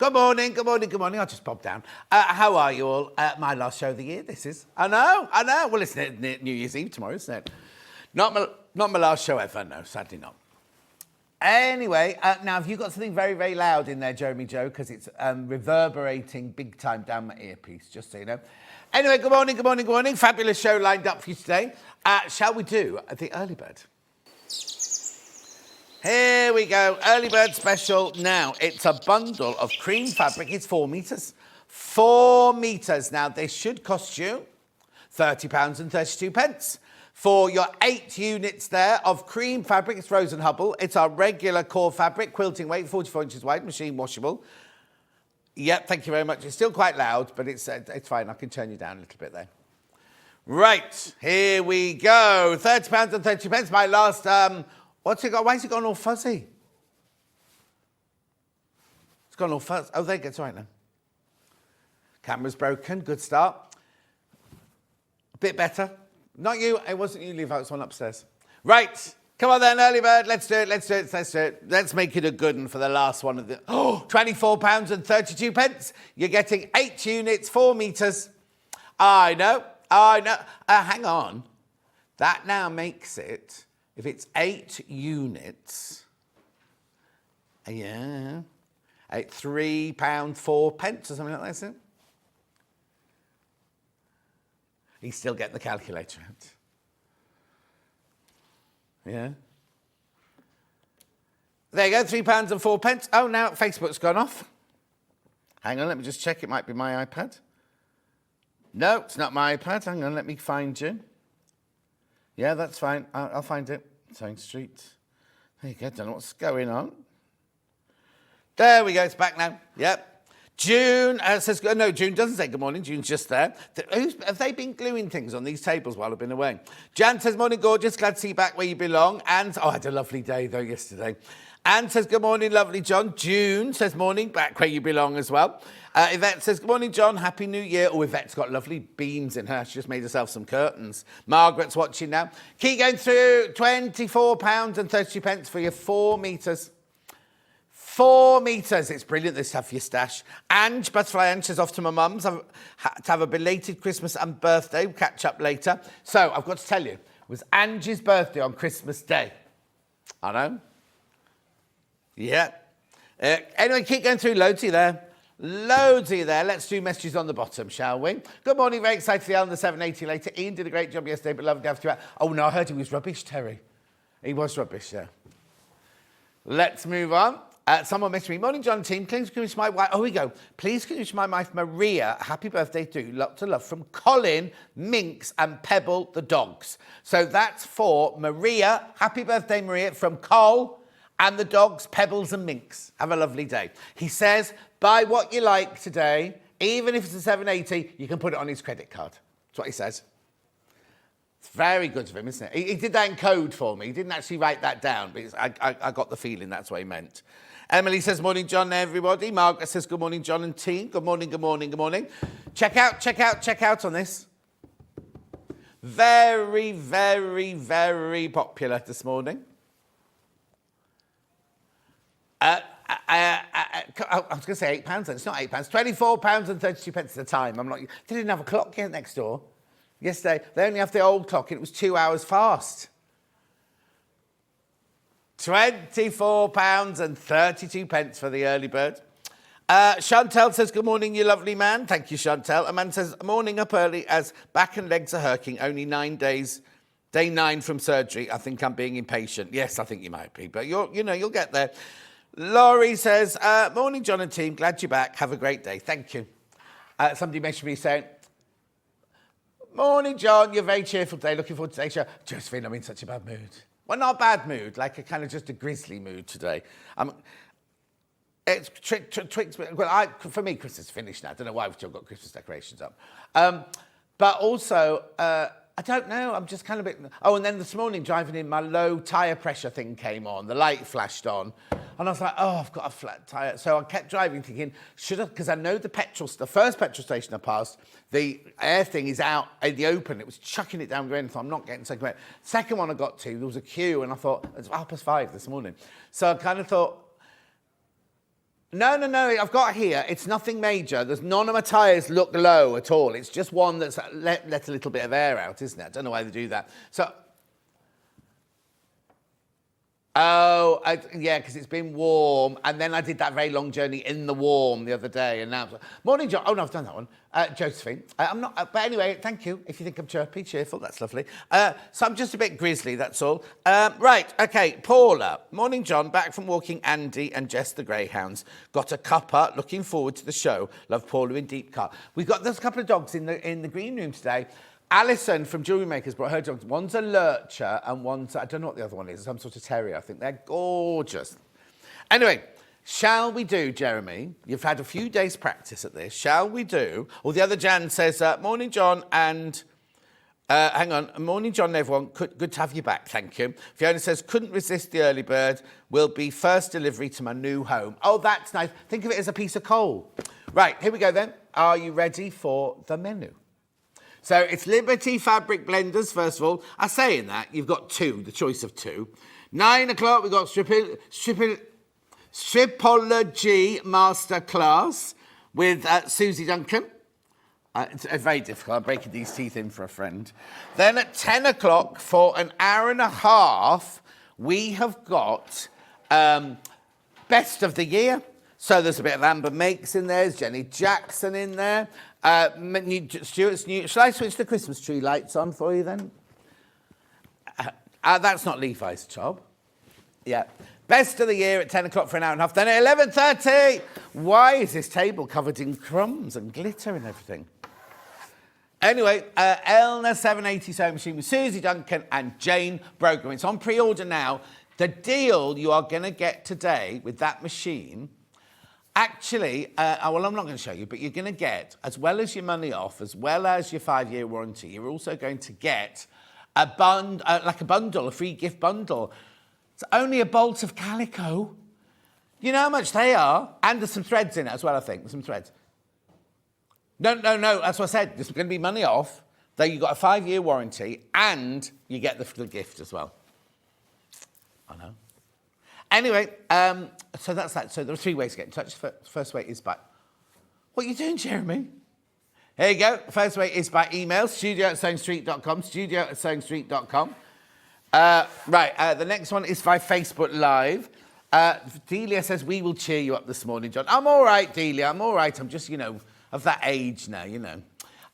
Good morning. I'll just pop down. How are you all? My last show of the year, this is. I know. Well, it's New Year's Eve tomorrow, isn't it? Not my last show ever, no, sadly not. Anyway, now, have you got something very, very loud in there, Jeremy Joe? Because it's reverberating big time down my earpiece, just so you know. Anyway, good morning. Fabulous show lined up for you today. Shall we do the early bird? Here we go, early bird special. Now, it's a bundle of cream fabric. It's 4 metres. 4 metres. Now, this should cost you £30.32. For your 8 units there of cream fabric, it's Rose & Hubble. It's our regular core fabric, quilting weight, 44 inches wide, machine washable. Yep, thank you very much. It's still quite loud, but it's fine. I can turn you down a little bit there. Right, here we go. £30.32. My last... what's it got? Why has it gone all fuzzy? It's gone all fuzzy. Oh, there you go. It's all right now. Camera's broken. Good start. A bit better. Not you. It wasn't you, Levi. It's one upstairs. Right. Come on then, early bird. Let's do it. Let's make it a good one for the last one of the... Oh, £24.32. You're getting 8 units, 4 metres. I know. Hang on. That now makes it... If it's 8 units, yeah, at £3.04 or something like that, isn't it? He's still getting the calculator out. Yeah. There you go, £3.04. Oh, now Facebook's gone off. Hang on, let me just check. It might be my iPad. No, it's not my iPad. Hang on, let me find you. Yeah, that's fine. I'll find it. Same Street. There you go. Don't know what's going on. There we go. It's back now. Yep. June says... No, June doesn't say good morning. June's just there. Have they been gluing things on these tables while I've been away? Jan says, morning, gorgeous. Glad to see you back where you belong. And... Oh, I had a lovely day, though, yesterday. Anne says, good morning, lovely John. June says, morning, back where you belong as well. Yvette says, good morning, John. Happy New Year. Oh, Yvette's got lovely beams in her. She just made herself some curtains. Margaret's watching now. Keep going through. £24.32 for your 4 metres. 4 metres. It's brilliant, this stuff for your stash. Ange, Butterfly Ange, says off to my mum's to have a belated Christmas and birthday. We'll catch up later. So, I've got to tell you, it was Ange's birthday on Christmas Day. I know. Yeah. Anyway, keep going through. Loads of you there. Let's do messages on the bottom, shall we? Good morning. Very excited for the Elna 780 later. Ian did a great job yesterday, but lovely to have you out. Oh, no, I heard he was rubbish, Terry. He was rubbish, yeah. Let's move on. Someone messaged me. Morning, John and team. Please can you wish my wife... Oh, here we go. Please can you wish my wife, Maria, happy birthday to you. Lots of love from Colin, Minx and Pebble, the dogs. So that's for Maria. Happy birthday, Maria, from Cole... and the dogs, Pebbles and Minx. Have a lovely day. He says, buy what you like today. Even if it's a 780, you can put it on his credit card. That's what he says. It's very good of him, isn't it? He did that in code for me. He didn't actually write that down, but I got the feeling that's what he meant. Emily says, morning, John, everybody. Margaret says, good morning, John and team. Good morning. Check out on this. Very, very, very popular this morning. I was going to say £8 then. It's not £8. £24.32 at the time. They didn't have a clock here next door. Yesterday, they only have the old clock and it was 2 hours fast. £24.32 for the early bird. Chantel says, good morning, you lovely man. Thank you, Chantel. A man says, morning up early as back and legs are hurting. Only 9 days. Day 9 from surgery. I think I'm being impatient. Yes, I think you might be, but you'll get there. Laurie says, morning, John and team. Glad you're back. Have a great day. Thank you. Somebody mentioned me saying, morning, John. You're very cheerful today. Looking forward to today's show. Josephine, I'm in such a bad mood. Well, not a bad mood, like a kind of just a grisly mood today. It's Twix. Well, for me, Christmas is finished now. I don't know why we've still got Christmas decorations up. But also, I don't know. I'm just kind of a bit... Oh, and then this morning, driving in, my low tyre pressure thing came on. The light flashed on. And I was like, oh, I've got a flat tyre. So I kept driving thinking, should I... Because I know the first petrol station I passed, the air thing is out in the open. It was chucking it down the drain. I thought, I'm not getting second. Second one I got to, there was a queue. And I thought, it's 5:30 this morning. So I kind of thought... No, I've got here. It's nothing major. There's none of my tyres look low at all. It's just one that's let a little bit of air out, isn't it? I don't know why they do that. So, yeah, because it's been warm. And then I did that very long journey in the warm the other day. And now, morning, John. Oh, no, I've done that one. Josephine. I'm not, but anyway, thank you. If you think I'm chirpy, cheerful, that's lovely. So I'm just a bit grizzly, that's all. Right, okay, Paula. Morning, John. Back from walking Andy and Jess the Greyhounds. Got a cuppa. Looking forward to the show. Love Paula in deep cut. There's a couple of dogs in the green room today. Alison from Jewellery Makers brought her dogs. One's a lurcher and one's, I don't know what the other one is, some sort of terrier. I think they're gorgeous. Anyway, shall we do, Jeremy? You've had a few days practice at this. Shall we do? Well, the other Jan says, morning, John, and hang on. Morning, John, everyone. Good to have you back. Thank you. Fiona says, couldn't resist the early bird. Will be first delivery to my new home. Oh, that's nice. Think of it as a piece of coal. Right, here we go then. Are you ready for the menu? So it's Liberty Fabric Blenders, first of all. I say in that, you've got two, the choice of two. 9 o'clock, we've got Stripology Masterclass with Suzie Duncan. It's very difficult. I'm breaking these teeth in for a friend. Then at 10 o'clock, for an hour and a half, we have got Best of the Year. So there's a bit of Amber Makes in there. There's Jenny Jackson in there. Stuart's new. Shall I switch the Christmas tree lights on for you then? That's not Levi's job. Yeah. Best of the Year at 10 o'clock for an hour and a half. Then at 11:30. Why is this table covered in crumbs and glitter and everything? Anyway, Elna 780 sewing machine with Suzie Duncan and Jane Brogan. It's on pre-order now. The deal you are going to get today with that machine. Actually, well, I'm not going to show you, but you're going to get, as well as your money off, as well as your 5-year warranty, you're also going to get a bundle, a free gift bundle. It's only a bolt of calico. You know how much they are? And there's some threads in it as well, I think. There's some threads. No, that's what I said. There's going to be money off. Though you've got a 5-year warranty, and you get the gift as well. I know. Anyway, so that's that. So there are 3 ways to get in touch. First way is by... What are you doing, Jeremy? Here you go. First way is by email, studio@sewingstreet.com, studio@sewingstreet.com. The next one is by Facebook Live. Delia says, we will cheer you up this morning, John. I'm all right, Delia. I'm all right. I'm just, of that age now,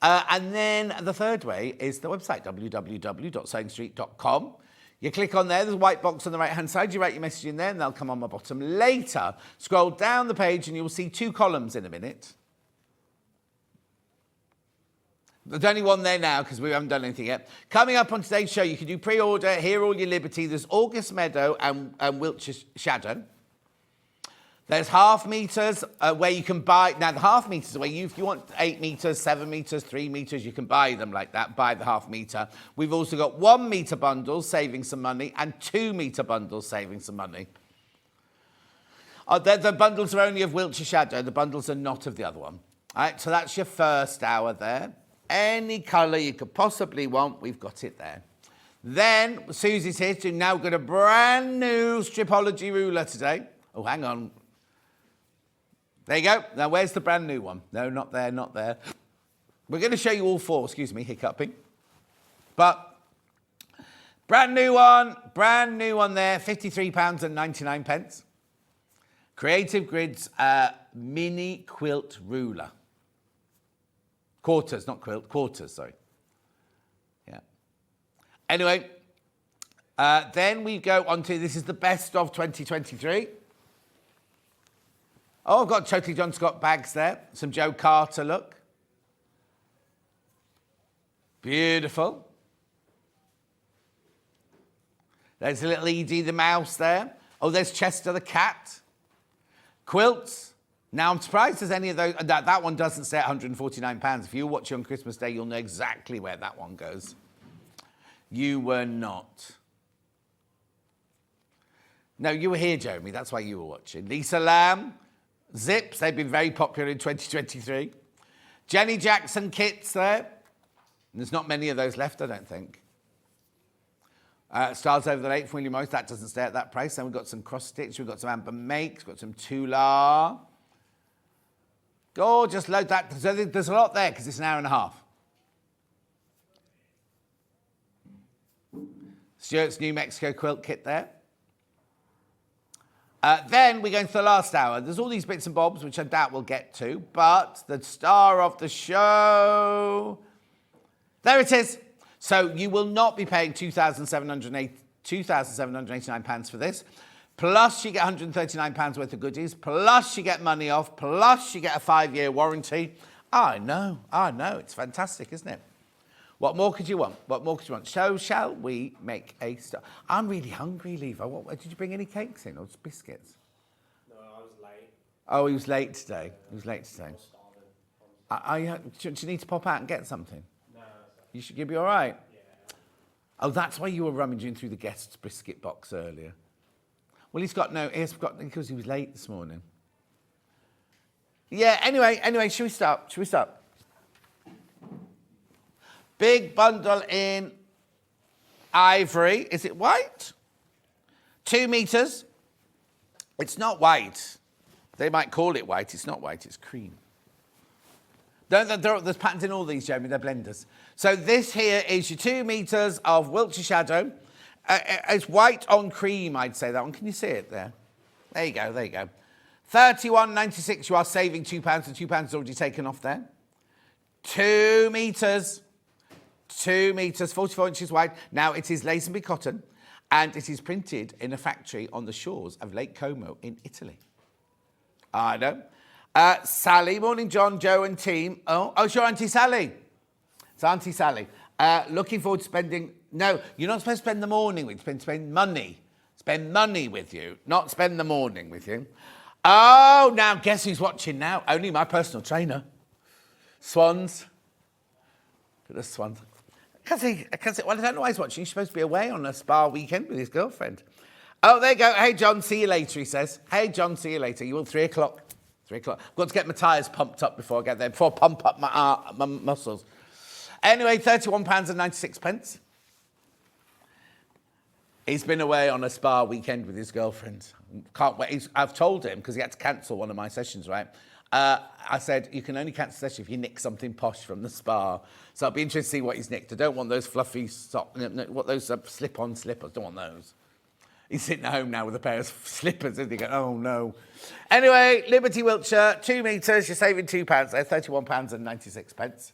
And then the third way is the website, www.sewingstreet.com. You click on there, there's a white box on the right-hand side. You write your message in there, and they'll come on my bottom later. Scroll down the page, and you'll see 2 columns in a minute. There's only one there now, because we haven't done anything yet. Coming up on today's show, you can do pre-order, hear all your Liberty. There's August Meadow and Wiltshire Shadow. There's half meters where you can buy... Now, the half meters are where if you want 8 meters, 7 meters, 3 meters, you can buy them like that, buy the half meter. We've also got 1 meter bundles, saving some money, and 2 meter bundles, saving some money. The bundles are only of Wiltshire Shadow. The bundles are not of the other one. All right, so that's your first hour there. Any colour you could possibly want, we've got it there. Then, Susie's here to now got a brand new Stripology ruler today. Oh, hang on. There you go. Now, where's the brand new one? No, not there, not there. We're going to show you all 4. Excuse me, hiccuping. But brand new one there, £53.99. Creative Grids mini quilt ruler. Quarters, not quilt, quarters, sorry. Yeah. Anyway, then we go on to, this is the best of 2023. Oh, I've got Totally John Scott bags there. Some Joe Carter look. Beautiful. There's a little Edie the mouse there. Oh, there's Chester the cat. Quilts. Now, I'm surprised there's any of those. That one doesn't stay at £149. If you watch it on Christmas Day, you'll know exactly where that one goes. You were not. No, you were here, Jeremy. That's why you were watching. Lisa Lamb. Zips, they've been very popular in 2023. Jenny Jackson kits there. There's not many of those left, I don't think. Stars Over the Lake from William Morris, that doesn't stay at that price. Then we've got some cross stitch, we've got some Amber Makes, we've got some Tula. Gorgeous, load that. So there's a lot there because it's an hour and a half. Stuart's New Mexico quilt kit there. Then we go into the last hour. There's all these bits and bobs, which I doubt we'll get to, but the star of the show, there it is. So you will not be paying £2,789 for this. Plus you get £139 worth of goodies. Plus you get money off. Plus you get a 5-year warranty. I know. It's fantastic, isn't it? What more could you want? So shall we make a start? I'm really hungry, Levi. Did you bring any cakes in or just biscuits? No, I was late. Oh, he was late today. I was starving. Do you need to pop out and get something? No. You should be all right? Yeah. Oh, that's why you were rummaging through the guest's biscuit box earlier. Well, because he was late this morning. Yeah, anyway, should we start? Big bundle in ivory. Is it white? 2 meters. It's not white. They might call it white. It's not white. It's cream. There's patterns in all these, Jeremy. They're blenders. So this here is your 2 meters of Wiltshire Shadow. It's white on cream, I'd say that one. Can you see it there? There you go. £31.96. You are saving £2, and £2 is already taken off there. 2 meters. 2 meters, 44 inches wide. Now, it is Lazenby cotton, and it is printed in a factory on the shores of Lake Como in Italy. I know. Sally, morning, John, Joe, and team. Oh, it's your Auntie Sally. It's Auntie Sally. Looking forward to spending... No, you're not supposed to spend the morning with you. You're supposed to spend money. Spend money with you, not spend the morning with you. Oh, now, guess who's watching now? Only my personal trainer. Swans. Look at the swans. Well, I don't know why he's watching. He's supposed to be away on a spa weekend with his girlfriend. Oh, there you go. Hey, John, see you later, he says. Hey, John, see you later. You will 3 o'clock. 3 o'clock. I've got to get my tyres pumped up before I get there, before I pump up my muscles. Anyway, £31.96. He's been away on a spa weekend with his girlfriend. Can't wait. I've told him, because he had to cancel one of my sessions, right? I said, you can only cancel a session if you nick something posh from the spa. So I'll be interested to see what he's nicked. I don't want those fluffy slip-on slippers. Don't want those. He's sitting at home now with a pair of slippers, and he go, oh, no. Anyway, Liberty Wiltshire, 2 meters. You're saving £2 there, £31.96.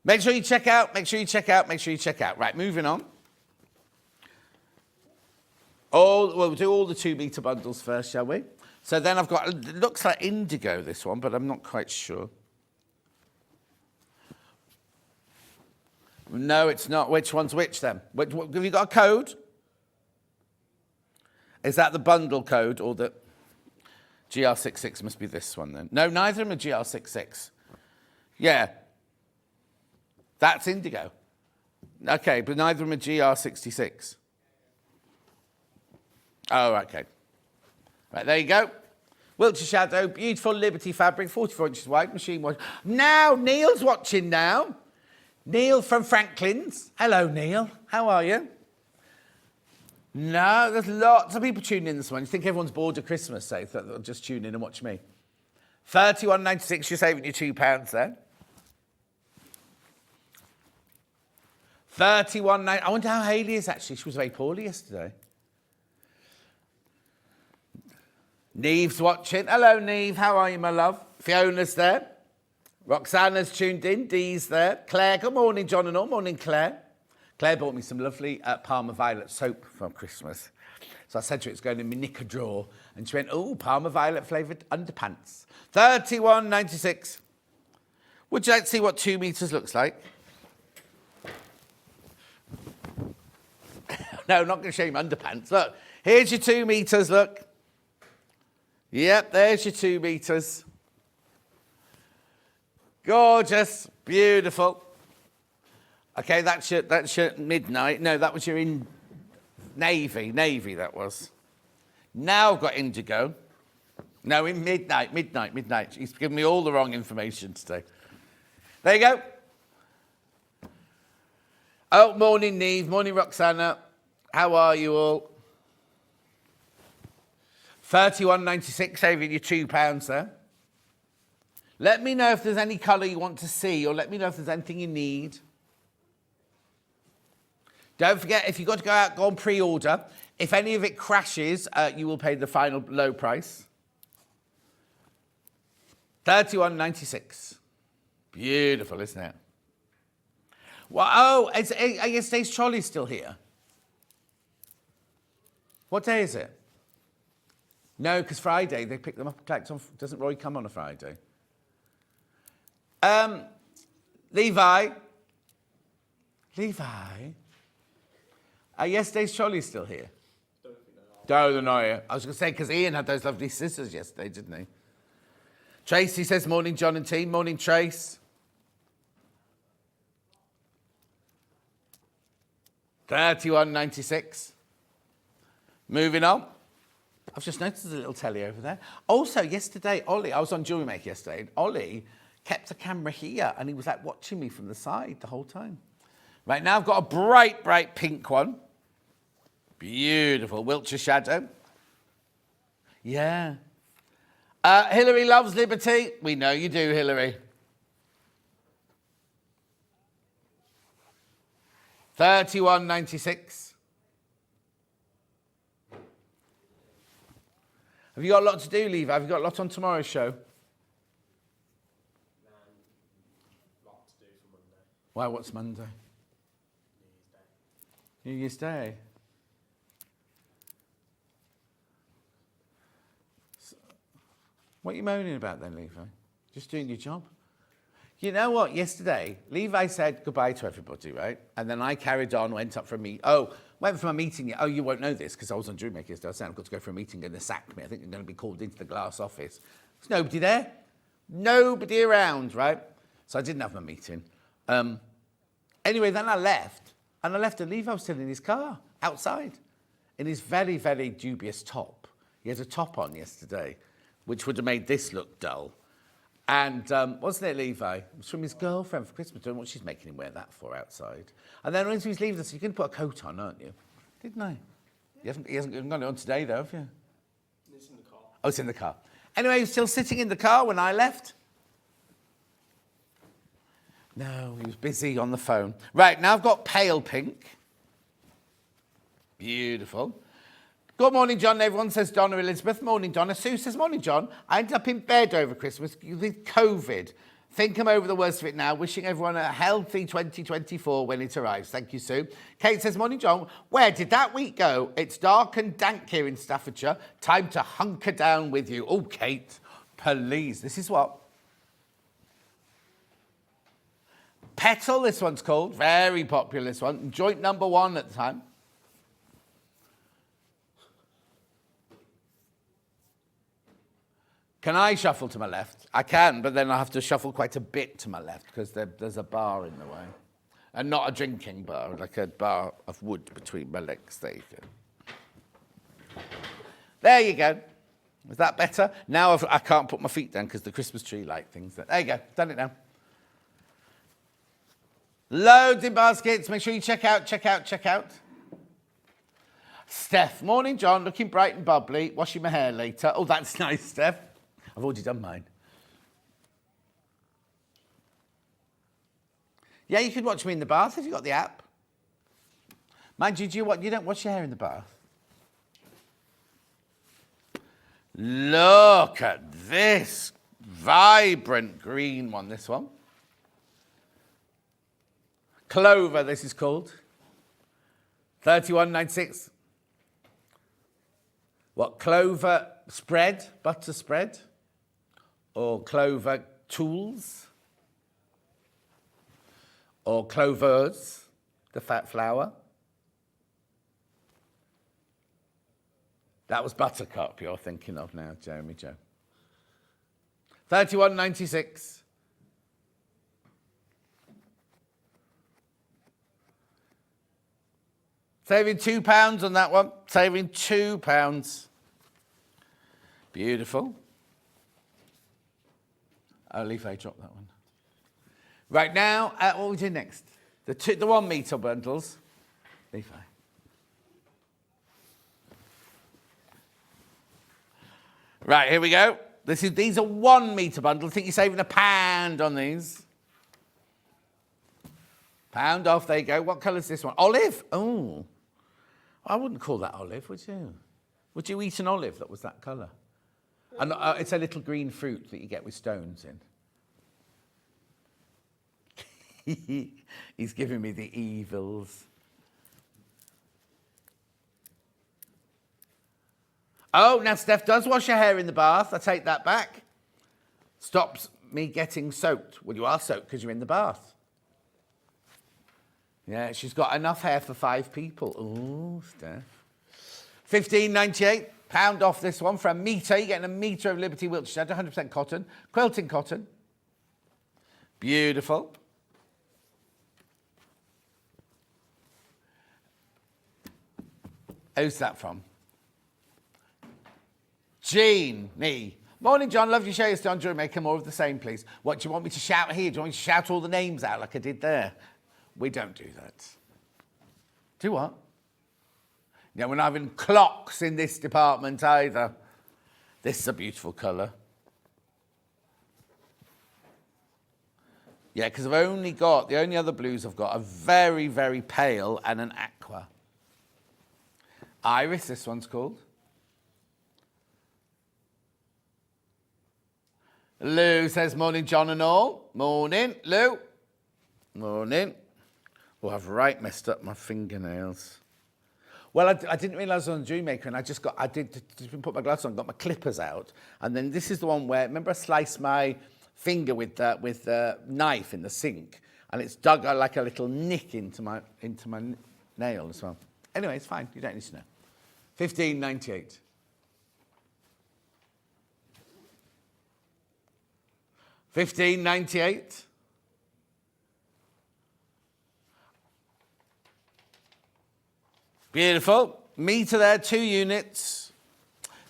Make sure you check out. Right, moving on. We'll do all the 2 meter bundles first, shall we? So then I've got, it looks like indigo, this one, but I'm not quite sure. No, it's not. Which one's which then? Have you got a code? Is that the bundle code or the GR66? Must be this one then. No, neither of them are GR66. Yeah. That's indigo. Okay, but neither of them are GR66. Oh, okay. Right, there you go. Wiltshire Shadow, beautiful Liberty fabric, 44 inches wide, machine wash. Now, Neil's watching now. Neil from Franklin's. Hello, Neil. How are you? No, there's lots of people tuning in this morning. You think everyone's bored of Christmas, so they'll just tune in and watch me. £31.96, you're saving your £2 there. £31.96. I wonder how Hayley is actually. She was very poorly yesterday. Neve's watching. Hello, Neve. How are you, my love? Fiona's there. Roxana's tuned in. Dee's there. Claire. Good morning, John and all. Morning, Claire. Claire bought me some lovely Parma Violet soap for Christmas. So I said to her, it's going in my knicker drawer. And she went, oh, Parma Violet flavoured underpants. £31.96. Would you like to see what 2 meters looks like? No, not going to show you my underpants. Look, here's your 2 meters, look. Yep, there's your 2 meters. Gorgeous, beautiful. Okay, that's your midnight. No, that was your navy that was. Now I've got indigo. No, in midnight. He's given me all the wrong information today. There you go. Oh, morning, Neve. Morning, Roxana. How are you all? £31.96, saving you £2 there. Let me know if there's any colour you want to see, or let me know if there's anything you need. Don't forget, if you've got to go out, go on pre-order. If any of it crashes, you will pay the final low price. £31.96. Beautiful, isn't it? Well, oh, yesterday's trolley's still here. What day is it? No, because Friday, they pick them up and collect on... Doesn't Roy come on a Friday? Levi? Yesterday's trolley's still here. Don't know you. I was going to say, because Ian had those lovely scissors yesterday, didn't he? Tracy says, morning, John and team. Morning, Trace. £31.96. Moving on. I've just noticed there's a little telly over there. Also, yesterday, Ollie, I was on Jewelry Maker yesterday, and Ollie kept a camera here, and he was like watching me from the side the whole time. Right now, I've got a bright, bright pink one. Beautiful. Wiltshire Shadow. Yeah. Hillary loves Liberty. We know you do, Hillary. £31.96. Have you got a lot to do, Levi? Have you got a lot on tomorrow's show? Lot to do for Monday. Why, what's Monday? New Year's Day. What are you moaning about then, Levi? Just doing your job? You know what? Yesterday, Levi said goodbye to everybody, right? And then I carried on, went up for a meeting. Oh, went for a meeting. Oh, you won't know this because I was on Jewelry Maker yesterday. I said I've got to go for a meeting and they sacked me. I think I'm going to be called into the glass office. There's nobody there. Nobody around, right? So I didn't have my meeting. Anyway, then I left. And I left and Levi was still in his car, outside, in his very, very dubious top. He had a top on yesterday, which would have made this look dull. And wasn't it, Levi? It was from his girlfriend for Christmas. I don't know what she's making him wear that for outside. And then when he was leaving, I said, you're going to put a coat on, aren't you? Didn't I? He hasn't got it on today, though, have you? It's in the car. Oh, it's in the car. Anyway, he was still sitting in the car when I left. No, he was busy on the phone. Right, now I've got pale pink. Beautiful. Good morning, John. Everyone says Donna Elizabeth. Morning, Donna. Sue says, morning, John. I ended up in bed over Christmas with COVID. Think I'm over the worst of it now. Wishing everyone a healthy 2024 when it arrives. Thank you, Sue. Kate says, morning, John. Where did that week go? It's dark and dank here in Staffordshire. Time to hunker down with you. Oh, Kate, please. This is what? Petal, this one's called. Very popular, this one. Joint number 1 at the time. Can I shuffle to my left? I can, but then I have to shuffle quite a bit to my left because there's a bar in the way. And not a drinking bar, like a bar of wood between my legs. There you go. There you go. Is that better? Now I can't put my feet down because the Christmas tree light things. There you go. Done it now. Loads in baskets. Make sure you check out. Steph, morning, John. Looking bright and bubbly. Washing my hair later. Oh, that's nice, Steph. I've already done mine. Yeah, you could watch me in the bath if you got the app. Mind you, you don't wash your hair in the bath. Look at this vibrant green one, this one. Clover, this is called. £31.96. What, clover spread, butter spread? Or clover tools? Or clovers, the fat flour? That was buttercup you're thinking of now, Jeremy Joe. £31.96. Saving £2 on that one. Saving £2. Beautiful. Oh, Levi dropped that one. Right now, what are we doing next? The 1 metre bundles. Levi. Right, here we go. These are 1 metre bundle. I think you're saving £1 on these. £1 off, there you go. What colour's this one? Olive. Oh, I wouldn't call that olive, would you? Would you eat an olive that was that colour? And it's a little green fruit that you get with stones in. He's giving me the evils. Oh, now Steph does wash her hair in the bath. I take that back. Stops me getting soaked. Well, you are soaked because you're in the bath. Yeah, she's got enough hair for 5 people. Oh, Steph. £15.98. Off this one for a metre. You're getting a metre of Liberty Wiltshire, 100% cotton. Quilting cotton. Beautiful. Who's that from? Jeannie. Morning, John. Love your show. It's John Maker. More of the same, please. What do you want me to shout here? Do you want me to shout all the names out like I did there? We don't do that. Do what? Yeah, we're not having clocks in this department either. This is a beautiful colour. Yeah, because I've only got, the only other blues I've got are very, very pale and an aqua. Iris, this one's called. Lou says, morning, John and all. Morning, Lou. Morning. Oh, I've right messed up my fingernails. Well, I didn't realise I was on Dream Maker, and I did put my gloves on, got my clippers out, and then this is the one where, remember I sliced my finger with the knife in the sink, and it's dug like a little nick into my nail as well. Anyway, it's fine. You don't need to know. £15.98. £15.98. Beautiful. Metre there, 2 units.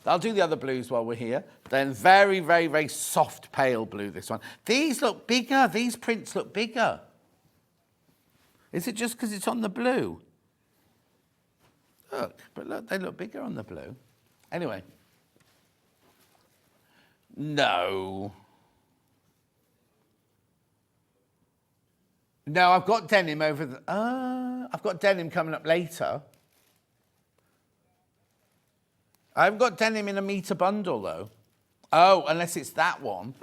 I'll do the other blues while we're here. Then very, very, very soft pale blue, this one. These look bigger. These prints look bigger. Is it just because it's on the blue? Look, they look bigger on the blue. Anyway. No. No, I've got denim over the... I've got denim coming up later. I've got denim in a metre bundle, though. Oh, unless it's that one.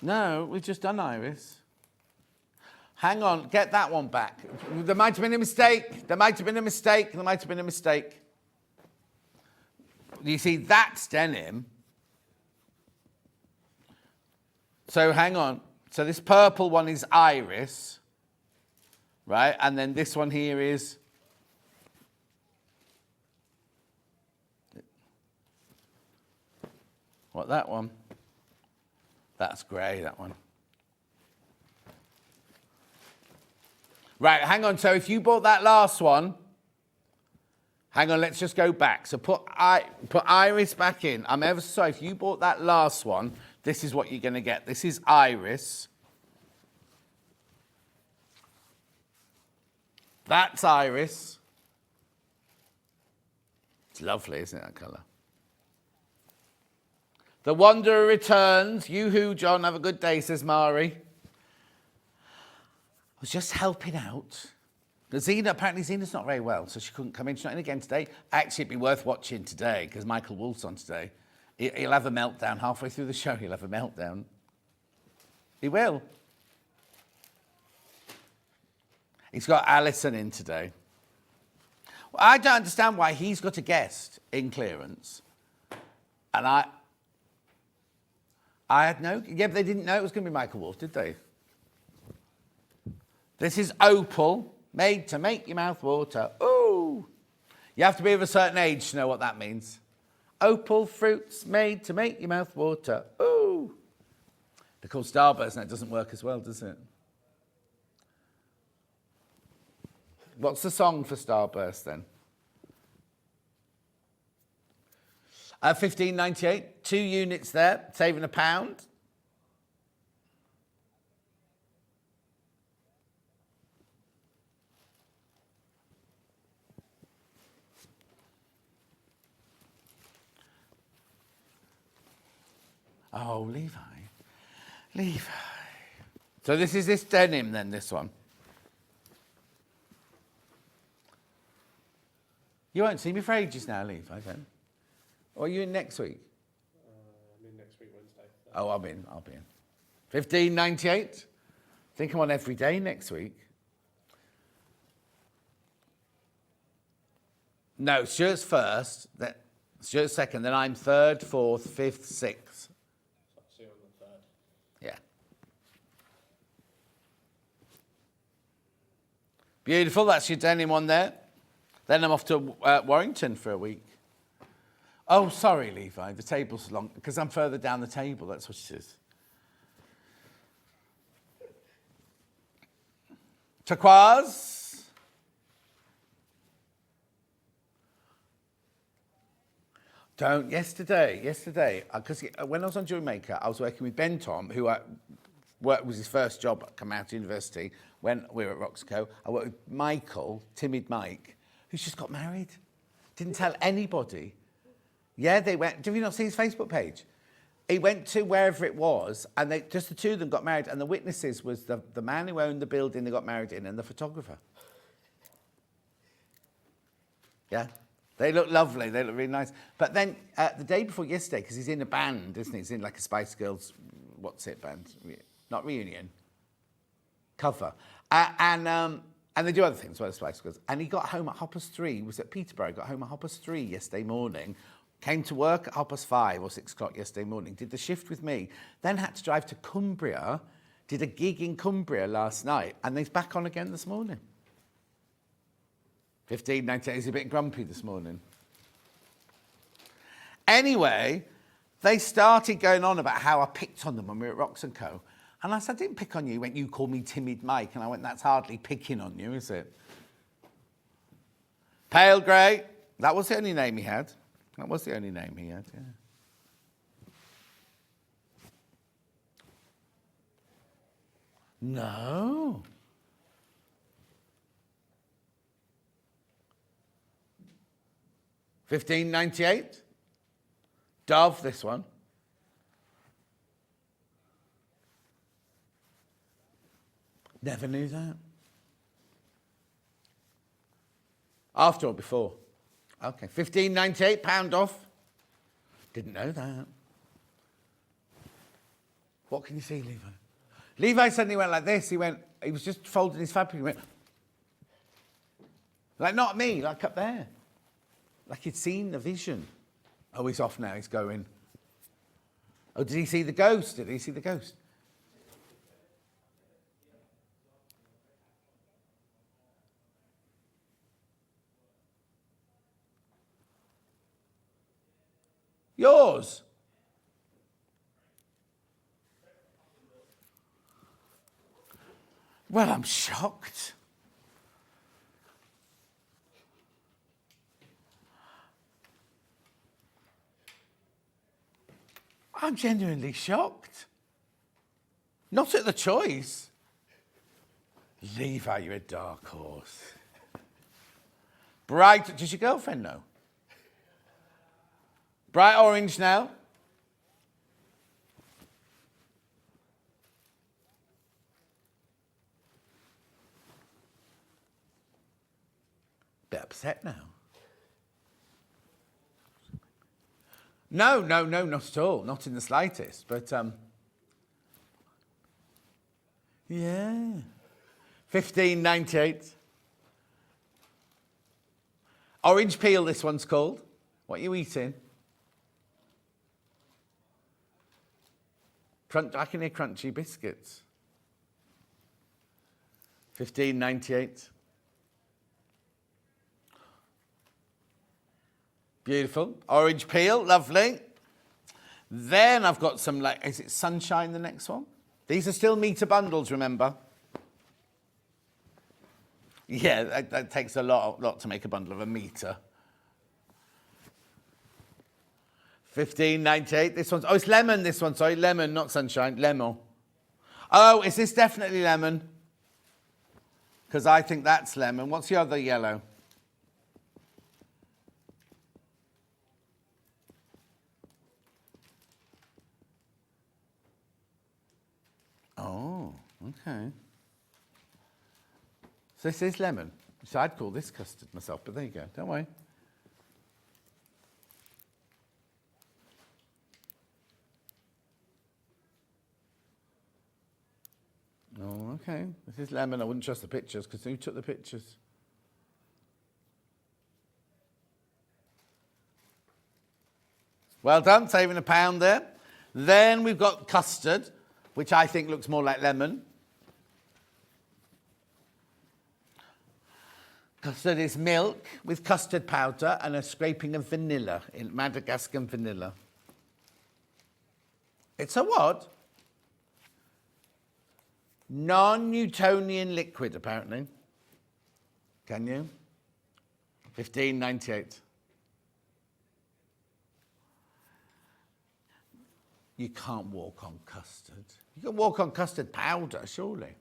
No, we've just done Iris. Hang on, get that one back. There might have been a mistake. There might have been a mistake. There might have been a mistake. You see, that's denim. So hang on. So this purple one is Iris. Right, and then this one here is... What, that one? That's grey, that one. Right, hang on. So if you bought that last one... Hang on, let's just go back. So put Iris back in. I'm ever sorry. If you bought that last one, this is what you're going to get. This is Iris. That's Iris. It's lovely, isn't it, that colour? The Wanderer returns. Yoo-hoo, John. Have a good day, says Mari. I was just helping out. Zena, apparently Zena's not very well, so she couldn't come in. She's not in again today. Actually, it'd be worth watching today, because Michael Wolf's on today. He'll have a meltdown halfway through the show. He'll have a meltdown. He will. He's got Alison in today. Well, I don't understand why he's got a guest in clearance. And I had no... Yeah, but they didn't know it was going to be Michael Wolf, did they? This is Opal, made to make your mouth water. Ooh! You have to be of a certain age to know what that means. Opal fruits made to make your mouth water. Ooh! They're called Starburst, and it doesn't work as well, does it? What's the song for Starburst, then? £15.98, 2 units there, saving £1. Oh, Levi. Levi. So this is this denim then, this one. You won't see me for ages now, Levi, then. Or are you in next week? I'm in next week, Wednesday. Oh, I'll be in. $15.98. I think I'm on every day next week. No, shirts first, then shirts second, then I'm third, fourth, fifth, sixth. So I'll see you on the 3rd. Yeah. Beautiful, that's your denim one there. Then I'm off to Warrington for a week. Oh, sorry, Levi, the table's long, because I'm further down the table, that's what it is. Turquoise. Yesterday, because when I was on Jewelry Maker, I was working with Ben Tom, who was his first job coming out of university when we were at Roxco. I worked with Michael, Timid Mike, who's just got married. Didn't tell anybody. Yeah, they went. Did you not see his Facebook page? He went to wherever it was, and just the two of them got married, and the witnesses was the man who owned the building they got married in and the photographer. Yeah. They look lovely. They look really nice. But then the day before yesterday, because he's in a band, isn't he? He's in like a Spice Girls, what's it band? Not reunion. Cover. And they do other things, well, the Spice Girls. And he got home at 3:30. He was at Peterborough. Got home at 3:30 yesterday morning. Came to work at 5:30 or 6 o'clock yesterday morning. Did the shift with me. Then had to drive to Cumbria. Did a gig in Cumbria last night. And he's back on again this morning. 15.98. He's a bit grumpy this morning. Anyway, they started going on about how I picked on them when we were at Rox & Co. And I said, I didn't pick on you. He went, you called me Timid Mike. And I went, that's hardly picking on you, is it? Pale grey. That was the only name he had. Yeah. No. $15.98. Dove, this one. Never knew that. After or before? Okay, $15.98, pound off. Didn't know that. What can you see, Levi? Levi suddenly went like this. He was just folding his fabric. He went, like not me, like up there. Like he'd seen the vision. Oh, he's off now, he's going. Oh, did he see the ghost? Yours? Well, I'm shocked. I'm genuinely shocked. Not at the choice. Levi, you're a dark horse. Bright, does your girlfriend know? Bright orange now. Bit upset now. No, not at all. Not in the slightest. But, yeah. $15.98. Orange peel, this one's called. What are you eating? I can hear crunchy biscuits. $15.98. Beautiful. Orange peel, lovely. Then I've got some, is it Sunshine, the next one? These are still meter bundles, remember? Yeah, that takes a lot to make a bundle of a meter. $15.98. This one's, it's lemon, this one, sorry. Lemon, not Sunshine, lemon. Oh, is this definitely lemon? Because I think that's lemon. What's the other yellow? Okay. So this is lemon. So I'd call this custard myself, but there you go. Don't worry. Oh, okay. This is lemon. I wouldn't trust the pictures because who took the pictures? Well done, saving £1 there. Then we've got custard, which I think looks more like lemon. Custard is milk with custard powder and a scraping of vanilla, in Madagascar vanilla. It's a what? Non-Newtonian liquid, apparently. Can you? 15.98. You can't walk on custard. You can walk on custard powder, surely.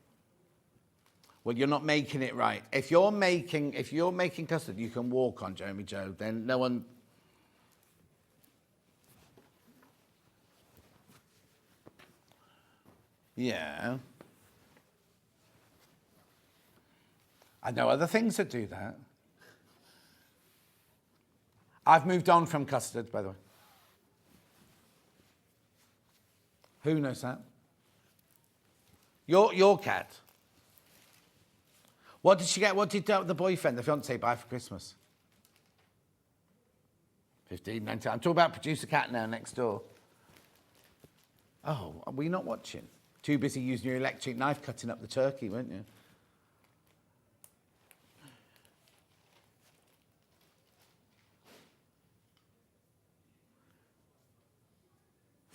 Well, you're not making it right. If you're making custard, you can walk on, Jeremy Joe. Then no one. Yeah. I know other things that do that. I've moved on from custard, by the way. Who knows that? Your cat. What did she get? What did the boyfriend, the fiancé, buy for Christmas? 15.99. I'm talking about producer cat now next door. Oh, are we not watching? Too busy using your electric knife cutting up the turkey, weren't you?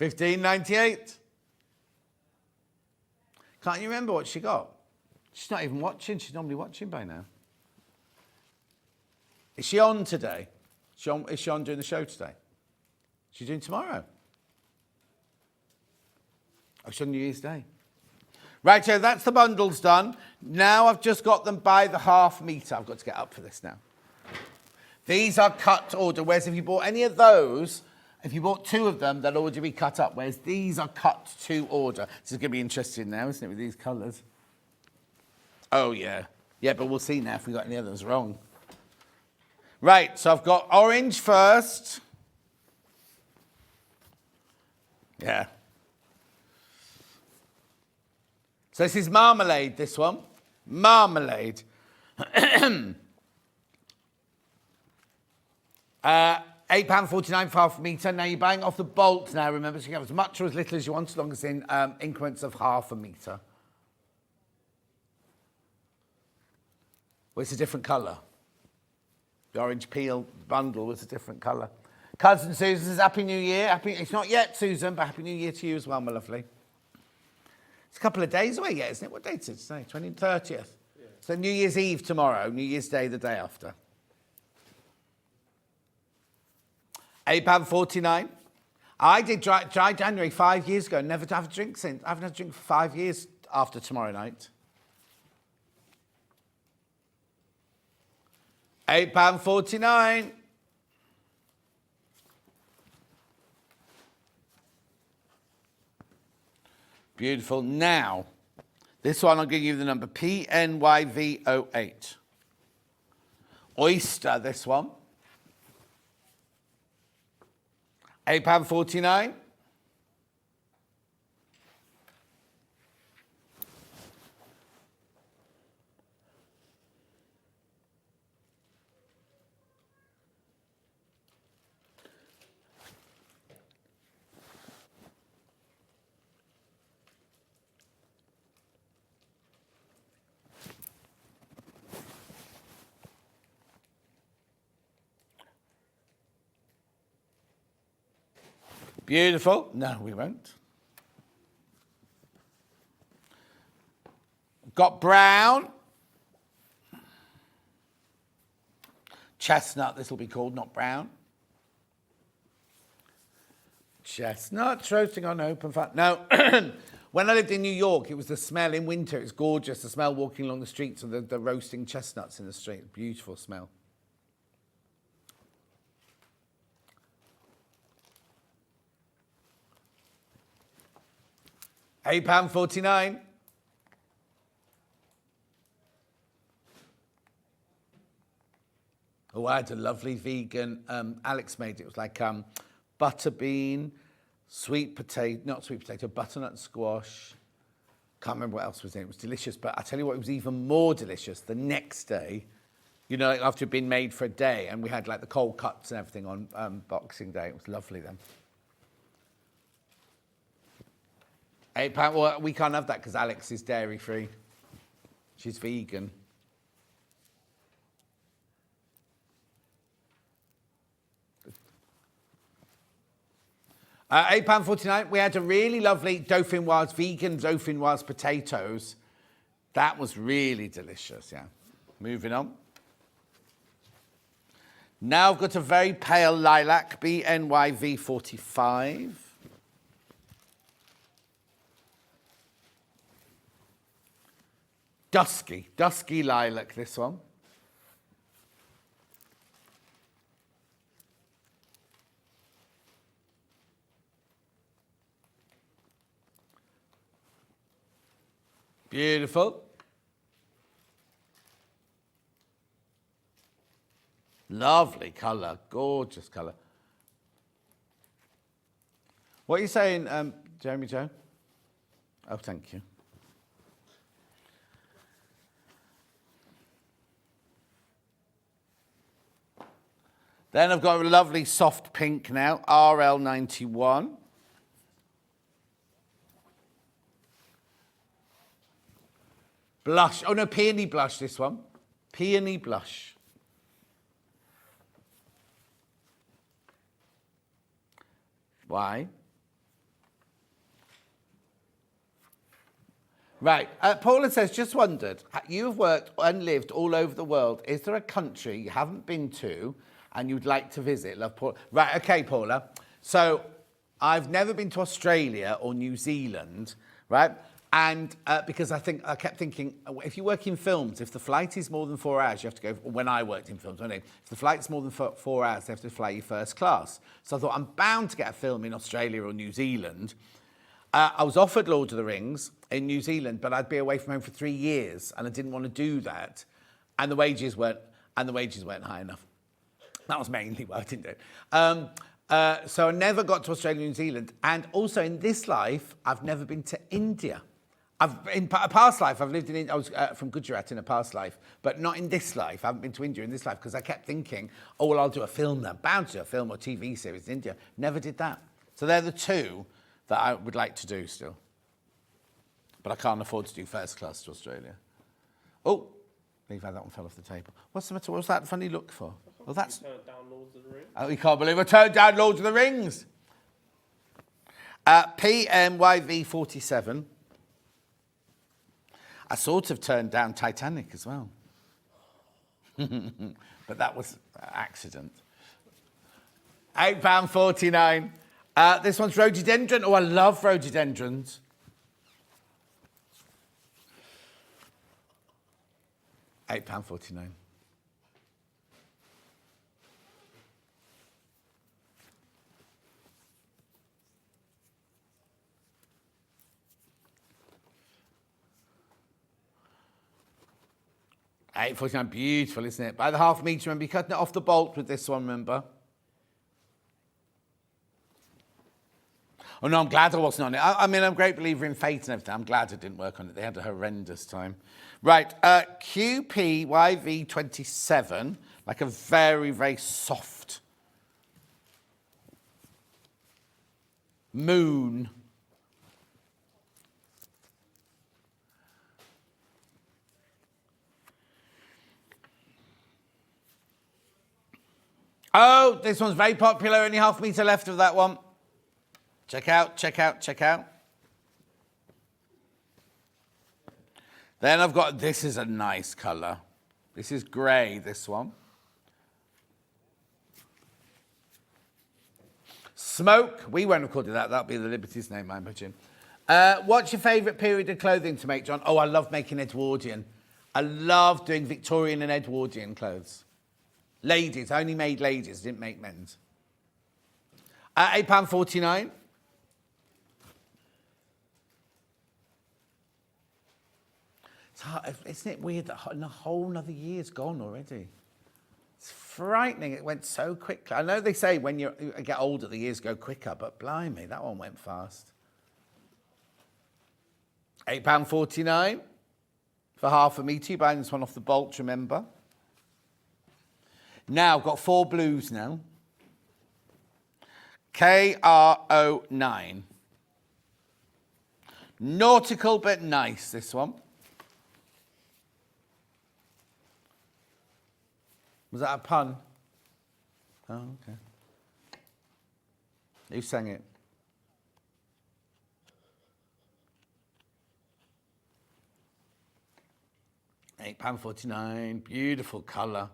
$15.98. Can't you remember what she got? She's not even watching. She's normally watching by now. Is she on today? Is she on doing the show today? She's doing tomorrow. Oh, she's on New Year's Day. Right, so that's the bundles done. Now I've just got them by the half metre. I've got to get up for this now. These are cut to order, whereas if you bought any of those, if you bought 2 of them, they'll already be cut up, whereas these are cut to order. This is going to be interesting now, isn't it, with these colours? Oh, yeah. Yeah, but we'll see now if we got any others wrong. Right, so I've got orange first. Yeah. So this is marmalade, this one. Marmalade. £8.49 for half a metre. Now you're buying off the bolt now, remember, so you can have as much or as little as you want, as long as in increments of half a metre. Well, it's a different colour. The orange peel bundle was a different colour. Cousin Susan says, Happy New Year. It's not yet, Susan, but Happy New Year to you as well, my lovely. It's a couple of days away yet, isn't it? What date is it today? 30th. Yeah. So New Year's Eve tomorrow, New Year's Day the day after. £8.49. I did dry January 5 years ago, never to have a drink since. I haven't had a drink for 5 years after tomorrow night. £8.49. Beautiful. Now, this one I'll give you the number PNYV08. Oyster, this one. £8.49. Beautiful. No, we won't. Got brown. Chestnut, this will be called, not brown. Chestnut, roasting on open fire. No, when I lived in New York, it was the smell in winter. It's gorgeous, the smell walking along the streets of the roasting chestnuts in the street. Beautiful smell. £8.49. Oh, I had a lovely vegan, Alex made it. It was like butterbean, sweet potato, not sweet potato, butternut squash. Can't remember what else was in it. It was delicious, but I tell you what, it was even more delicious the next day. You know, like after it'd been made for a day, and we had like the cold cuts and everything on Boxing Day. It was lovely then. £8. Well, we can't have that because Alex is dairy free. She's vegan. £8.49. We had a really lovely Dauphinoise, vegan Dauphinoise potatoes. That was really delicious, yeah. Moving on. Now I've got a very pale lilac, BNYV45. Dusky lilac, this one. Beautiful. Lovely colour, gorgeous colour. What are you saying, Jeremy Joe? Oh, thank you. Then I've got a lovely soft pink now, RL91. Blush. Oh, no, peony blush, this one. Peony blush. Why? Right. Paula says, just wondered, you've worked and lived all over the world. Is there a country you haven't been to and you'd like to visit? Love, Paula. Right, okay, Paula. So I've never been to Australia or New Zealand, right? And because I kept thinking, if you work in films, if the flight is more than 4 hours, you have to go, when I worked in films, if the flight's more than 4 hours, they have to fly you first class. So I thought, I'm bound to get a film in Australia or New Zealand. I was offered Lord of the Rings in New Zealand, but I'd be away from home for 3 years, and I didn't want to do that. And the wages weren't high enough. That was mainly why I didn't do it. So I never got to Australia and New Zealand. And also in this life, I've never been to India. In a past life, I've lived in India. I was from Gujarat in a past life, but not in this life. I haven't been to India in this life because I kept thinking, oh, well, I'll do a film there. Bound to do a film or TV series in India. Never did that. So they're the two that I would like to do still. But I can't afford to do first class to Australia. Oh, leave how that one fell off the table. What's the matter? What's that funny look for? Oh, that's... You turned down Lords of the Rings. Oh, you can't believe I turned down Lord of the Rings. PMYV47. I sort of turned down Titanic as well. But that was an accident. £8.49. This one's rhododendron. Oh, I love rhododendrons. £8.49. £8.49, beautiful, isn't it? By the half metre, remember, you're cutting it off the bolt with this one, remember? Oh, no, I'm glad I wasn't on it. I mean, I'm a great believer in fate and everything. I'm glad I didn't work on it. They had a horrendous time. Right, QPYV27, like a very, very soft moon. Oh, this one's very popular. Only half metre left of that one. Check out, check out, check out. Then I've got, this is a nice colour. This is grey, this one. Smoke. We won't have called it that. That'll be the Liberty's name, I imagine. What's your favourite period of clothing to make, John? Oh, I love making Edwardian. I love doing Victorian and Edwardian clothes. Ladies, I only made ladies, didn't make men's. £8.49. It's hard, isn't it weird that a whole another year's gone already? It's frightening. It went so quickly. I know they say when you get older, the years go quicker, but blimey, that one went fast. £8.49 for half a metre. You're buying this one off the bulk, remember? Now, I've got 4 blues now. KR09. Nautical, but nice, this one. Was that a pun? Oh, okay. Who sang it? £8.49. Beautiful colour.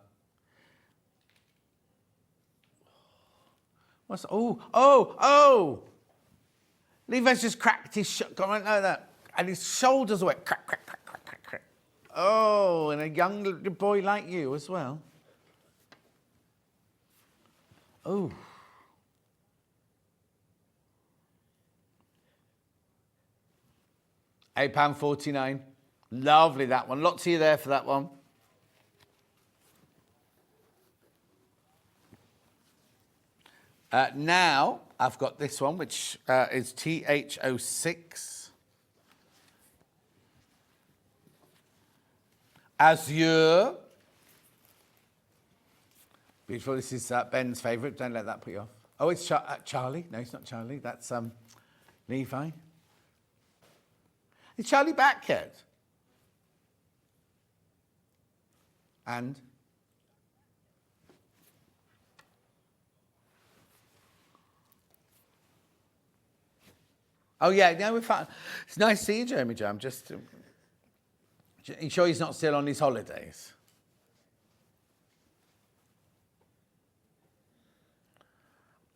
What's... Oh! Levi's just cracked his... Go on like that. And his shoulders went crack, crack, crack, crack, crack, crack. Oh, and a young little boy like you as well. Oh. £8.49. Lovely, that one. Lots of you there for that one. Now, I've got this one, which is TH06. Azure. Beautiful. This is Ben's favourite. Don't let that put you off. Oh, it's Charlie. No, it's not Charlie. That's Levi. Is Charlie back yet? And? Oh, yeah, no, we're fine. It's nice to see you, Jeremy Joe. I'm just... Are you sure he's not still on his holidays?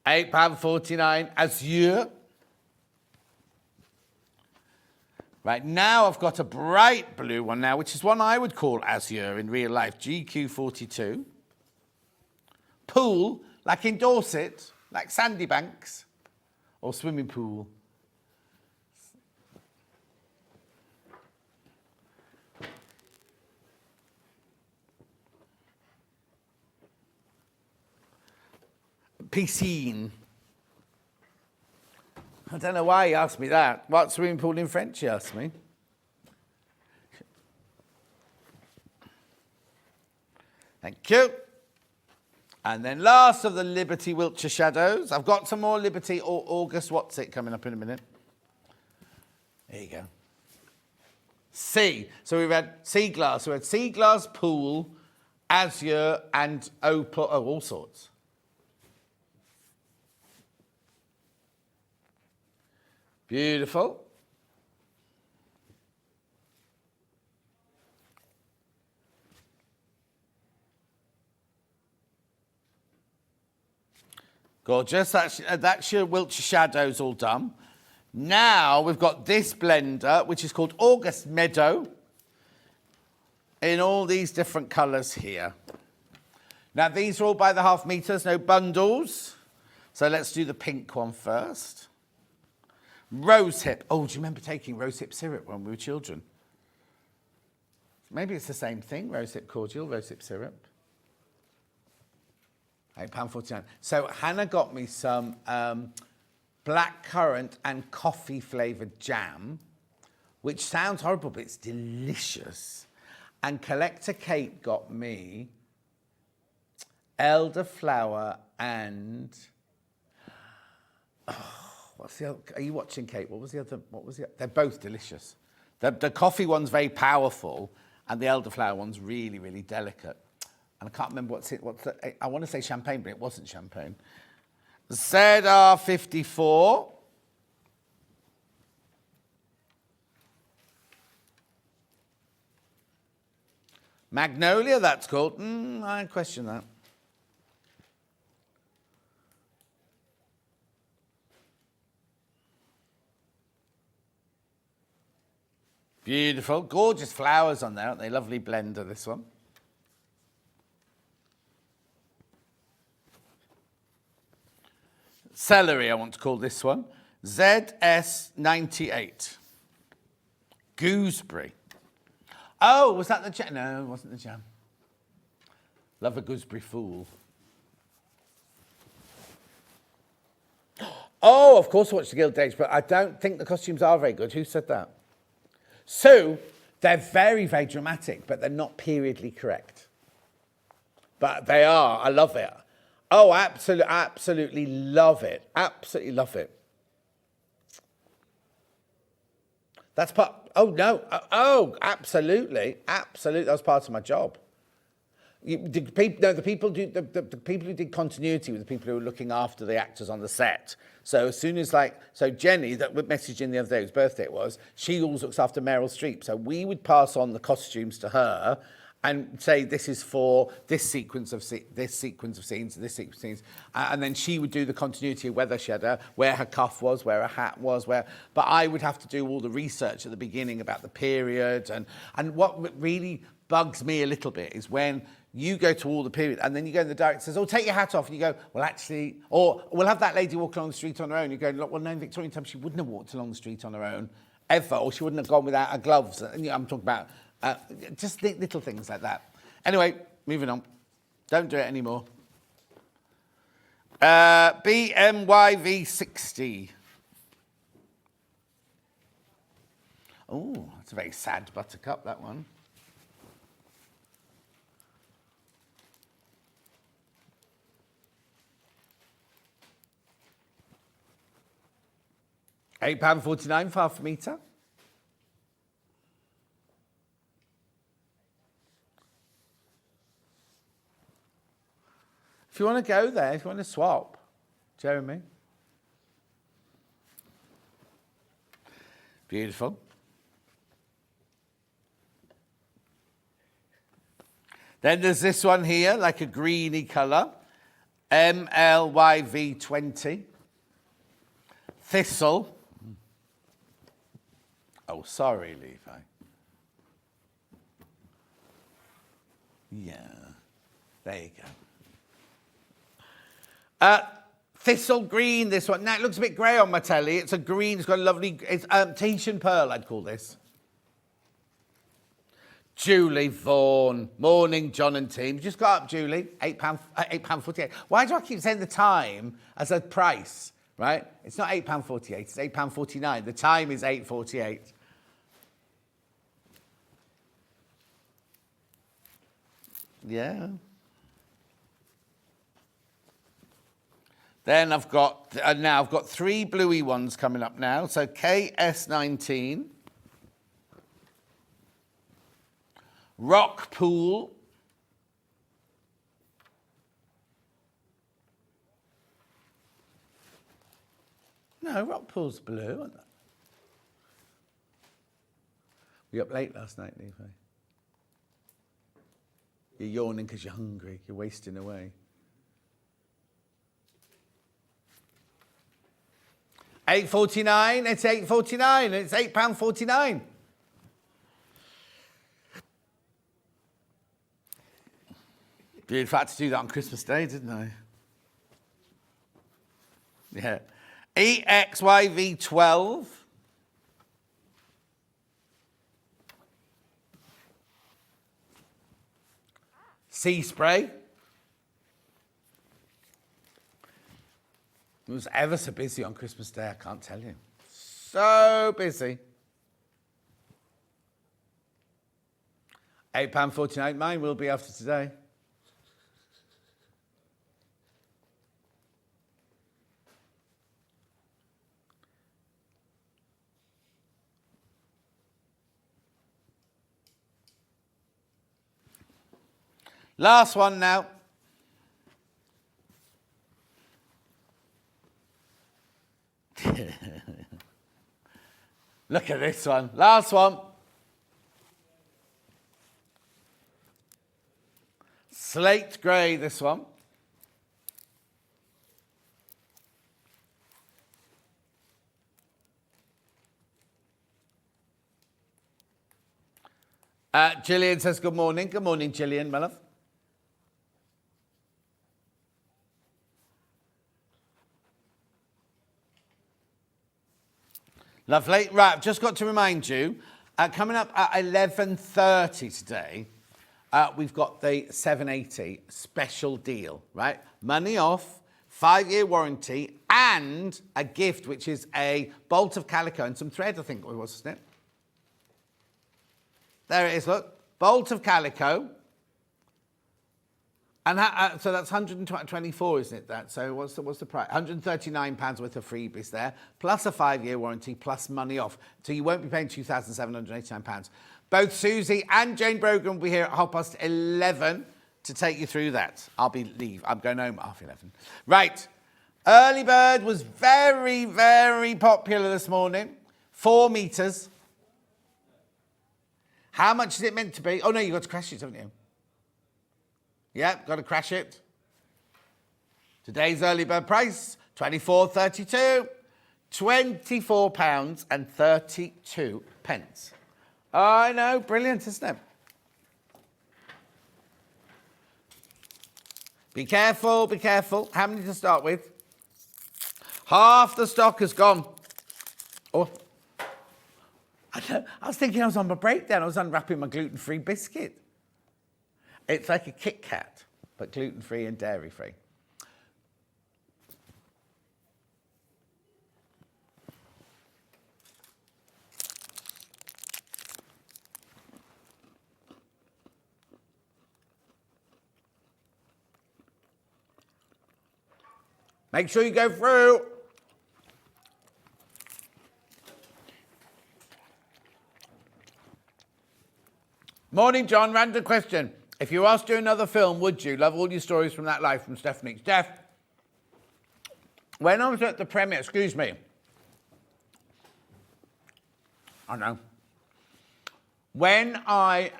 £8.49, Azure. Right, now I've got a bright blue one now, which is one I would call Azure in real life, GQ42. Pool, like in Dorset, like Sandy Banks, or swimming pool. Piscine. I don't know why he asked me that. What swimming pool in French, he asked me. Thank you. And then last of the Liberty Wiltshire Shadows. I've got some more Liberty or August What's It coming up in a minute. There you go. C. So we've had sea glass. We had sea glass, pool, azure, and opal. Oh, all sorts. Beautiful. Gorgeous. That's your Wiltshire Shadows all done. Now we've got this blender, which is called August Meadow, in all these different colours here. Now, these are all by the half metres, no bundles. So let's do the pink one first. Rosehip. Oh, do you remember taking rosehip syrup when we were children? Maybe it's the same thing, rosehip cordial, rosehip syrup. £8.49. So Hannah got me some blackcurrant and coffee flavoured jam, which sounds horrible, but it's delicious. And Collector Kate got me elderflower and... Oh, what's the other? Are you watching, Kate? What was the other? They're both delicious. The coffee one's very powerful, and the elderflower one's really, really delicate. And I can't remember I want to say champagne, but it wasn't champagne. ZR54. Magnolia, that's called. I question that. Beautiful. Gorgeous flowers on there, aren't they? Lovely blender, this one. Celery, I want to call this one. ZS98. Gooseberry. Oh, was that the jam? No, it wasn't the jam. Love a gooseberry fool. Oh, of course I watched the Gilded Age, but I don't think the costumes are very good. Who said that? So, they're very, very dramatic, but they're not periodly correct. But they are. I love it. Oh, absolutely love it. Absolutely love it. That's part. Oh no. Oh, absolutely. Absolutely. That was part of my job. The people who did continuity were the people who were looking after the actors on the set. So as soon as Jenny, that messaged in the other day, whose birthday it was, she always looks after Meryl Streep. So we would pass on the costumes to her and say, this is for this sequence of scenes, and then she would do the continuity of whether she had where her cuff was, where her hat was, but I would have to do all the research at the beginning about the period, and what really bugs me a little bit is when you go to all the period and then you go and the director says, oh, take your hat off, and you go, well, actually, or we'll have that lady walk along the street on her own. You go, look, well, no, in Victorian times she wouldn't have walked along the street on her own ever, or she wouldn't have gone without her gloves. And, I'm talking about just little things like that. Anyway, moving on. Don't do it anymore. BMW 60. Oh, that's a very sad buttercup, that one. £8.49 for half a metre. If you want to go there, if you want to swap, Jeremy. Beautiful. Then there's this one here, like a greeny colour. MLYV20. Thistle. Oh, sorry, Levi. Yeah, there you go. Thistle green, this one. Now, it looks a bit grey on my telly. It's a green, it's got a lovely, it's Tahitian pearl, I'd call this. Julie Vaughan. Morning, John and team. Just got up, Julie. £8.48. Why do I keep saying the time as a price, right? It's not £8.48, it's £8.49. The time is £8.48. Yeah. Then I've got, now I've got three bluey ones coming up now. So KS19, Rock Pool, no, Rock Pool's blue, aren't they? Were you up late last night, Levi? You're yawning because you're hungry. You're wasting away. £8.49. It's £8.49. It's £8.49. Beautiful. I had to do that on Christmas Day, didn't I? Yeah. EXYV12. Sea spray. It was ever so busy on Christmas Day, I can't tell you. So busy. £8.49. Mine will be after today. Last one now. Look at this one. Last one. Slate grey, this one. Gillian says good morning. Good morning, Gillian, my love. Lovely. Right, I've just got to remind you, coming up at 11:30 today, we've got the 780 special deal, right? Money off, 5-year warranty, and a gift, which is a bolt of calico and some thread, I think it was, wasn't it? There it is, look. Bolt of calico. And so that's 124, isn't it, that? So what's the price? £139 worth of freebies there, plus a 5-year warranty, plus money off. So you won't be paying £2,789. Both Susie and Jane Brogan will be here at 11:30 to take you through that. I'm going home at 11:30. Right. Early Bird was very, very popular this morning. 4 metres. How much is it meant to be? Oh, no, you've got to crash it, haven't you? Yep, got to crash it. Today's early bird price, £24.32. £24.32. Oh, I know, brilliant, isn't it? Be careful, be careful. How many to start with? Half the stock has gone. Oh, I was thinking I was on my breakdown. I was unwrapping my gluten-free biscuit. It's like a Kit Kat, but gluten-free and dairy-free. Make sure you go through. Morning, John. Random question. If you asked you another film, would you? Love all your stories from that life, from Stephanie. Steph, when I was at the premiere, excuse me. I know. When I,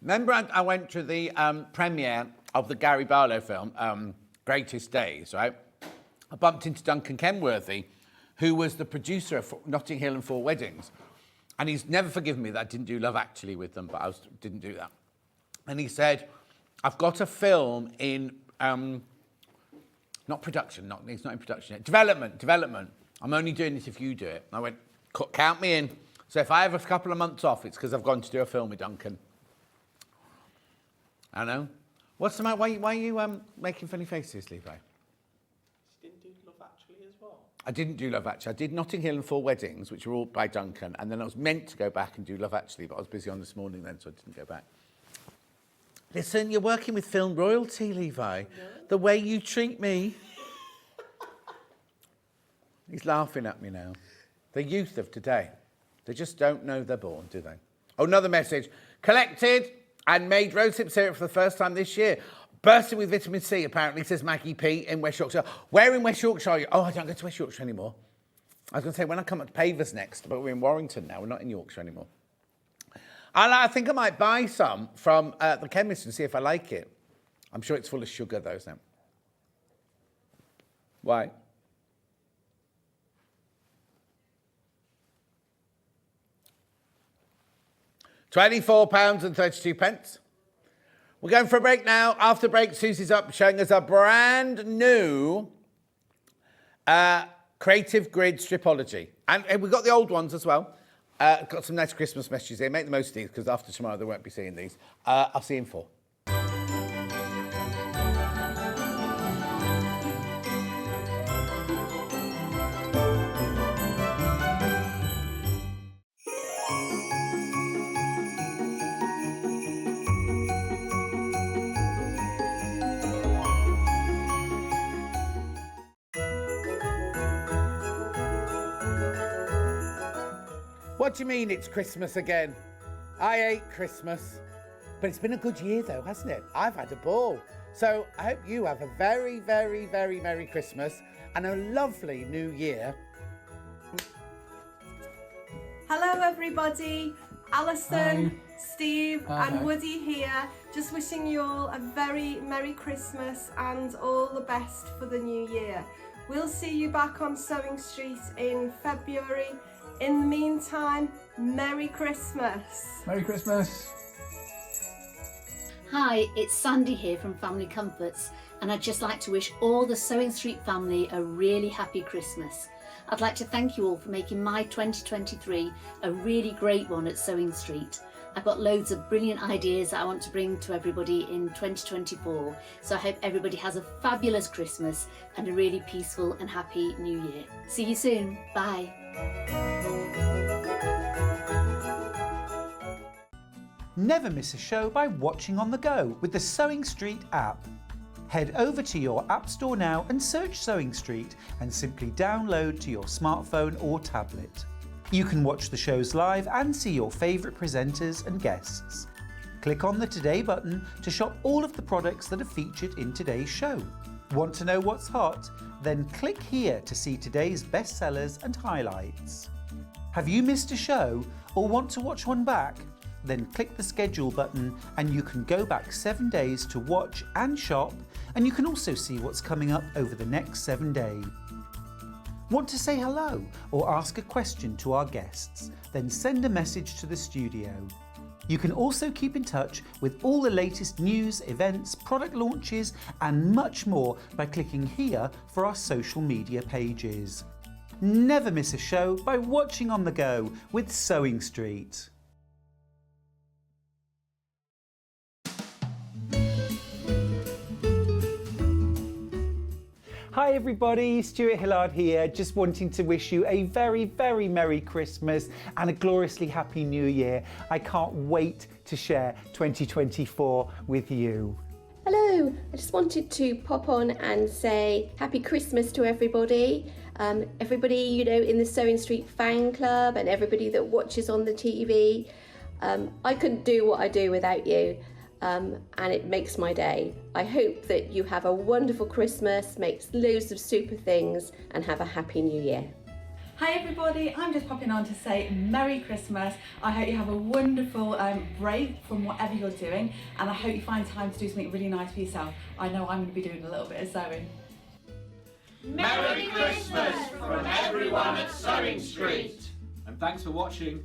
remember I went to the premiere of the Gary Barlow film, Greatest Days, right? I bumped into Duncan Kenworthy, who was the producer of Notting Hill and 4 Weddings. And he's never forgiven me that I didn't do Love Actually with them, but didn't do that. And he said, I've got a film in, not production, it's not in production yet, development. I'm only doing it if you do it. And I went, count me in. So if I have a couple of months off, it's because I've gone to do a film with Duncan. I know. What's the matter? Why are you making funny faces, Levi? You didn't do Love Actually as well? I didn't do Love Actually. I did Notting Hill and 4 Weddings, which were all by Duncan, and then I was meant to go back and do Love Actually, but I was busy on this morning then, so I didn't go back. Listen, you're working with film royalty, Levi. No. The way you treat me. He's laughing at me now. The youth of today, they just don't know they're born, do they? Oh, another message. Collected and made rosehip syrup for the first time this year. Bursting with vitamin C, apparently, says Maggie P. in West Yorkshire. Where in West Yorkshire are you? Oh, I don't go to West Yorkshire anymore. I was going to say, when I come up to Pavers next, but we're in Warrington now. We're not in Yorkshire anymore. I think I might buy some from the chemist and see if I like it. I'm sure it's full of sugar, though, isn't it? Why? £24.32. We're going for a break now. After break, Susie's up showing us a brand new Creative Grid Stripology. And we've got the old ones as well. Got some nice Christmas messages here. Make the most of these, because after tomorrow they won't be seeing these. I'll see you in 4. What do you mean it's Christmas again? I hate Christmas. But it's been a good year though, hasn't it? I've had a ball. So I hope you have a very, very, very Merry Christmas and a lovely New Year. Hello everybody, Alison, Hi. Steve and Woody here. Just wishing you all a very Merry Christmas and all the best for the new year. We'll see you back on Sewing Street in February. In the meantime, Merry Christmas. Merry Christmas. Hi, it's Sandy here from Family Comforts, and I'd just like to wish all the Sewing Street family a really happy Christmas. I'd like to thank you all for making my 2023 a really great one at Sewing Street. I've got loads of brilliant ideas that I want to bring to everybody in 2024. So I hope everybody has a fabulous Christmas and a really peaceful and happy New Year. See you soon. Bye. Never miss a show by watching on the go with the Sewing Street app. Head over to your App Store now and search Sewing Street and simply download to your smartphone or tablet. You can watch the shows live and see your favourite presenters and guests. Click on the Today button to shop all of the products that are featured in today's show. Want to know what's hot? Then click here to see today's bestsellers and highlights. Have you missed a show or want to watch one back? Then click the schedule button and you can go back 7 days to watch and shop, and you can also see what's coming up over the next 7 days. Want to say hello or ask a question to our guests? Then send a message to the studio. You can also keep in touch with all the latest news, events, product launches and much more by clicking here for our social media pages. Never miss a show by watching on the go with Sewing Street. Hi everybody, Stuart Hillard here, just wanting to wish you a very, very Merry Christmas and a gloriously Happy New Year. I can't wait to share 2024 with you. Hello, I just wanted to pop on and say Happy Christmas to everybody. Everybody, you know, in the Sewing Street fan club and everybody that watches on the TV. I couldn't do what I do without you. And it makes my day. I hope that you have a wonderful Christmas, make loads of super things and have a happy new year. Hi everybody, I'm just popping on to say Merry Christmas. I hope you have a wonderful break from whatever you're doing, and I hope you find time to do something really nice for yourself. I know I'm going to be doing a little bit of sewing. Merry Christmas from everyone at Sewing Street. And thanks for watching.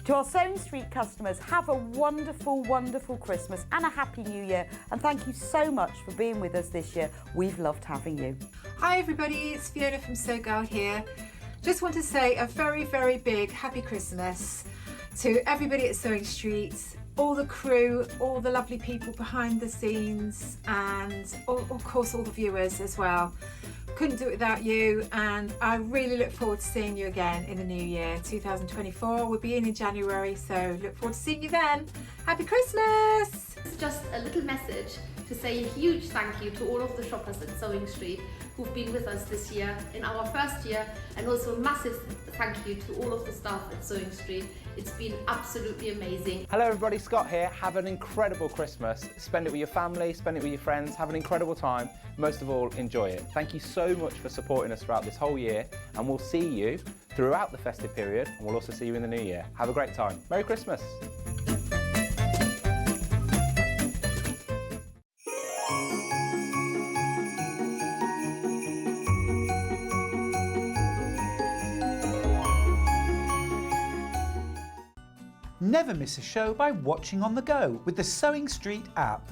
To our Sewing Street customers, have a wonderful, wonderful Christmas and a Happy New Year. And thank you so much for being with us this year. We've loved having you. Hi everybody, it's Fiona from Sew Girl here. Just want to say a very, very big Happy Christmas to everybody at Sewing Street, all the crew, all the lovely people behind the scenes, and of course all the viewers as well. Couldn't do it without you, and I really look forward to seeing you again in the new year 2024. We'll be in January, so look forward to seeing you then. Happy Christmas! It's just a little message to say a huge thank you to all of the shoppers at Sewing Street who've been with us this year in our first year, and also a massive thank you to all of the staff at Sewing Street. It's been absolutely amazing. Hello everybody, Scott here. Have an incredible Christmas. Spend it with your family, spend it with your friends, have an incredible time. Most of all, enjoy it. Thank you so much for supporting us throughout this whole year, and we'll see you throughout the festive period, and we'll also see you in the new year. Have a great time. Merry Christmas. Never miss a show by watching on the go with the Sewing Street app.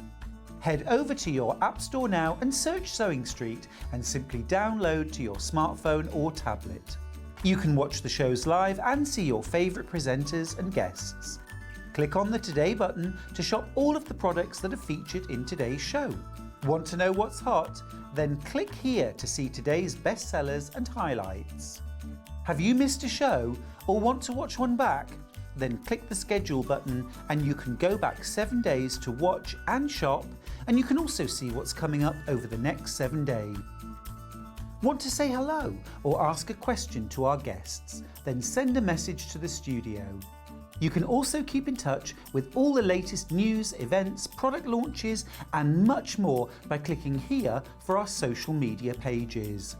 Head over to your App Store now and search Sewing Street and simply download to your smartphone or tablet. You can watch the shows live and see your favourite presenters and guests. Click on the Today button to shop all of the products that are featured in today's show. Want to know what's hot? Then click here to see today's bestsellers and highlights. Have you missed a show or want to watch one back? Then click the schedule button and you can go back 7 days to watch and shop, and you can also see what's coming up over the next 7 days. Want to say hello or ask a question to our guests? Then send a message to the studio. You can also keep in touch with all the latest news, events, product launches and much more by clicking here for our social media pages.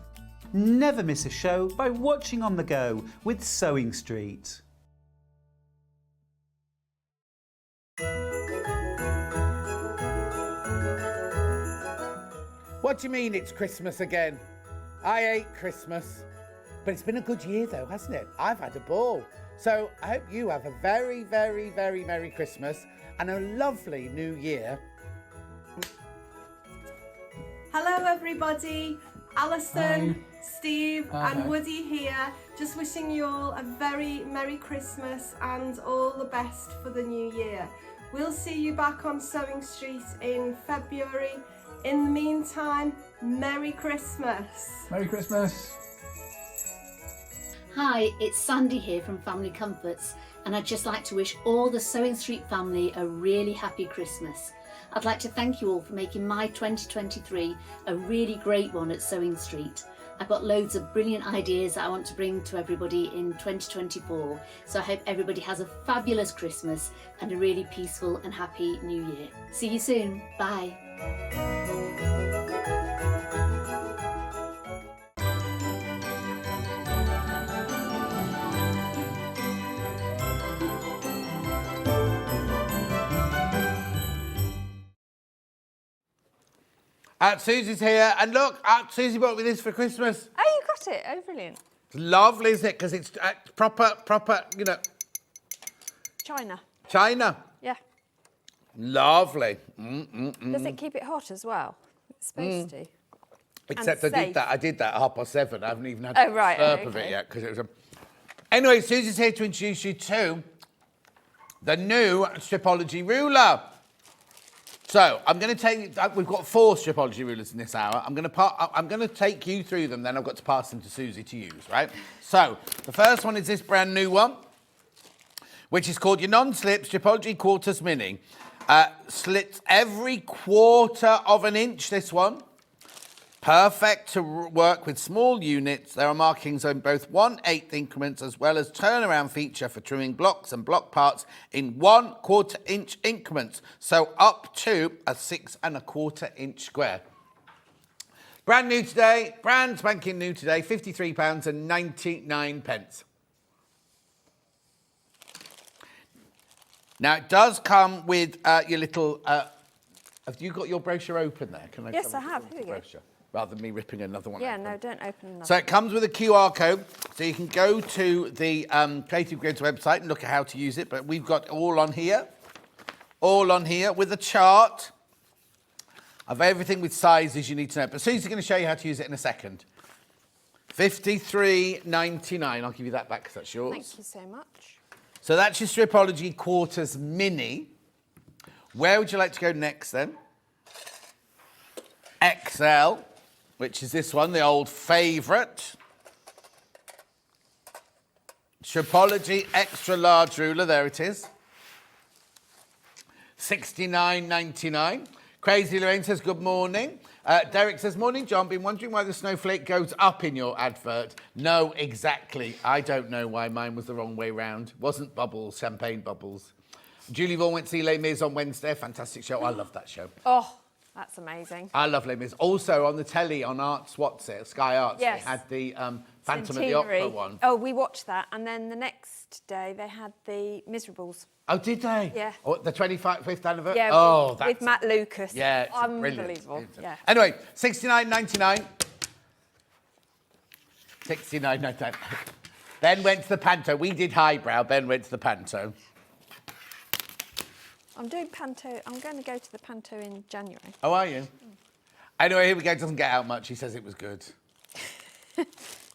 Never miss a show by watching on the go with Sewing Street. What do you mean it's Christmas again? I hate Christmas. But it's been a good year though, hasn't it? I've had a ball. So I hope you have a very, very, very Merry Christmas and a lovely New Year. Hello everybody, Alison, Steve and Woody here. Just wishing you all a very Merry Christmas and all the best for the new year. We'll see you back on Sewing Street in February. In the meantime, Merry Christmas. Merry Christmas. Hi, it's Sandy here from Family Comforts, and I'd just like to wish all the Sewing Street family a really happy Christmas. I'd like to thank you all for making my 2023 a really great one at Sewing Street. I've got loads of brilliant ideas that I want to bring to everybody in 2024, so I hope everybody has a fabulous Christmas and a really peaceful and happy New Year. See you soon. Bye. Susie's here, and look, Susie bought me this for Christmas. Oh, you got it. Oh, brilliant. It's lovely, isn't it? Because it's proper, you know. China. China. Yeah. Lovely. Does it keep it hot as well? It's supposed to. Except And I did that at 7:30. I haven't even had Oh, a right, slurp okay. of it yet because it was a. Anyway, Susie's here to introduce you to the new Stripology ruler. So I'm going to take. We've got 4 Stripology rulers in this hour. I'm going to take you through them. Then I've got to pass them to Susie to use. Right. So the first one is this brand new one, which is called your non-slip Stripology Quarters Mini. Slits every 1/4 of an inch. This one. Perfect to work with small units. There are markings on both 1/8 increments as well as turnaround feature for trimming blocks and block parts in 1/4 inch increments. So up to a 6 1/4 inch square. Brand new today, brand spanking new today, £53.99. Now it does come with your little, have you got your brochure open there? Can Yes, I have. Here we go. Brochure? Rather than me ripping another one Yeah, open. no, don't open another. So it comes with a QR code, so you can go to the Creative Grids website and look at how to use it, but we've got all on here with a chart of everything with sizes you need to know. But Susie's going to show you how to use it in a second. £53.99. I'll give you that back because that's yours. Thank you so much. So that's your Stripology Quarters Mini. Where would you like to go next then? XL, which is this one, the old favourite. Stripology Extra Large Ruler, there it is. £69.99. Crazy Lorraine says, good morning. Derek says, morning, John. Been wondering why the snowflake goes up in your advert. No, exactly. I don't know why mine was the wrong way round. Wasn't bubbles, champagne bubbles. Julie Vaughan went to see Les Mis on Wednesday. Fantastic show. I love that show. Oh, that's amazing. I love Les Mis. Also on the telly on Arts, what's it? Sky Arts. Yes. They had the Phantom of the Centenary. Opera one. Oh, we watched that, and then the next day they had the Miserables. Oh, did they? Yeah. Oh, the 25th anniversary? Yeah, oh, with, that's... with Matt Lucas. Yeah, it's unbelievable. Brilliant. Yeah. Anyway, £69.99. £69.99. Ben went to the Panto. We did highbrow. Ben went to the Panto. I'm doing Panto. I'm going to go to the Panto in January. Oh, are you? Anyway, here we go. It doesn't get out much. He says it was good.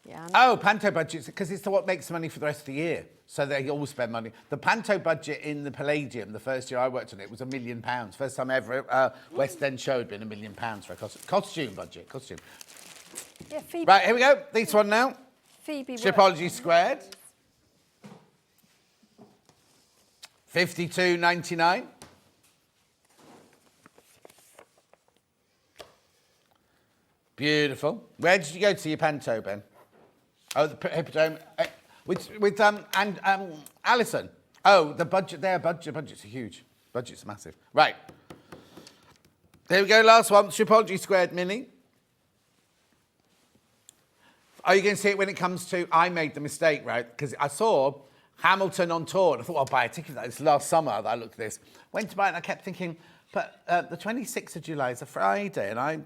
Yeah. Oh, Panto budgets, because it's what makes money for the rest of the year. So they all spend money. The Panto budget in the Palladium, the first year I worked on it, was £1 million. First time ever West End show had been £1 million for a costume budget. Costume. Yeah, Phoebe. Right, here we go. This one now. Phoebe. Stripology Squared. £52.99. Beautiful. Where did you go to see your Panto, Ben? Oh, the Hippodrome. With Alison. Oh, the budget there. Budgets are huge. Budgets are massive. Right. There we go. Last one. Stripology Squared Mini. Are you going to see it when it comes to... I made the mistake, right? Because I saw Hamilton on tour. And I thought, I'll buy a ticket for that. This last summer that I looked at this. Went to buy it and I kept thinking, but the 26th of July is a Friday. And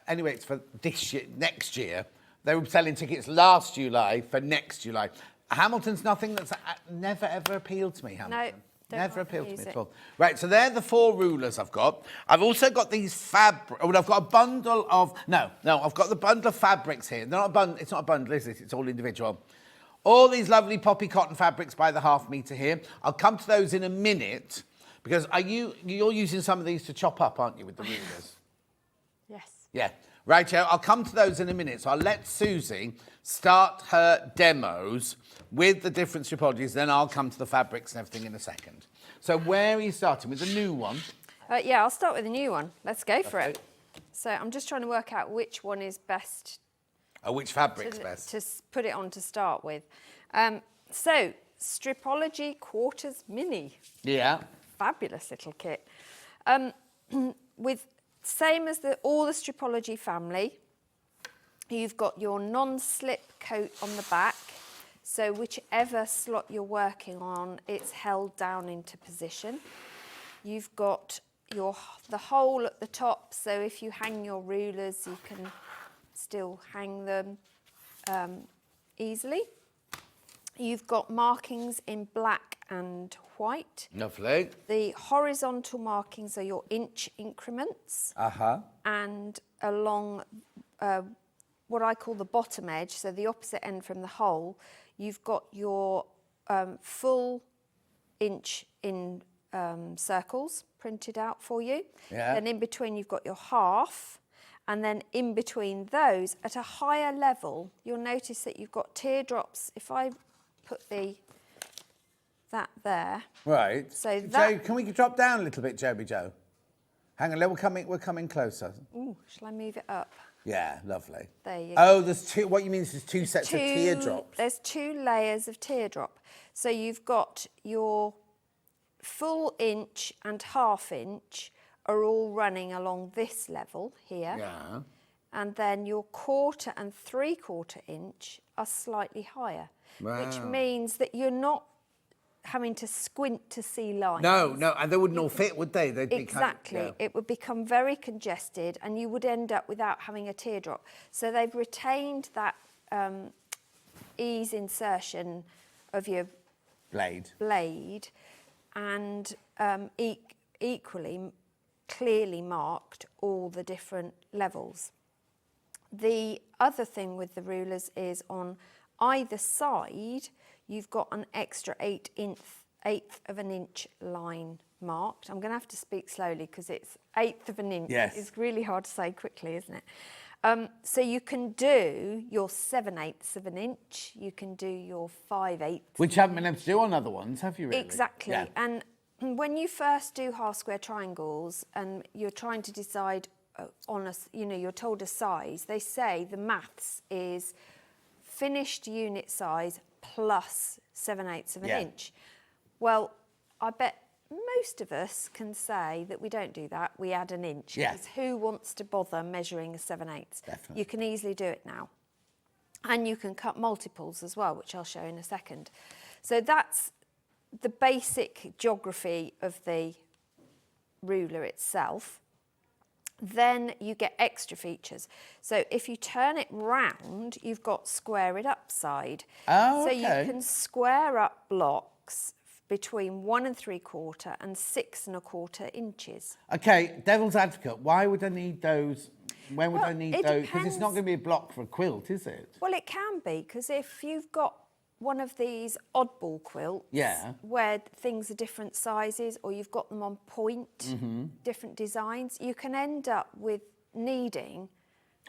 anyway, it's for this year, next year. They were selling tickets last July for next July. Hamilton's nothing that's never, ever appealed to me, Hamilton. Never like the appealed to me music. at all. Right, so they're the 4 rulers I've got. I've also got these fabric. Well, I've got a bundle of. No, I've got the bundle of fabrics here. They're not a bundle. It's not a bundle, is it? It's all individual. All these lovely poppy cotton fabrics by the half metre here. I'll come to those in a minute because you're using some of these to chop up, aren't you, with the rulers? Yes. Yeah. Right, Joe, I'll come to those in a minute. So I'll let Suzie start her demos with the different stripologies, then I'll come to the fabrics and everything in a second. So where are you starting? With the new one? Yeah, I'll start with a new one. Let's go for it. So I'm just trying to work out which one is best. Which fabric's best? To put it on to start with. So, Stripology Quarters Mini. Yeah. Fabulous little kit. With same as all the Stripology family, you've got your non-slip coat on the back. So whichever slot you're working on, it's held down into position. You've got the hole at the top, so if you hang your rulers, you can still hang them easily. You've got markings in black and white. Lovely. The horizontal markings are your inch increments. And along what I call the bottom edge, so the opposite end from the hole, you've got your full inch in circles printed out for you. Yeah. Then in between you've got your half, and then in between those, at a higher level, you'll notice that you've got teardrops. If I put that there. Right. So Joe, can we drop down a little bit, Joby Joe? Hang on, we're coming closer. Ooh, shall I move it up? Yeah, lovely. There you go. Oh, there's two. What you mean is there's two sets of teardrops. There's 2 layers of teardrop. So you've got your full inch and half inch are all running along this level here. Yeah. And then your 1/4 and 3/4 inch are slightly higher, which means that you're not having to squint to see lines. No, and they wouldn't all fit, would they? They'd Exactly. Be It would become very congested and you would end up without having a teardrop. So they've retained that ease insertion of your blade and equally clearly marked all the different levels. The other thing with the rulers is on either side, you've got an extra 1/8 of an inch line marked. I'm going to have to speak slowly because it's 1/8 of an inch. Yes. It's really hard to say quickly, isn't it? So you can do your 7/8 of an inch, you can do your 5/8. Which you haven't been able to do on other ones, have you really? Exactly. Yeah. And when you first do half square triangles and you're trying to decide you're told a size, they say the maths is finished unit size plus 7/8 of an inch. Well, I bet most of us can say that we don't do that. We add an inch. Yeah. Because who wants to bother measuring a 7/8? Definitely. You can easily do it now. And you can cut multiples as well, which I'll show in a second. So that's the basic geography of the ruler itself. Then you get extra features. So if you turn it round, you've got square it up side. Oh, so okay. you can square up blocks between 1 3/4 and 6 1/4 inches. Okay, devil's advocate, why would I need those? When would Well, I need it those? Because it's not depends. going to be a block for a quilt, is it? Well, it can be, because if you've got one of these oddball quilts where things are different sizes or you've got them on point, different designs, you can end up with needing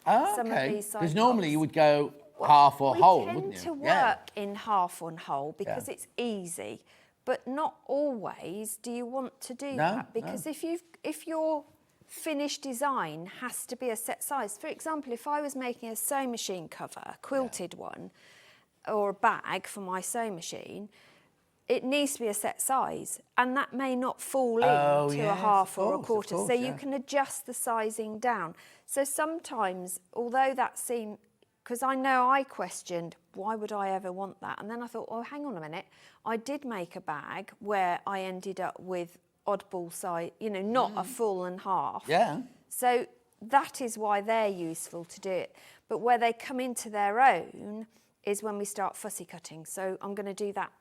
some of these size Because normally blocks. you would go half or whole, wouldn't We you? tend to work in half on whole because Yeah. it's easy, but not always do you want to do that, because if your finished design has to be a set size. For example, if I was making a sewing machine cover, a quilted one, or a bag for my sewing machine, it needs to be a set size, and that may not fall into a half or a quarter, so you can adjust the sizing down. So sometimes, although that seemed, because I know I questioned, why would I ever want that? And then I thought, oh, hang on a minute, I did make a bag where I ended up with oddball size, not a full and half. Yeah. So that is why they're useful to do it. But where they come into their own is when we start fussy cutting. So I'm going to do that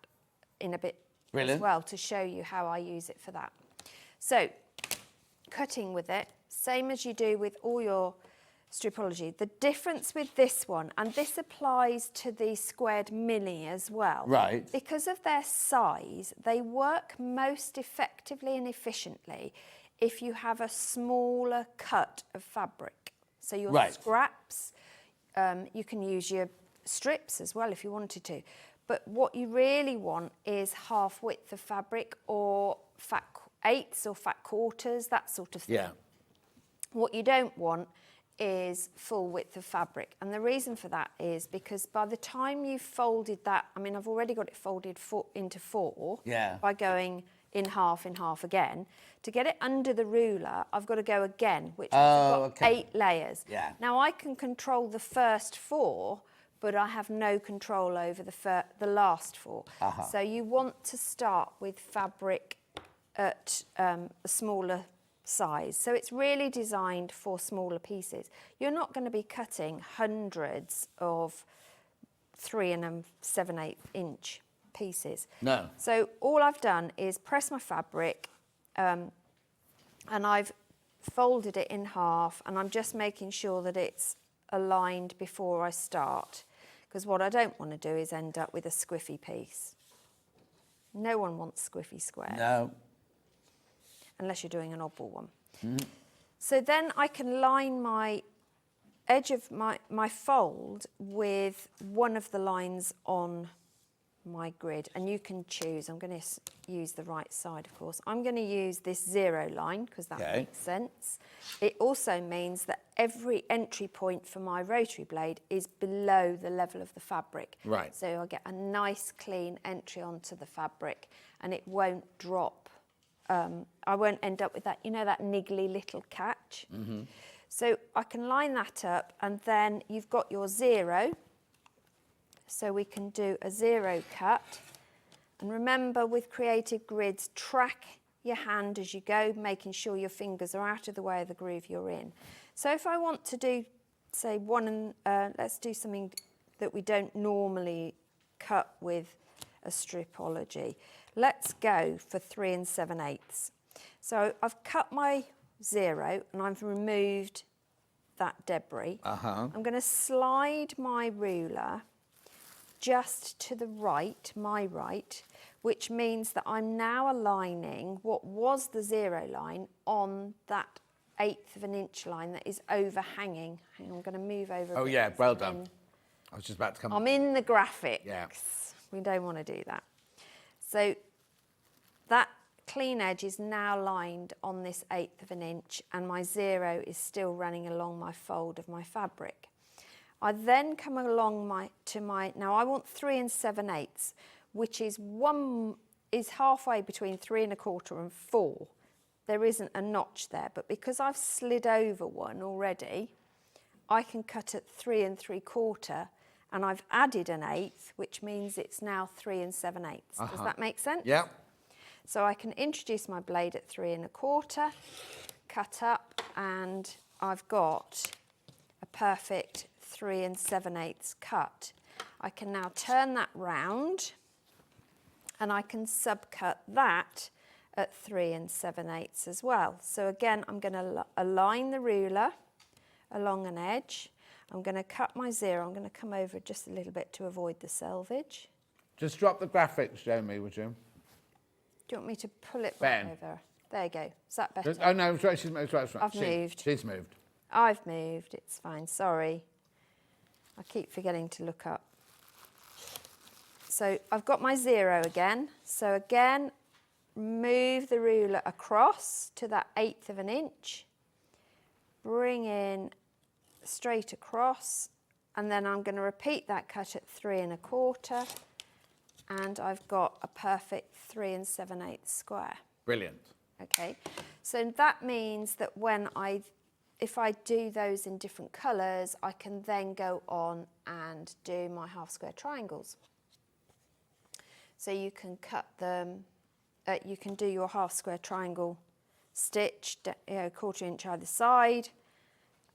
in a bit Brilliant. as well to show you how I use it for that. So, cutting with it, same as you do with all your Stripology. The difference with this one, and this applies to the squared mini as well. Right. Because of their size, they work most effectively and efficiently if you have a smaller cut of fabric. So your scraps, you can use your strips as well if you wanted to. But what you really want is half width of fabric or fat eighths or fat quarters, that sort of thing. Yeah. What you don't want is full width of fabric. And the reason for that is because by the time you've folded that, I mean, I've already got it folded into 4 by going in half again. To get it under the ruler, I've got to go again, which means I've got 8 layers. Yeah. Now, I can control the first 4, but I have no control over the last 4. So you want to start with fabric at a smaller size. So it's really designed for smaller pieces. You're not going to be cutting hundreds of 3 7/8 inch pieces. No. So all I've done is press my fabric and I've folded it in half, and I'm just making sure that it's aligned before I start, because what I don't want to do is end up with a squiffy piece. No one wants squiffy squares. No. Unless you're doing an oval one. So then I can line my edge of my fold with one of the lines on my grid, and you can choose. I'm going to use the right side, of course. I'm going to use this 0 line because that makes sense. It also means that every entry point for my rotary blade is below the level of the fabric. Right. So I get a nice clean entry onto the fabric, and it won't drop. I won't end up with that, you know, that niggly little catch. So I can line that up, and then you've got your 0. So we can do a 0 cut. And remember, with creative grids, track your hand as you go, making sure your fingers are out of the way of the groove you're in. So if I want to do, say, let's do something that we don't normally cut with a Stripology. Let's go for 3 7/8. So I've cut my 0 and I've removed that debris. I'm going to slide my ruler just to the right, my right, which means that I'm now aligning what was the 0 line on that 1/8 of an inch line that is overhanging. Hang on, I'm going to move over a bit. Yeah, well done. I was just about to come. I'm in the graphics. Yeah. We don't want to do that. So that clean edge is now lined on this 1/8 of an inch, and my 0 is still running along my fold of my fabric. I then come along now I want 3 7/8, which is halfway between 3 1/4 and 4. There isn't a notch there, but because I've slid over one already, I can cut at 3 3/4, and I've added an 1/8, which means it's now 3 7/8. Does that make sense? Yeah. So I can introduce my blade at 3 1/4, cut up, and I've got a perfect 3 7/8 cut. I can now turn that round, and I can subcut that at 3 7/8 as well. So again, I'm going to align the ruler along an edge. I'm going to cut my 0. I'm going to come over just a little bit to avoid the selvage. Just drop the graphics, Jamie, would you? Do you want me to pull it back over? There you go. Is that better? Oh, no, it's right. She's moved. I've moved. She's moved. I've moved. It's fine. Sorry. I keep forgetting to look up. So I've got my 0 again. So again, move the ruler across to that 1/8 of an inch. Bring in straight across, and then I'm going to repeat that cut at 3 1/4, and I've got a perfect 3 7/8 square. Brilliant. Okay, so that means that if I do those in different colours, I can then go on and do my half square triangles. So you can cut them, you can do your half square triangle stitch, 1/4 inch either side,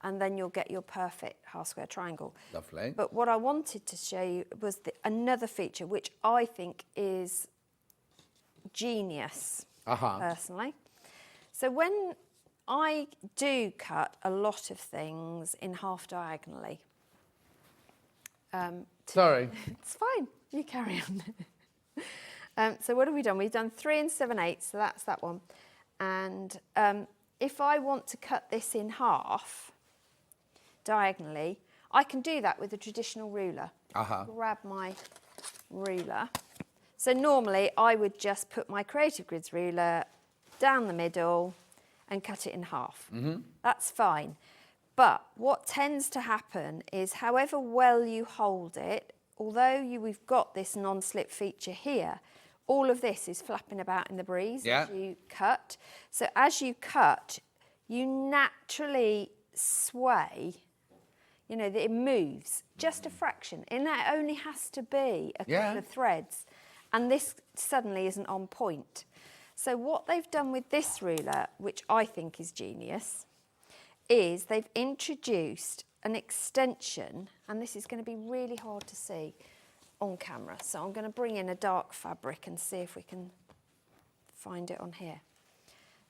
and then you'll get your perfect half square triangle. Lovely. But what I wanted to show you was another feature which I think is genius, personally. So when I do cut a lot of things in half diagonally. Sorry. It's fine, you carry on. So what have we done? We've done 3 7/8, so that's that one. And if I want to cut this in half diagonally, I can do that with a traditional ruler. Grab my ruler. So normally I would just put my Creative Grids ruler down the middle and cut it in half. That's fine. But what tends to happen is however well you hold it, although we've got this non-slip feature here, all of this is flapping about in the breeze as you cut. So as you cut, you naturally sway, you know, that it moves just a fraction. And that only has to be a couple of threads. And this suddenly isn't on point. So what they've done with this ruler, which I think is genius, is they've introduced an extension, and this is going to be really hard to see on camera. So I'm going to bring in a dark fabric and see if we can find it on here.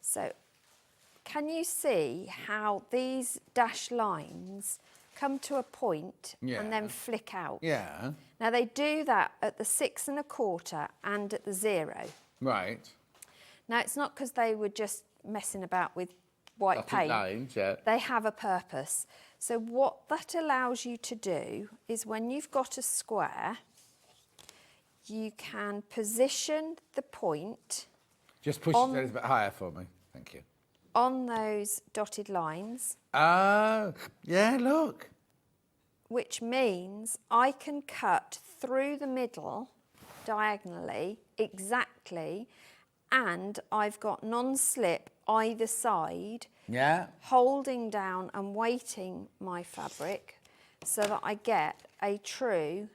So can you see how these dashed lines come to a point and then flick out? Now they do that at the 6 1/4 and at the 0. Right. Now, it's not because they were just messing about with white paint. Lines, They have a purpose. So what that allows you to do is when you've got a square, you can position the point. Just push it a bit higher for me. Thank you. On those dotted lines. Oh, yeah, look. Which means I can cut through the middle diagonally exactly, and I've got non-slip either side, holding down and weighting my fabric so that I get a true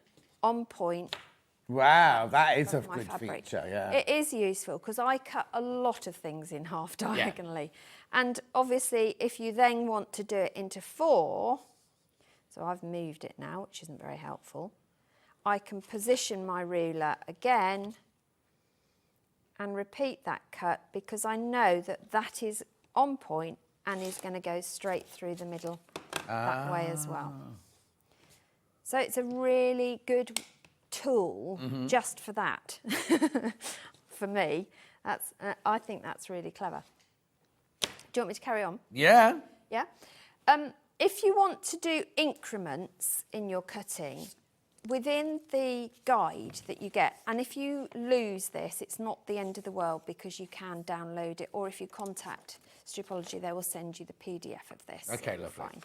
on-point. Wow, that is a good feature, It is useful because I cut a lot of things in half diagonally. And obviously, if you then want to do it into 4, so I've moved it now, which isn't very helpful, I can position my ruler again and repeat that cut because I know that that is on point and is going to go straight through the middle that way as well. So it's a really good tool just for that. For me, that's I think that's really clever. Do you want me to carry on? Yeah. Yeah. If you want to do increments in your cutting, within the guide that you get, and if you lose this, it's not the end of the world because you can download it, or if you contact Stripology, they will send you the PDF of this. Okay, so lovely. fine.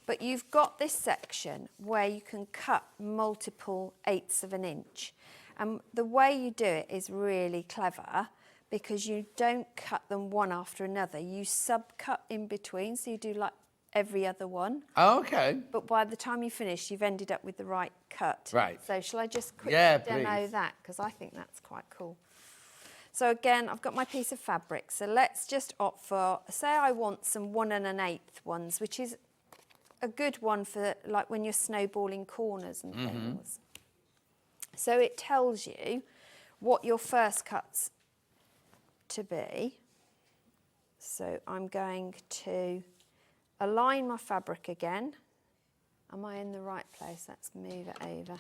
But you've got this section where you can cut multiple 1/8 of an inch. And the way you do it is really clever because you don't cut them one after another. You sub-cut in between, so you do like every other one. Oh, okay. But by the time you finish, you've ended up with the right cut. Right. So shall I just quickly demo please. that? Because I think that's quite cool. So again, I've got my piece of fabric. So let's just opt for, say I want some 1 1/8 ones, which is a good one for like when you're snowballing corners and things. So it tells you what your first cut's to be. So I'm going to align my fabric again. Am I in the right place? Let's move it over.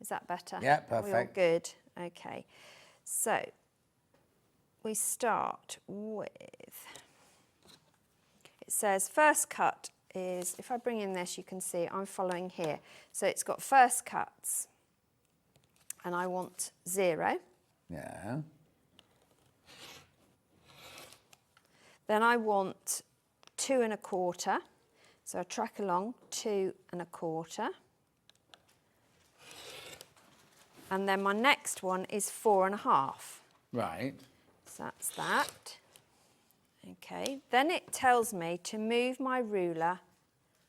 Is that better? Yeah, We're all perfect. good. Okay. So we start with, it says first cut is, if I bring in this, you can see I'm following here. So it's got first cuts, and I want 0. Yeah. Then I want 2 1/4. So I track along 2 1/4. And then my next one is 4 1/2. Right. So that's that. Okay. Then it tells me to move my ruler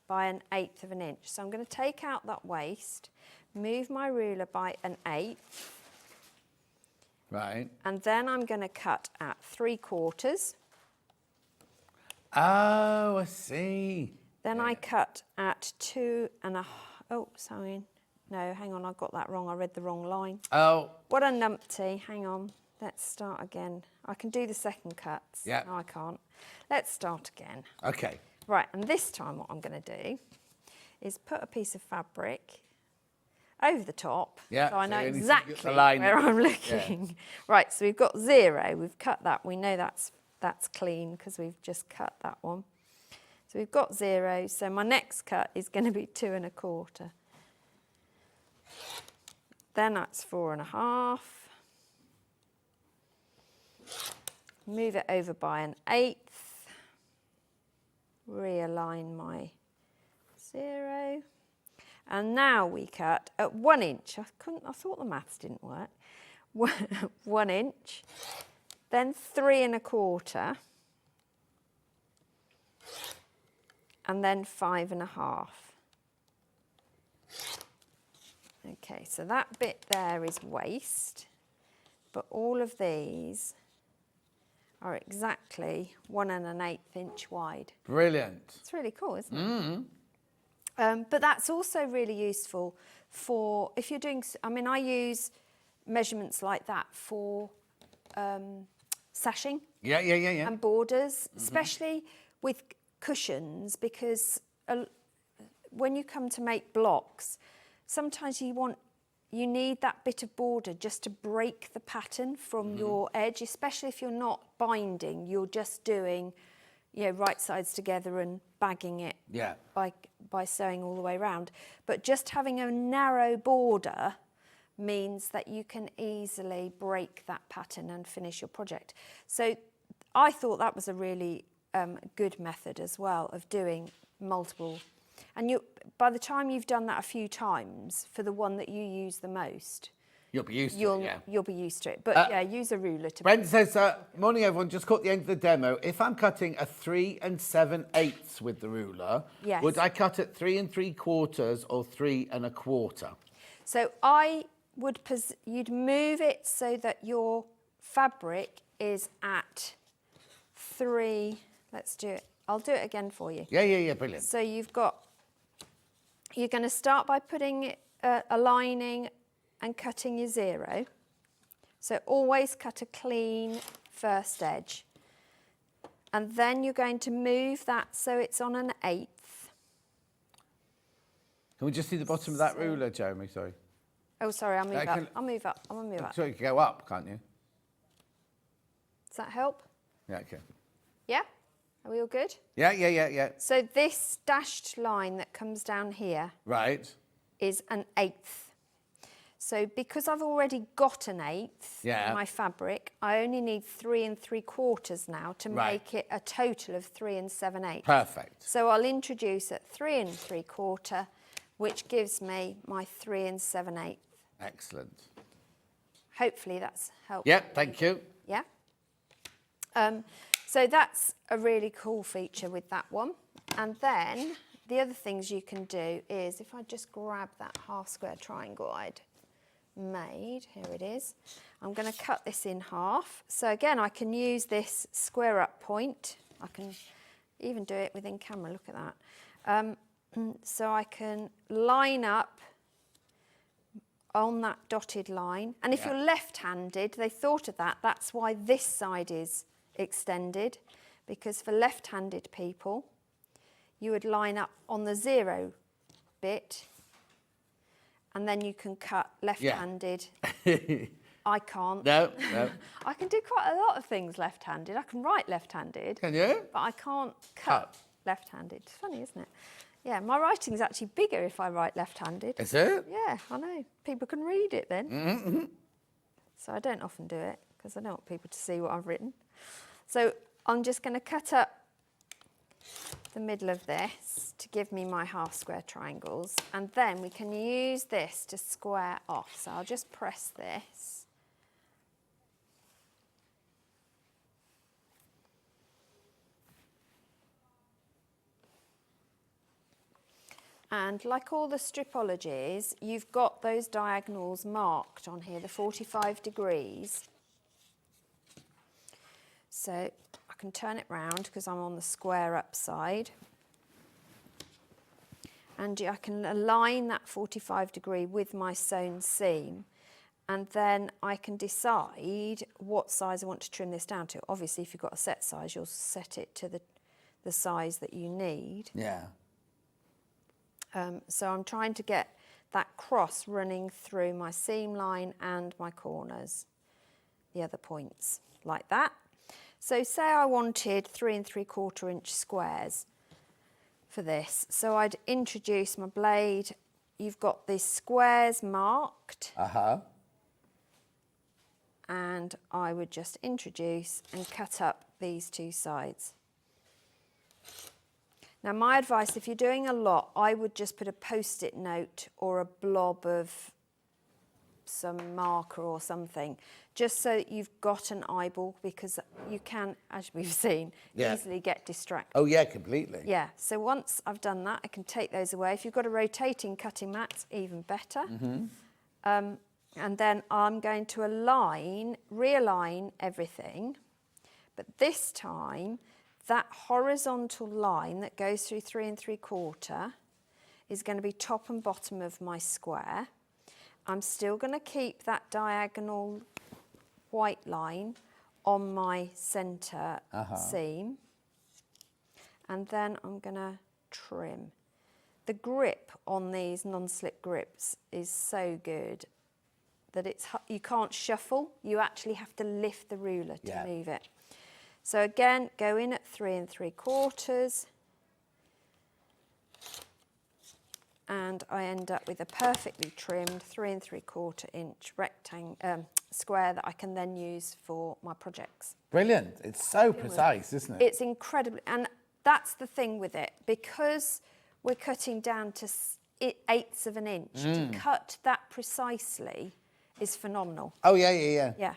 by 1/8 of an inch. So I'm going to take out that waist, move my ruler by 1/8. Right. And then I'm going to cut at 3/4. Oh, I see. Then I cut at 2 1/2. Oh, sorry. No, hang on, I got that wrong. I read the wrong line. Oh. What a numpty. Hang on. Let's start again. I can do the second cuts. Yeah. No, I can't. Let's start again. Okay. Right, and this time what I'm going to do is put a piece of fabric over the top, Yeah, so I so know you need to exactly get the line. where I'm looking. Yeah. Right, so we've got 0. We've cut that. We know that's clean because we've just cut that one. So we've got 0. So my next cut is going to be 2 1/4. Then that's 4 1/2. Move it over by 1/8. Realign my 0. And now we cut at 1 inch. I thought the maths didn't work. 1 inch. Then 3 1/4. And then 5 1/2. Okay, so that bit there is waist, but all of these are exactly 1 1/8 inch wide. Brilliant. It's really cool, isn't it? But that's also really useful for if you're doing, I mean, I use measurements like that for sashing Yeah. and borders, especially with cushions, because when you come to make blocks, sometimes you need that bit of border just to break the pattern from your edge, especially if you're not binding, you're just doing, right sides together and bagging it by sewing all the way around. But just having a narrow border means that you can easily break that pattern and finish your project. So I thought that was a really good method as well of doing multiple. And by the time you've done that a few times for the one that you use the most, you'll be used to it, yeah. You'll be used to it. But use a ruler to... Brent says, morning everyone, just caught the end of the demo. If I'm cutting a 3 7/8 with the ruler, Yes. would I cut it 3 3/4 or 3 1/4? So I would, you'd move it so that your fabric is at 3, let's do it. I'll do it again for you. Yeah, brilliant. So you're going to start by putting it, aligning and cutting your 0. So always cut a clean first edge. And then you're going to move that so it's on 1/8. Can we just see the bottom of that ruler, Jeremy? Sorry. Oh, sorry, I'll move up. I'm going to move up. So you can go up, can't you? Does that help? Yeah, okay. Yeah? Are we all good? Yeah. So this dashed line that comes down here Right. is 1/8. So because I've already got 1/8 Yeah. in my fabric, I only need 3 3/4 now to make it a total of 3 7/8. Perfect. So I'll introduce at 3 3/4, which gives me my 3 7/8. Excellent. Hopefully that's helpful. Yep, thank you. Yeah. So that's a really cool feature with that one. And then the other things you can do is, if I just grab that half square triangle I'd made, here it is, I'm going to cut this in half. So again, I can use this square up point. I can even do it within camera, look at that. So I can line up on that dotted line. And if you're left-handed, they thought of that. That's why this side is extended, because for left-handed people, you would line up on the 0 bit, and then you can cut left-handed. I can't. No. I can do quite a lot of things left-handed. I can write left-handed. Can you? But I can't cut left-handed. It's funny, isn't it? Yeah, my writing's actually bigger if I write left-handed. Is it? Yeah, I know. People can read it then. So I don't often do it, because I don't want people to see what I've written. So I'm just going to cut up the middle of this to give me my half square triangles, and then we can use this to square off. So I'll just press this. And like all the stripologies, you've got those diagonals marked on here, the 45 degrees. So I can turn it round because I'm on the square up side. And I can align that 45 degree with my sewn seam. And then I can decide what size I want to trim this down to. Obviously, if you've got a set size, you'll set it to the size that you need. Yeah. So I'm trying to get that cross running through my seam line and my corners, the other points, like that. So say I wanted 3 3/4 inch squares for this. So I'd introduce my blade. You've got the squares marked. And I would just introduce and cut up these two sides. Now my advice, if you're doing a lot, I would just put a post-it note or a blob of some marker or something, just so that you've got an eyeball, because you can, as we've seen, easily get distracted. Oh yeah, completely. Yeah, so once I've done that, I can take those away. If you've got a rotating cutting mat, even better. And then I'm going to realign everything, but this time that horizontal line that goes through 3 3/4 is going to be top and bottom of my square. I'm still going to keep that diagonal white line on my centre seam, and then I'm going to trim. The grip on these non-slip grips is so good that you can't shuffle, you actually have to lift the ruler to move it. So again, go in at 3 3/4, and I end up with a perfectly trimmed 3 3/4 inch square that I can then use for my projects. Brilliant. It's so precise, isn't it? It's incredibly, and that's the thing with it, because we're cutting down to 1/8 of an inch, to cut that precisely is phenomenal. Oh, yeah. Yeah.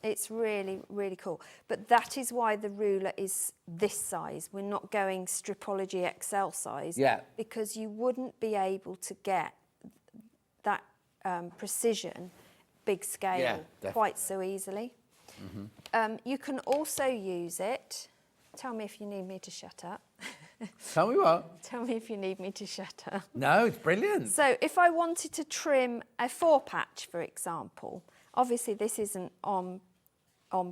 It's really, really cool. But that is why the ruler is this size. We're not going Stripology XL size. Yeah. Because you wouldn't be able to get that precision, big scale, quite so easily. You can also use it. Tell me if you need me to shut up. Tell me what? Tell me if you need me to shut up. No, it's brilliant. So if I wanted to trim a 4-patch, for example, obviously this isn't on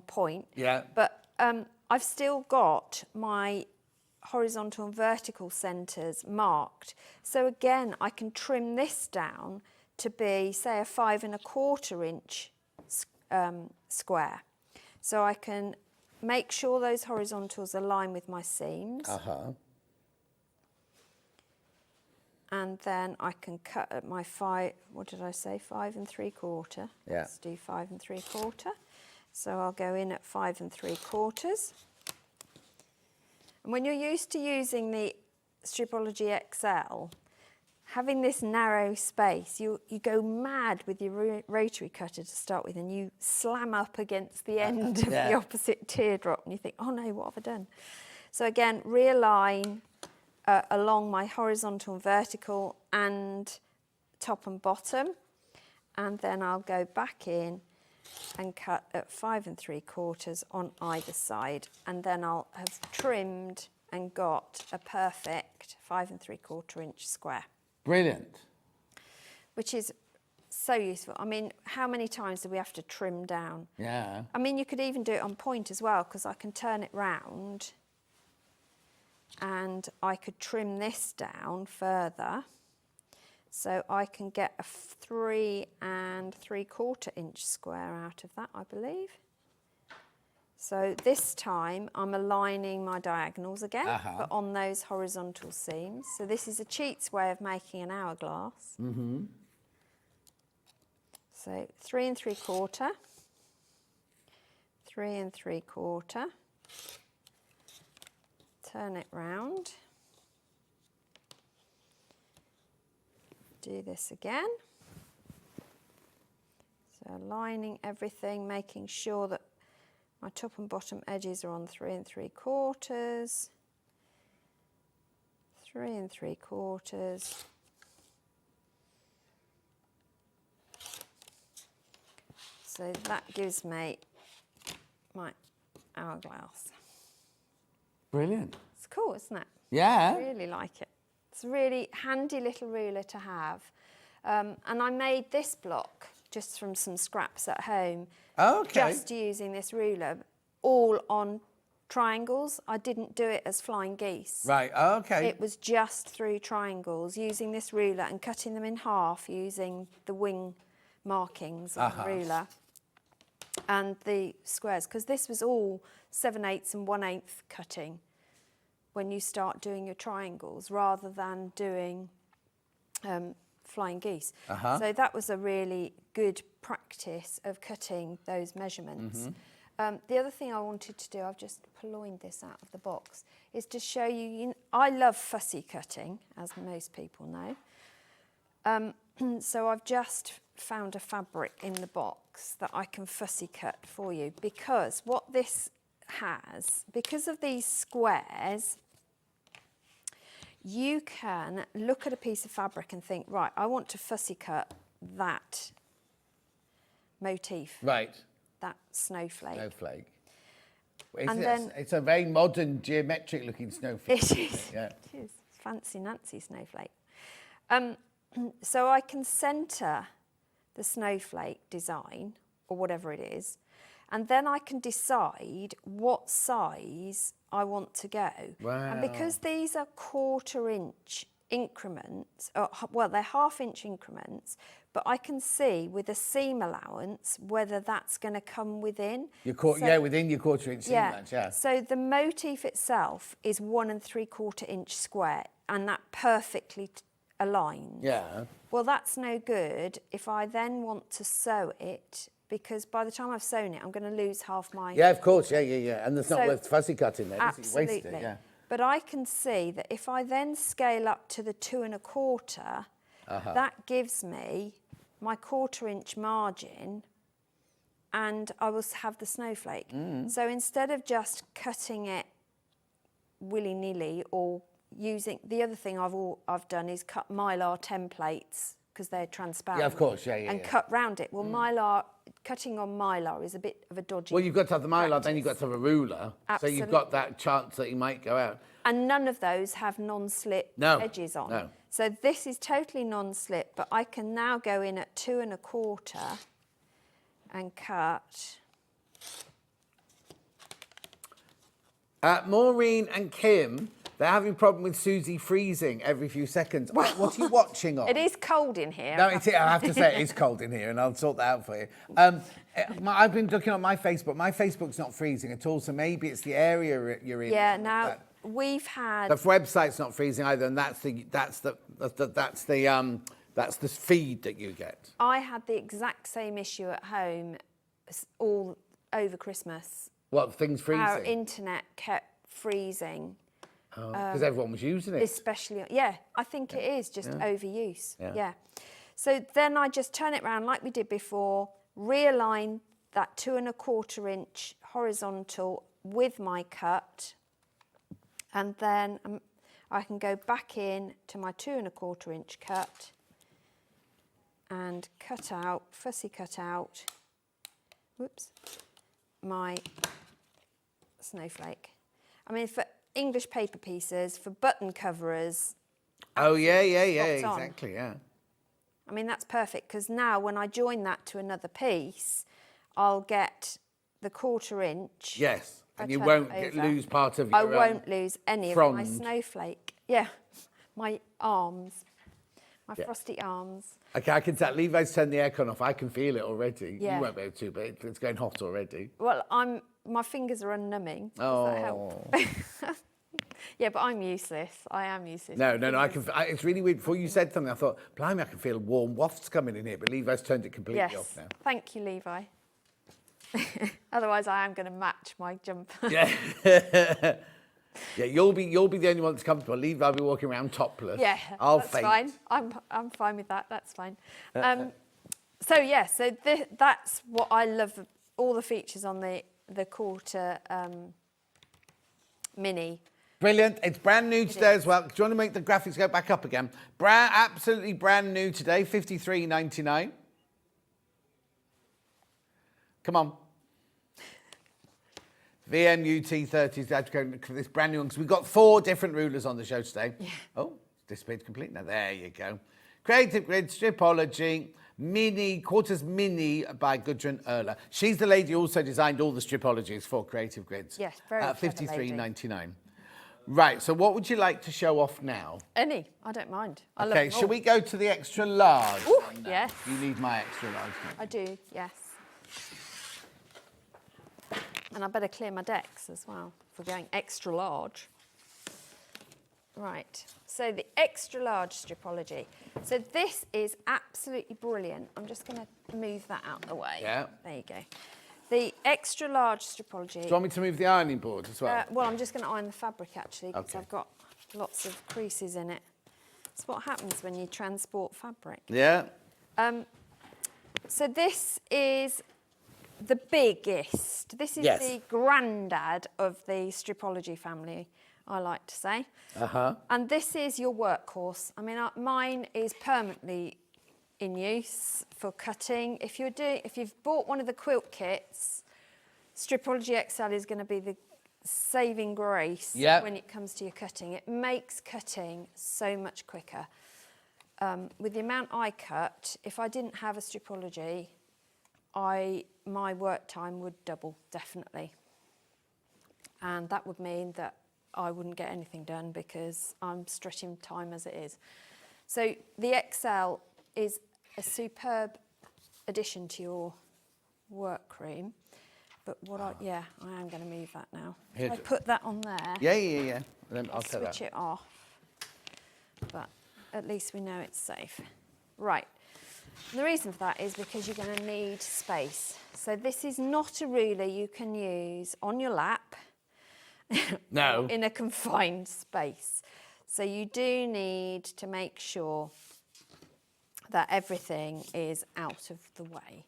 point. Yeah. But I've still got my horizontal and vertical centres marked. So again, I can trim this down to be, say, a 5 1/4 inch square. So I can make sure those horizontals align with my seams. And then I can cut at my 5 3/4. Yeah. Let's do 5 3/4. So I'll go in at 5 3/4. And when you're used to using the Stripology XL, having this narrow space, you go mad with your rotary cutter to start with, and you slam up against the end of the opposite teardrop, and you think, oh no, what have I done? So again, realign along my horizontal and vertical and top and bottom, and then I'll go back in and cut at 5 3/4 on either side, and then I'll have trimmed and got a perfect 5 3/4 inch square. Brilliant. Which is so useful. I mean, how many times do we have to trim down? Yeah. I mean, you could even do it on point as well, because I can turn it round and I could trim this down further. So I can get a 3 3/4 inch square out of that, I believe. So this time I'm aligning my diagonals again, but on those horizontal seams. So this is a cheat's way of making an hourglass. So 3 3/4, 3 3/4. Turn it round. Do this again. So aligning everything, making sure that my top and bottom edges are on 3 3/4, 3 3/4. So that gives me my hourglass. Brilliant. It's cool, isn't it? Yeah. I really like it. It's a really handy little ruler to have. And I made this block just from some scraps at home. Okay. Just using this ruler, all on triangles. I didn't do it as flying geese. Right, okay. It was just through triangles, using this ruler and cutting them in half using the wing markings on the ruler and the squares, because this was all 7/8 and 1/8 cutting when you start doing your triangles rather than doing flying geese. So that was a really good practice of cutting those measurements. The other thing I wanted to do, I've just purloined this out of the box, is to show you, I love fussy cutting, as most people know. So I've just found a fabric in the box that I can fussy cut for you, because what this has, because of these squares, you can look at a piece of fabric and think, right, I want to fussy cut that motif. Right. That snowflake. Snowflake. It's a very modern, geometric looking snowflake. It is. Yeah. It is. Fancy Nancy snowflake. So I can centre the snowflake design, or whatever it is, and then I can decide what size I want to go. Wow. And because these are 1/4 inch increments, well, they're 1/2 inch increments, but I can see with a seam allowance whether that's going to come within. Within your 1/4 inch seam allowance, yeah. So the motif itself is 1 3/4 inch square, and that perfectly aligns. Yeah. Well, that's no good if I then want to sew it, because by the time I've sewn it, I'm going to lose half my... Yeah, of course, yeah. And there's not worth fussy cutting there. Absolutely. Wasted it, yeah. But I can see that if I then scale up to the 2 1/4, that gives me my 1/4 inch margin, and I will have the snowflake. So instead of just cutting it willy-nilly or using... The other thing I've done is cut mylar templates, because they're transparent. Yeah, of course, and cut round it. Well, cutting on mylar is a bit of a dodgy... Well, you've got to have the mylar, then you've got to have a ruler. Absolutely. So you've got that chance that you might go out. And none of those have non-slip edges on. No. So this is totally non-slip, but I can now go in at 2 1/4 and cut. Maureen and Kim, they're having a problem with Suzie freezing every few seconds. What are you watching on? It is cold in here. No, I have to say it is cold in here, and I'll sort that out for you. I've been looking on my Facebook. My Facebook's not freezing at all, so maybe it's the area you're in. Yeah, now we've had... The website's not freezing either, and that's the feed that you get. I had the exact same issue at home all over Christmas. What, things freezing? Our internet kept freezing. Because everyone was using it. Especially, I think it is just overuse. Yeah. So then I just turn it around like we did before, realign that 2 1/4 inch horizontal with my cut, and then I can go back in to my 2 1/4 inch cut and cut out, fussy cut out, my snowflake. I mean, for English paper pieces, for button coverers. Oh, yeah, exactly, yeah. I mean, that's perfect, because now when I join that to another piece, I'll get the 1/4 inch. Yes, and you won't lose part of your I won't lose any of my frond. snowflake. Yeah, my arms, my frosty arms. Okay, I can tell. Levi's turned the aircon off. I can feel it already. Yeah. You won't be able to, but it's going hot already. Well, my fingers are unnumbing. Does that help? Yeah, but I'm useless. I am useless. No. It's really weird. Before you said something, I thought, blimey, I can feel warm wafts coming in here. But Levi's turned it completely off now. Thank you, Levi. Otherwise, I am going to match my jumper. Yeah. Yeah, you'll be the only one that's comfortable. Levi will be walking around topless. Yeah, That's fine. I'm fine with that. That's fine. So that's what I love. All the features on the 1/4 mini. Brilliant. It's brand new today as well. Do you want to make the graphics go back up again? Absolutely brand new today, $53.99. Come on. VMUT 30s, this brand new one, because we've got 4 different rulers on the show today. Yeah. Oh, disappeared completely. Now, there you go. Creative Grid, Stripology, Quarters Mini by Gudrun Erler. She's the lady who also designed all the stripologies for Creative Grids. Yes, very clever lady. $53.99. Right, so what would you like to show off now? Any, I don't mind. I love Okay, them shall all. we go to the extra large? Ooh, one now? yes. You need my extra large. I do, yes. And I better clear my decks as well for going extra large. Right, so the extra large Stripology. So this is absolutely brilliant. I'm just going to move that out of the way. Yeah. There you go. The extra large Stripology. Do you want me to move the ironing board as well? Well, I'm just going to iron the fabric actually because Okay. I've got lots of creases in it. That's what happens when you transport fabric. Yeah. So this is the biggest. This is Yes. the granddad of the Stripology family, I like to say. Uh-huh. And this is your workhorse. I mean, mine is permanently in use for cutting. If you've bought one of the quilt kits, Stripology XL is going to be the saving grace when it comes to your cutting. It makes cutting so much quicker. With the amount I cut, if I didn't have a Stripology, my work time would double, definitely. And that would mean that I wouldn't get anything done because I'm stretching time as it is. So the XL is a superb addition to your workroom. But I am going to move that now. Here, I put that on there. Yeah. Then I'll take switch it off. But at least we know it's safe. Right. And the reason for that is because you're going to need space. So this is not a ruler you can use on your lap. No. In a confined space. So you do need to make sure that everything is out of the way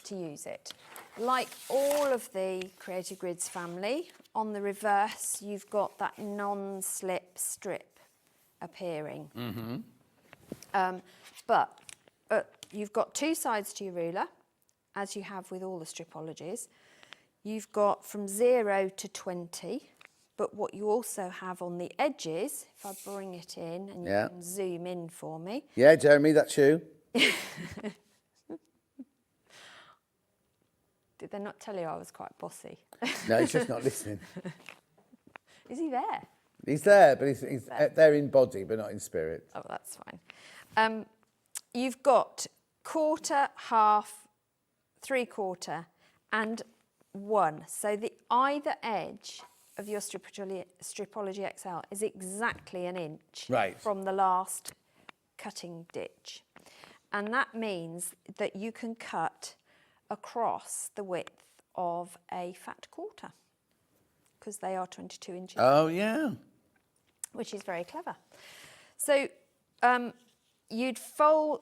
to use it. Like all of the Creative Grids family, on the reverse, you've got that non-slip strip appearing. But you've got two sides to your ruler, as you have with all the Stripologies. You've got from 0 to 20, but what you also have on the edges, if I bring it in and you can zoom in for me. Yeah, Jeremy, that's you. Did they not tell you I was quite bossy? No, he's just not listening. Is he there? He's there, but he's there in body, but not in spirit. Oh, that's fine. You've got quarter, half, 3/4, and 1. So the either edge of your Stripology XL is exactly an inch from the last cutting ditch. And that means that you can cut across the width of a fat quarter because they are 22 inches. Oh, yeah. Which is very clever. So you'd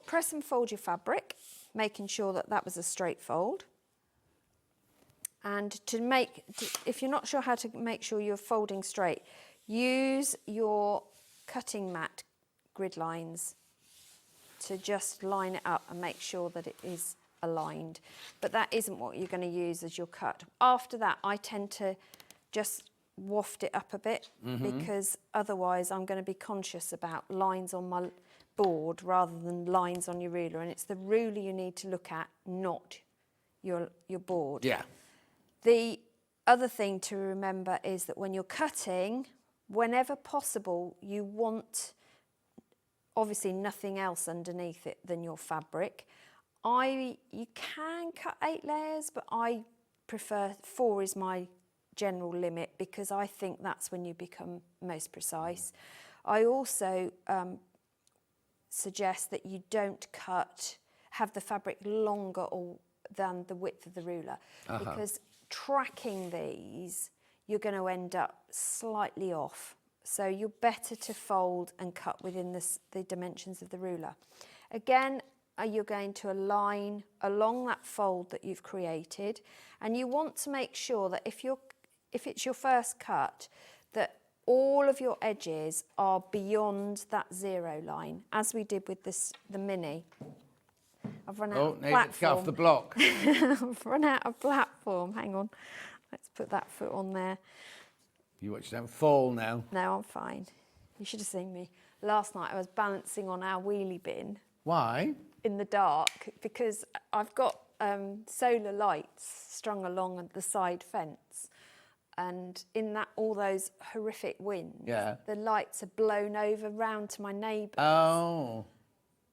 press and fold your fabric, making sure that that was a straight fold. And if you're not sure how to make sure you're folding straight, use your cutting mat grid lines to just line it up and make sure that it is aligned. But that isn't what you're going to use as your cut. After that, I tend to just waft it up a bit because otherwise I'm going to be conscious about lines on my board rather than lines on your ruler. And it's the ruler you need to look at, not your board. Yeah. The other thing to remember is that when you're cutting, whenever possible, you want obviously nothing else underneath it than your fabric. You can cut 8 layers, but I prefer 4 is my general limit because I think that's when you become most precise. I also suggest that you don't have the fabric longer than the width of the ruler because tracking these, you're going to end up slightly off. So you're better to fold and cut within the dimensions of the ruler. Again, you're going to align along that fold that you've created, and you want to make sure that if it's your first cut, that all of your edges are beyond that 0 line, as we did with the mini. I've run out of platform. Let's get off the block. I've run out of platform. Hang on. Let's put that foot on there. You watch them fall now. No, I'm fine. You should have seen me. Last night I was balancing on our wheelie bin. Why? in the dark because I've got solar lights strung along the side fence, and in that all those horrific winds, the lights are blown over round to my neighbours. Oh.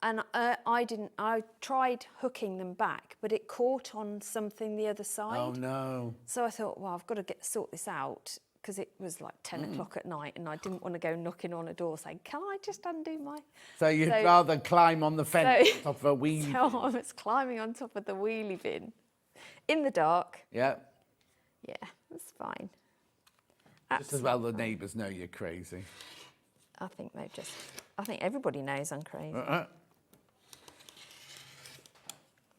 And I tried hooking them back, but it caught on something the other side. Oh no. So I thought, well, I've got to sort this out, because it was like 10 o'clock at night and I didn't want to go knocking on a door saying, can I just undo my... So you'd rather climb on the fence on top of a wheelie So I was climbing on top of the wheelie bin in the dark. Yeah. Yeah, it's fine. Just as well the neighbours know you're crazy. I think everybody knows I'm crazy.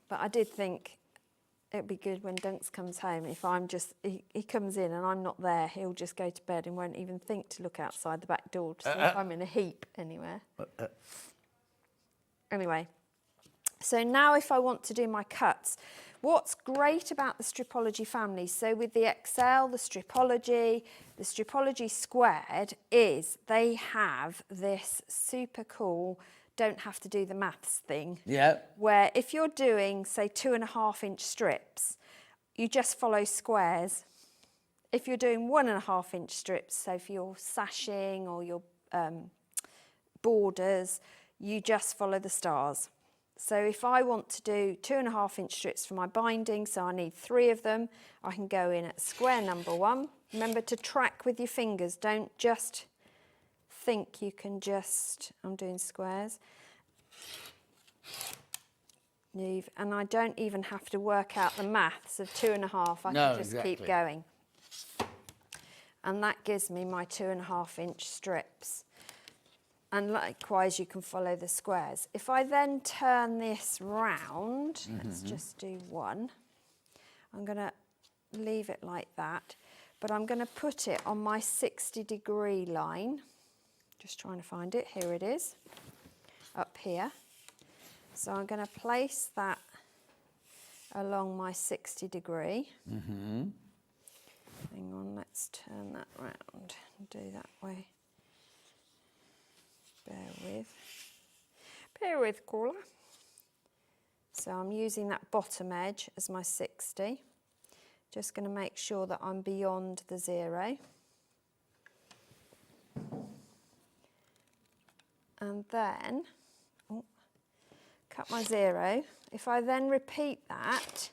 But I did think it'd be good when Dunks comes home, if I'm just, he comes in and I'm not there, he'll just go to bed and won't even think to look outside the back door to see if I'm in a heap anywhere. Anyway, so now if I want to do my cuts, what's great about the Stripology family, so with the XL, the Stripology Squared, is they have this super cool don't have to do the maths thing. Yeah. Where if you're doing, say, 2.5-inch strips, you just follow squares. If you're doing 1.5-inch strips, so for your sashing or your borders, you just follow the stars. So if I want to do 2.5-inch strips for my binding, so I need 3 of them, I can go in at square number 1. Remember to track with your fingers. Don't just think you can just, I'm doing squares. And I don't even have to work out the maths of 2.5. I can just keep going. And that gives me my 2.5-inch strips. And likewise, you can follow the squares. If I then turn this round, let's just do 1. I'm going to leave it like that, but I'm going to put it on my 60-degree line. Just trying to find it. Here it is, up here. So I'm going to place that along my 60-degree. Hang on, let's turn that round and do that way. Bear with, caller. So I'm using that bottom edge as my 60. Just going to make sure that I'm beyond the 0. And then, cut my 0. If I then repeat that,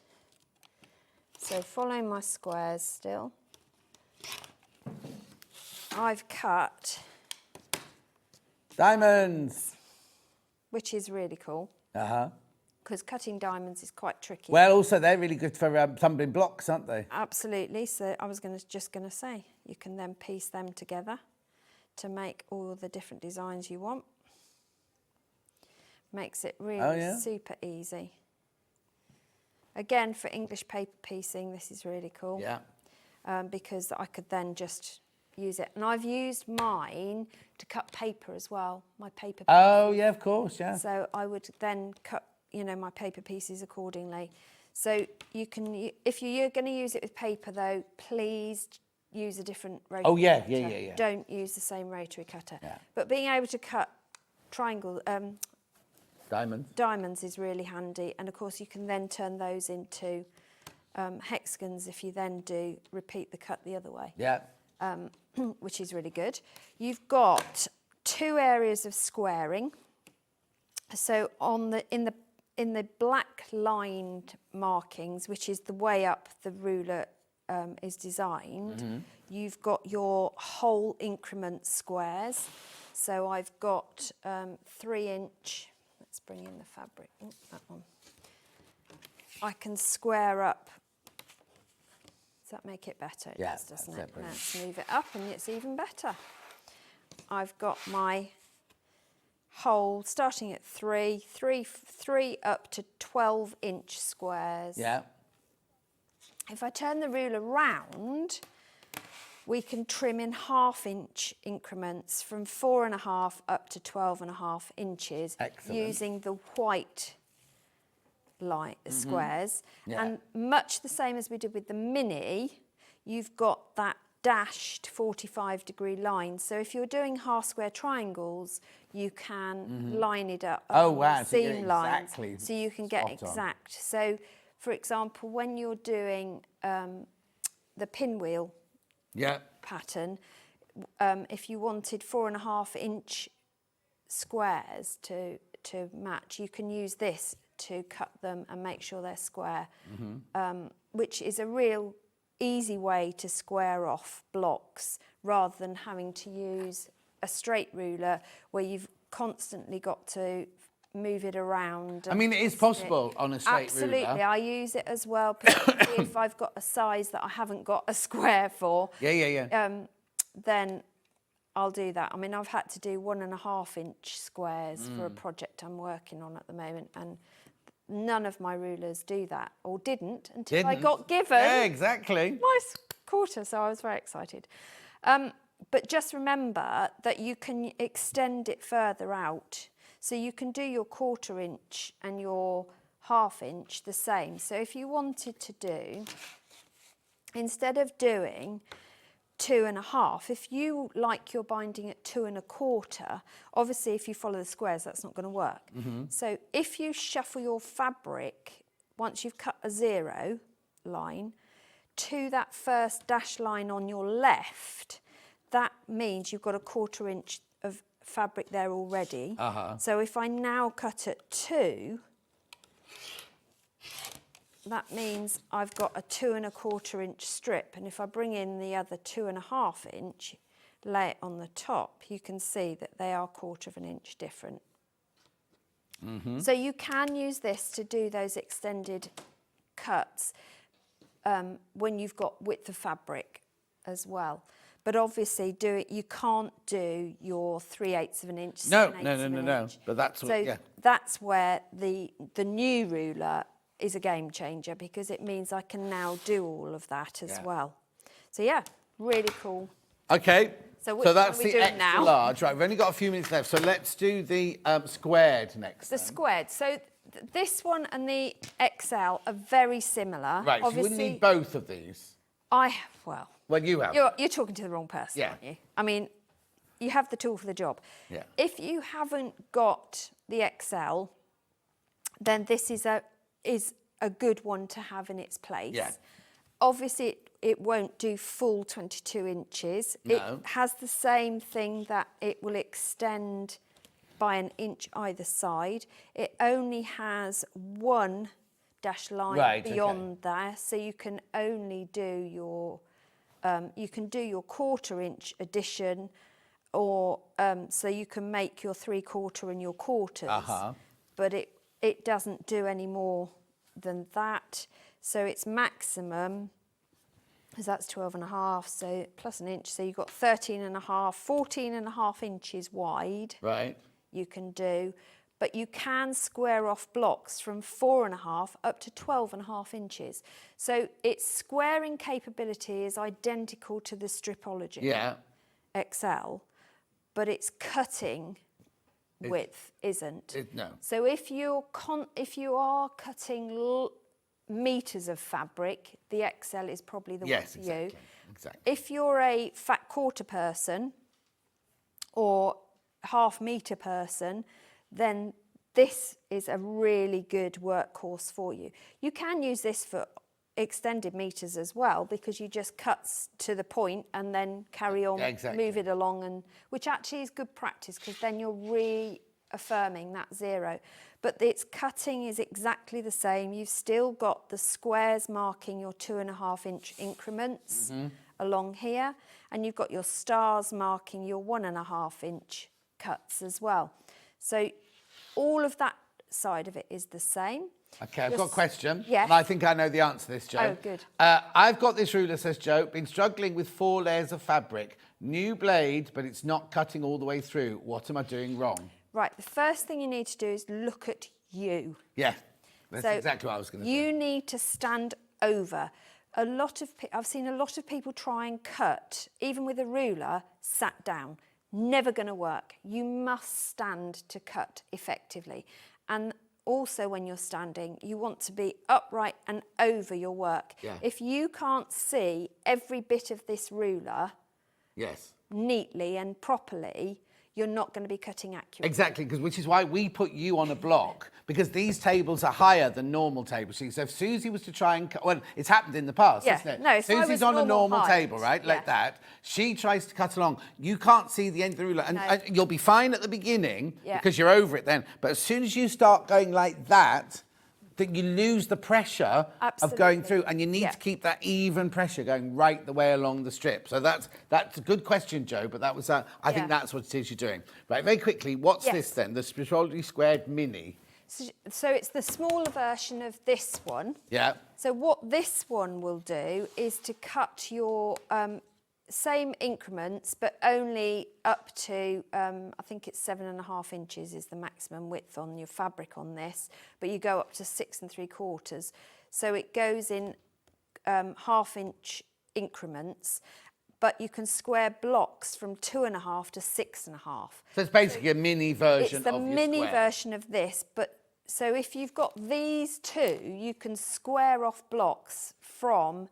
so following my squares still, I've cut diamonds, which is really cool. Because cutting diamonds is quite tricky. Well, also they're really good for tumbling blocks, aren't they? Absolutely. So I was just going to say, you can then piece them together to make all the different designs you want. Makes it really super easy. Again, for English paper piecing, this is really cool. Yeah. Because I could then just use it. And I've used mine to cut paper as well, my paper pieces. Oh, yeah, of course, yeah. So I would then cut, my paper pieces accordingly. So you can, if you're going to use it with paper though, please use a different rotary cutter. Yeah. Don't use the same rotary cutter. Yeah. But being able to cut diamonds is really handy. And of course you can then turn those into hexagons if you then repeat the cut the other way. Yeah. Which is really good. You've got 2 areas of squaring. So in the black lined markings, which is the way up the ruler is designed, you've got your whole increment squares. So I've got 3-inch, let's bring in the fabric, that one. I can square up. Does that make it better? It does, doesn't it? Let's move it up and it's even better. I've got my hole starting at 3 up to 12-inch squares. Yeah. If I turn the ruler round, we can trim in 1/2-inch increments from 4.5 up to 12.5 inches. Excellent. Using the white squares. Yeah. And much the same as we did with the mini, you've got that dashed 45-degree lines. So if you're doing half square triangles, you can line it up Oh, along wow, the so you get seam lines, exactly so you can get spot on. exact. So, for example, when you're doing the pinwheel pattern, if you wanted 4.5-inch squares to match, you can use this to cut them and make sure they're square, which is a real easy way to square off blocks rather than having to use a straight ruler where you've constantly got to move it around. I mean, it is possible on a straight ruler. Absolutely, I use it as well, particularly if I've got a size that I haven't got a square for. Then I'll do that. I mean, I've had to do 1.5-inch squares for a project I'm working on at the moment, and none of my rulers do that, or didn't until I got given my quarter, so I was very excited. But just remember that you can extend it further out. So you can do your 1/4 inch and your 1/2 inch the same. So if you wanted to do, instead of doing 2.5, if you like your binding at 2 1/4, obviously if you follow the squares, that's not going to work. So if you shuffle your fabric, once you've cut a 0 line, to that first dash line on your left, that means you've got a 1/4 inch of fabric there already. So if I now cut at 2, that means I've got a 2 1/4 inch strip, and if I bring in the other 2.5 inch, lay it on the top, you can see that they are 1/4 inch different. So you can use this to do those extended cuts when you've got width of fabric as well. But obviously, you can't do your 3/8 of an inch. No. 7/8 of an inch. But that's what, that's where the new ruler is a game changer, because it means I can now do all of that as well. So yeah, really cool. Okay. So which that's one are we the doing extra now? large. Right, we've only got a few minutes left, so let's do the squared next. The squared. So this one and the XL are very similar. Right, so you wouldn't need both of these. Well, you have. You're talking to the wrong person, Yeah. aren't you? I mean, you have the tool for the job. Yeah. If you haven't got the XL, then this is a good one to have in its place. Yeah. Obviously, it won't do full 22 inches. No. It has the same thing that it will extend by 1 inch either side. It only has 1 dash line beyond there, so you can only do your you can do your 1/4 inch addition, or so you can make your 3/4 and your quarters. But it doesn't do any more than that. So it's maximum, because that's 12.5, so plus 1 inch, so you've got 13.5, 14.5 inches wide. You can do, but you can square off blocks from 4.5 up to 12.5 inches. So its squaring capability is identical to the Stripology XL, but its cutting width isn't. No. So if you are cutting meters of fabric, the XL is probably the one for you. Exactly. If you're a fat 1/4 person or 1/2 meter person, then this is a really good workhorse for you. You can use this for extended meters as well, because you just cut to the point and then carry on, move it along, and which actually is good practice, because then you're reaffirming that 0. But its cutting is exactly the same. You've still got the squares marking your 2.5 inch increments along here, and you've got your stars marking your 1.5 inch cuts as well. So all of that side of it is the same. Okay, I've got a question. Yes. And I think I know the answer to this, Jo. Oh, good. I've got this ruler, says Jo, been struggling with 4 layers of fabric. New blade, but it's not cutting all the way through. What am I doing wrong? Right, the first thing you need to do is look at you. Yeah, that's exactly what I was going to say. You need to stand over. I've seen a lot of people try and cut, even with a ruler, sat down. Never going to work. You must stand to cut effectively. And also when you're standing, you want to be upright and over your work. Yeah. If you can't see every bit of this ruler Yes. neatly and properly, you're not going to be cutting accurately. Exactly, because which is why we put you on a block, because these tables are higher than normal tables. So if Susie was to try and cut, well, it's happened in the past, Yeah, hasn't it? no, if I Susie's was on a normal height, table, right, like yeah. that. She tries to cut along. You can't see the end of the ruler, and you'll be fine at the beginning Yeah. because you're over it then. But as soon as you start going like that, that you lose the pressure of going through, and you need to keep that even pressure going right the way along the strip. So that's a good question, Jo, but that was I think that's what it is you're doing. Right, very quickly, what's this then? The Stripology Squared Mini. So it's the smaller version of this one. Yeah. So what this one will do is to cut your same increments, but only up to, I think it's 7.5 inches is the maximum width on your fabric on this, but you go up to 6 3/4. So it goes in 1/2-inch increments, but you can square blocks from 2.5 to 6.5. So it's basically a mini version of your It's the mini square. version of this, but so if you've got these two, you can square off blocks from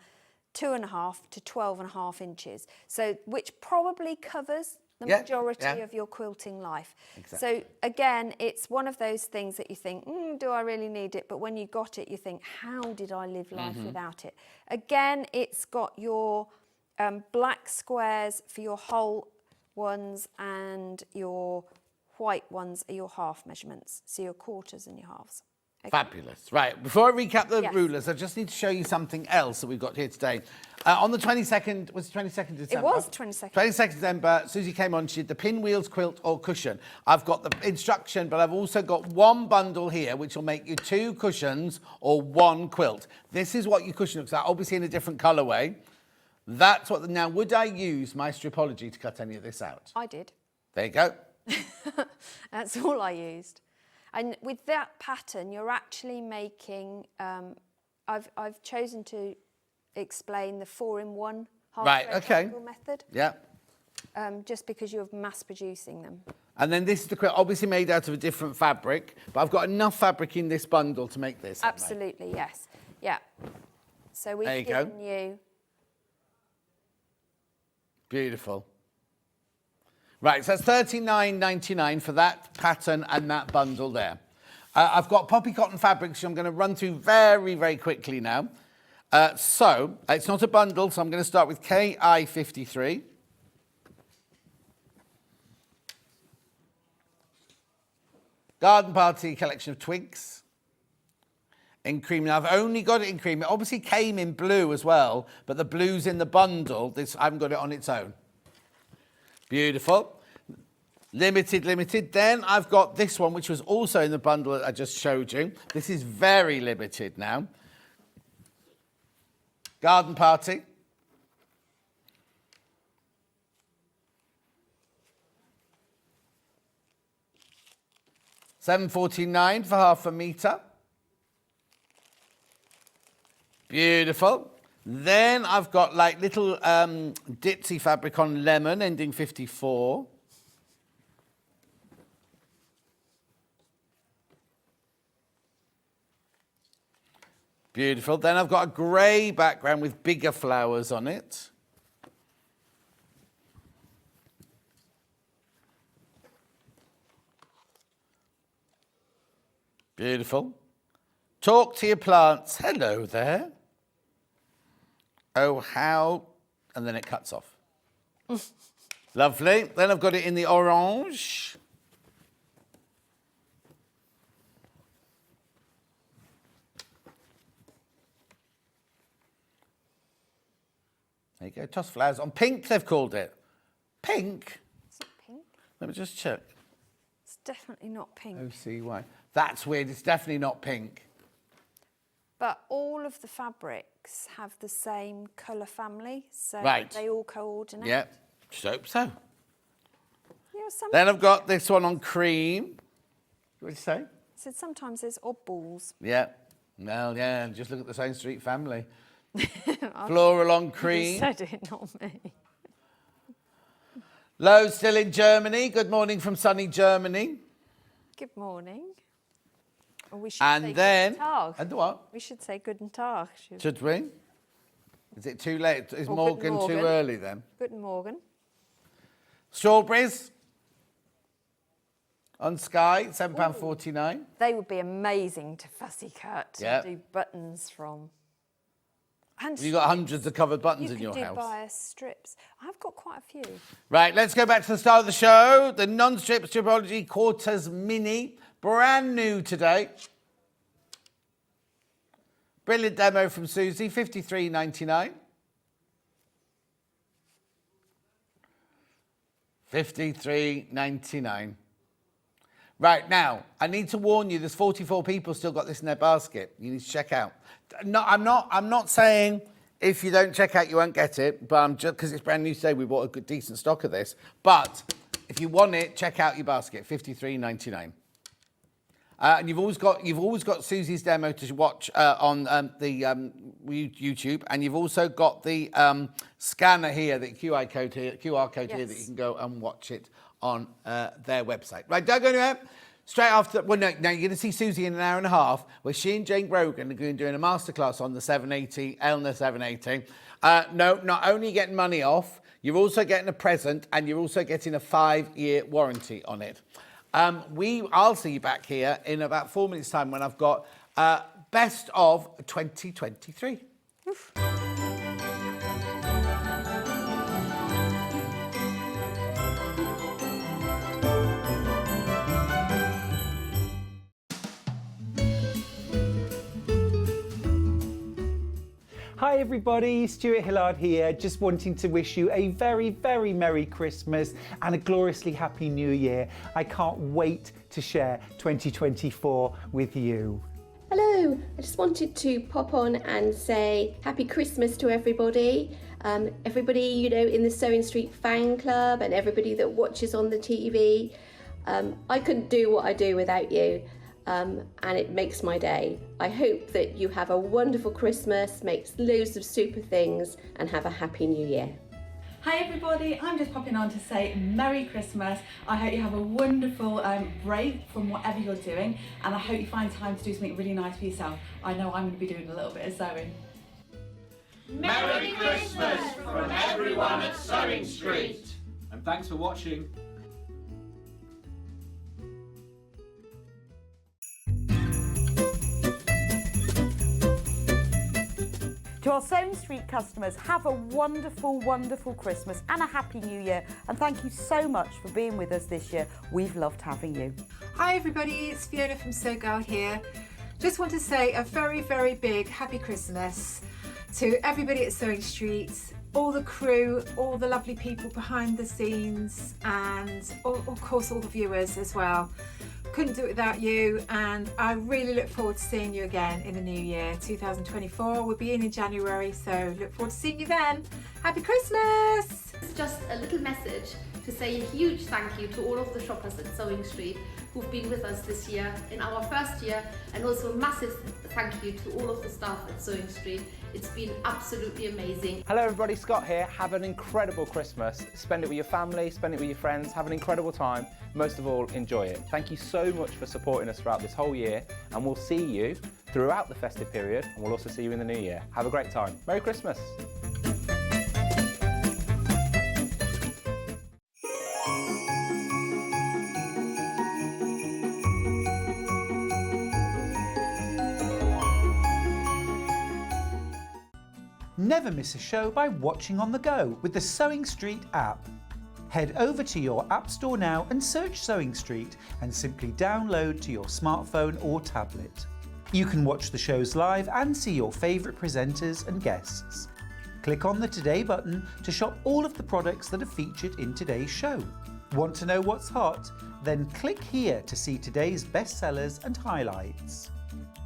2.5 to 12.5 inches. So which probably covers the majority of your quilting life. Exactly. So again, it's one of those things that you think, do I really need it? But when you got it, you think, how did I live life without it? Again, it's got your black squares for your whole ones, and your white ones are your half measurements. So your quarters and your halves. Okay. Fabulous. Right, before I recap the Yes. rulers, I just need to show you something else that we've got here today. On the 22nd, was it 22nd December? It was 22nd. 22nd December, Susie came on, she did the pinwheels, quilt or cushion. I've got the instruction, but I've also got one bundle here, which will make you 2 cushions or 1 quilt. This is what your cushion looks like, obviously in a different colourway. That's what, now would I use my Stripology to cut any of this out? I did. There you go. That's all I used. And with that pattern, you're actually making, I've chosen to explain the 4-in-1 half method. Yeah. Just because you're mass producing them. And then this is the quilt, obviously made out of a different fabric, but I've got enough fabric in this bundle to make this. Absolutely, yes. Yeah. So we've given you. Beautiful. Right, so that's $39.99 for that pattern and that bundle there. I've got poppy cotton fabrics, which I'm going to run through very, very quickly now. So, it's not a bundle, so I'm going to start with KI53. Garden Party collection of twigs. In cream. Now, I've only got it in cream. It obviously came in blue as well, but the blue's in the bundle. I haven't got it on its own. Beautiful. Limited. Then I've got this one, which was also in the bundle that I just showed you. This is very limited now. Garden Party. $7.49 for half a metre. Beautiful. Then I've got like little ditzy fabric on lemon, ending 54. Beautiful. Then I've got a grey background with bigger flowers on it. Beautiful. Talk to your plants. Hello there. Oh, how... And then it cuts off. Lovely. Then I've got it in the orange. There you go. Toss flowers on pink, they've called it. Pink? Is it pink? Let me just check. It's definitely not pink. OCY. That's weird. It's definitely not pink. But all of the fabrics have the same colour family, so they all coordinate. Yeah, just hope so. Yeah, Then I've got this one on cream. What did you say? I said sometimes there's oddballs. Yeah. Well, yeah, just look at the Same Street family. Floral on cream. You said it, not me. Lo, still in Germany. Good morning from sunny Germany. Good morning. Well, we should And say then, Guten Tag. and what? We should say Guten Tag. Should we? Is it too late? Is Or Morgan Guten too Morgen. early then? Guten Morgen. Strawberries on Sky, £7.49. They would be amazing to fussy cut Yeah. and do buttons from. And You've got hundreds of covered buttons in you your could do house. bias strips. I've got quite a few. Right, let's go back to the start of the show. The non-strip Stripology Quarters Mini, brand new today. Brilliant demo from Suzie, $53.99. $53.99. Right, now, I need to warn you, there's 44 people still got this in their basket. You need to check out. No, I'm not saying if you don't check out, you won't get it, but I'm just because it's brand new today, we bought a good, decent stock of this. But if you want it, check out your basket, $53.99. And you've always got Susie's demo to watch on the YouTube, and you've also got the scanner here, the QR code here that you can go and watch it on their website. Right, don't go anywhere. Straight after, well, no, now you're going to see Suzie in an hour and a half, where she and Jane Brogan are going to be doing a masterclass on the 780, Elna 780. No, not only getting money off, you're also getting a present, and you're also getting a 5-year warranty on it. I'll see you back here in about 4 minutes' time when I've got best of 2023. Oof. Hi everybody, Stuart Hillard here, just wanting to wish you a very, very Merry Christmas and a gloriously Happy New Year. I can't wait to share 2024 with you. Hello, I just wanted to pop on and say Happy Christmas to everybody. Everybody, you know, in the Sewing Street fan club and everybody that watches on the TV. I couldn't do what I do without you. And it makes my day. I hope that you have a wonderful Christmas, make loads of super things, and have a happy new year. Hi everybody, I'm just popping on to say Merry Christmas. I hope you have a wonderful break from whatever you're doing, and I hope you find time to do something really nice for yourself. I know I'm going to be doing a little bit of sewing. Merry Christmas from everyone at Sewing Street. And thanks for watching. To our Sewing Street customers, have a wonderful, wonderful Christmas and a Happy New Year. And thank you so much for being with us this year. We've loved having you. Hi everybody, it's Fiona from Sew Girl here. Just want to say a very, very big Happy Christmas to everybody at Sewing Street, all the crew, all the lovely people behind the scenes, and of course all the viewers as well. Couldn't do it without you, and I really look forward to seeing you again in the new year, 2024. We'll be in January, so look forward to seeing you then. Happy Christmas! It's just a little message to say a huge thank you to all of the shoppers at Sewing Street who've been with us this year in our first year, and also a massive thank you to all of the staff at Sewing Street. It's been absolutely amazing. Hello everybody, Scott here. Have an incredible Christmas. Spend it with your family, spend it with your friends, have an incredible time. Most of all, enjoy it. Thank you so much for supporting us throughout this whole year, and we'll see you throughout the festive period, and we'll also see you in the new year. Have a great time. Merry Christmas. Never miss a show by watching on the go with the Sewing Street app. Head over to your App Store now and search Sewing Street and simply download to your smartphone or tablet. You can watch the shows live and see your favourite presenters and guests. Click on the Today button to shop all of the products that are featured in today's show. Want to know what's hot? Then click here to see today's bestsellers and highlights.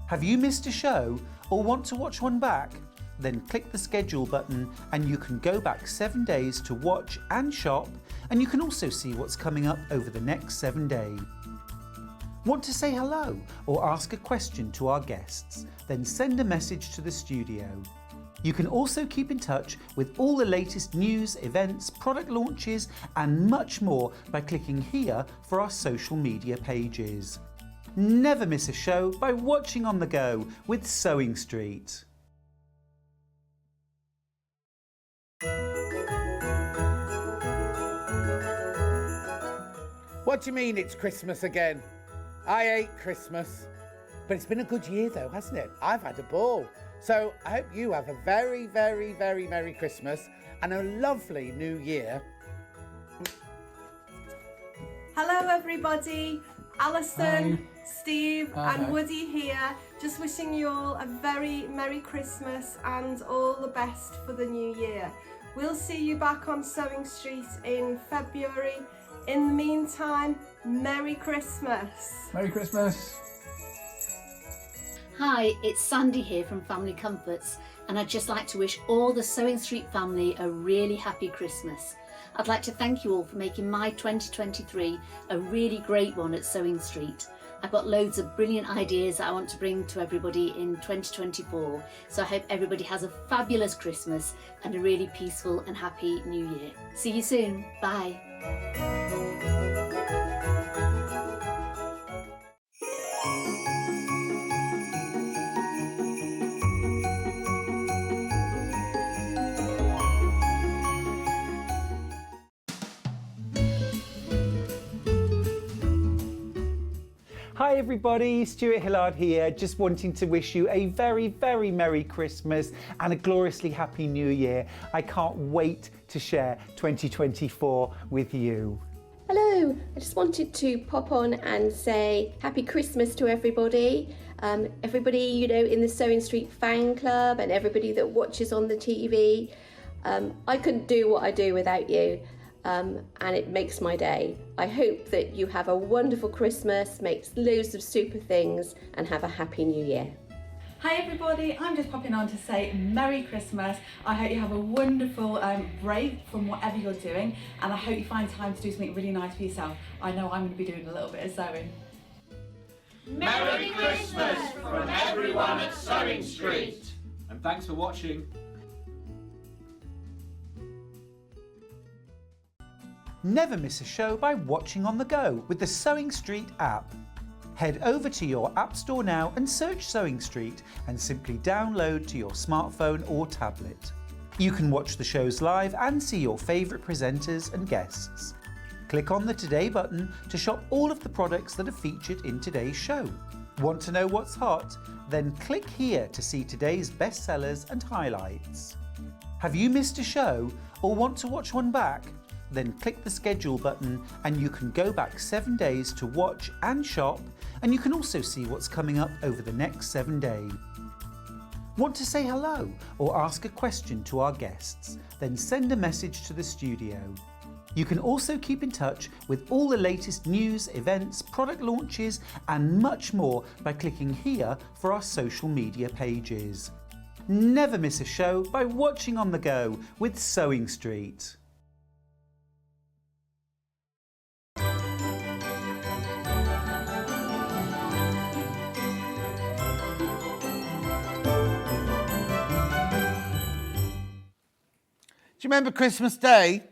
Have you missed a show or want to watch one back? Then click the schedule button and you can go back 7 days to watch and shop, and you can also see what's coming up over the next 7 days. Want to say hello or ask a question to our guests? Then send a message to the studio. You can also keep in touch with all the latest news, events, product launches and much more by clicking here for our social media pages. Never miss a show by watching on the go with Sewing Street. What do you mean it's Christmas again? I hate Christmas. But it's been a good year though, hasn't it? I've had a ball. So I hope you have a very, very, very Merry Christmas and a lovely New Year. Hello everybody, Alison, Steve and Woody here. Just wishing you all a very Merry Christmas and all the best for the new year. We'll see you back on Sewing Street in February. In the meantime, Merry Christmas. Merry Christmas. Hi, it's Sandy here from Family Comforts, and I'd just like to wish all the Sewing Street family a really happy Christmas. I'd like to thank you all for making my 2023 a really great one at Sewing Street. I've got loads of brilliant ideas that I want to bring to everybody in 2024, so I hope everybody has a fabulous Christmas and a really peaceful and happy New Year. See you soon. Bye. Hi everybody, Stuart Hillard here, just wanting to wish you a very, very Merry Christmas and a gloriously Happy New Year. I can't wait to share 2024 with you. Hello, I just wanted to pop on and say Happy Christmas to everybody. Everybody, you know, in the Sewing Street fan club and everybody that watches on the TV. I couldn't do what I do without you. And it makes my day. I hope that you have a wonderful Christmas, make loads of super things and have a happy new year. Hi everybody, I'm just popping on to say Merry Christmas. I hope you have a wonderful break from whatever you're doing, and I hope you find time to do something really nice for yourself. I know I'm going to be doing a little bit of sewing. Merry Christmas from everyone at Sewing Street. And thanks for watching. Never miss a show by watching on the go with the Sewing Street app. Head over to your App Store now and search Sewing Street and simply download to your smartphone or tablet. You can watch the shows live and see your favourite presenters and guests. Click on the Today button to shop all of the products that are featured in today's show. Want to know what's hot? Then click here to see today's bestsellers and highlights. Have you missed a show or want to watch one back? Then click the schedule button and you can go back 7 days to watch and shop, and you can also see what's coming up over the next 7 days. Want to say hello or ask a question to our guests? Then send a message to the studio. You can also keep in touch with all the latest news, events, product launches and much more by clicking here for our social media pages. Never miss a show by watching on the go with Sewing Street. Do you remember Christmas Day?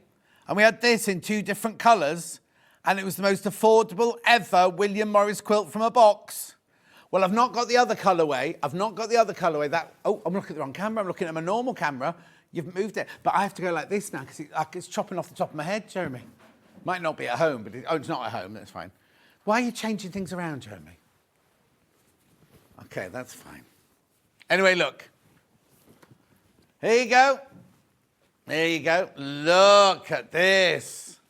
And we had this in 2 different colours, and it was the most affordable ever William Morris quilt from a box. Well, I've not got the other colourway. That, oh, I'm looking at the wrong camera. I'm looking at my normal camera. You've moved it. But I have to go like this now because it's chopping off the top of my head, Jeremy. Might not be at home, but it's not at home. That's fine. Why are you changing things around, Jeremy? Okay, that's fine. Anyway, look. Here you go. There you go. Look at this.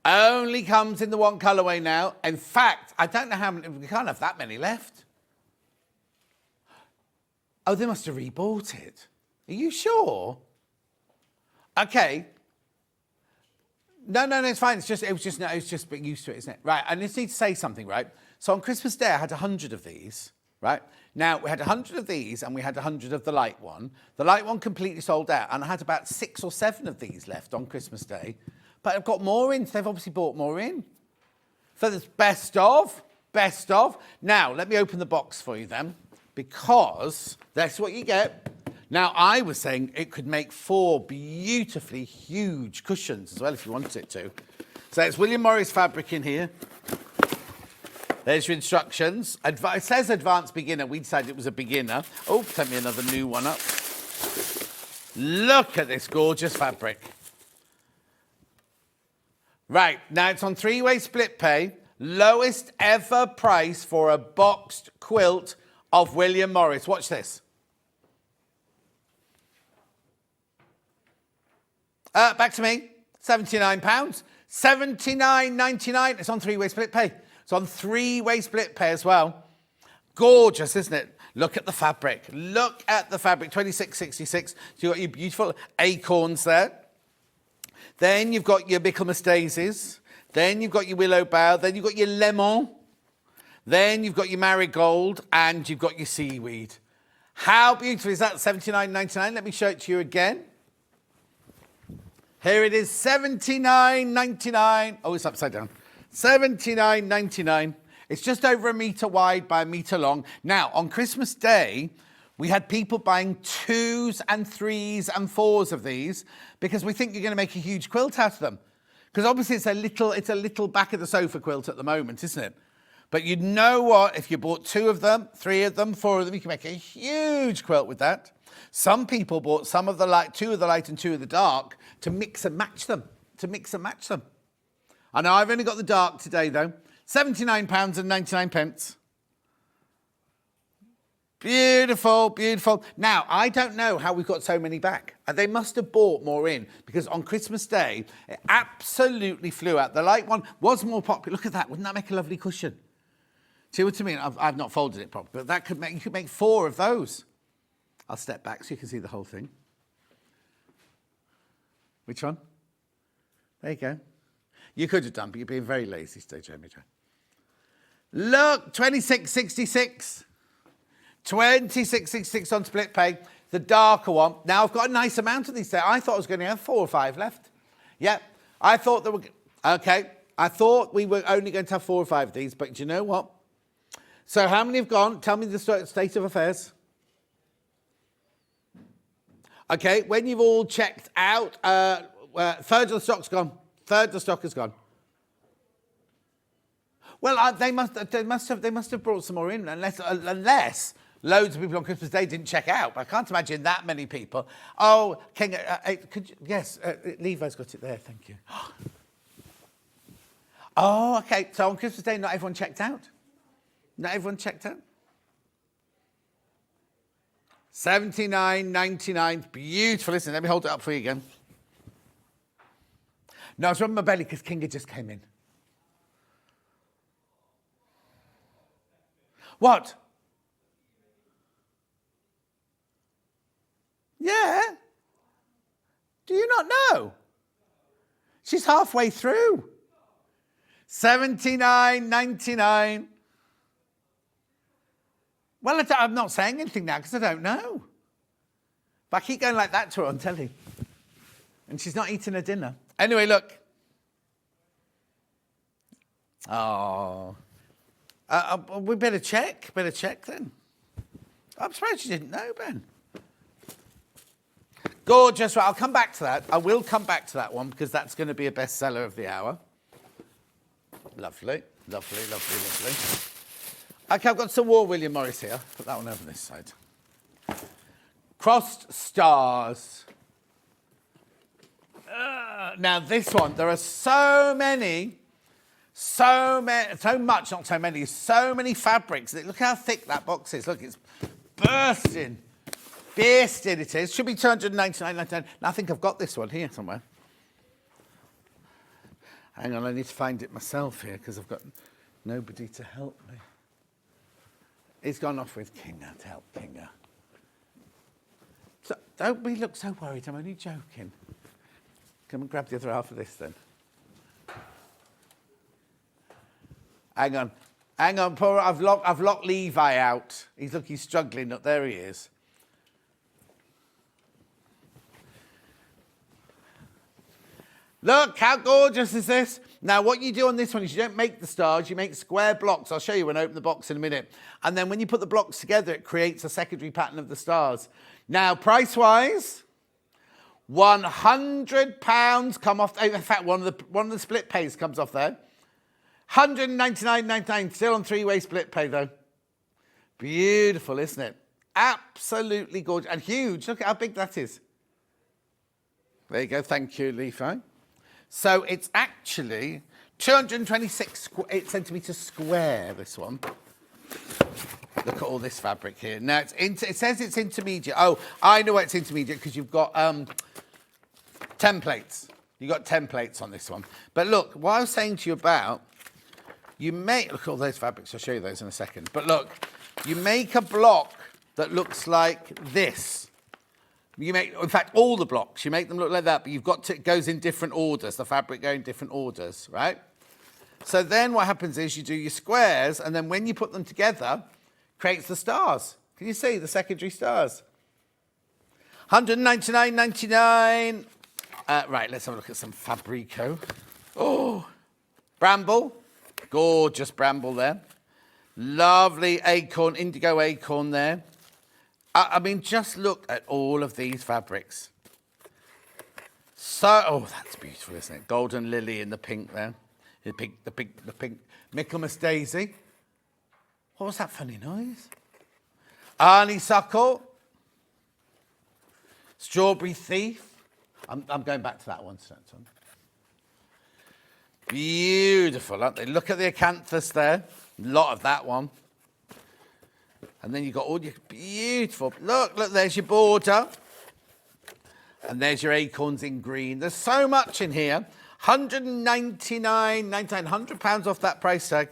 Only comes in the one colourway now. In fact, I don't know how many, we can't have that many left. Oh, they must have rebought it. Are you sure? Okay. No, it's fine. It was just being used to it, isn't it? Right, I just need to say something, right? So on Christmas Day, I had 100 of these, right? Now, we had 100 of these and we had 100 of the light one. The light one completely sold out, and I had about 6 or 7 of these left on Christmas Day. But I've got more in, so they've obviously bought more in. So there's best of. Now, let me open the box for you then, because that's what you get. Now, I was saying it could make 4 beautifully huge cushions as well if you wanted it to. So it's William Morris fabric in here. There's your instructions. It says advanced beginner. We decided it was a beginner. Oh, sent me another new one up. Look at this gorgeous fabric. Right, now it's on 3-way split pay. Lowest ever price for a boxed quilt of William Morris. Watch this. Back to me. £79. $79.99. It's on 3-way split pay. It's on 3-way split pay as well. Gorgeous, isn't it? Look at the fabric. Look at the fabric. $26.66. So you've got your beautiful acorns there. Then you've got your Michaelmas daisies. Then you've got your willow bough. Then you've got your lemon. Then you've got your marigold. And you've got your seaweed. How beautiful is that? $79.99. Let me show it to you again. Here it is, $79.99. Oh, it's upside down. $79.99. It's just over 1 metre wide by 1 metre long. Now, on Christmas Day, we had people buying 2s and 3s and 4s of these because we think you're going to make a huge quilt out of them. Because obviously it's a little back of the sofa quilt at the moment, isn't it? But you know what? If you bought 2 of them, 3 of them, 4 of them, you can make a huge quilt with that. Some people bought some of the light, 2 of the light and 2 of the dark to mix and match them. I know I've only got the dark today though. £79.99. Beautiful, beautiful. Now, I don't know how we've got so many back. They must have bought more in because on Christmas Day, it absolutely flew out. The light one was more popular. Look at that. Wouldn't that make a lovely cushion? See what I mean? I've not folded it properly, but you could make 4 of those. I'll step back so you can see the whole thing. Which one? There you go. You could have done, but you're being very lazy today, Jamie. Look, $26.66. $26.66 on split pay. The darker one. Now, I've got a nice amount of these there. I thought I was going to have 4 or 5 left. Yeah, I thought there were... Okay, I thought we were only going to have 4 or 5 of these, but do you know what? So how many have gone? Tell me the state of affairs. Okay, when you've all checked out, third of the stock's gone. Third of the stock is gone. Well, they must have brought some more in, unless loads of people on Christmas Day didn't check out. But I can't imagine that many people. Oh, King, yes, Levi's got it there. Thank you. Oh, okay. So on Christmas Day, not everyone checked out. Not everyone checked out. $79.99. Beautiful. Listen, let me hold it up for you again. No, I was rubbing my belly because Kinga just came in. What? Yeah. Do you not know? She's halfway through. $79.99. Well, I'm not saying anything now because I don't know. But I keep going like that to her on telly. And she's not eating her dinner. Anyway, look. Oh. We better check. Better check then. I'm surprised you didn't know, Ben. Gorgeous. Right, I'll come back to that. I will come back to that one because that's going to be a bestseller of the hour. Lovely, lovely, lovely, lovely. Okay, I've got some more William Morris here. Put that one over this side. Crossed stars. Now this one, there are so many fabrics. Look how thick that box is. Look, it's bursting it is. Should be $299.99. Now I think I've got this one here somewhere. Hang on, I need to find it myself here because I've got nobody to help me. It's gone off with Kinga to help Kinga. So, don't we look so worried? I'm only joking. Come and grab the other half of this then. Hang on, poor. I've locked Levi out. He's struggling. Look, there he is. Look, how gorgeous is this? Now, what you do on this one is you don't make the stars, you make square blocks. I'll show you when I open the box in a minute. And then when you put the blocks together, it creates a secondary pattern of the stars. Now, price-wise, £100 come off. In fact, one of the split pays comes off there. 199.99, still on three-way split pay though. Beautiful, isn't it? Absolutely gorgeous and huge. Look at how big that is. There you go. Thank you, Levi. So it's actually 226 centimetres square, this one. Look at all this fabric here. Now, it says it's intermediate. Oh, I know why it's intermediate, because you've got templates. You've got templates on this one. But look, what I was saying to you about, look at all those fabrics. I'll show you those in a second. But look, you make a block that looks like this. In fact, all the blocks, you make them look like that, but it goes in different orders. The fabric goes in different orders, right? So then what happens is you do your squares, and then when you put them together, creates the stars. Can you see the secondary stars? 199.99. Right, let's have a look at some Fabrico. Oh, bramble. Gorgeous bramble there. Lovely acorn, indigo acorn there. I mean, just look at all of these fabrics. Oh, that's beautiful, isn't it? Golden lily in the pink there. The pink. Michaelmas daisy. What was that funny noise? Honeysuckle. Strawberry thief. I'm going back to that one. Beautiful, aren't they? Look at the acanthus there. A lot of that one. And then you've got all your beautiful... Look, there's your border. And there's your acorns in green. There's so much in here. 199.99, £100 off that price tag.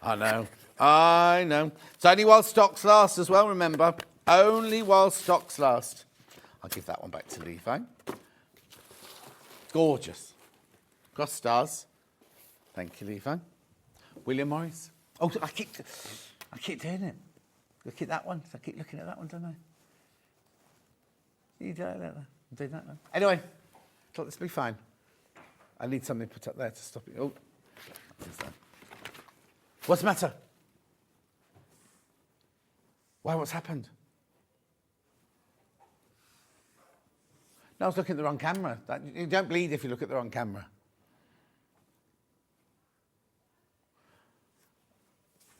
I know. It's only while stocks last as well, remember. Only while stocks last. I'll give that one back to Levi. Gorgeous. Got stars. Thank you, Levi. William Morris. Oh, I keep doing it. Look at that one. I keep looking at that one, don't I? You do that. I'm doing that now. Anyway, I thought this would be fine. I need something put up there to stop it. Oh, what's the matter? Why? What's happened? No, I was looking at the wrong camera. You don't bleed if you look at the wrong camera.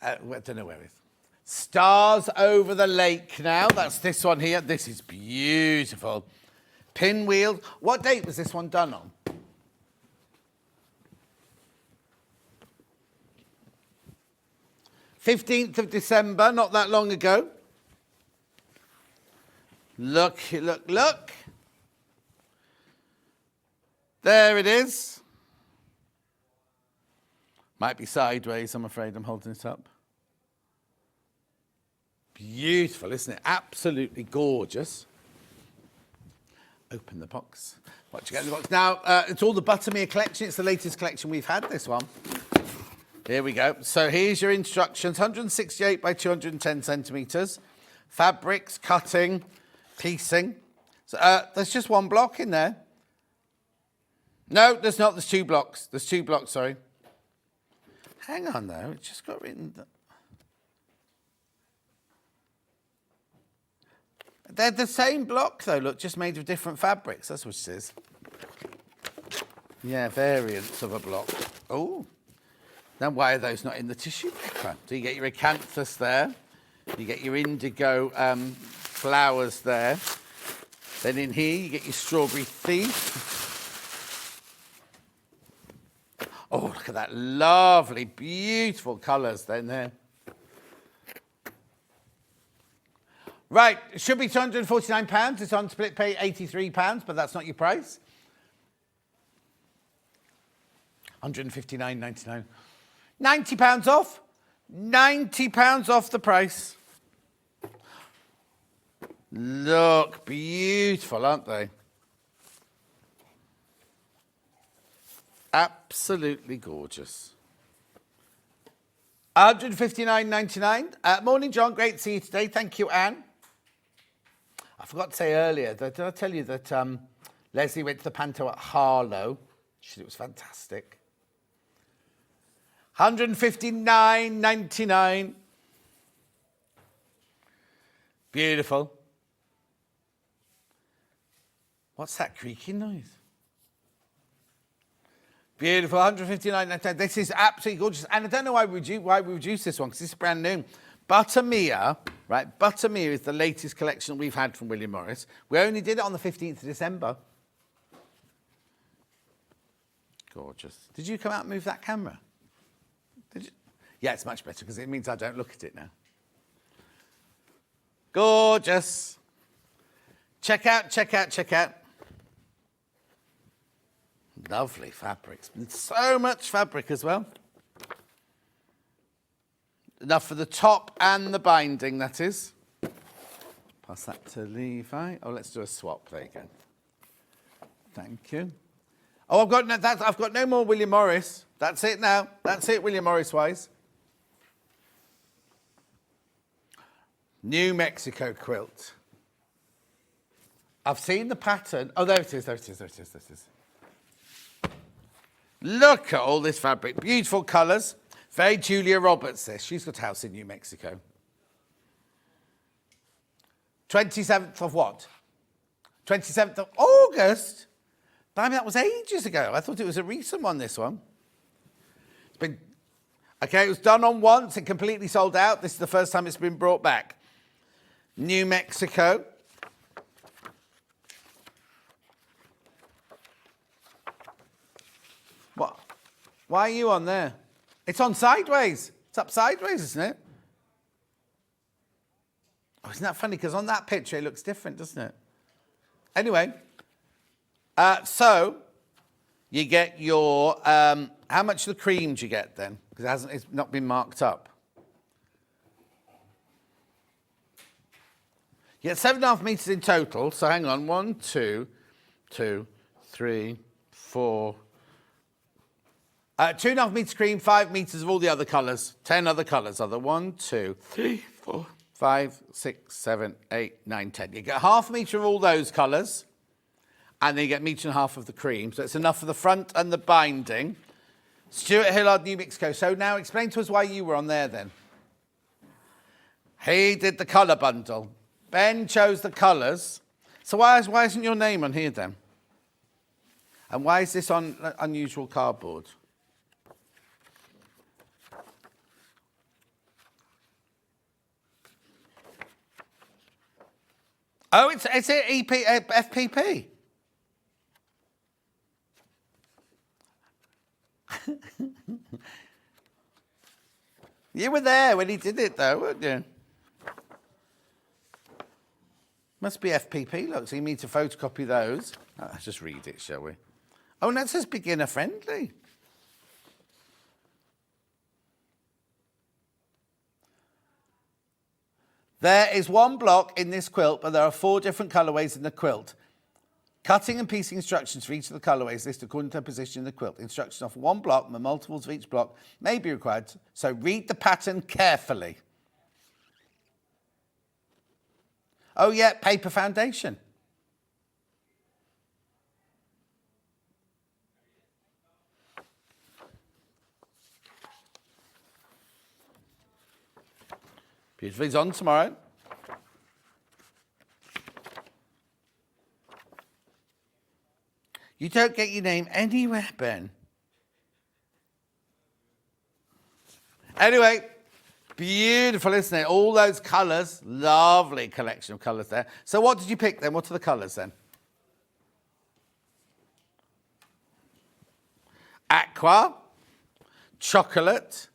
I don't know where it is. Stars over the lake now. That's this one here. This is beautiful. Pinwheel. What date was this one done on? '15th of December, not that long ago. Look. There it is. Might be sideways, I'm afraid. I'm holding it up. Beautiful, isn't it? Absolutely gorgeous. Open the box. What you get in the box? Now, it's all the Buttermere collection. It's the latest collection we've had, this one. Here we go. So here's your instructions. 168 by 210 centimetres. Fabrics, cutting, piecing. So, there's just one block in there. No, there's not. There's two blocks. Sorry. Hang on, though. It's just got written... They're the same block, though, look, just made of different fabrics. That's what it is. Yeah, variants of a block. Oh. Now, why are those not in the tissue paper? So you get your acanthus there. You get your indigo flowers there. Then in here, you get your strawberry thief. Oh, look at that lovely, beautiful colours then there. Right, it should be £249. It's on split pay £83, but that's not your price. £159.99. £90 off. £90 off the price. Look, beautiful, aren't they? Absolutely gorgeous. £159.99. Morning, John. Great to see you today. Thank you, Anne. I forgot to say earlier, did I tell you that Leslie went to the panto at Harlow? She said it was fantastic. £159.99. Beautiful. What's that creaking noise? Beautiful, 159.99. This is absolutely gorgeous. And I don't know why we reduced this one, because this is brand new. Buttermere, right? Buttermere is the latest collection we've had from William Morris. We only did it on the 15th of December. Gorgeous. Did you come out and move that camera? Did you? Yeah, it's much better, because it means I don't look at it now. Gorgeous. Check out, check out, check out. Lovely fabrics. So much fabric as well. Enough for the top and the binding, that is. Pass that to Levi. Oh, let's do a swap. There you go. Thank you. Oh, I've got no more William Morris. That's it now. That's it, William Morris wise. New Mexico quilt. I've seen the pattern. Oh, there it is, there it is, there it is, there it is. Look at all this fabric. Beautiful colours. Very Julia Roberts, this. She's got a house in New Mexico. 27th of what? 27th of August? Blimey, that was ages ago. I thought it was a recent one, this one. It's been... Okay, it was done on once. It completely sold out. This is the first time it's been brought back. New Mexico. What? Why are you on there? It's on sideways. It's up sideways, isn't it? Oh, isn't that funny? Because on that picture, it looks different, doesn't it? Anyway, so you get your... how much of the cream do you get then? Because it's not been marked up. You get 7.5 metres in total. So hang on. 1, 2, 3, 4... 2.5 metres cream, 5 metres of all the other colours. 10 other colours. 1, 2, 3, 4, 5, 6, 7, 8, 9, 10. You get 1/2 metre of all those colours. And then you get 1.5 metres of the cream. So it's enough for the front and the binding. Stuart Hillard, New Mexico. So now explain to us why you were on there then. He did the colour bundle. Ben chose the colours. So why isn't your name on here then? And why is this on unusual cardboard? Oh, it's FPP. You were there when he did it, though, weren't you? Must be FPP, look, so you need to photocopy those. Oh, let's just read it, shall we? Oh, and that says beginner friendly. There is one block in this quilt, but there are 4 different colourways in the quilt. Cutting and piecing instructions for each of the colourways listed according to their position in the quilt. Instructions off one block, but multiples of each block may be required, so read the pattern carefully. Oh yeah, paper foundation. Beautiful. It's on tomorrow. You don't get your name anywhere, Ben. Anyway, beautiful, isn't it? All those colours. Lovely collection of colours there. So what did you pick then? What are the colours then? Aqua, chocolate,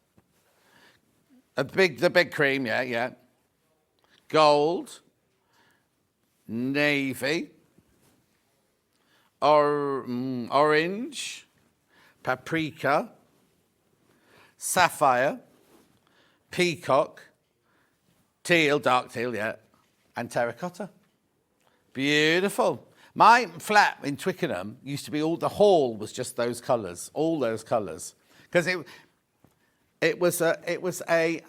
the big cream, yeah. Gold, navy, orange, paprika, sapphire, peacock, teal, dark teal, yeah, and terracotta. Beautiful. My flat in Twickenham used to be the hall was just those colours, all those colours, because it was a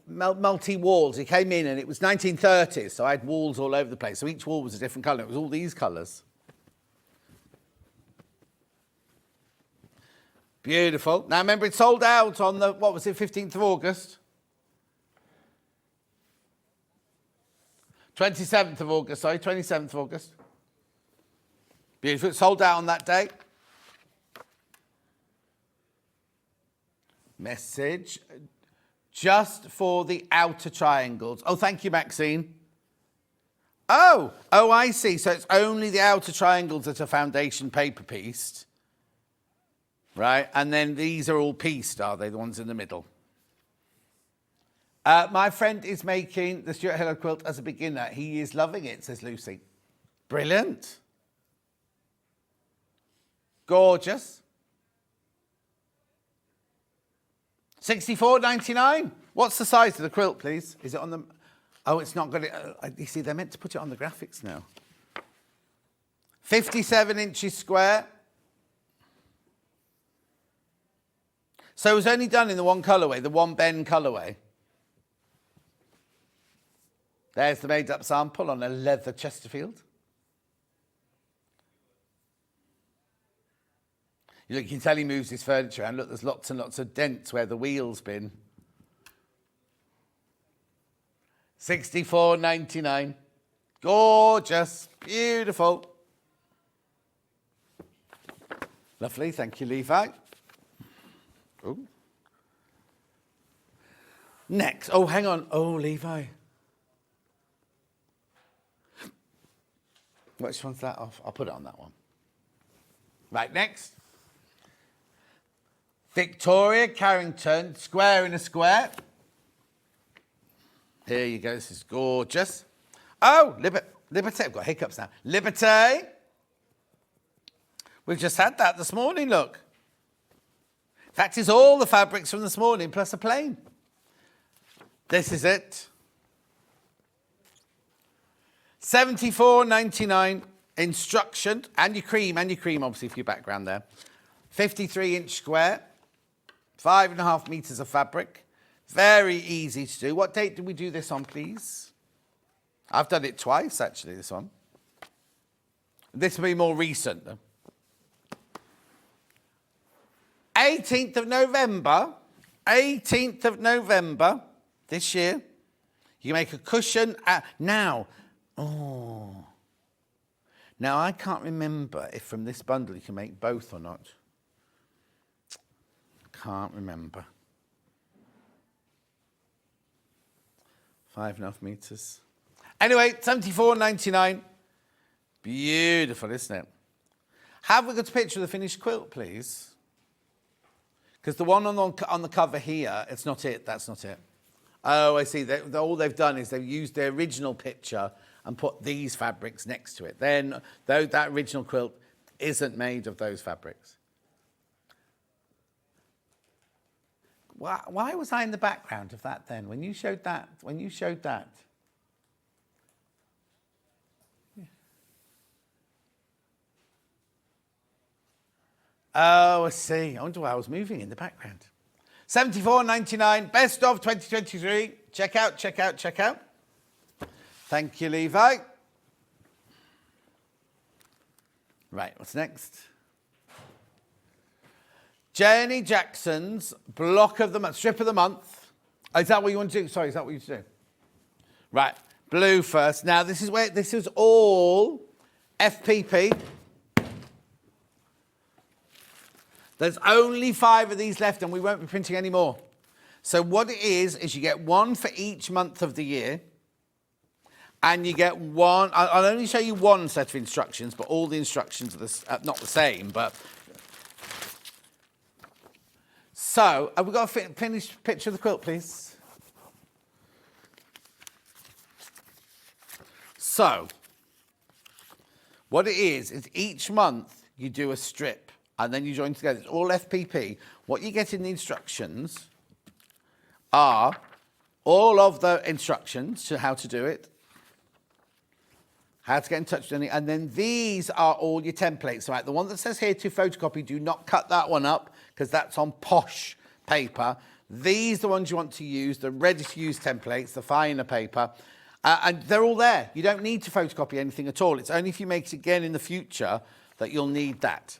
multi-walls. It came in and it was 1930s, so I had walls all over the place. So each wall was a different colour. It was all these colours. Beautiful. Now remember, it sold out on the, 15th of August? 27th of August, sorry, 27th of August. Beautiful. It sold out on that day. Message. Just for the outer triangles. Oh, thank you, Maxine. Oh, I see. So it's only the outer triangles that are foundation paper pieced. Right, and then these are all pieced, are they? The ones in the middle. My friend is making the Stuart Hello quilt as a beginner. He is loving it, says Lucy. Brilliant. Gorgeous. $64.99. What's the size of the quilt, please? Is it on the... Oh, it's not got it... you see, they're meant to put it on the graphics now. 57 inches square. So it was only done in the one colourway, the one Ben colourway. There's the made-up sample on a leather Chesterfield. You can tell he moves his furniture around. Look, there's lots and lots of dents where the wheel's been. $64.99. Gorgeous. Beautiful. Lovely. Thank you, Levi. Ooh. Next. Oh, hang on. Oh, Levi. Which one's that? I'll put it on that one. Right, next. Victoria Carrington, square in a square. Here you go. This is gorgeous. Oh, Liberté. I've got hiccups now. Liberté. We've just had that this morning, look. That is all the fabrics from this morning, plus a plain. This is it. $74.99 instruction, and your cream, obviously, for your background there. 53-inch square, 5.5 meters of fabric. Very easy to do. What date did we do this on, please? I've done it twice, actually, this one. This will be more recent, though. 18th of November. 18th of November this year. You make a cushion. Now, I can't remember if from this bundle you can make both or not. Can't remember. 5.5 meters. Anyway, $74.99. Beautiful, isn't it? Have we got a picture of the finished quilt, please? Because the one on the cover here, it's not it. That's not it. Oh, I see. All they've done is they've used the original picture and put these fabrics next to it. Then, though that original quilt isn't made of those fabrics. Why was I in the background of that then? When you showed that? Oh, I see. I wonder why I was moving in the background. $74.99, best of 2023. Check out. Thank you, Levi. Right, what's next? Jenny Jackson's block of the month, strip of the month. Oh, is that what you want to do? Sorry, is that what you want to do? Right, blue first. Now, this is all FPP. There's only 5 of these left and we won't be printing any more. So what it is you get one for each month of the year. And you get one, I'll only show you one set of instructions, but all the instructions are not the same, but... So, have we got a finished picture of the quilt, please? So, what it is each month you do a strip and then you join together. It's all FPP. What you get in the instructions are all of the instructions to how to do it, how to get in touch with it, and then these are all your templates. Right, the one that says here to photocopy, do not cut that one up because that's on posh paper. These are the ones you want to use, the ready-to-use templates, the finer paper, and they're all there. You don't need to photocopy anything at all. It's only if you make it again in the future that you'll need that.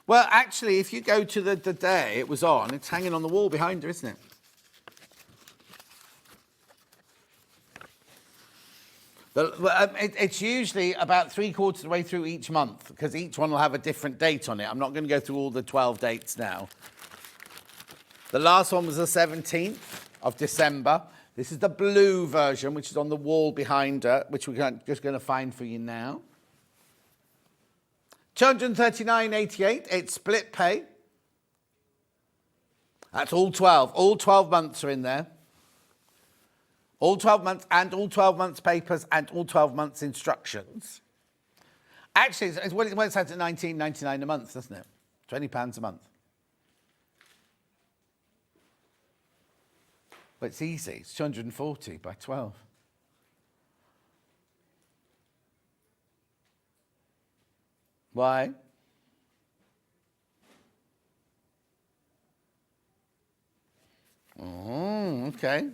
Well, actually, if you go to the day it was on, it's hanging on the wall behind her, isn't it? It's usually about 3/4 of the way through each month because each one will have a different date on it. I'm not going to go through all the 12 dates now. The last one was the 17th of December. This is the blue version, which is on the wall behind her, which we're just going to find for you now. £239.88. It's split pay. That's all 12. All 12 months are in there. All 12 months and all 12 months papers and all 12 months instructions. Actually, it works out at £19.99 a month, doesn't it? £20 a month. But it's easy. It's 240 by 12. Why? Oh, okay.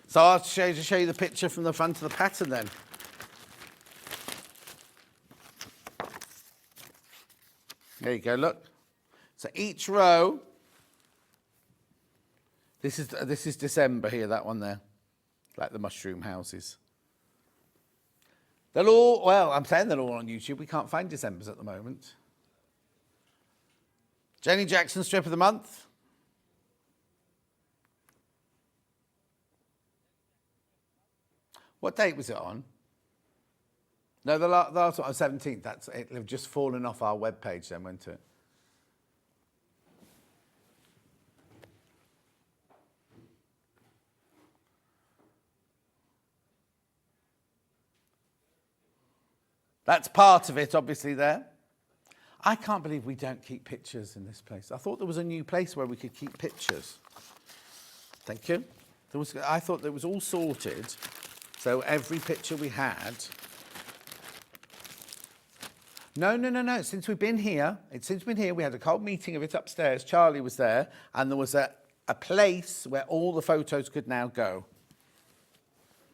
So I'll show you the picture from the front of the pattern then. There you go, look. So each row, this is December here, that one there, like the mushroom houses. They're all, well, I'm saying they're all on YouTube. We can't find December's at the moment. Jenny Jackson strip of the month. What date was it on? No, the last one, 17th. It'll have just fallen off our webpage then, won't it? That's part of it, obviously, there. I can't believe we don't keep pictures in this place. I thought there was a new place where we could keep pictures. Thank you. I thought it was all sorted. So every picture we had. No. Since we've been here, we had a cold meeting of it upstairs. Charlie was there, and there was a place where all the photos could now go.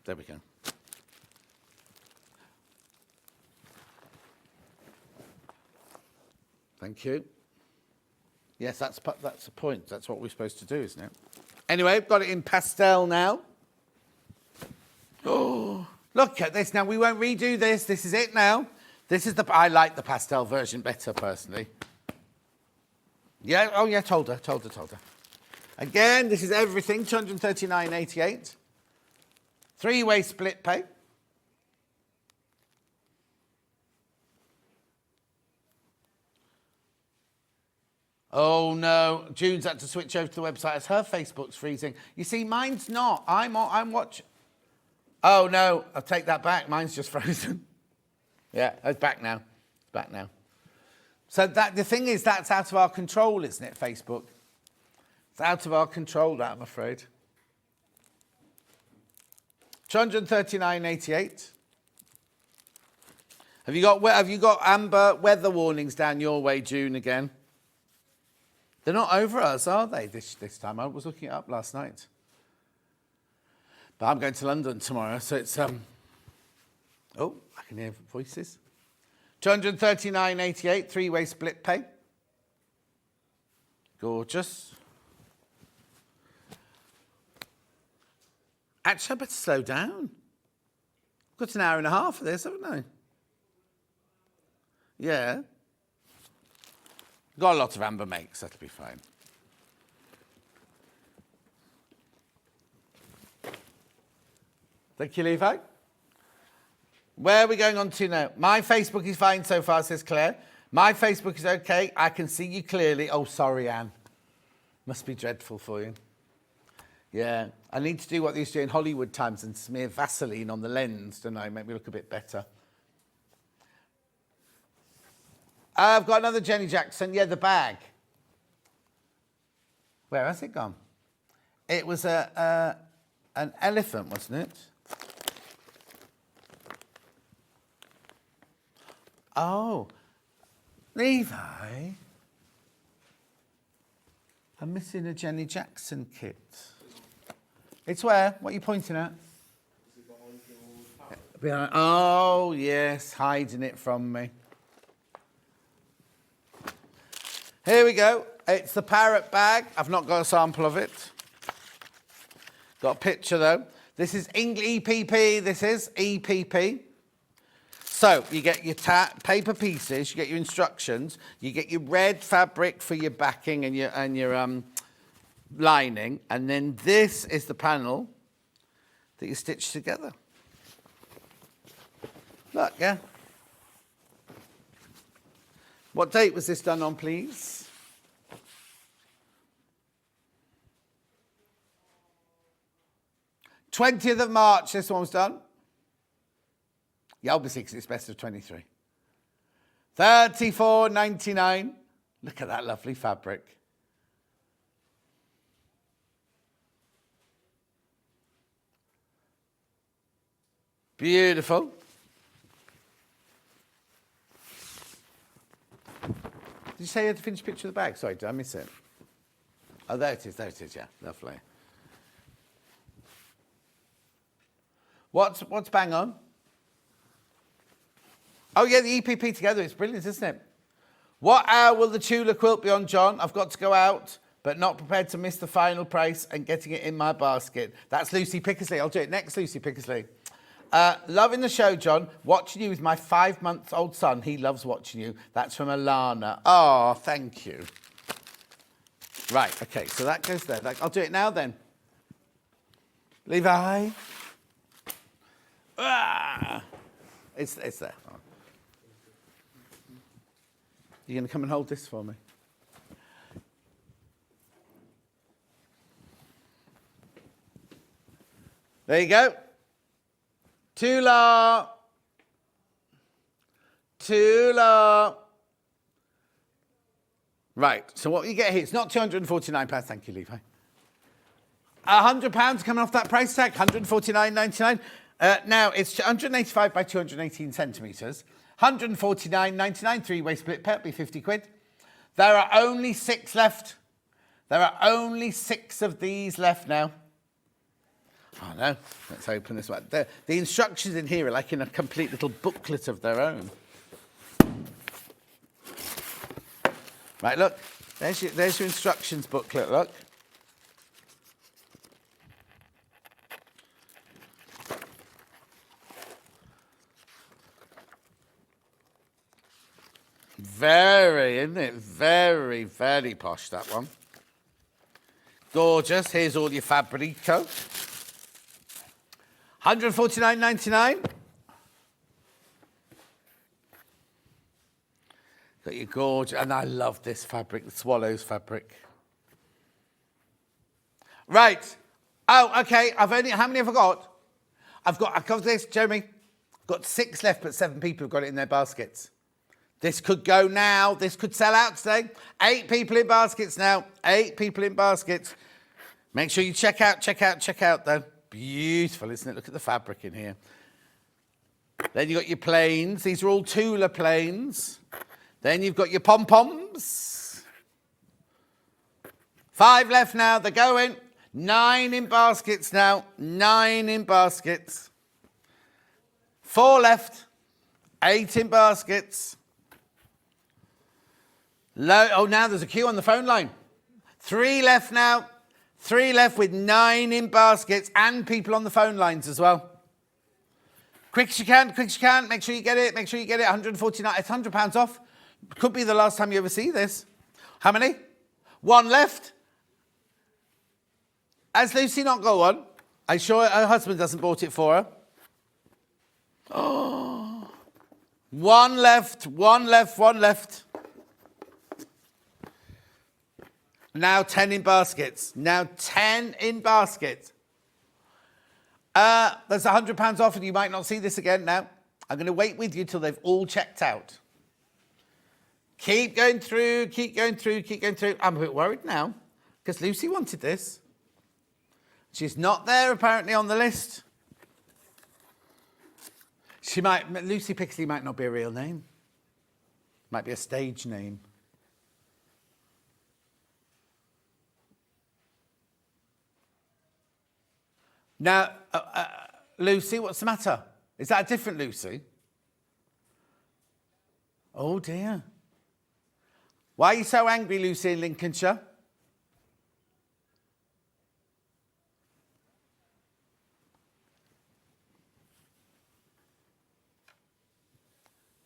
There we go. Thank you. Yes, that's the point. That's what we're supposed to do, isn't it? Anyway, I've got it in pastel now. Oh, look at this. Now, we won't redo this. This is it now. I like the pastel version better, personally. Yeah, oh yeah, told her. Again, this is everything, £239.88. 3-way split pay. Oh no, June's had to switch over to the website as her Facebook's freezing. You see, mine's not. I'm watching. Oh no, I'll take that back. Mine's just frozen. Yeah, it's back now. So the thing is, that's out of our control, isn't it, Facebook? It's out of our control, that, I'm afraid. £239.88. Have you got amber weather warnings down your way, June, again? They're not over us, are they, this time? I was looking it up last night. But I'm going to London tomorrow, so it's... Oh, I can hear voices. £239.88, 3-way split pay. Gorgeous. Actually, I better slow down. I've got an hour and a half of this, haven't I? Yeah. Got a lot of amber makes, that'll be fine. Thank you, Levi. Where are we going on to now? My Facebook is fine so far, says Claire. My Facebook is okay. I can see you clearly. Oh, sorry, Anne. Must be dreadful for you. Yeah. I need to do what they used to do in Hollywood times and smear Vaseline on the lens, don't I? Make me look a bit better. I've got another Jenny Jackson. Yeah, the bag. Where has it gone? It was an elephant, wasn't it? Oh, Levi. I'm missing a Jenny Jackson kit. It's where? What are you pointing at? Behind. Oh, yes, hiding it from me. Here we go. It's the parrot bag. I've not got a sample of it. Got a picture, though. This is EPP, this is EPP. So you get your paper pieces, you get your instructions, you get your red fabric for your backing and your lining, and then this is the panel that you stitch together. Look, yeah. What date was this done on, please? March 20th, this one was done. Yeah, obviously, because it's best of 23. $34.99. Look at that lovely fabric. Beautiful. Did you say you had to finish a picture of the bag? Sorry, did I miss it? Oh, there it is, yeah, lovely. What's bang on? Oh, yeah, the EPP together, it's brilliant, isn't it? What hour will the Tula quilt be on, John? I've got to go out, but not prepared to miss the final price and getting it in my basket. That's Lucy Pickersley. I'll do it next, Lucy Pickersley. Loving the show, John. Watching you with my 5-month-old son. He loves watching you. That's from Elna. Oh, thank you. Right, okay, so that goes there. I'll do it now then. Levi. It's there. You're going to come and hold this for me? There you go. Tula. Right, so what you get here, it's not £249, thank you, Levi. £100 coming off that price tag, £149.99. Now, it's 185 by 218 centimetres. £149.99, three-way split pet, be 50 quid. There are only 6 left. There are only 6 of these left now. Oh no, let's open this one. The instructions in here are like in a complete little booklet of their own. Right, look, there's your instructions booklet, look. Very, isn't it? Very, very posh, that one. Gorgeous. Here's all your Fabrico. $149.99. Got your gorgeous, and I love this fabric, the Swallows fabric. Right. Oh, okay. How many have I got? I've got this, Jeremy. I've got 6 left, but 7 people have got it in their baskets. This could go now. This could sell out today. 8 people in baskets now. 8 people in baskets. Make sure you check out, though. Beautiful, isn't it? Look at the fabric in here. Then you've got your plains. These are all Tula plains. Then you've got your pom-poms. 5 left now. They're going. 9 in baskets now. 9 in baskets. 4 left. 8 in baskets. Oh, now there's a queue on the phone line. 3 left now. 3 left with 9 in baskets and people on the phone lines as well. Quick as you can. Make sure you get it. 149. It's £100 off. Could be the last time you ever see this. How many? 1 left. Has Lucy not got one? I'm sure her husband hasn't bought it for her. Oh. 1 left. Now 10 in baskets. There's £100 off and you might not see this again now. I'm going to wait with you till they've all checked out. Keep going through. I'm a bit worried now because Lucy wanted this. She's not there apparently on the list. Lucy Pixley might not be a real name. Might be a stage name. Now, Lucy, what's the matter? Is that a different Lucy? Oh, dear. Why are you so angry, Lucy, in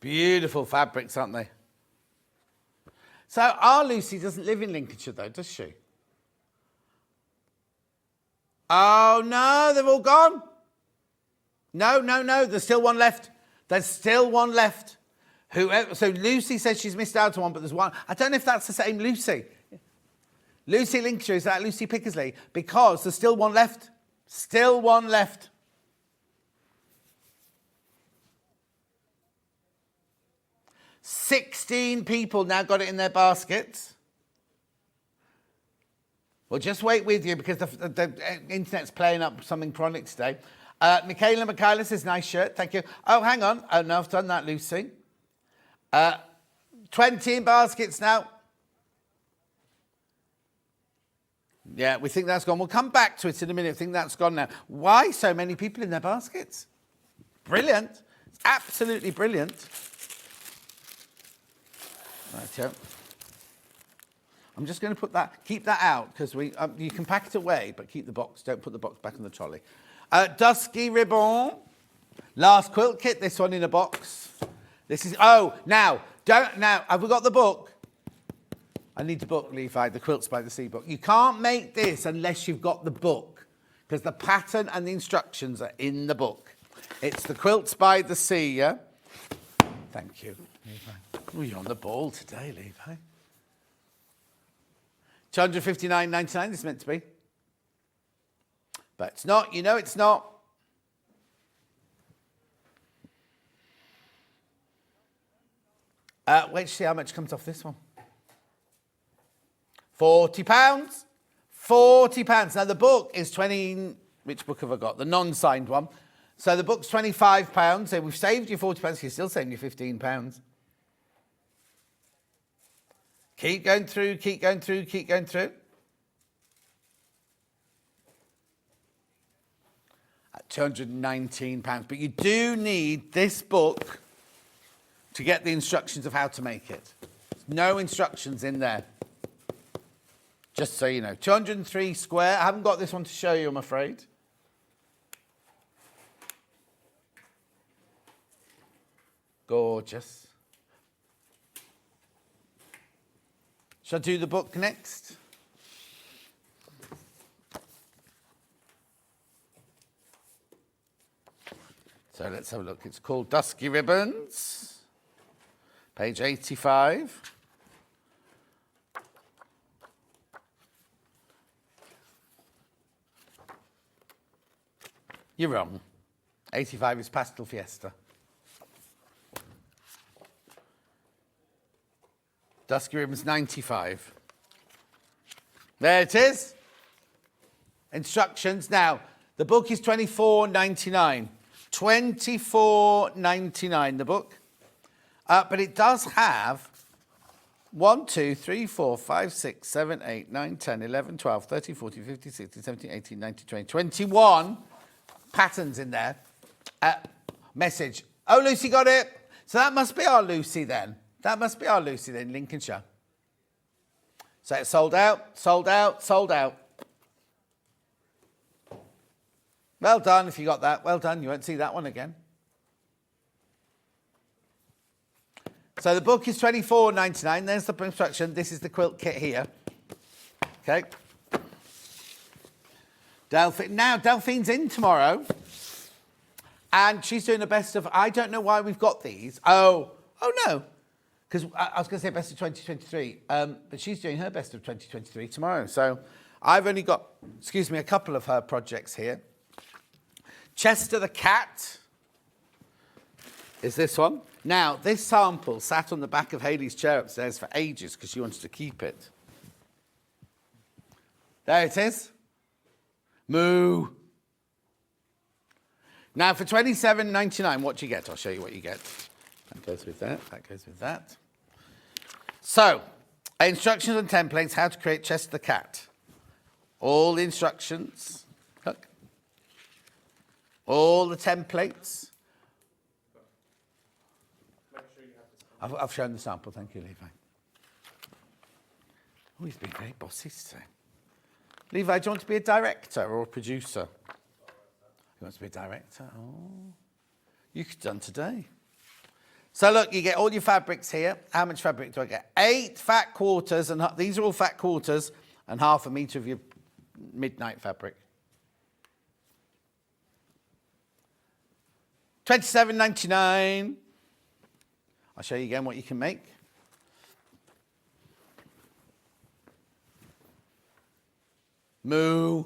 Beautiful fabrics, aren't they? So our Lucy doesn't live in Lincolnshire, though, does she? Oh, no, they've all gone. No, there's still one left. There's still one left. So Lucy says she's missed out on one, but there's one. I don't know if that's the same Lucy. Lucy Lincolnshire, is that Lucy Pickersley? Because there's still one left. Still one left. $16 people now got it in their baskets. Well, just wait with you because the internet's playing up something chronic today. Michaela says, nice shirt, thank you. Oh, hang on. Oh, no, I've done that, Lucy. 20 in baskets now. Yeah, we think that's gone. We'll come back to it in a minute. I think that's gone now. Why so many people in their baskets? Brilliant. It's absolutely brilliant. Right, I'm just going to keep that out because you can pack it away, but keep the box. Don't put the box back on the trolley. Dusky ribbon. Last quilt kit. This one in a box. This is. Oh, now have we got the book? I need the book, Levi. The Quilts by the Sea book. You can't make this unless you've got the book because the pattern and the instructions are in the book. It's the Quilts by the Sea. Yeah. Thank you, Levi. Oh, you're on the ball today, Levi. $259.99 this is meant to be. But it's not, you know it's not. Wait to see how much comes off this one. £40. £40. Now the book is 20, which book have I got? The non-signed one. So the book's £25. So we've saved you £40, you're still saving you £15. Keep going through, keep going through, keep going through. At £219. But you do need this book to get the instructions of how to make it. There's no instructions in there. Just so you know. 203 square. I haven't got this one to show you, I'm afraid. Gorgeous. Shall I do the book next? So let's have a look. It's called Dusky Ribbons, page 85. You're wrong. 85 is Pastel Fiesta. Dusky Ribbons 95. There it is. Instructions. Now, the book is $24.99. $24.99, the book. But it does have 1, 2, 3, 4, 5, 6, 7, 8, 9, 10, 11, 12, 13, 14, 15, 16, 17, 18, 19, 20, 21 patterns in there. Message. Oh, Lucy got it. So that must be our Lucy then. That must be our Lucy then, Lincolnshire. So it's sold out, sold out, sold out. Well done if you got that. Well done. You won't see that one again. So the book is $24.99. There's the instruction. This is the quilt kit here. Okay. Delphine. Now, Delphine's in tomorrow. And she's doing the best of... I don't know why we've got these. Oh no. Because I was going to say best of 2023, but she's doing her best of 2023 tomorrow. So I've only got, a couple of her projects here. Chester the Cat is this one. Now, this sample sat on the back of Hayley's chair upstairs for ages because she wanted to keep it. There it is. Moo. Now, for $27.99, what do you get? I'll show you what you get. That goes with that, that goes with that. So, instructions and templates, how to create Chester the Cat. All the instructions, look. All the templates. I've shown the sample, thank you, Levi. Oh, he's been very bossy today. Levi, do you want to be a director or a producer? He wants to be a director? Oh, you could have done today. So look, you get all your fabrics here. How much fabric do I get? 8 fat quarters, and these are all fat quarters, and half a metre of your midnight fabric. $27.99. I'll show you again what you can make. Moo.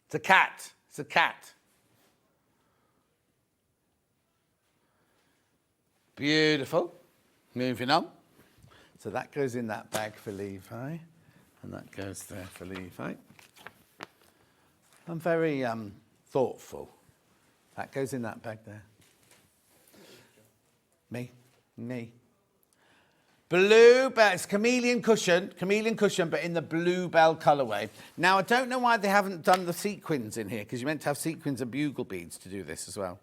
It's a cat. It's a cat. Beautiful. Moving on. So that goes in that bag for Levi, and that goes there for Levi. I'm very thoughtful. That goes in that bag there. Me. Bluebell, it's chameleon cushion, but in the bluebell colourway. Now, I don't know why they haven't done the sequins in here, because you're meant to have sequins and bugle beads to do this as well.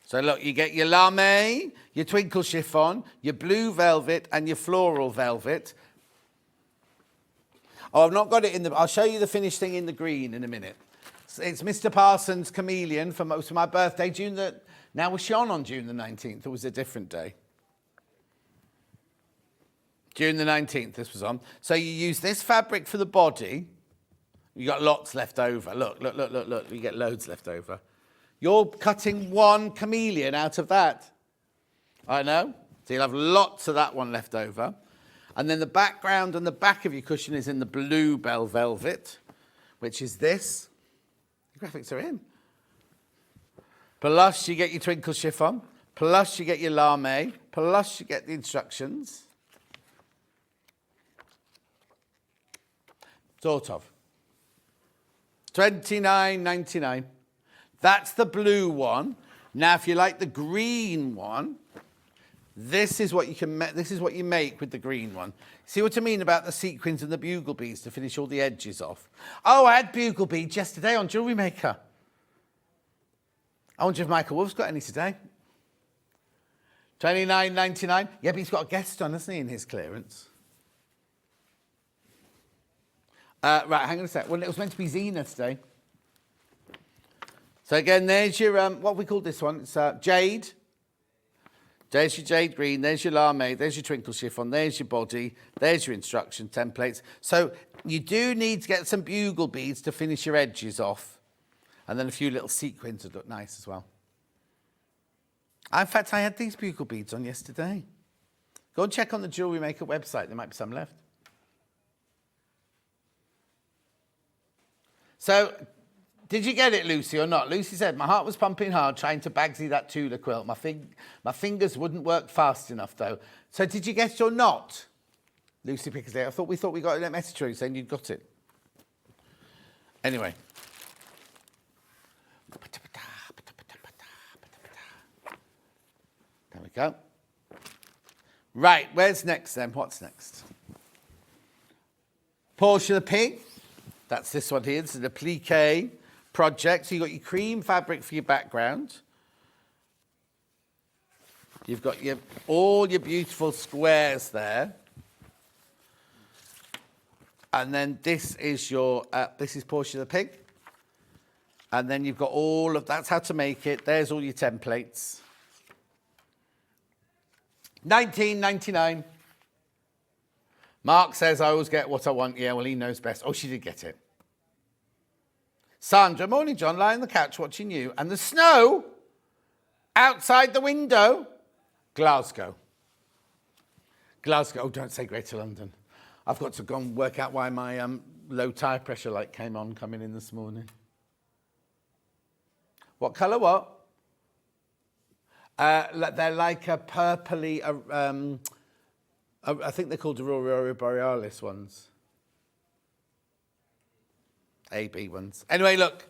So look, you get your lame, your twinkle chiffon, your blue velvet, and your floral velvet. Oh, I've not got it in the... I'll show you the finished thing in the green in a minute. It's Mr. Parsons' chameleon for my birthday, June the... Now, was she on June the 19th, or was it a different day? June the 19th, this was on. So you use this fabric for the body. You got lots left over. Look. You get loads left over. You're cutting one chameleon out of that. I know. So you'll have lots of that one left over. And then the background and the back of your cushion is in the bluebell velvet, which is this. The graphics are in. Plus you get your twinkle chiffon. Plus you get your lame. Plus you get the instructions. Sort of. $29.99. That's the blue one. Now, if you like the green one, this is what you can make. This is what you make with the green one. See what I mean about the sequins and the bugle beads to finish all the edges off? Oh, I had bugle beads yesterday on Jewellery Maker. I wonder if Michael Wolf's got any today. $29.99. Yeah, but he's got a guest on, hasn't he, in his clearance? Right, hang on a sec. Well, it was meant to be Zena today. So again, there's your, what we call this one? It's jade. There's your jade green, there's your lame, there's your twinkle chiffon, there's your body, there's your instruction templates. So you do need to get some bugle beads to finish your edges off. And then a few little sequins would look nice as well. In fact, I had these bugle beads on yesterday. Go and check on the Jewellery Maker website. There might be some left. So, did you get it, Lucy, or not? Lucy said, my heart was pumping hard trying to bagsy that Tula quilt. My fingers wouldn't work fast enough, though. So, did you get it or not? Lucy Pickersley, we thought we got a message through saying you'd got it. Anyway. There we go. Right, where's next then? What's next? Portia the Pig. That's this one here. This is the applique project. So you've got your cream fabric for your background. You've got all your beautiful squares there. And then this is your, this is Portia the Pig. And then you've got all of, that's how to make it. There's all your templates. $19.99. Mark says, I always get what I want. Yeah, well, he knows best. Oh, she did get it. Sandra, morning, John. Lie on the couch watching you. And the snow outside the window. Glasgow. Glasgow. Oh, don't say Greater London. I've got to go and work out why my low tire pressure light came on coming in this morning. What colour what? They're like a purpley, I think they're called Aurora Borealis ones. AB ones. Anyway, look.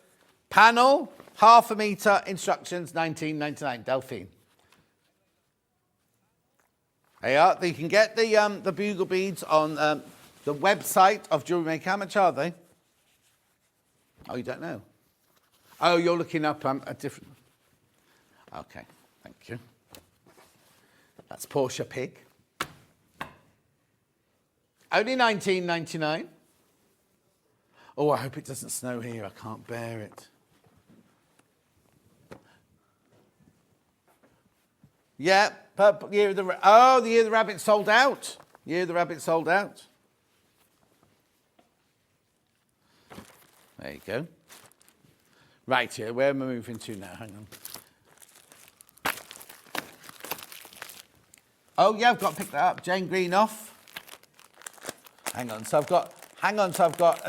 Panel, half a metre, instructions, $19.99. Delphine. There you are. You can get the bugle beads on the website of Jewellery Maker. How much are they? Oh, you don't know? Oh, you're looking up a different... Okay, thank you. That's Portia Pig. Only $19.99. Oh, I hope it doesn't snow here. I can't bear it. Yeah, purple, Year of the the Year of the Rabbit sold out. Year of the Rabbit sold out. There you go. Right here, where am I moving to now? Hang on. Oh yeah, I've got to pick that up. Jane Green off. Hang on, so I've got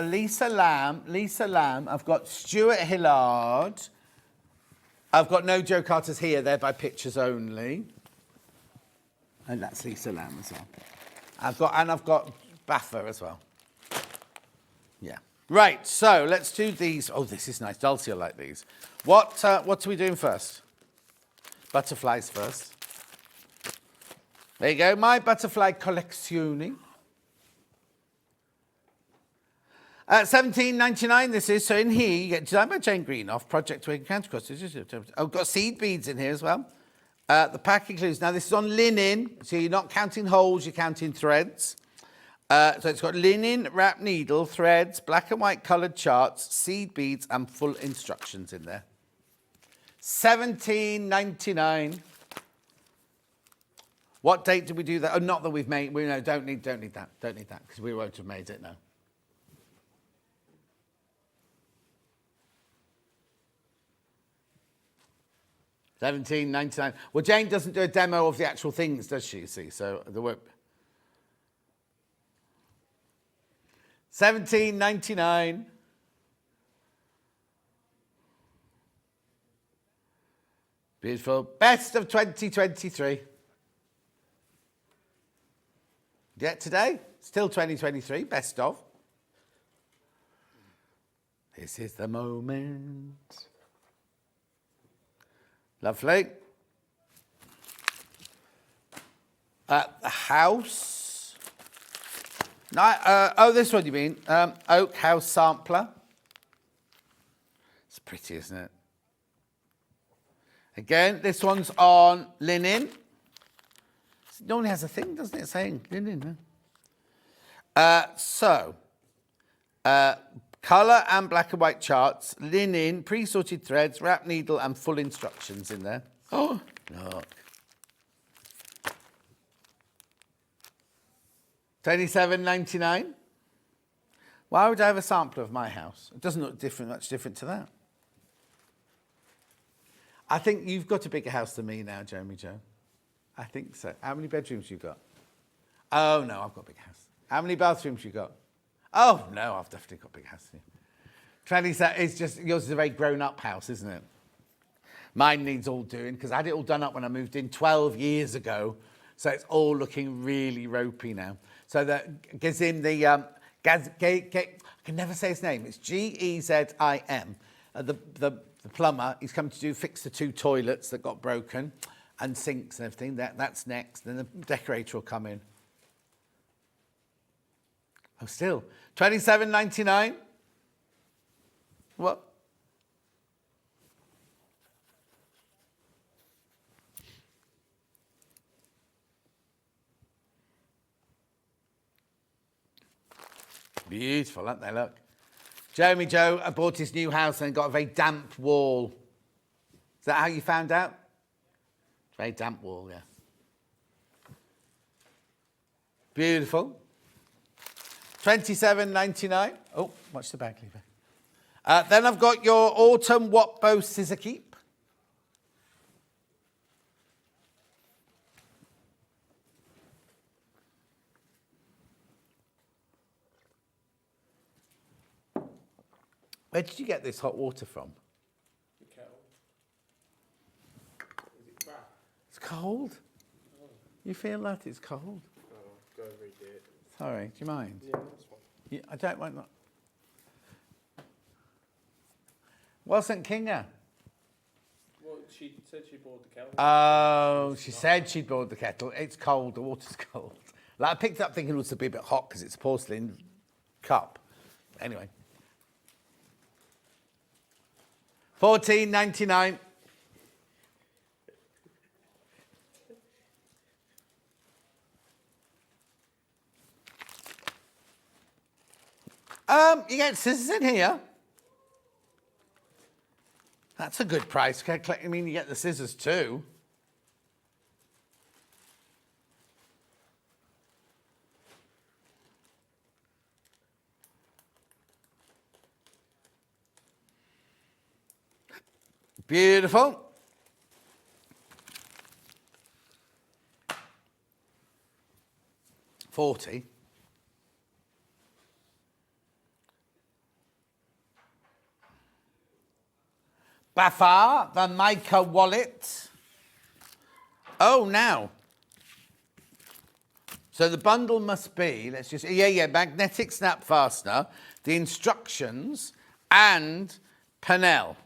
Lisa Lamb, I've got Stuart Hillard. I've got no Joe Carter's here, they're by pictures only. And that's Lisa Lamb as well. I've got Baffa as well. Yeah. Right, so let's do these. Oh, this is nice. Dulcie will like these. What are we doing first? Butterflies first. There you go, my butterfly collezione. $17.99 this is. So in here, you get designed by Jane Green off Project Twig and Cantercross. Oh, got seed beads in here as well. The pack includes, now this is on linen, so you're not counting holes, you're counting threads. So it's got linen, wrap needle, threads, black and white coloured charts, seed beads, and full instructions in there. $17.99. What date did we do that? Oh, not that we've made. We don't need that. Don't need that because we won't have made it now. $17.99. Well, Jane doesn't do a demo of the actual things, does she? See, so there won't. $17.99. Beautiful. Best of 2023. Yet today, still 2023, best of. This is the moment. Lovely. The house. No, this one you mean. Oak House Sampler. It's pretty, isn't it? Again, this one's on linen. It normally has a thing, doesn't it, saying linen? Colour and black and white charts, linen, pre-sorted threads, wrap needle, and full instructions in there. Oh, look. $27.99. Why would I have a sampler of my house? It doesn't look much different to that. I think you've got a bigger house than me now, Jeremy Joe. I think so. How many bedrooms you got? Oh, no, I've got a big house. How many bathrooms you got? Oh, no, I've definitely got a big house. 27, it's just, yours is a very grown-up house, isn't it? Mine needs all doing, because I had it all done up when I moved in 12 years ago, so it's all looking really ropey now. So that gives him the, I can never say his name, it's Gezim, the plumber. He's come to fix the 2 toilets that got broken, and sinks and everything. That's next. Then the decorator will come in. Oh, still. $27.99. What? Beautiful, aren't they? Look. Jeremy Joe bought his new house and got a very damp wall. Is that how you found out? Very damp wall, yeah. Beautiful. $27.99. Oh, watch the bag lever. Then I've got your Autumn Watbow Scissor Keep. Where did you get this hot water from? The kettle. Is it crap? It's cold. Oh. You feel that it's cold? Oh, go over it. Sorry, do you mind? Yeah, that's fine. Yeah, I don't mind that. Wasn't Kinga? Well, she said she bought the kettle. Oh, she said she'd bought the kettle. It's cold, the water's cold. Like, I picked it up thinking it was a bit hot because it's a porcelain cup. Anyway. $14.99. You get scissors in here. That's a good price. I mean, you get the scissors too. Beautiful. $40. Bafar, the Mica wallet. Oh, now. So the bundle must be, let's just, magnetic snap fastener, the instructions, and panel.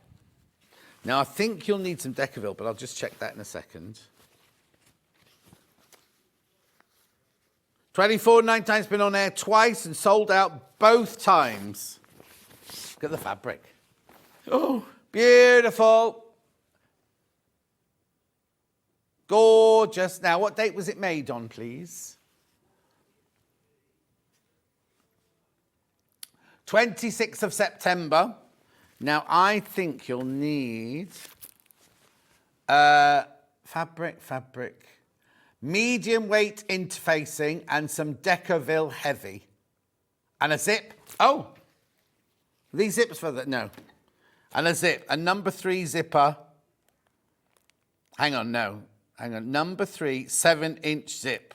Now, I think you'll need some Decaville, but I'll just check that in a second. $24.99 has been on air twice and sold out both times. Look at the fabric. Oh, beautiful. Gorgeous. Now, what date was it made on, please? 26th of September. Now, I think you'll need fabric, medium weight interfacing and some Decaville heavy. And a zip. Oh, these zips for that? No. And a zip, a number 3 zipper. Hang on, number 3, 7-inch zip.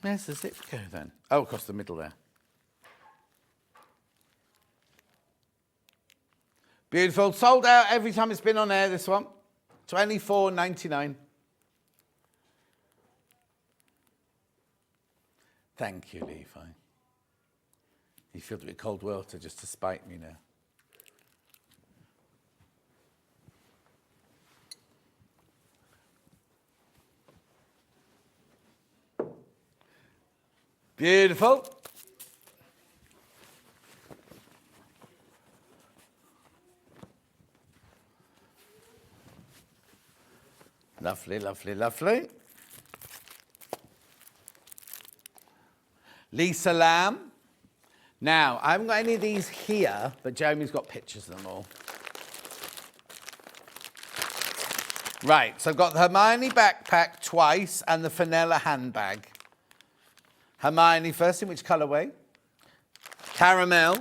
Where's the zip go then? Oh, across the middle there. Beautiful. Sold out every time it's been on air, this one. $24.99. Thank you, Levi. You filled it with cold water just to spite me now. Beautiful. Lovely, lovely, lovely. Lisa Lamb. Now, I haven't got any of these here, but Jeremy's got pictures of them all. Right, so I've got the Hermione backpack twice and the Fenella handbag. Hermione first, in which colourway? Caramel.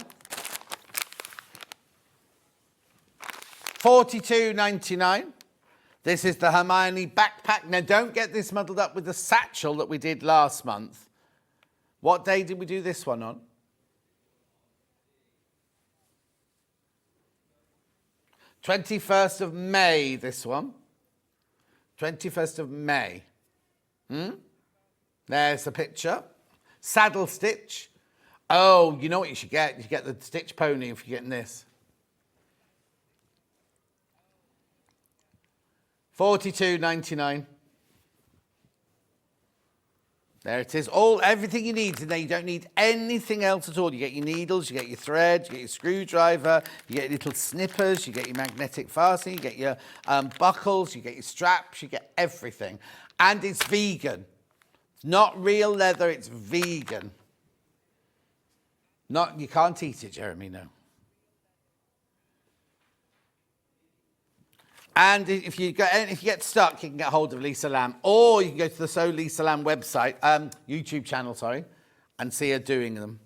$42.99. This is the Hermione backpack. Now, don't get this muddled up with the satchel that we did last month. What day did we do this one on? 21st of May, this one. 21st of May. There's the picture. Saddle stitch. Oh, you know what you should get? You should get the stitch pony if you're getting this. $42.99. There it is. Everything you need in there. You don't need anything else at all. You get your needles, you get your thread, you get your screwdriver, you get your little snippers, you get your magnetic fastening, you get your buckles, you get your straps, you get everything. And it's vegan. It's not real leather, it's vegan. You can't eat it, Jeremy, no. And if you get stuck, you can get hold of Lisa Lamb, or you can go to the So Lisa Lamb website, YouTube channel, sorry, and see her doing them.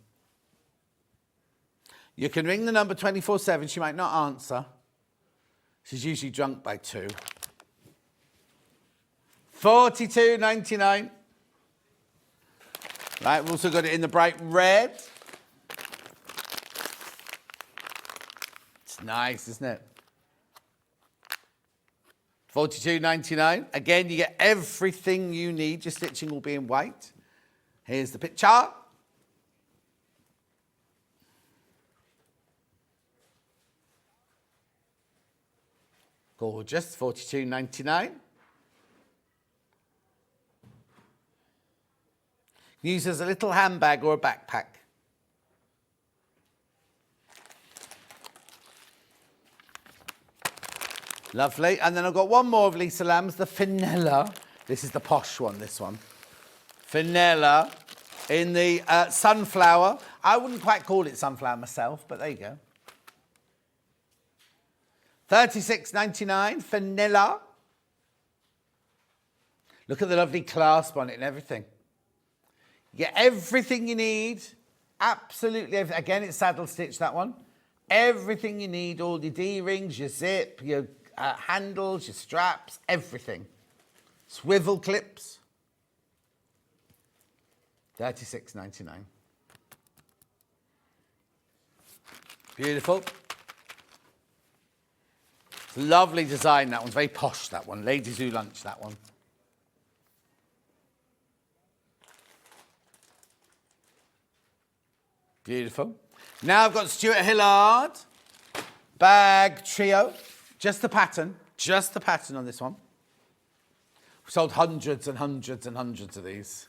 You can ring the number 24/7. She might not answer. She's usually drunk by 2. $42.99. Right, we've also got it in the bright red. It's nice, isn't it? $42.99. Again, you get everything you need. Your stitching will be in white. Here's the picture. Gorgeous. $42.99. Use as a little handbag or a backpack. Lovely. And then I've got one more of Lisa Lamb's, the Fenella. This is the posh one, this one. Fenella in the sunflower. I wouldn't quite call it sunflower myself, but there you go. $36.99, Fenella. Look at the lovely clasp on it and everything. You get everything you need. Absolutely everything. Again, it's saddle stitch, that one. Everything you need, all your D-rings, your zip, your handles, your straps, everything. Swivel clips. $36.99. Beautiful. It's a lovely design, that one's very posh, that one. Ladies Who Lunch, that one. Beautiful. Now I've got Stuart Hillard. Bag trio. Just the pattern on this one. We sold hundreds and hundreds and hundreds of these.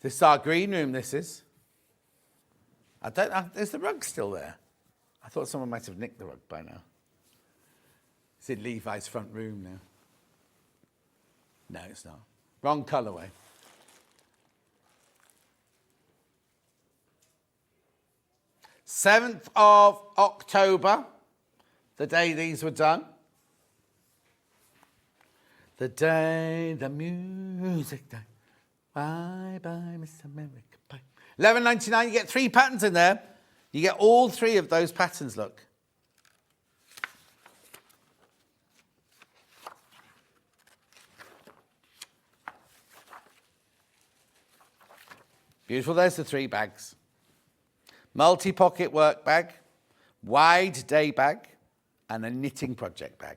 This is our green room, this is. I don't know, is the rug still there? I thought someone might have nicked the rug by now. It's in Levi's front room now. No, it's not. Wrong colourway. th of October, the day these were done. The day the music died. Bye bye, Miss America. Bye. $11.99. You get 3 patterns in there. You get all 3 of those patterns. Look. Beautiful. There's the 3 bags. Multi-pocket work bag, wide day bag, and a knitting project bag.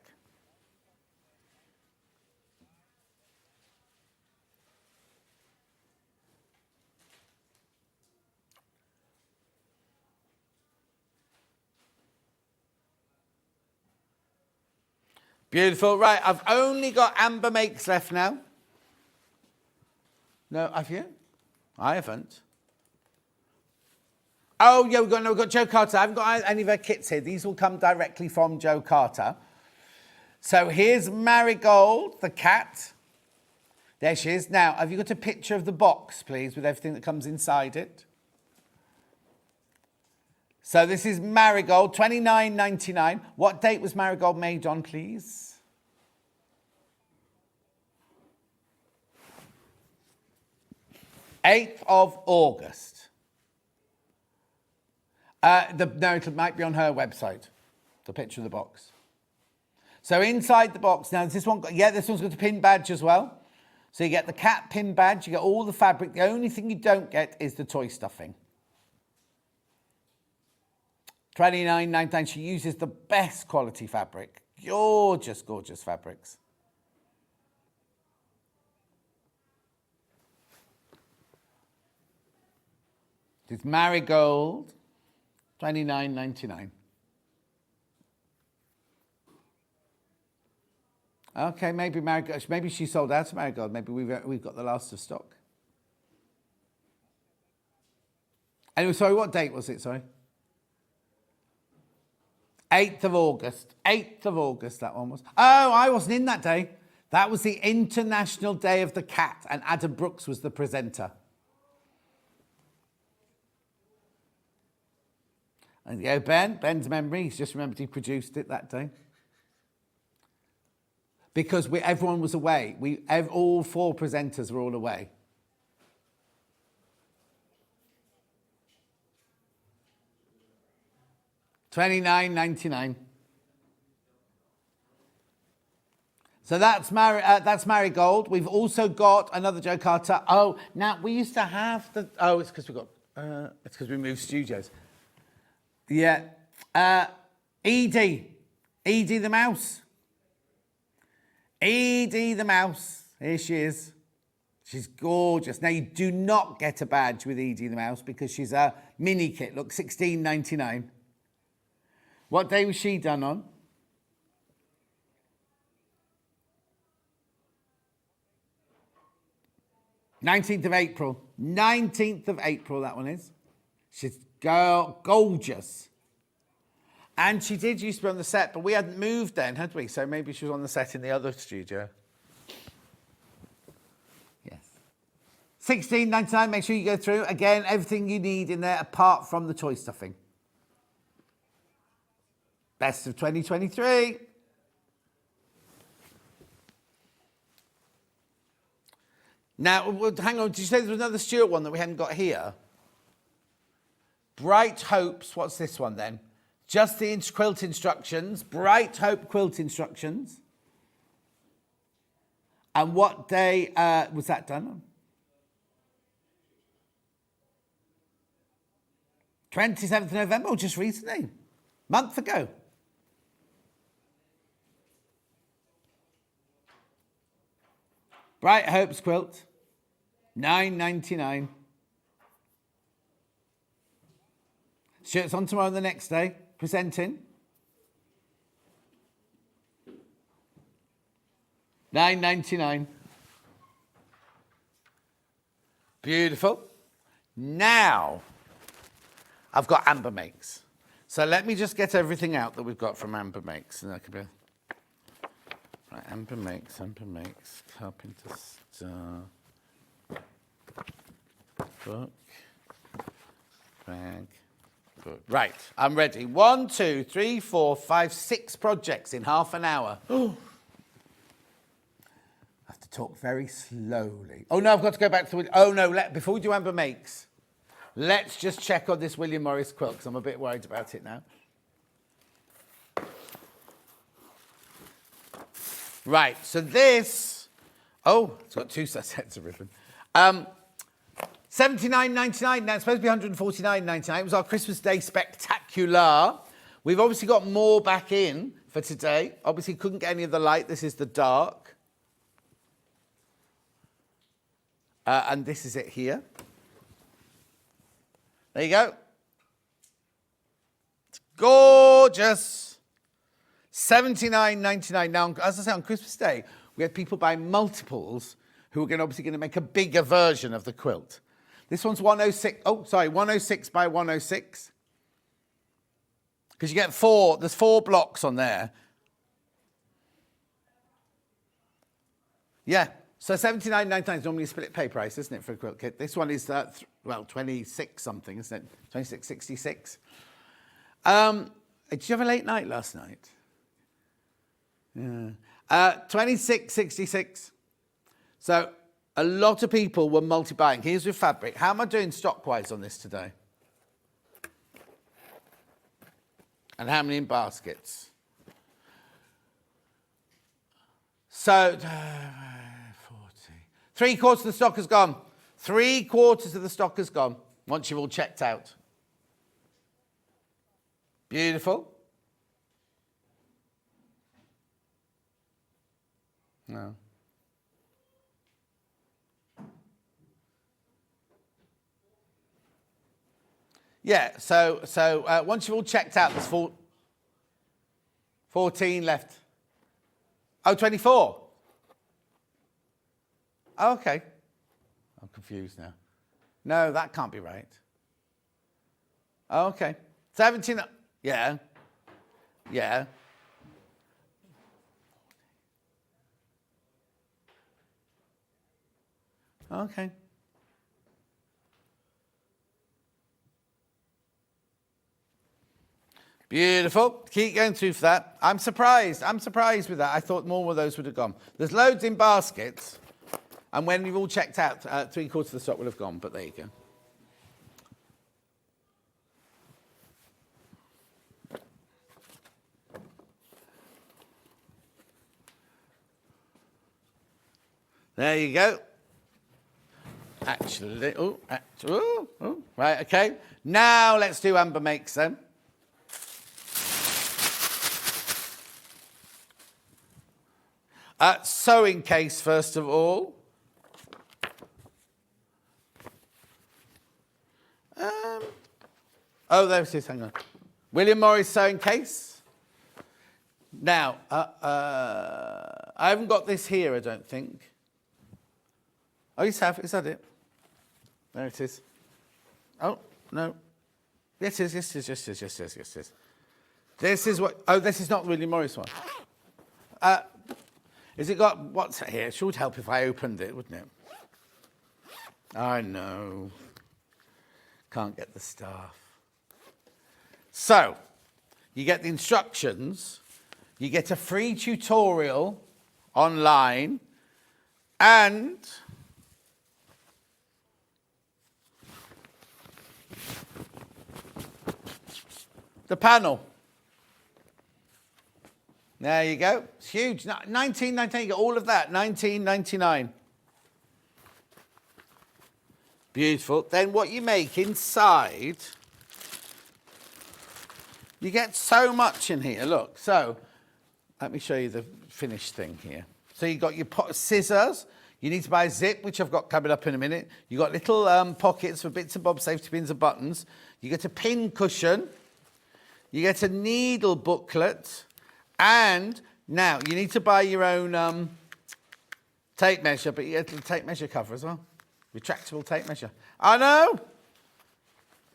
Beautiful. Right, I've only got Amber Makes left now. No, have you? I haven't. Oh, yeah, we've got Joe Carter. I haven't got any of her kits here. These will come directly from Joe Carter. So here's Marigold, the cat. There she is. Now, have you got a picture of the box, please, with everything that comes inside it? So this is Marigold, $29.99. What date was Marigold made on, please? August 8th. No, it might be on her website, the picture of the box. So inside the box, now this one's got a pin badge as well. So you get the cat pin badge, you get all the fabric. The only thing you don't get is the toy stuffing. $29.99. She uses the best quality fabric. Gorgeous, gorgeous fabrics. It's Marigold, $29.99. Okay, maybe Marigold. Maybe she sold out of Marigold. Maybe we've got the last of stock. Anyway, sorry, what date was it? Sorry. 8th of August. 8th of August, that one was. Oh, I wasn't in that day. That was the International Day of the Cat, and Adam Brooks was the presenter. And yeah, Ben's memory, he's just remembered he produced it that day. Because everyone was away. All 4 presenters were all away. $29.99. So that's Marigold. We've also got another Joe Carter. Oh, now we used to have the. Oh, it's because we moved studios. Yeah. Edie the mouse. Edie the mouse. Here she is. She's gorgeous. Now, you do not get a badge with Edie the mouse because she's a mini kit. Look, $16.99. What day was she done on? 19th of April. 19th of April, that one is. She's gorgeous. And she did used to be on the set, but we hadn't moved then, had we? So maybe she was on the set in the other studio. Yes. $16.99. Make sure you go through. Again, everything you need in there apart from the toy stuffing. Best of 2023. Now, hang on, did you say there was another Stuart one that we hadn't got here? Bright Hopes, what's this one then? Just the quilt instructions. Bright Hope quilt instructions. And what day was that done on? 27th November, or just recently? Month ago. Bright Hopes quilt, $9.99. Shirts on tomorrow the next day, presenting. $9.99. Beautiful. Now, I've got Amber Makes. So let me just get everything out that we've got from Amber Makes. And that could be... Right, Amber Makes, Carpenter Star, book, bag, book. Right, I'm ready. 1, 2, 3, 4, 5, 6 projects in half an hour. I have to talk very slowly. Oh no, I've got to go back to the... Oh no, before we do Amber Makes, let's just check on this William Morris quilt, because I'm a bit worried about it now. Right, so this, it's got 2 sets of ribbon. $79.99, now it's supposed to be $149.99. It was our Christmas Day Spectacular. We've obviously got more back in for today. Obviously couldn't get any of the light, this is the dark. And this is it here. There you go. It's gorgeous. $79.99. Now, as I say, on Christmas Day, we had people buying multiples who were obviously going to make a bigger version of the quilt. This one's 106 by 106. Because you get there's 4 blocks on there. Yeah, so $79.99 is normally a split pay price, isn't it, for a quilt kit? This one is, 26 something, isn't it? 26.66. Did you have a late night last night? Yeah. 26.66. So a lot of people were multi-buying. Here's your fabric. How am I doing stock-wise on this today? And how many in baskets? So, 40. 3/4 of the stock has gone. 3/4 of the stock has gone once you've all checked out. Beautiful. No. Yeah, so once you've all checked out, there's 14 left. Oh, 24. Oh, okay. I'm confused now. No, that can't be right. Oh, okay. 17. Yeah. Yeah. Okay. Beautiful. Keep going through for that. I'm surprised with that. I thought more of those would have gone. There's loads in baskets. And when you've all checked out, 3/4 of the stock will have gone, but there you go. There you go. Actually, right, okay. Now let's do Amber Makes then. Sewing case, first of all. There it is, hang on. William Morris sewing case. Now, I haven't got this here, I don't think. Oh, you have, is that it? There it is. Oh, no. Yes, it is. This is what, this is not William Morris one. Has it got, what's here? It should help if I opened it, wouldn't it? I know. Can't get the staff. So, you get the instructions, you get a free tutorial online, and The panel. There you go. It's huge. 19.99. You get all of that. 19.99. Beautiful. Then what you make inside, you get so much in here. Look. So let me show you the finished thing here. So you've got your scissors. You need to buy a zip, which I've got coming up in a minute. You've got little pockets for bits and bobs, safety pins and buttons. You get a pin cushion. You get a needle booklet. And now you need to buy your own tape measure, but you get a tape measure cover as well. Retractable tape measure. I know.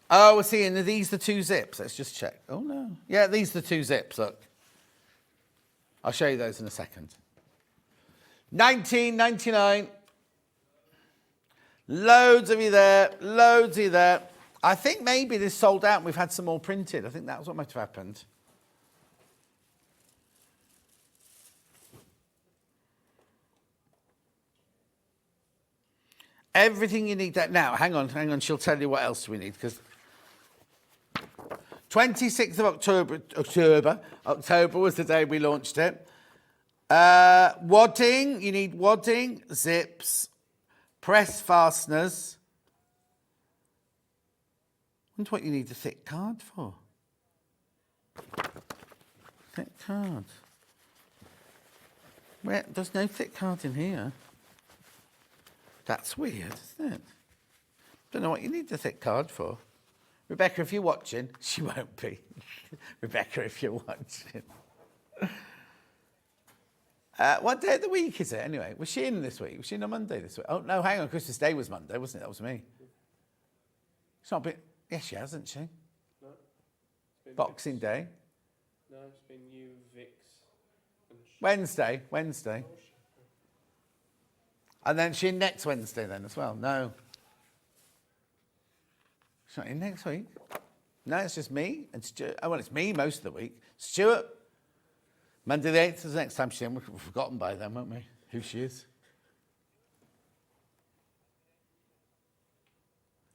Oh, we're seeing these are the two zips. Let's just check. Oh, no. Yeah, these are the two zips, look. I'll show you those in a second. 19.99. Loads of you there. Loads of you there. I think maybe this sold out and we've had some more printed. I think that was what might have happened. Everything you need that now. Hang on. She'll tell you what else we need because 26th of October was the day we launched it. Wadding, you need wadding, zips, press fasteners. I wonder what you need a thick card for. Thick card. Where? There's no thick card in here. That's weird, isn't it? Don't know what you need the thick card for. Rebecca, if you're watching, she won't be. Rebecca, if you're watching. What day of the week is it, anyway? Was she in this week? Was she in on Monday this week? Oh, no, hang on. Christmas Day was Monday, wasn't it? That was me. It's not a bit... Yes, she hasn't, she? No. Boxing Day. No, it's been you, Vix. Wednesday. And then she in next Wednesday then as well? No. She's not in next week? No, it's just me and Stuart. Oh, well, it's me most of the week. Stuart. Monday the 8th is the next time she's in. We've forgotten by then, won't we, who she is?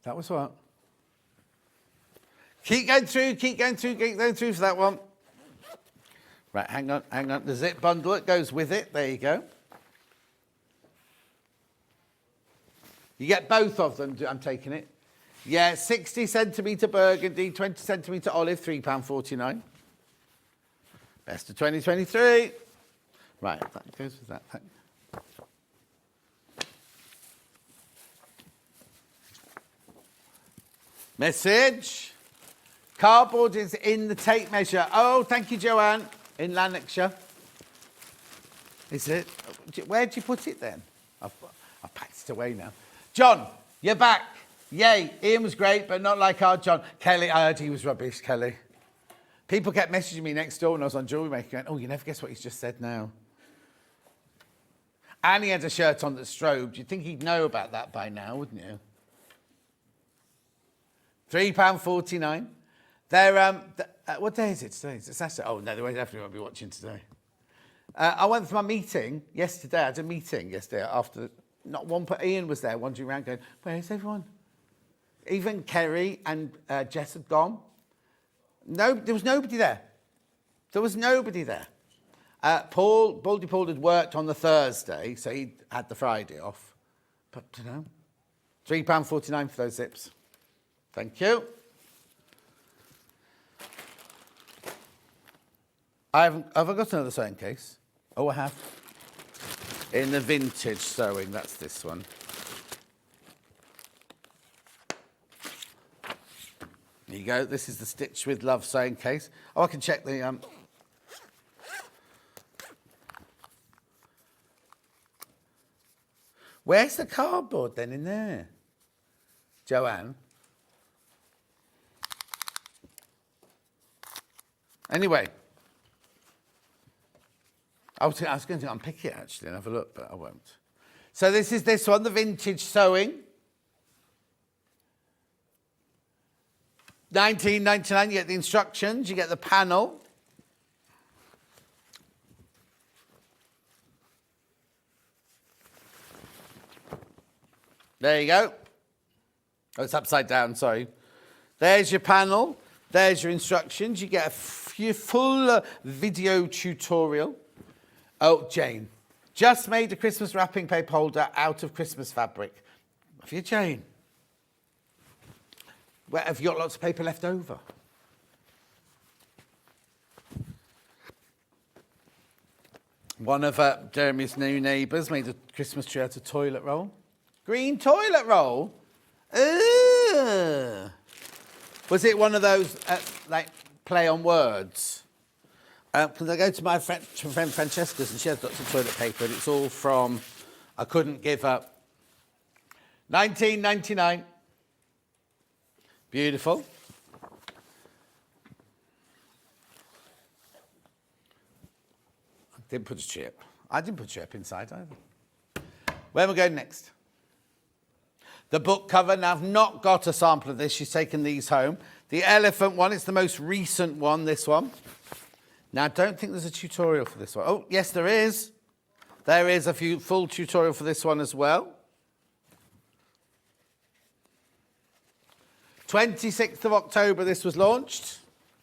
That was what? Keep going through for that one. Right, hang on. The zip bundle, it goes with it. There you go. You get both of them, I'm taking it. Yeah, 60 centimetre burgundy, 20 centimetre olive, £3.49. Best of 2023. Right, that goes with that. Message. Cardboard is in the tape measure. Oh, thank you, Joanne, in Lanarkshire. Is it? Where'd you put it then? I've packed it away now. John, you're back. Yay. Ian was great, but not like our John. Kelly, I heard he was rubbish, Kelly. People kept messaging me next door when I was on jewellery making, going, oh, you never guess what he's just said now. And he had a shirt on that strobed. You'd think he'd know about that by now, wouldn't you? £3.49. They're, what day is it today? Is it Saturday? Oh, no, they definitely won't be watching today. I went for my meeting yesterday. I had a meeting yesterday after... Not one, but Ian was there wandering around going, where's everyone? Even Kerry and Jess had gone. No, there was nobody there. Baldy Paul had worked on the Thursday, so he had the Friday off. But, you know, £3.49 for those zips. Thank you. Have I got another sewing case? Oh, I have. In the vintage sewing, that's this one. There you go. This is the Stitch with Love sewing case. Oh, I can check the... Where's the cardboard then in there? Joanne? Anyway. I was going to unpick it actually and have a look, but I won't. So this is this one, the vintage sewing. £19.99, you get the instructions, you get the panel. There you go. Oh, it's upside down, sorry. There's your panel. There's your instructions. You get a full video tutorial. Oh, Jane, just made a Christmas wrapping paper holder out of Christmas fabric. Have you, Jane? Where, have you got lots of paper left over? One of Jeremy's new neighbours made a Christmas tree out of toilet roll. Green toilet roll? Ugh. Was it one of those, like, play on words? Because I go to my friend Francesca's and she has lots of toilet paper and it's all from I Couldn't Give Up. 1999. Beautiful. Didn't put a chip. I didn't put a chip inside either. Where am I going next? The book cover. Now, I've not got a sample of this. She's taken these home. The elephant one, it's the most recent one, this one. Now, I don't think there's a tutorial for this one. Oh, yes, there is. There is a full tutorial for this one as well. 26th of October, this was launched.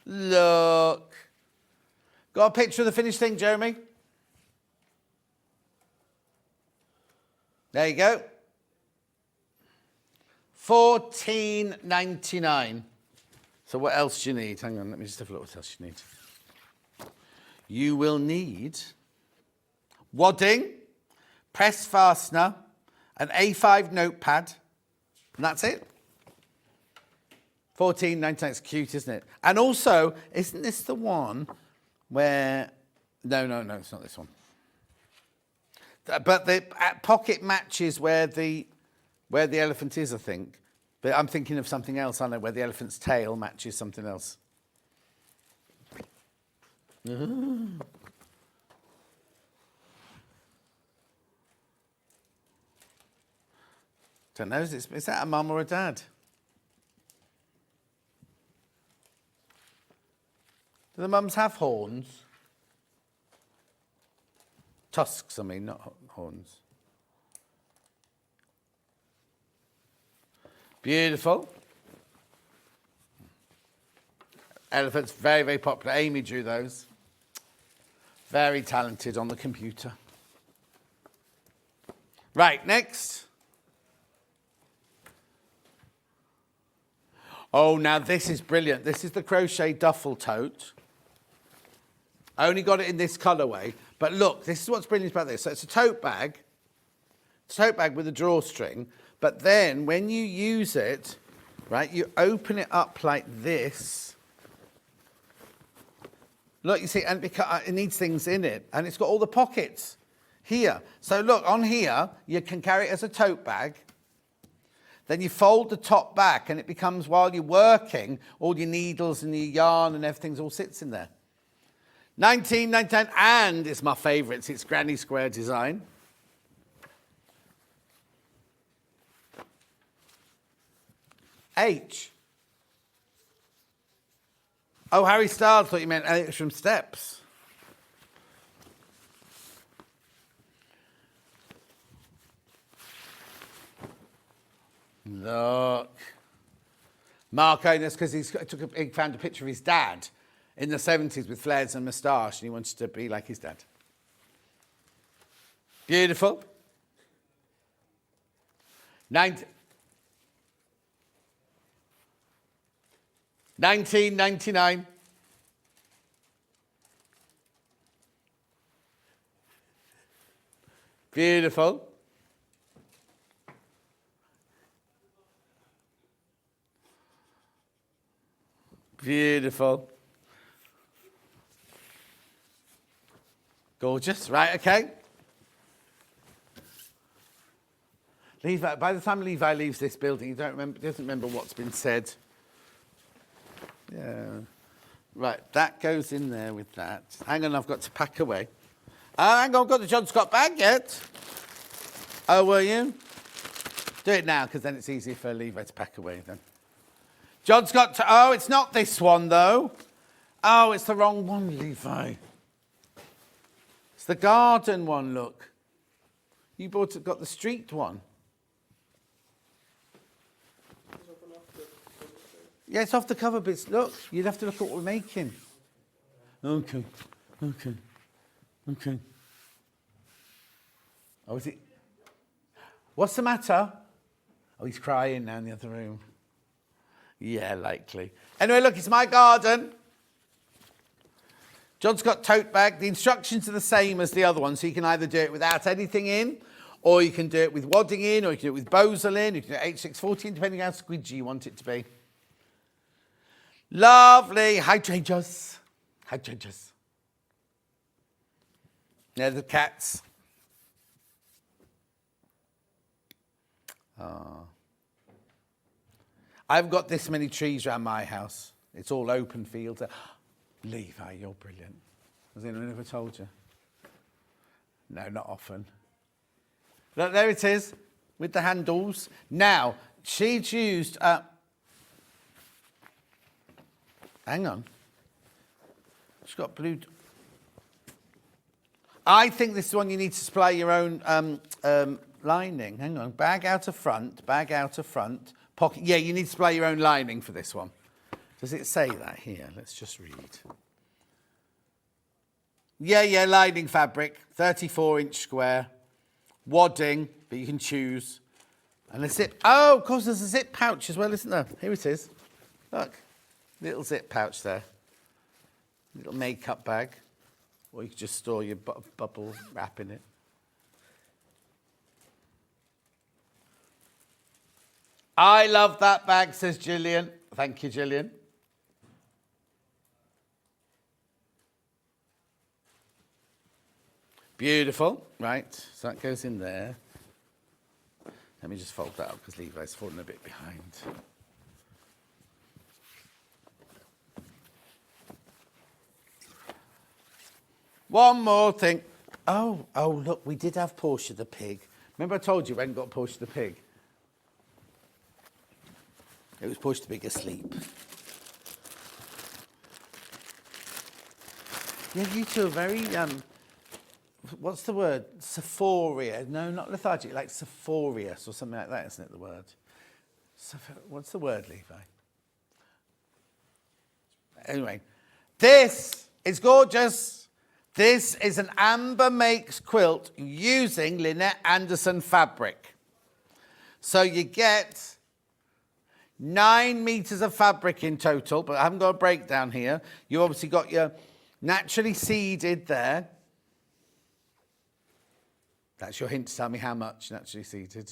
Look. Got a picture of the finished thing, Jeremy? There you go. $14.99. So what else do you need? Hang on, let me just have a look what else you need. You will need wadding, press fastener, an A5 notepad, and that's it. $14.99. It's cute, isn't it? And also, isn't this the one where... No, it's not this one. But the pocket matches where the elephant is, I think. But I'm thinking of something else, I know, where the elephant's tail matches something else. Don't know, is that a mum or a dad? Do the mums have horns? Tusks, I mean, not horns. Beautiful. Elephants, very, very popular. Amy drew those. Very talented on the computer. Right, next. Oh, now this is brilliant. This is the crochet duffel tote. I only got it in this colourway. But look, this is what's brilliant about this. So it's a tote bag. It's a tote bag with a drawstring. But then when you use it, right, you open it up like this. Look, you see, and it needs things in it. And it's got all the pockets here. So look, on here, you can carry it as a tote bag. Then you fold the top back and it becomes, while you're working, all your needles and your yarn and everything all sits in there. $19.99, and it's my favourite. It's Granny Square design. H. Oh, Harry Styles, thought you meant H from Steps. Look. Mark owned this because he found a picture of his dad in the 70s with flares and moustache, and he wanted to be like his dad. Beautiful. $19.99. Beautiful. Beautiful. Gorgeous. Right, okay. Levi, by the time Levi leaves this building, he doesn't remember what's been said. Yeah. Right, that goes in there with that. Hang on, I've got to pack away. Hang on, I've got the John Scott bag yet. Oh, were you? Do it now, because then it's easier for Levi to pack away then. John Scott, oh, it's not this one, though. Oh, it's the wrong one, Levi. It's the garden one, look. You got the street one. Yeah, it's off the cover bits. Look, you'd have to look at what we're making. Okay. Oh, is it? What's the matter? Oh, he's crying now in the other room. Yeah, likely. Anyway, look, it's my garden. John's got tote bag. The instructions are the same as the other one, so you can either do it without anything in, or you can do it with wadding in, or you can do it with Bosel in, you can do it H614, depending on how squidgy you want it to be. Lovely. Hydrangeas. Hydrangeas. They're the cats. Oh. I've got this many trees around my house. It's all open fields. Levi, you're brilliant. Has anyone ever told you? No, not often. Look, there it is, with the handles. Now, she's used... hang on. She's got blue... I think this is one you need to supply your own lining. Hang on. Bag out of front, pocket. Yeah, you need to supply your own lining for this one. Does it say that here? Let's just read. Yeah, lining fabric, 34-inch square, wadding, but you can choose. And a zip. Oh, of course, there's a zip pouch as well, isn't there? Here it is. Look, little zip pouch there. Little makeup bag. Or you could just store your bubble wrap in it. I love that bag, says Gillian. Thank you, Gillian. Beautiful. Right, so that goes in there. Let me just fold that up because Levi's fallen a bit behind. One more thing. Oh, look, we did have Portia the pig. Remember I told you we hadn't got Portia the pig? It was Portia the pig asleep. Yeah, you two are very, what's the word? Sephoria. No, not lethargic, like Sephorious or something like that, isn't it, the word? What's the word, Levi? Anyway, this is gorgeous. This is an Amber Makes quilt using Lynette Anderson fabric. So you get 9 meters of fabric in total, but I haven't got a breakdown here. You obviously got your naturally seeded there. That's your hint to tell me how much naturally seeded.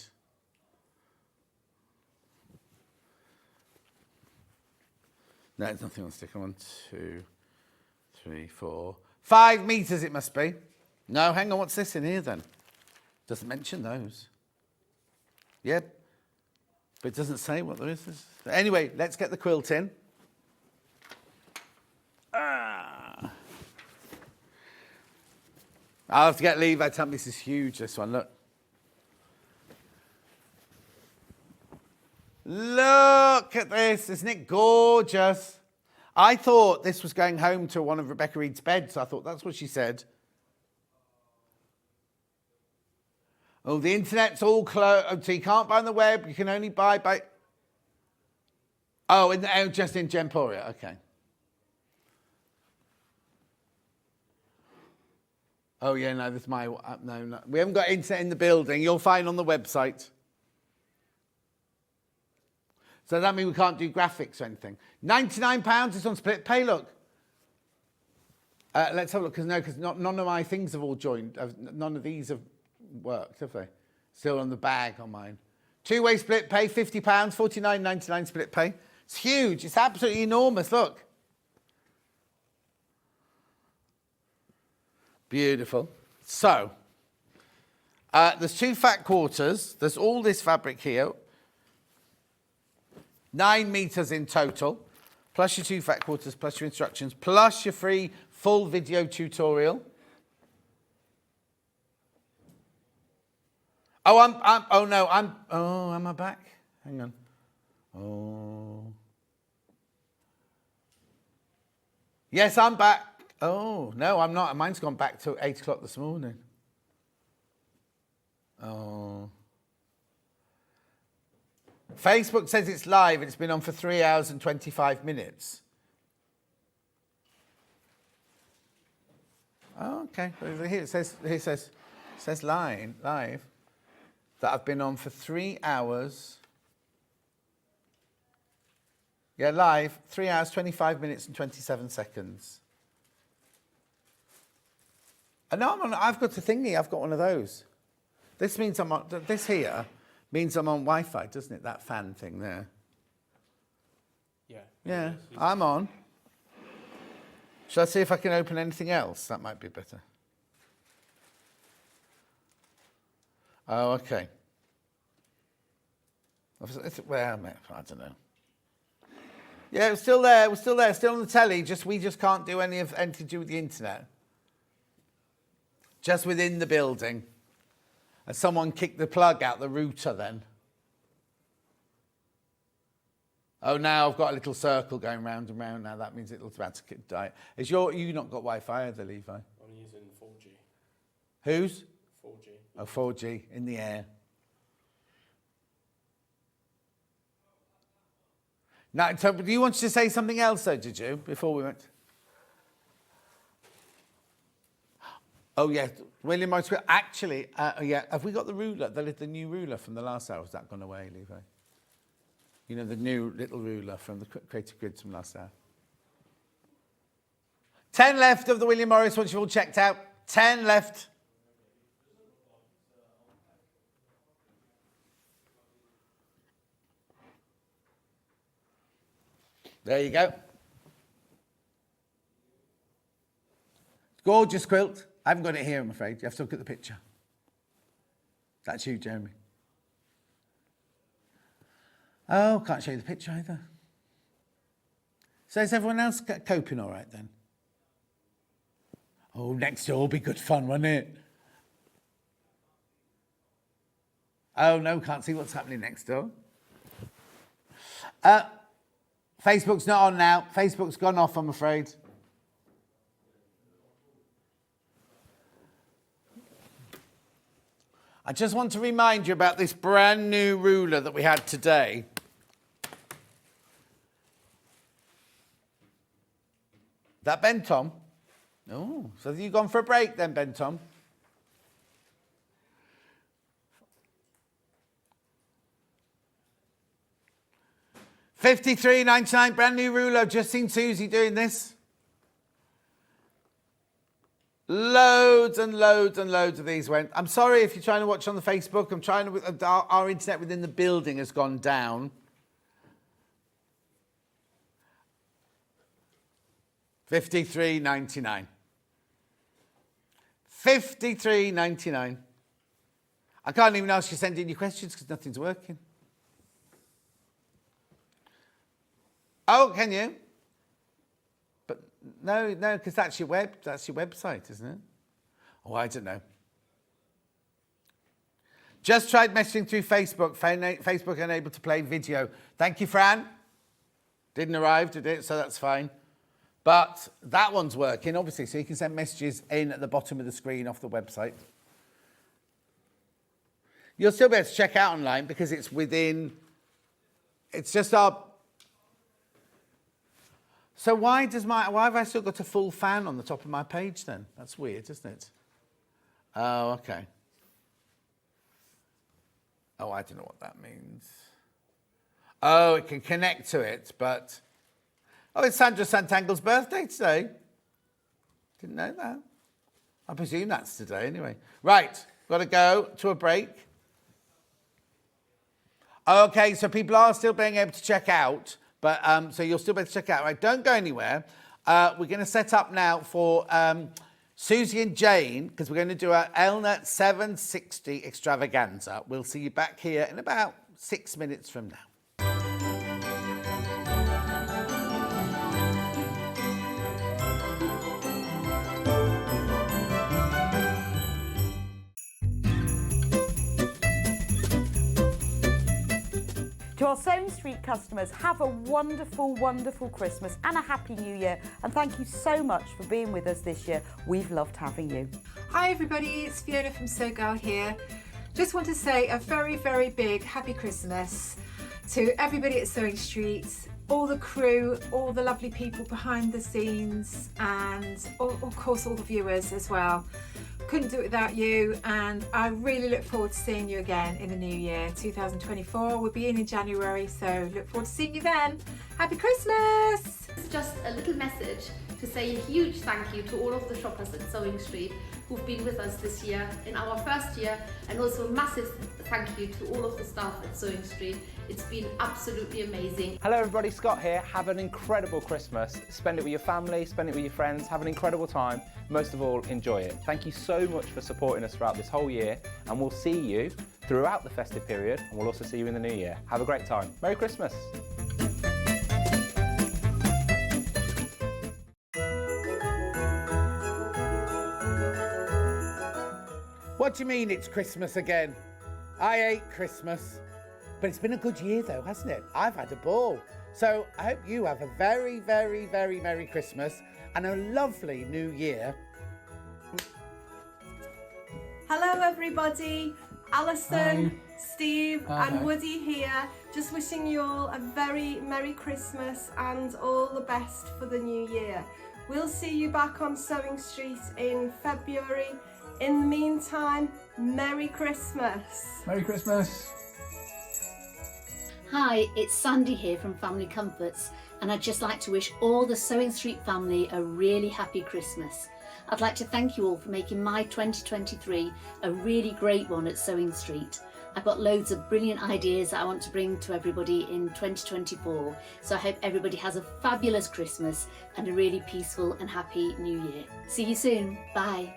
No, there's nothing on the sticker. 1, 2, 3, 4... 5 meters it must be. No, hang on, what's this in here then? Doesn't mention those. Yep. But it doesn't say what there is. Anyway, let's get the quilt in. I'll have to get Levi. Tell me this is huge, this one, look. Look at this, isn't it gorgeous? I thought this was going home to one of Rebecca Reed's beds. I thought that's what she said. Oh, the internet's all closed. So you can't buy on the web. You can only buy by... Oh, just in Gemporia. Okay. Oh, yeah, no, this is my... No. We haven't got internet in the building. You'll find on the website. So does that mean we can't do graphics or anything? £99, it's on split pay, look. Let's have a look, because none of my things have all joined. None of these have worked, have they? Still on the bag on mine. Two-way split pay, £50, $49.99 split pay. It's huge, it's absolutely enormous, look. Beautiful. So, there's 2 fat quarters. There's all this fabric here. 9 meters in total, plus your 2 fat quarters, plus your instructions, plus your free full video tutorial. Oh, am I back? Hang on. Oh. Yes, I'm back. Oh, no, I'm not. Mine's gone back to 8 o'clock this morning. Facebook says it's live. It's been on for 3 hours and 25 minutes. Oh, okay. Here it says live that I've been on for 3 hours. Yeah, live, 3 hours, 25 minutes and 27 seconds. And now I've got a thingy, I've got one of those. This means this here means I'm on Wi-Fi, doesn't it? That fan thing there. Yeah. Yeah, I'm on. Shall I see if I can open anything else? That might be better. Oh, okay. Well, I don't know. Yeah, it's still there. We're still there. Still on the telly. We just can't do anything to do with the internet. Just within the building. And someone kicked the plug out the router then. Oh, now I've got a little circle going round and round now. That means it's about to die. You not got Wi-Fi either, Levi? I'm using 4G. Whose? 4G. Oh, 4G in the air. Now, so, do you want to say something else, though, did you, before we went? Oh, yeah, William Morris. Actually, yeah, have we got the ruler, the new ruler from the last hour? Has that gone away, Levi? You know, the new little ruler from the Creative Grids from last hour. 10 left of the William Morris once you've all checked out. 10 left. There you go. Gorgeous quilt. I haven't got it here, I'm afraid. You have to look at the picture. That's you, Jeremy. Oh, can't show you the picture either. So is everyone else coping all right then? Oh, next door will be good fun, won't it? Oh, no, can't see what's happening next door. Facebook's not on now. Facebook's gone off, I'm afraid. I just want to remind you about this brand new ruler that we had today. That Ben Tom? Oh, so have you gone for a break then, Ben Tom? $53.99, brand new ruler. I've just seen Susie doing this. Loads and loads and loads of these went. I'm sorry if you're trying to watch on the Facebook. I'm trying to. Our internet within the building has gone down. $53.99. $53.99. I can't even ask you to send in your questions because nothing's working. Oh, can you? But no, because that's your website, isn't it? Oh, I don't know. Just tried messaging through Facebook. Facebook unable to play video. Thank you, Fran. Didn't arrive, did it? So that's fine. But that one's working, obviously, so you can send messages in at the bottom of the screen off the website. You'll still be able to check out online because it's within. It's just our. So why have I still got a full fan on the top of my page then? That's weird, isn't it? Oh, okay. Oh, I don't know what that means. Oh, it can connect to it, but... Oh, it's Sandra Santangle's birthday today. Didn't know that. I presume that's today anyway. Right, got to go to a break. Okay, so people are still being able to check out. But so you'll still be able to check out. Right, don't go anywhere. We're going to set up now for Susie and Jane because we're going to do our Elna 760 extravaganza. We'll see you back here in about 6 minutes from now. To our Sewing Street customers, have a wonderful, wonderful Christmas and a happy New Year. And thank you so much for being with us this year. We've loved having you. Hi everybody, it's Fiona from Sew Girl here. Just want to say a very, very big happy Christmas To everybody at Sewing Street, all the crew, all the lovely people behind the scenes, and of course all the viewers as well. Couldn't do it without you, and I really look forward to seeing you again in the new year, 2024. We'll be in January, so look forward to seeing you then. Happy Christmas! It's just a little message to say a huge thank you to all of the shoppers at Sewing Street who've been with us this year in our first year, and also a massive thank you to all of the staff at Sewing Street. It's been absolutely amazing. Hello everybody, Scott here. Have an incredible Christmas. Spend it with your family, spend it with your friends, have an incredible time. Most of all, enjoy it. Thank you so much for supporting us throughout this whole year, and we'll see you throughout the festive period, and we'll also see you in the new year. Have a great time. Merry Christmas. What do you mean it's Christmas again? I hate Christmas. But it's been a good year though, hasn't it? I've had a ball. So I hope you have a very, very, very Merry Christmas and a lovely New Year. Hello everybody, Alison, Steve Hi. and Woody here. Just wishing you all a very Merry Christmas and all the best for the new year. We'll see you back on Sewing Street in February. In the meantime, Merry Christmas. Merry Christmas. Hi, it's Sandy here from Family Comforts, and I'd just like to wish all the Sewing Street family a really happy Christmas. I'd like to thank you all for making my 2023 a really great one at Sewing Street. I've got loads of brilliant ideas that I want to bring to everybody in 2024, so I hope everybody has a fabulous Christmas and a really peaceful and happy New Year. See you soon. Bye.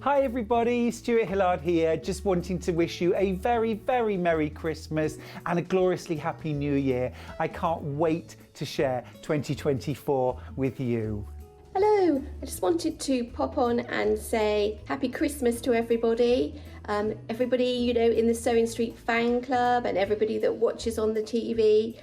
Hi everybody, Stuart Hillard here, just wanting to wish you a very, very Merry Christmas and a gloriously Happy New Year. I can't wait to share 2024 with you. Hello, I just wanted to pop on and say Happy Christmas to everybody. Everybody, you know, in the Sewing Street fan club and everybody that watches on the TV.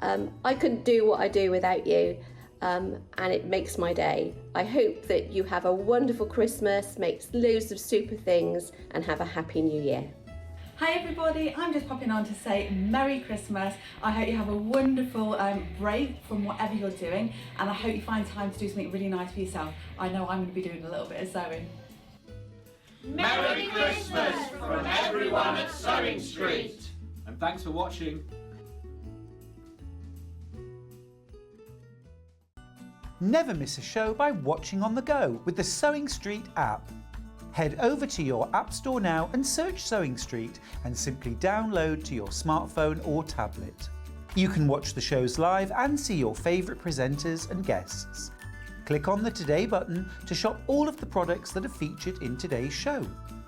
I couldn't do what I do without you. And it makes my day. I hope that you have a wonderful Christmas, make loads of super things, and have a happy new year. Hi everybody, I'm just popping on to say Merry Christmas. I hope you have a wonderful break from whatever you're doing, and I hope you find time to do something really nice for yourself. I know I'm going to be doing a little bit of sewing. Merry Christmas from everyone at Sewing Street. And thanks for watching. Never miss a show by watching on the go with the Sewing Street app. Head over to your App Store now and search Sewing Street and simply download to your smartphone or tablet. You can watch the shows live and see your favourite presenters and guests. Click on the Today button to shop all of the products that are featured in today's show.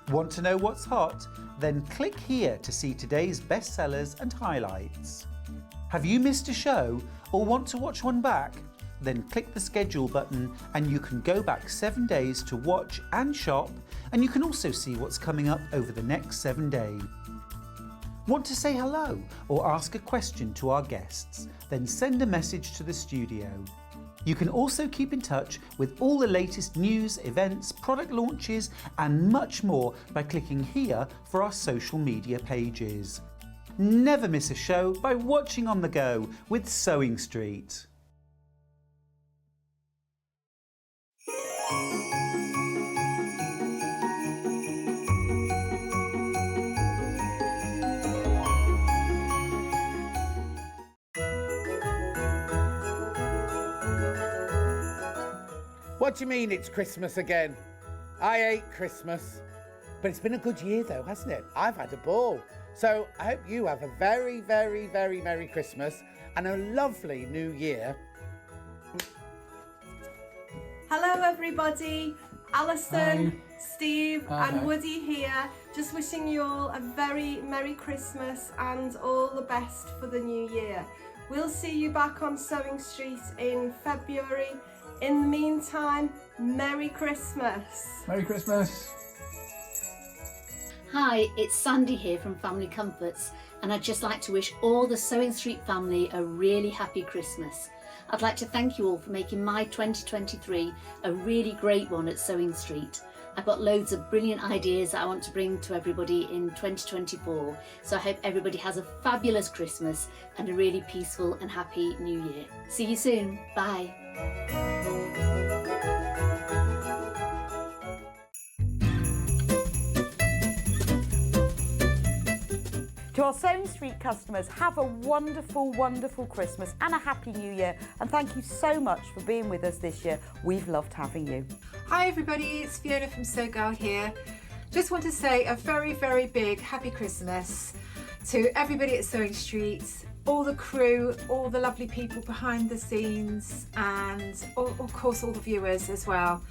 Want to know what's hot? Then click here to see today's bestsellers and highlights. Have you missed a show or want to watch one back? Then click the schedule button and you can go back 7 days to watch and shop, and you can also see what's coming up over the next 7 days. Want to say hello or ask a question to our guests? Then send a message to the studio. You can also keep in touch with all the latest news, events, product launches and much more by clicking here for our social media pages. Never miss a show by watching on the go with Sewing Street. What do you mean it's Christmas again? I hate Christmas. But it's been a good year though, hasn't it? I've had a ball. So I hope you have a very, very, very Merry Christmas and a lovely New Year. Hello everybody, Alison, Steve Hi. and Woody here. Just wishing you all a very Merry Christmas and all the best for the new year. We'll see you back on Sewing Street in February. In the meantime, Merry Christmas. Merry Christmas. Hi, it's Sandy here from Family Comforts, and I'd just like to wish all the Sewing Street family a really happy Christmas. I'd like to thank you all for making my 2023 a really great one at Sewing Street. I've got loads of brilliant ideas that I want to bring to everybody in 2024, so I hope everybody has a fabulous Christmas and a really peaceful and happy New Year. See you soon. Bye. To our Sewing Street customers, have a wonderful, wonderful Christmas and a happy New Year. And thank you so much for being with us this year. We've loved having you. Hi everybody, it's Fiona from Sew Girl here. Just want to say a very, very big happy Christmas to everybody at Sewing Street, all the crew, all the lovely people behind the scenes, and of course all the viewers as well.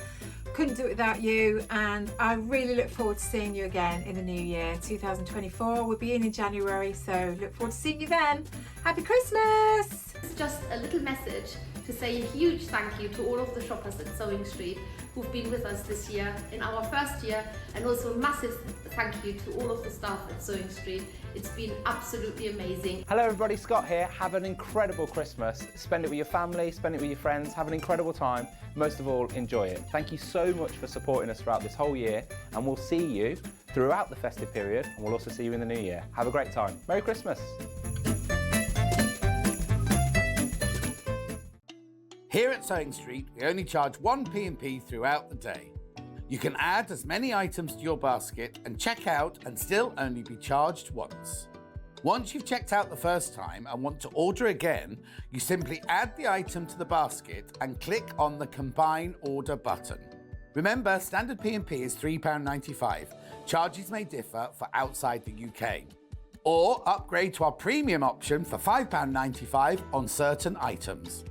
Couldn't do it without you, and I really look forward to seeing you again in the new year 2024. We'll be in January, so look forward to seeing you then. Happy Christmas! It's just a little message to say a huge thank you to all of the shoppers at Sewing Street who've been with us this year in our first year, and also a massive thank you to all of the staff at Sewing Street. It's been absolutely amazing. Hello everybody, Scott here. Have an incredible Christmas. Spend it with your family, spend it with your friends, have an incredible time. Most of all, enjoy it. Thank you so much for supporting us throughout this whole year, and we'll see you throughout the festive period, and we'll also see you in the new year. Have a great time. Merry Christmas. Here at Sewing Street, we only charge one P&P throughout the day. You can add as many items to your basket and check out and still only be charged once. Once you've checked out the first time and want to order again, you simply add the item to the basket and click on the Combine Order button. Remember, standard P&P is £3.95. Charges may differ for outside the UK. Or upgrade to our premium option for £5.95 on certain items.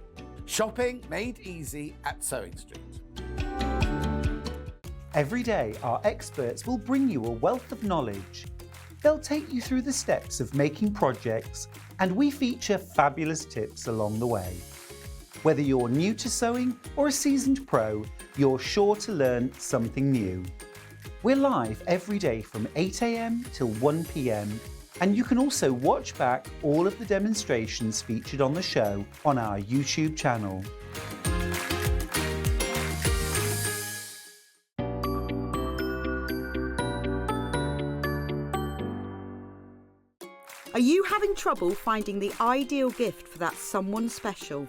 Shopping made easy at Sewing Street. Every day, our experts will bring you a wealth of knowledge. They'll take you through the steps of making projects, and we feature fabulous tips along the way. Whether you're new to sewing or a seasoned pro, you're sure to learn something new. We're live every day from 8 AM till 1 PM, and you can also watch back all of the demonstrations featured on the show on our YouTube channel. Are you having trouble finding the ideal gift for that someone special?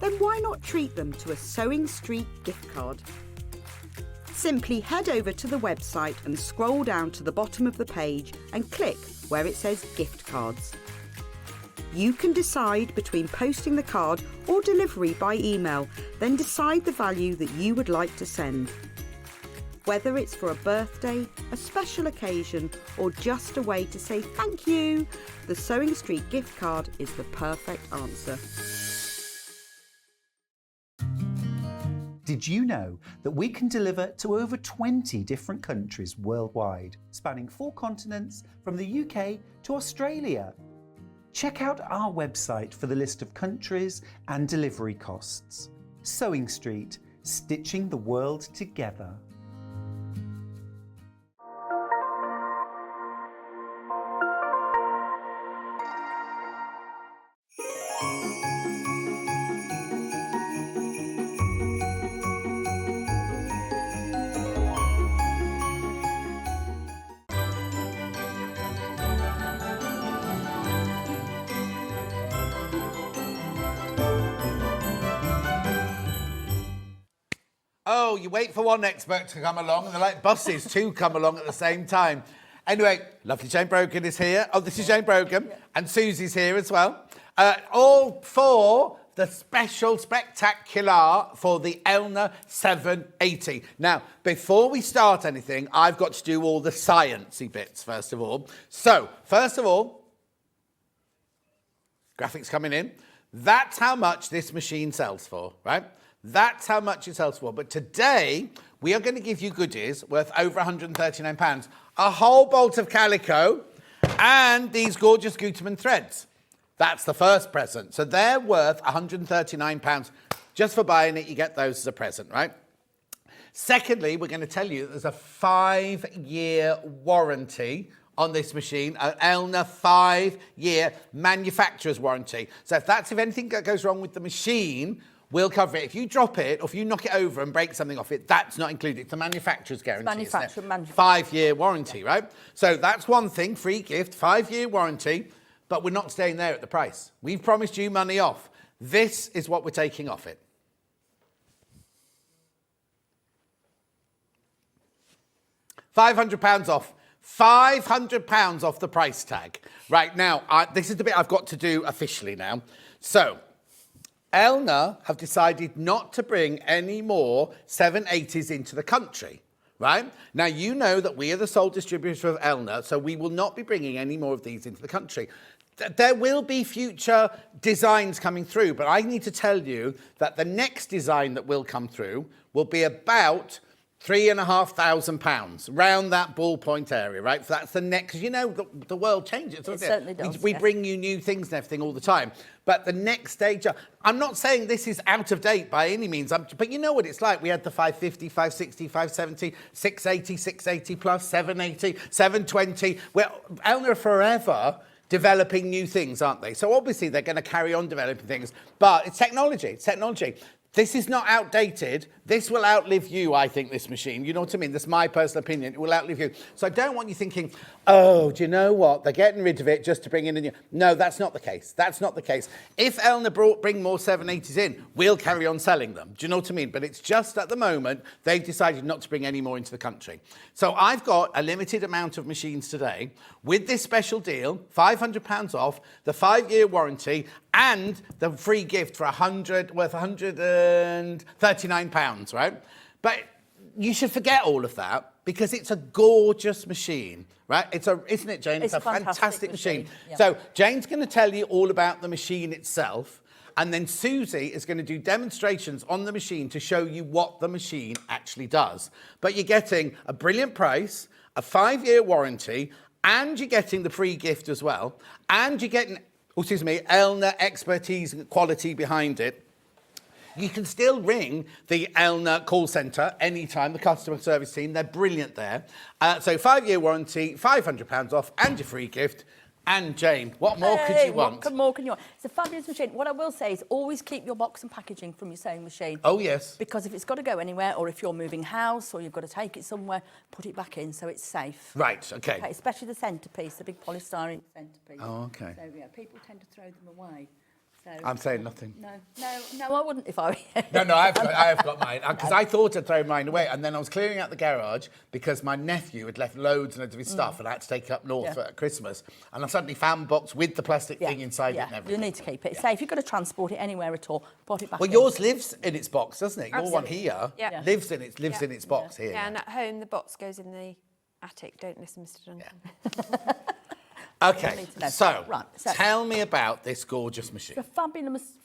Then why not treat them to a Sewing Street gift card? Simply head over to the website and scroll down to the bottom of the page and click where it says gift cards. You can decide between posting the card or delivery by email, then decide the value that you would like to send. Whether it's for a birthday, a special occasion, or just a way to say thank you, the Sewing Street gift card is the perfect answer. Did you know that we can deliver to over 20 different countries worldwide, spanning 4 continents from the UK to Australia? Check out our website for the list of countries and delivery costs. Sewing Street, stitching the world together. Oh, you wait for one expert to come along and they're like buses, 2 come along at the same time. Anyway, lovely Jane Brogan is here. Oh, this is Jane Brogan. And Susie's here as well. All for the special spectacular for the Elna 780. Now, before we start anything, I've got to do all the sciencey bits, first of all. So, first of all, graphics coming in. That's how much this machine sells for, right? That's how much it sells for. But today, we are going to give you goodies worth over £139. A whole bolt of calico and these gorgeous Gutermann threads. That's the first present. So they're worth £139. Just for buying it, you get those as a present, right? Secondly, we're going to tell you that there's a 5-year warranty on this machine, an Elna 5-year manufacturer's warranty. So if anything goes wrong with the machine, we'll cover it. If you drop it or if you knock it over and break something off it, that's not included. It's a manufacturer's guarantee. It's 5-year warranty, right? So that's one thing, free gift, 5-year warranty, but we're not staying there at the price. We've promised you money off. This is what we're taking off it. £500 off. £500 off the price tag. Right, now, this is the bit I've got to do officially now. So, Elna have decided not to bring any more 780s into the country, right? Now, you know that we are the sole distributor of Elna, so we will not be bringing any more of these into the country. There will be future designs coming through, but I need to tell you that the next design that will come through will be about £3,500, round that ballpoint area, right? So that's the next, you know, the world changes, doesn't it? It certainly does, We bring you new things and everything all the time. But the next stage, I'm not saying this is out of date by any means, but you know what it's like. We had the 550, 560, 570, 680, 680 plus, 780, 720. Well, Elna are forever developing new things, aren't they? So obviously they're going to carry on developing things, but it's technology, it's technology. This is not outdated. This will outlive you, I think, this machine. You know what I mean? That's my personal opinion. It will outlive you. So I don't want you thinking, oh, do you know what? They're getting rid of it just to bring in a new... No, that's not the case. That's not the case. If Elna bring more 780s in, we'll carry on selling them. Do you know what I mean? But it's just at the moment, they've decided not to bring any more into the country. So I've got a limited amount of machines today with this special deal, £500 off, the 5-year warranty, and the free gift for worth £139, right? But you should forget all of that because it's a gorgeous machine, right? Isn't it, Jane? It's a fantastic machine. Yeah. So Jane's going to tell you all about the machine itself, and then Suzie is going to do demonstrations on the machine to show you what the machine actually does. But you're getting a brilliant price, a 5-year warranty, and you're getting the free gift as well, and you're getting... Elna expertise and quality behind it. You can still ring the Elna call centre anytime, the customer service team. They're brilliant there. So 5-year warranty, £500 off, and your free gift. And Jane, what more could you want? What more can you want? It's a fabulous machine. What I will say is always keep your box and packaging from your sewing machine. Oh, yes. Because if it's got to go anywhere, or if you're moving house, or you've got to take it somewhere, put it back in so it's safe. Right, OK. Especially the centrepiece, the big polystyrene centrepiece. Oh, OK. So, yeah, people tend to throw them away. So, I'm saying nothing. No, I wouldn't if I were you. No, I have got mine. Because I thought I'd throw mine away. And then I was clearing out the garage because my nephew had left loads and loads of his stuff and I had to take it up north for Christmas. And I suddenly found a box with the plastic thing inside it and everything. You need to keep it safe. You've got to transport it anywhere at all. Put it back in. Well, yours lives in its box, doesn't it? Your one here lives in its box here. Yeah, and at home the box goes in the attic. Don't listen, Mr. Duncan. Yeah. OK, so tell me about this gorgeous machine. It's a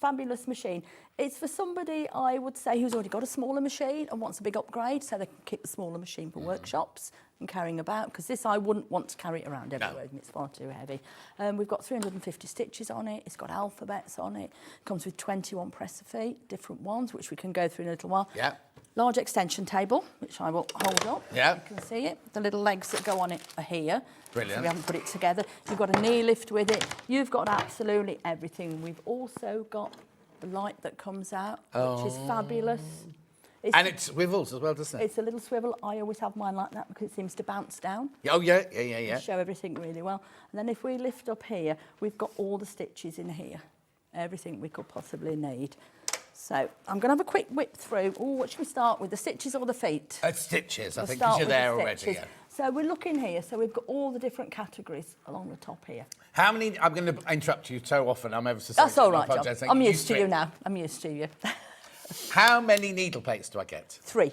fabulous machine. It's for somebody, I would say, who's already got a smaller machine and wants a big upgrade, so they can keep the smaller machine for workshops and carrying about, because this I wouldn't want to carry it around everywhere with me. It's far too heavy. We've got 350 stitches on it. It's got alphabets on it. It comes with 21 presser feet, different ones, which we can go through in a little while. Yeah. Large extension table, which I will hold up. Yeah. You can see it. The little legs that go on it are here. Brilliant. So we haven't put it together. You've got a knee lift with it. You've got absolutely everything. We've also got the light that comes out, which is fabulous. And it swivels as well, doesn't it? It's a little swivel. I always have mine like that because it seems to bounce down. Oh, yeah. Show everything really well. And then if we lift up here, we've got all the stitches in here. Everything we could possibly need. So I'm going to have a quick whip through. Oh, what should we start with, the stitches or the feet? Stitches, I think, because you're there already. Yeah. So we're looking here. So we've got all the different categories along the top here. How many? I'm going to interrupt you so often. I'm ever so sorry. That's all right, John. I'm used to you now. I'm used to you. How many needle plates do I get? 3.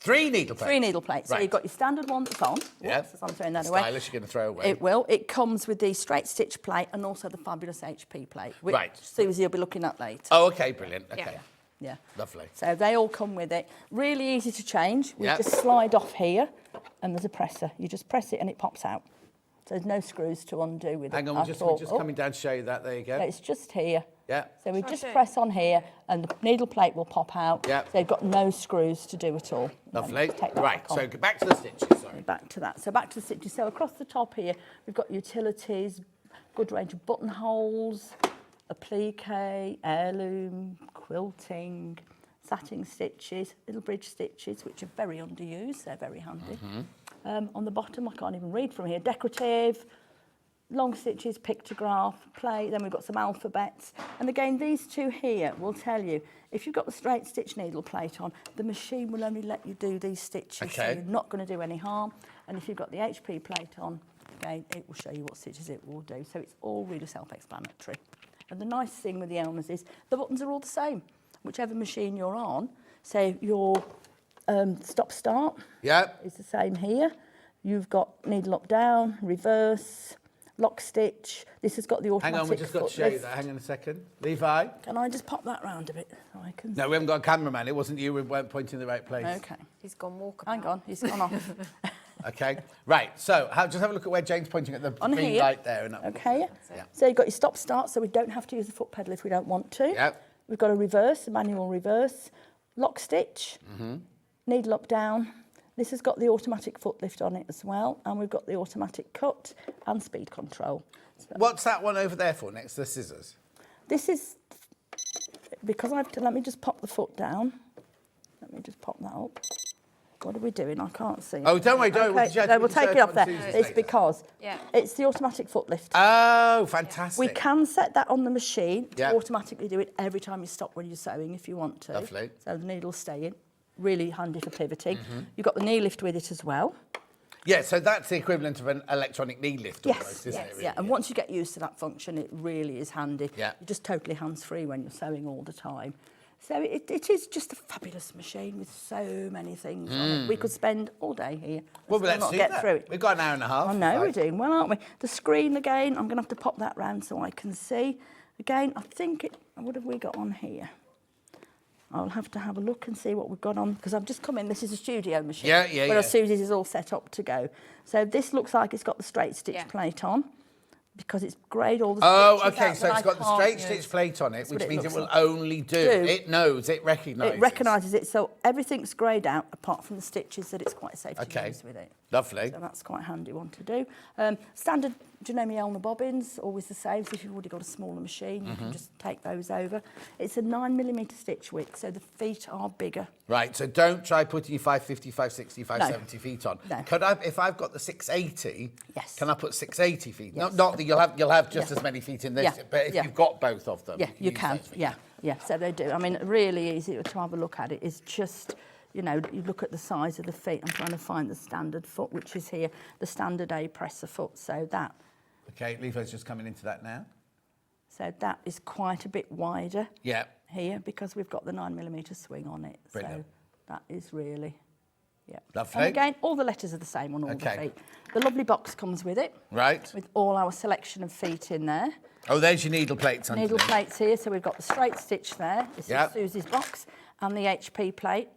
3 needle plates? 3 needle plates. Right. So you've got your standard one that's on. Yeah. I'm throwing that away. Stylish, you're going to throw away. It will. It comes with the straight stitch plate and also the fabulous HP plate, which Suzie will be looking at later. Oh, OK, brilliant. OK. Yeah. Lovely. So they all come with it. Really easy to change. We just slide off here and there's a presser. You just press it and it pops out. So there's no screws to undo with it. Hang on, we're just coming down to show you that. There you go. So it's just here Yeah. So we just press on here and the needle plate will pop out. Yeah. So they've got no screws to do at all. Lovely. Take that Right, back on. so back to the stitches, sorry. Back to that. So back to the stitches. So across the top here, we've got utilities, good range of buttonholes, applique, heirloom, quilting, satin stitches, little bridge stitches, which are very underused. They're very handy. On the bottom, I can't even read from here, decorative, long stitches, pictograph, play, then we've got some alphabets. And again, these two here will tell you, if you've got the straight stitch needle plate on, the machine will only let you do these stitches, so you're not going to do any harm. And if you've got the HP plate on, again, it will show you what stitches it will do. So it's all really self-explanatory. And the nice thing with the Elnas is the buttons are all the same, whichever machine you're on. So your stop-start is the same here. You've got needle up, down, reverse, lock stitch. This has got the automatic. Hang on, we just got to show you that. Hang on a second. Levi? Can I just pop that round a bit so I can... No, we haven't got a cameraman. It wasn't you. We weren't pointing in the right place. Okay. He's gone walkabout. Hang on, he's gone off. Okay. Right, so just have a look at where Jane's pointing at the On green here. light there. And Okay. Yeah. So you've got your stop-start, so we don't have to use the foot pedal if we don't want to. Yep. We've got a reverse, a manual reverse, lock stitch, needle up, down. This has got the automatic foot lift on it as well, and we've got the automatic cut and speed control. So what's that one over there for, next to the scissors? this is, because let me just pop the foot down. Let me just pop that up. What are we doing? I can't see. Oh, don't worry, don't worry. Okay, we'll take it off there. It's because it's the automatic foot lift. Oh, fantastic. We can set that on the machine to Yeah. automatically do it every time you stop when you're sewing if you want to. Lovely. So the needle's staying. Really handy for pivoting. You've got the knee lift with it as well. Yeah, so that's the equivalent of an electronic knee lift almost, isn't it? Really? Yeah, and once you get used to that function, it really is handy. Yeah. You're just totally hands-free when you're sewing all the time. So it is just a fabulous machine with so many things on it. We could spend all day here. Well, Still let's not do get that. through it. We've got an hour and a half. I know, we're Right. doing well, aren't we? The screen again, I'm going to have to pop that round so I can see. Again, I think what have we got on here? I'll have to have a look and see what we've got on, because I've just come in, this is a studio machine. Yeah. Whereas Susie's is all set up to go. So this looks like it's got the straight stitch plate on, because it's greyed all the Oh, stitches okay, out so that it's I got the can't straight use. stitch plate on it, That's which what it means it looks will like. only do. It knows, it recognises. It recognises it, so everything's greyed out apart from the stitches that it's quite safe to Okay. use with it. Lovely. So that's quite a handy one to do. Standard, do you know my Elna bobbins? Always the same, so if you've already got a smaller machine, you can just take those over. It's a 9mm stitch width, so the feet are bigger. Right, so don't try putting your 550, 560, 570 feet on. No. Could I, if I've got the 680, Yes. can I put 680 feet? Yes. Not that you'll have just Yeah. as many feet in this, Yeah. but if Yeah. you've got both of them. Yeah, you use can. those feet. Yeah, so they do. I mean, really easy to have a look at it. It's just, you know, you look at the size of the feet. I'm trying to find the standard foot, which is here, the standard A presser foot. So that Okay, Levi's just coming into that now. is quite a bit wider Yeah. here because we've got the 9mm swing on it. Brilliant. So that is really, yeah. Lovely. And again, all the letters are the same on all the feet. The lovely box comes with it. Right. With all our selection of feet in there. Oh, there's your needle plates underneath. Needle plates here, so we've got the straight stitch there. This Yeah. is Susie's box, and the HP plate.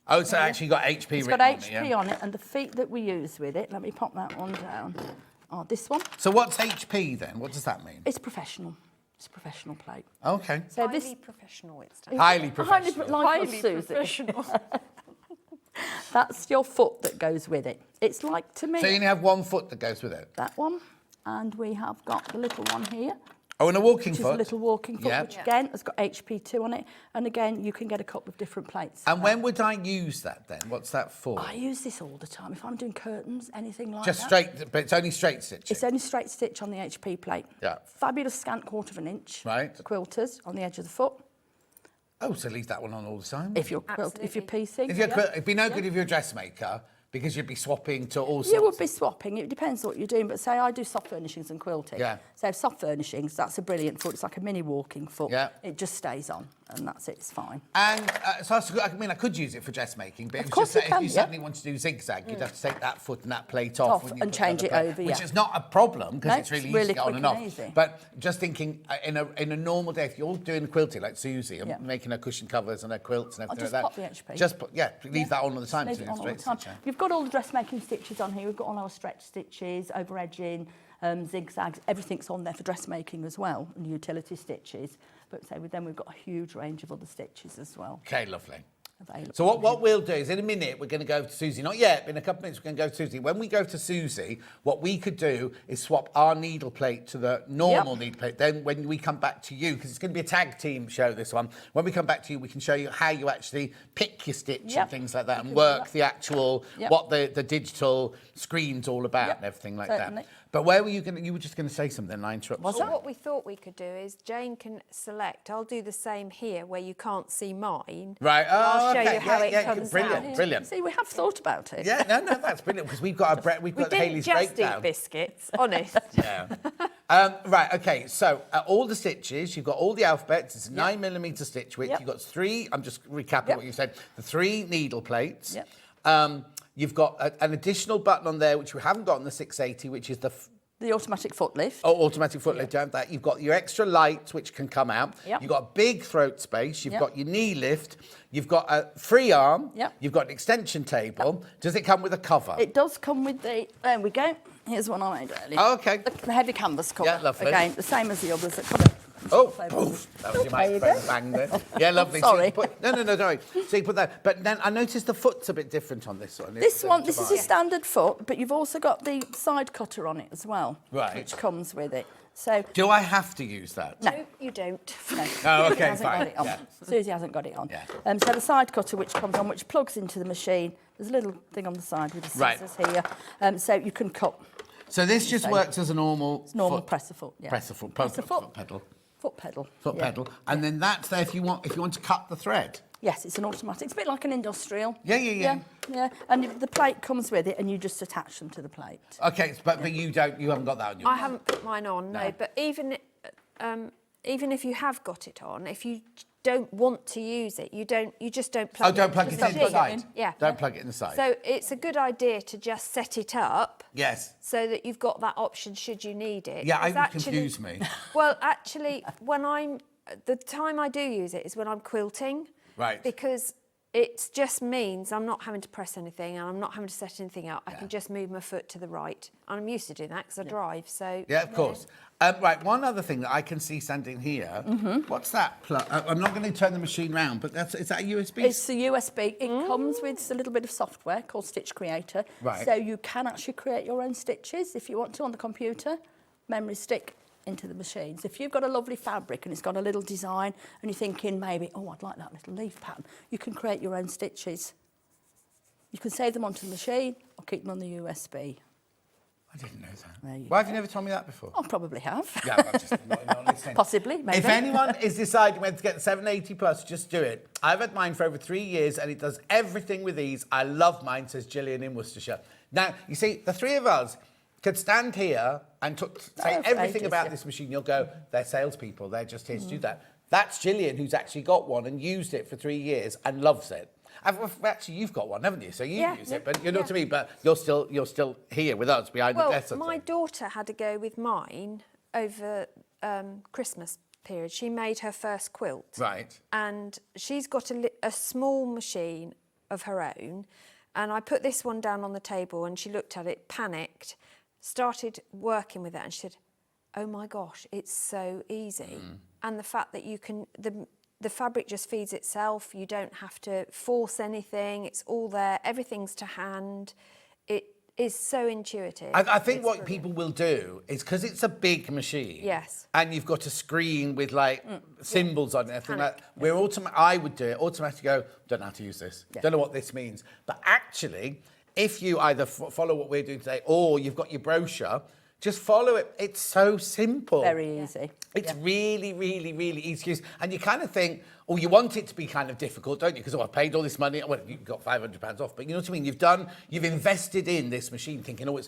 Oh, so actually got HP It's written got on it, HP yeah. on it, and the feet that we use with it, let me pop that one down, are this one. So what's HP then? What does that mean? It's professional. It's a professional plate. Okay. So Highly professional, it's Highly professional. Highly professional. That's your foot that goes with it. It's like, to me, So you only have one foot that goes with it? that one, and we have got the little one here. Oh, and a walking Which foot? is a little walking foot, Yeah. which again has got HP2 on it. And again, you can get a couple of different plates. And when would I use that then? What's that for? I use this all the time. If I'm doing curtains, anything like Just that. straight, but it's only straight stitching? It's only straight stitch on the HP plate. Yeah. Fabulous scant 1/4 of an inch. Right. For quilters on the edge of the foot. Oh, so leave that one on all the time? If you're piecing. If you're, yeah. it'd be no good if you're a dressmaker, because you'd be swapping to all sorts. You would be swapping. It depends what you're doing. But say I do soft furnishings and quilting. Yeah. So soft furnishings, that's a brilliant foot. It's like a mini walking foot. Yeah. It just stays on, and that's it. It's fine. And so I mean, I could use it for dressmaking, but Of it's course just that you can, if you yeah. suddenly want to do zigzag, you'd have to take that foot and that plate off. Off when you and put the change other it plate, over, Which yeah. is not a problem, because No, it's really it's easy really to get on quick and and off. easy. But just thinking, in a normal day, if you're doing quilting like Suzie, and Yeah. making her cushion covers and her quilts and I'll everything just like that. pop the HP. Just put, leave that on all the time. Leave so it you on all straight the time. stitch, yeah. You've got all the dressmaking stitches on here. We've got all our stretch stitches, over edging, zigzags, everything's on there for dressmaking as well, and utility stitches. But say with them, we've got a huge range of other stitches as well. Okay, lovely. Available. So what we'll do is in a minute, we're going to go to Suzie. Not yet, but in a couple of minutes, we're going to go to Suzie. When we go to Suzie, what we could do is swap our needle plate to the normal needle plate. Then when we come back to you, because it's going to be a tag team show, this one, when we come back to you, we can show you how you actually pick your stitch and things like that and work the actual, what the digital screen's all about and everything like that. But where were you going to, you were just going to say something, I interrupted. Well, what we thought we could do is Jane can select. I'll do the same here where you can't see mine. Right. I'll show you how it comes brilliant, out. Brilliant. See, we have thought about it. Yeah, no, that's brilliant because we've got Hayley's breakdown. We didn't just eat biscuits, honest. Yeah. Right, okay, so all the stitches, you've got all the alphabets, it's a 9mm stitch width, you've got 3, I'm just recapping what you said, the 3 needle plates. You've got an additional button on there, which we haven't got on the 680, which is the automatic foot lift. Oh, automatic foot lift, don't have that. You've got your extra light, which can come out. You've got a big throat space. You've got your knee lift. You've got a free arm. You've got an extension table. Does it come with a cover? It does come with the, there we go. Here's one I made earlier. Oh, okay. The heavy canvas cover. Yeah, lovely. Again, the same as the others that come out. Oh, poof. That was your microphone bang there. Yeah, lovely. Sorry. So no, sorry. So you put that. But then I noticed the foot's a bit different on this one. This is your standard foot, but you've also got the side cutter on it as well. Right. Which comes with it. So do I have to use that? No, you don't. No. Oh, okay, Suzie hasn't fine. got it on. Yeah. Suzie hasn't got it on. So the side cutter which comes on, which plugs into the machine. There's a little thing on the side with the scissors here. So you can cut. So this just works as a normal presser foot. Yeah. Presser foot pedal. Foot pedal. Foot pedal. And then that's there if you want to cut the thread. Yes, it's an automatic. It's a bit like an industrial. Yeah. And the plate comes with it, and you just attach them to the plate. Okay, but you haven't got that on your. I haven't put mine on, no. But even if you have got it on, if you don't want to use it, you just don't plug it. Oh, don't plug it in the side. Yeah. Don't plug it in the side. So it's a good idea to just set it up. Yes. So that you've got that option should you need it. Yeah, it would confuse me. Well, actually, the time I do use it is when I'm quilting. Right. Because it just means I'm not having to press anything and I'm not having to set anything up. I can just move my foot to the right. And I'm used to doing that because I drive, so... Yeah, of course. Right, one other thing that I can see standing here. What's that plug? I'm not going to turn the machine round, but is that a USB? It's a USB. It comes with a little bit of software called Stitch Creator. Right. So you can actually create your own stitches if you want to on the computer. Memory stick into the machine. So if you've got a lovely fabric and it's got a little design and you're thinking maybe, oh, I'd like that little leaf pattern, you can create your own stitches. You can save them onto the machine or keep them on the USB. I didn't know that. Why have you never told me that before? I probably have. Yeah, I'm just not listening. Possibly, maybe. If anyone is deciding whether to get the 780 Plus, just do it. I've had mine for over 3 years and it does everything with ease. I love mine, says Gillian in Worcestershire. Now, you see, the three of us could stand here and say everything about this machine. You'll go, they're salespeople. They're just here to do that. That's Gillian, who's actually got one and used it for 3 years and loves it. Actually, you've got one, haven't you? So you use it, but you know what I mean. But you're still here with us behind the desk. Well, my daughter had to go with mine over Christmas period. She made her first quilt, right? And she's got a small machine of her own. And I put this one down on the table, and she looked at it, panicked, started working with it, and she said, "Oh my gosh, it's so easy!" And the fact that you can the fabric just feeds itself. You don't have to force anything. It's all there. Everything's to hand. It is so intuitive. I think what people will do is, because it's a big machine, yes, and you've got a screen with like symbols on it, everything like that, I would do it automatically. Go, don't know how to use this. Don't know what this means. But actually, if you either follow what we're doing today, or you've got your brochure, just follow it. It's so simple. Very easy. It's really, really, really easy to use. And you kind of think, oh, you want it to be kind of difficult, don't you? Because, I've paid all this money. Well, you've got £500 off. But you know what I mean? You've invested in this machine thinking, oh,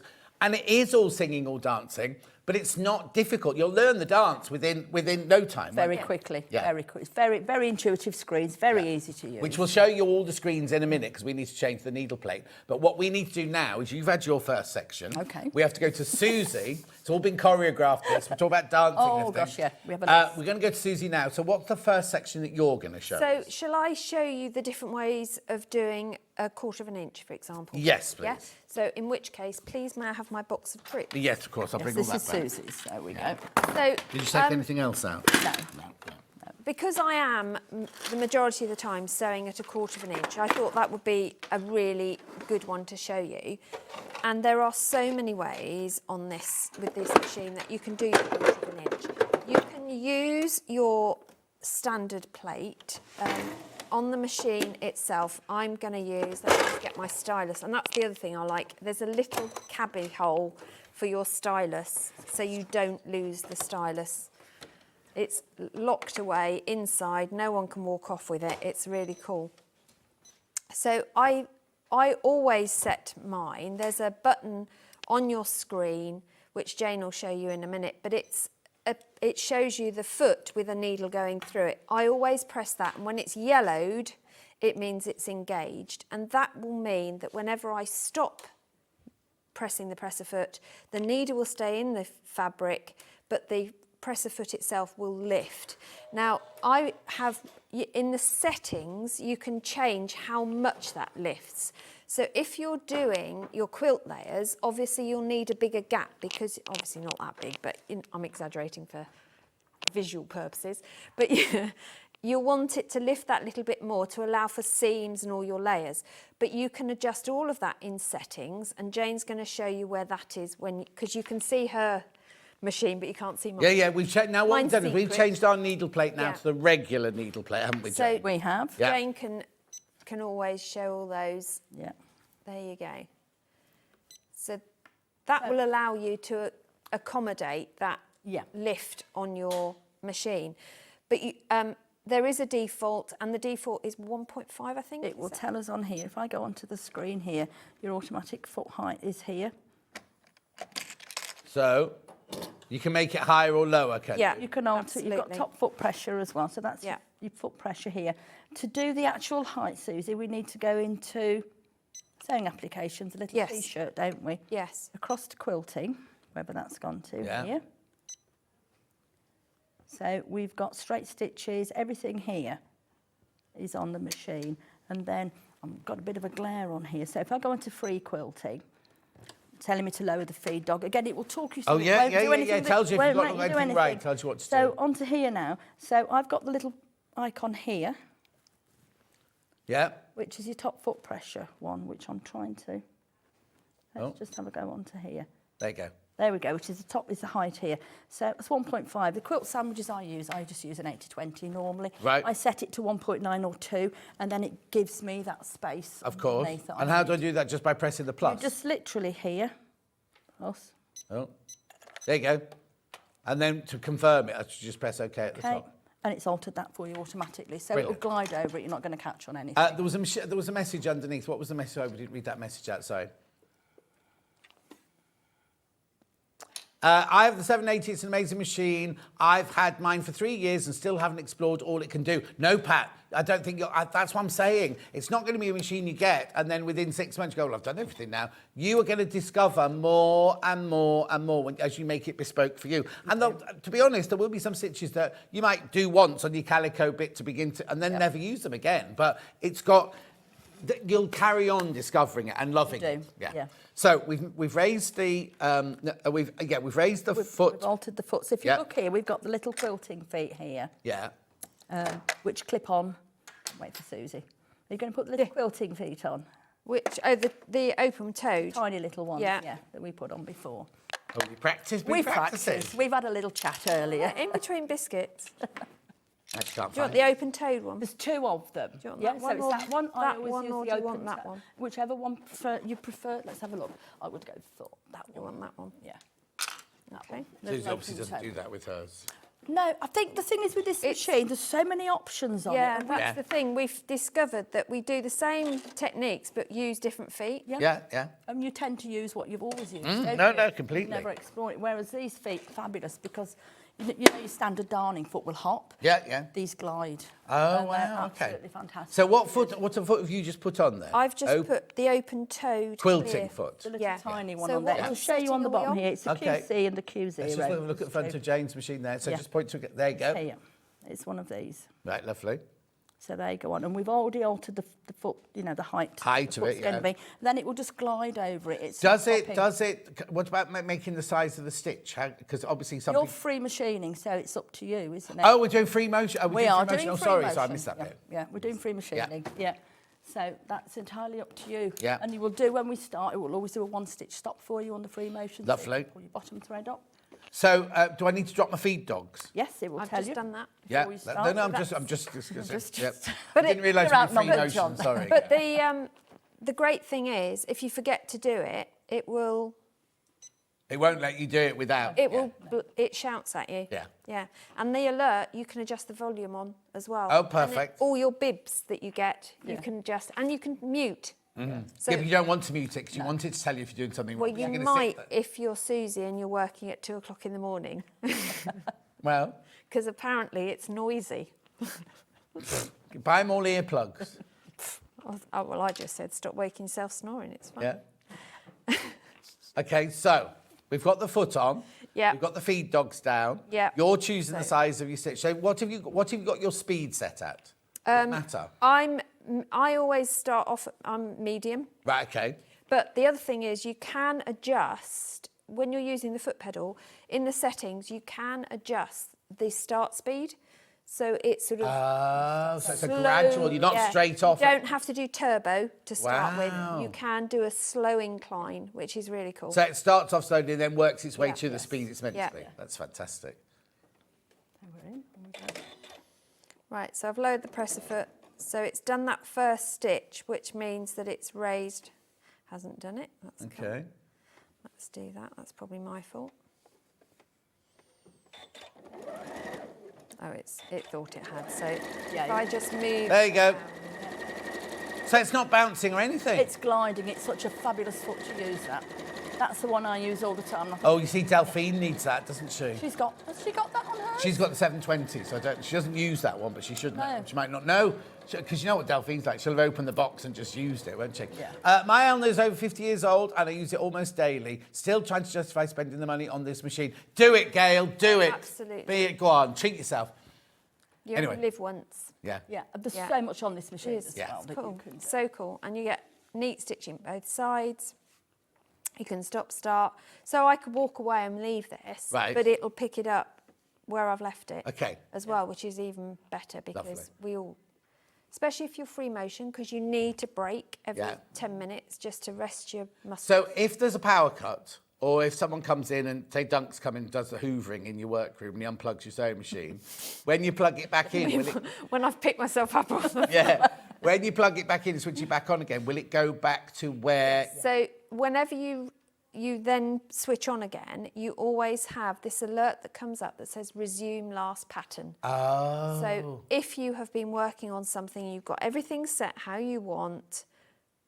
and it is all singing, all dancing, but it's not difficult. You'll learn the dance within no time. Very quickly. Yeah. Very quick. It's very intuitive screens, very easy to use. Which will show you all the screens in a minute because we need to change the needle plate. But what we need to do now is you've had your first section. Okay. We have to go to Suzie. It's all been choreographed. We're talking about dancing. Oh, gosh, yeah. We have a we're going to go to Suzie now. So what's the first section that you're going to show us? So shall I show you the different ways of doing 1/4 of an inch, for example? Yes, please. Yeah? So in which case, please may I have my box of tricks? Yes, of course. I'll bring all that back. This is Susie's. There we go. So, Did you take anything else out? No. because I am the majority of the time sewing at 1/4 of an inch, I thought that would be a really good one to show you. And there are so many ways on this, with this machine, that you can do your 1/4 of an inch. You can use your standard plate. On the machine itself, I'm going to use, let's just get my stylus, and that's the other thing I like. There's a little cabby hole for your stylus, so you don't lose the stylus. It's locked away inside, no one can walk off with it. It's really cool. So I always set mine. There's a button on your screen, which Jane will show you in a minute, but it shows you the foot with a needle going through it. I always press that, and when it's yellowed, it means it's engaged. And that will mean that whenever I stop pressing the presser foot, the needle will stay in the fabric, but the presser foot itself will lift. Now, I have, in the settings, you can change how much that lifts. So if you're doing your quilt layers, obviously you'll need a bigger gap, because obviously not that big, but I'm exaggerating for visual purposes, but you want it to lift that little bit more to allow for seams and all your layers. But you can adjust all of that in settings, and Jane's going to show you where that is, because you can see her machine, but you can't see mine. Yeah, we've changed. Now what we've done is we've changed our needle plate now to the regular needle plate, haven't we, Jane? So we have. Yeah. Jane can always show all those. Yeah. There you go. So that will allow you to accommodate that lift on your machine. But there is a default, and the default is 1.5, I think. It will tell us on here. If I go onto the screen here, your automatic foot height is here. So you can make it higher or lower, can you? You can alter. You've got top foot pressure as well, so that's your foot pressure here. To do the actual height, Susie, we need to go into sewing applications, a little T-shirt, don't we? Yes. Across to quilting, wherever that's gone to here. So we've got straight stitches, everything here is on the machine. And then I've got a bit of a glare on here. So if I go into free quilting, telling me to lower the feed dog. Again, it will talk you through. It tells you if you've got anything right, tells you what to do. So onto here now. So I've got the little icon here. Yeah. Which is your top foot pressure one, which I'm trying to. Let's just have a go onto here. There you go. There we go, which is the top, is the height here. So it's 1.5. The quilt sandwiches I just use an 80-20 normally. Right. I set it to 1.9 or 2, and then it gives me that space. Of course. And how do I do that? Just by pressing the plus? You just literally here. Plus. Oh, there you go. And then to confirm it, I should just press OK at the top. And it's altered that for you automatically. So it'll glide over it. You're not going to catch on anything. There was a message underneath. What was the message? I didn't read that message outside. I have the 780. It's an amazing machine. I've had mine for 3 years and still haven't explored all it can do. No, Pat, I don't think that's what I'm saying. It's not going to be a machine you get and then within 6 months you go, well, I've done everything now. You are going to discover more and more and more as you make it bespoke for you. And to be honest, there will be some stitches that you might do once on your calico bit to begin to, and then never use them again. But it's got... You'll carry on discovering it and loving it. Yeah. So we've raised the we've raised the foot. We've altered the foot. So if you look here, we've got the little quilting feet here. Yeah. Which clip on. Wait for Susie. Are you going to put the little quilting feet on? Which the open-toed. Tiny little ones. Yeah. That we put on before. Oh, we practiced. We've practiced. We've had a little chat earlier. In between biscuits. I can't do you want the open-toed one? There's 2 of them. Do you want that one? So it's that one. I always use or the do you want that toe. one? Whichever one you prefer. Let's have a look. I would go for that one. You want that one? Yeah. Okay. Susie obviously doesn't do that with hers. No, I think the thing is with this machine, there's so many options on it. Yeah, that's the thing. We've discovered that we do the same techniques but use different feet. Yeah. And you tend to use what you've always used. No, completely. You never explore it. Whereas these feet, fabulous, because you know your standard darning foot will hop. Yeah. These glide. Oh, wow, okay. Absolutely fantastic. So what foot have you just put on there? I've just put the open-toed quilting foot. The little tiny one on there. It'll show you on the bottom here. It's the QC and the Q0. Let's just have a look at the front of Jane's machine there. So just point to it. There you go. Here. It's one of these. Right, lovely. So they go on, and we've already altered the foot, you know, the height of the it, foot's going to yeah. be. Then it will just glide over it. It's Does not it? stopping. What about making the size of the stitch? Because obviously something. You're free machining, so it's up to you, isn't it? Oh, we're doing free motion. Oh, We are free doing motion. free Oh, sorry, motion. so I missed that yeah, bit. Yeah, we're doing free machining. Yeah. So that's entirely up to you. Yeah. And you will do when we start. It will always do a one-stitch stop for you on the free motion. Lovely. So you pull your bottom thread up. So, do I need to drop my feed dogs? Yes, it will I've tell just you. done that. Yeah. we start, No, so I'm that's- just. Yep. But I didn't realise you're we were free outnumbered, motion. John. Sorry. But the great thing is, if you forget to do it, it will It won't let you do it without. it shouts at you. Yeah. Yeah. And the alert, you can adjust the volume on as well. Oh, And perfect. all your bibs that you get, you Yeah. can adjust, and you can mute. So, Yeah, but you don't want to mute it because you want it to tell you if you're doing something well, wrong. you You're gonna might sit there. if you're Suzie and you're working at 2 o'clock in the morning, Well, because apparently it's noisy. buy them all earplugs. Oh, well, I just said stop waking yourself snoring. It's fine. Yeah. Okay, so we've got the foot on. Yeah. We've got the feed dogs down. Yeah. You're choosing the size of your stitch. So what have you got your speed set at? Does it matter? I always start off at medium. Right. Okay. But the other thing is you can adjust, when you're using the foot pedal, in the settings, you can adjust the start speed. So it's sort of So it's a slow, gradual, you're not straight off. You don't have to do turbo to start Wow. with. You can do a slow incline, which is really cool. So it starts off slowly and then works its way Yeah. to the speed it's meant Yeah. to be. That's fantastic. Right, so I've lowered the presser foot. So it's done that first stitch, which means that it's raised. Hasn't done it. That's cool. Okay. Let's do that. That's probably my fault. Oh, it thought it had. So if I just move. There you go. So it's not bouncing or anything. It's gliding. It's such a fabulous foot to use that. That's the one I use all the time. Oh, you see, Delphine needs that, doesn't she? Has she got that on her? She's got the 720, so she doesn't use that one, but she should know. No. She might not know, because you know what Delphine's like. She'll have opened the box and just used it, won't she? Yeah. My Elna is over 50 years old, and I use it almost daily. Still trying to justify spending the money on this machine. Do it, Gail. Do it. Absolutely. Be it. Go on. Treat yourself. You Anyway. only live once. Yeah. Yeah, there's Yeah. so much on this machine It is. as well. It's that cool. you can do. So cool. And you get neat stitching both sides. You can stop, start. So I could walk away and leave this, Right. but it'll pick it up where I've left it. Okay. As well, which is even better because Lovely. we all, especially if you're free motion, because you need to break every Yeah. 10 minutes just to rest your muscles. So if there's a power cut, or if someone comes in and, say, Dunk's come in and does the hoovering in your workroom and he unplugs your sewing machine, when you plug it back in, will it... When I've picked myself up off the Yeah. When you plug it back in and switch it back on again, will it go back to where... So whenever you then switch on again, you always have this alert that comes up that says resume last pattern. Oh. So if you have been working on something, you've got everything set how you want,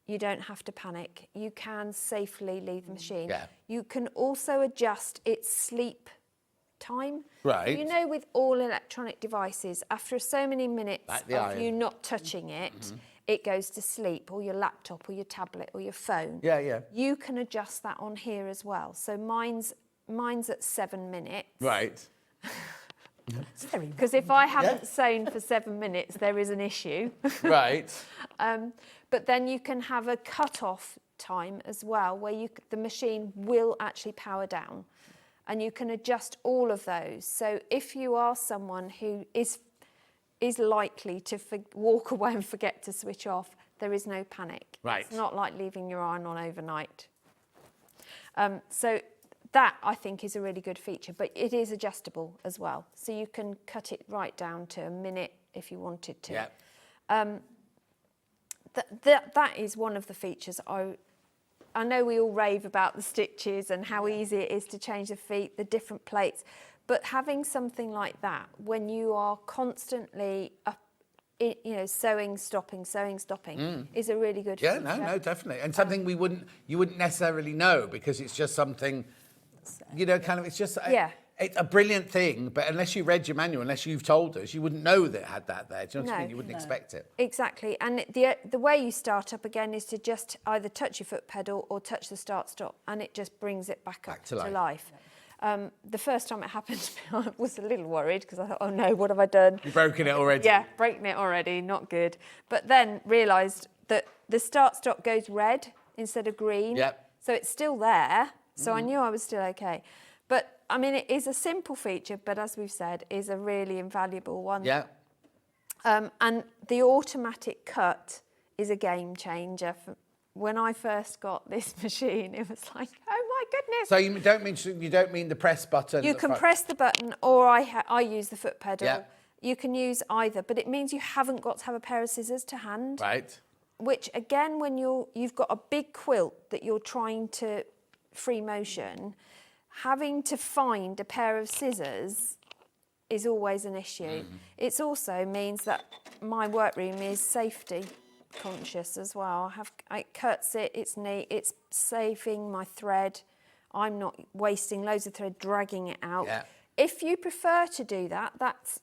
you don't have to panic. You can safely leave the machine. Yeah. You can also adjust its sleep time. Right. You know, with all electronic devices, after so many minutes Like the of iron. you not touching it, it goes to sleep, or your laptop, or your tablet, or your phone. Yeah, yeah. You can adjust that on here as well. So mine's at 7 minutes. Right. Because if I haven't sewn for 7 minutes, there is an issue. Right. But then you can have a cut-off time as well, where the machine will actually power down, and you can adjust all of those. So if you are someone who is likely to walk away and forget to switch off, there is no panic. Right. It's not like leaving your iron on overnight. So that, I think, is a really good feature, but it is adjustable as well. So you can cut it right down to a minute if you wanted to. Yeah. That is one of the features. I know we all rave about the stitches and how easy it is to change the feet, the different plates, but having something like that when you are constantly sewing, stopping, is a really good feature. No, definitely. And something you wouldn't necessarily know, because it's just something, it's just it's a brilliant thing, but unless you read your manual, unless you've told us, you wouldn't know that it had that there. Do you know what I mean? You wouldn't expect it. Exactly. And the way you start up again is to just either touch your foot pedal or touch the start stop, and it just brings it back up to life. The first time it happened to me, I was a little worried because I thought, oh no, what have I done? You've broken it already. Yeah, breaking it already, not good. But then realised that the start stop goes red instead of green. Yep. So it's still there. So I knew I was still okay. But I mean, it is a simple feature, but as we've said, is a really invaluable one. Yeah. And the automatic cut is a game changer. When I first got this machine, it was like, oh my goodness. So you don't mean the press button? You can press the button, or I use the foot pedal. Yeah. You can use either, but it means you haven't got to have a pair of scissors to hand. Right. Which again, when you've got a big quilt that you're trying to free motion, having to find a pair of scissors is always an issue. It also means that my workroom is safety conscious as well. It cuts it, it's neat, it's saving my thread. I'm not wasting loads of thread dragging it out. Yeah. If you prefer to do that, that's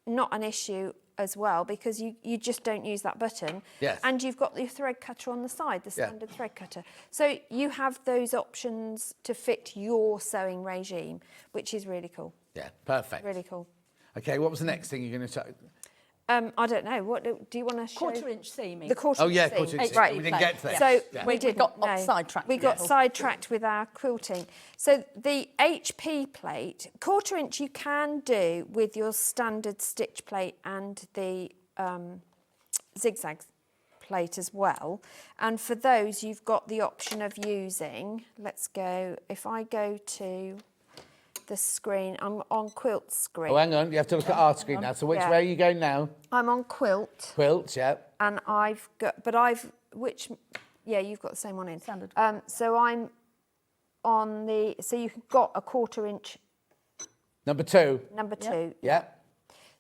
not an issue as well, because you just don't use that button. Yes. And you've got your thread cutter on the side, the standard thread cutter. So you have those options to fit your sewing regime, which is really cool. Yeah, perfect. Really cool. Okay, what was the next thing you're going to show? I don't know. What do you want to show? 1/4 inch seaming. The 1/4 inch seam. quarter inch. Right. We didn't get to that. So we got sidetracked. We got sidetracked with our quilting. So the HP plate, 1/4 inch you can do with your standard stitch plate and the zigzag plate as well. And for those, you've got the option of using, let's go, if I go to the screen, I'm on Quilt screen. Oh, hang on, you have to look at our screen now. So which way are you going now? I'm on Quilt. Quilt, yeah. And you've got the same one in. Standard. So I'm on so you've got a 1/4 inch. Number 2. Number 2. Yeah.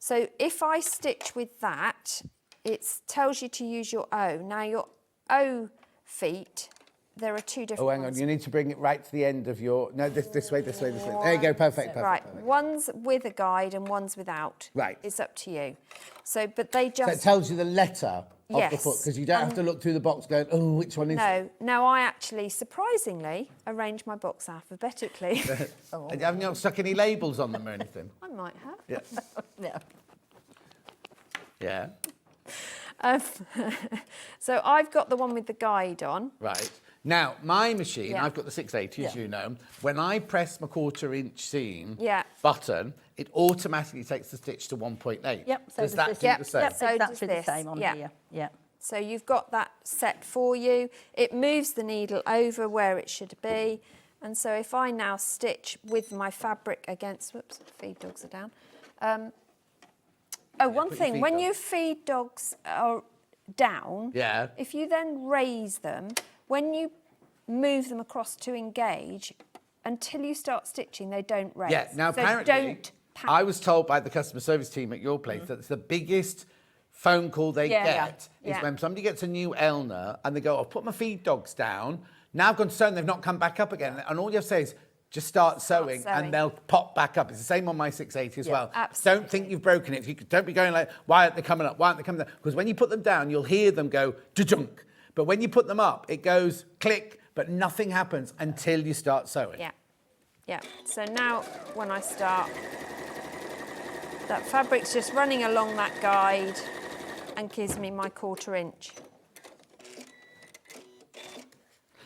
So if I stitch with that, it tells you to use your O. Now your O feet, there are 2 different Oh, hang ones. on, you need to bring it right to the end of your... No, this way. There you go, perfect. Right, one's with a guide and one's without. Right. It's up to you. So, but they just... So it tells you the letter of the Yes. foot, because you don't have to look through the box going, oh, which one is... No, I actually, surprisingly, arranged my box alphabetically. Have you not stuck any labels on them or anything? I might have. Yeah. Yeah. Yeah. So I've got the one with the guide on. Right. Now, my machine, I've got the 680, as you know. When I press my 1/4 inch seam button, it automatically takes the stitch to 1.8. Yep. So does that do the same? Yep, so exactly does the same on here. Yeah. So you've got that set for you. It moves the needle over where it should be. And so if I now stitch with my fabric against, whoops, feed dogs are down. One thing, when your feed dogs are down, if you then raise them, when you move them across to engage, until you start stitching, they don't raise. Yeah, now so apparently, I was told by the customer service team at your place that it's the biggest phone call they get is when somebody gets a new Elna and they go, I've put my feed dogs down, now I've gone to sew and they've not come back up again. And all you have to say is, just start sewing and they'll pop back up. It's the same on my 680 as well. Absolutely. Don't think you've broken it. Don't be going like, why aren't they coming up? Why aren't they coming up? Because when you put them down, you'll hear them go, da-dunk. But when you put them up, it goes click, but nothing happens until you start sewing. Yeah. So now when I start, that fabric's just running along that guide and gives me my 1/4 inch.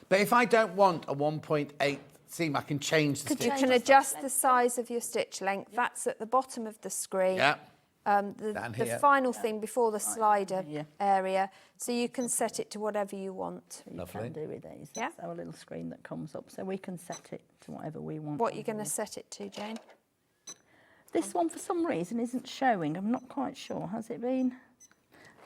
But if I don't want a 1.8 seam, I can change the stitch. You can adjust the size of your stitch length. That's at the bottom of the screen. Yeah. The final thing before the slider area, so you can set it to whatever you want. You can do with these. Yeah. So a little screen that comes up, so we can set it to whatever we want. What are you going to set it to, Jane? This one, for some reason, isn't showing. I'm not quite sure. Has it been?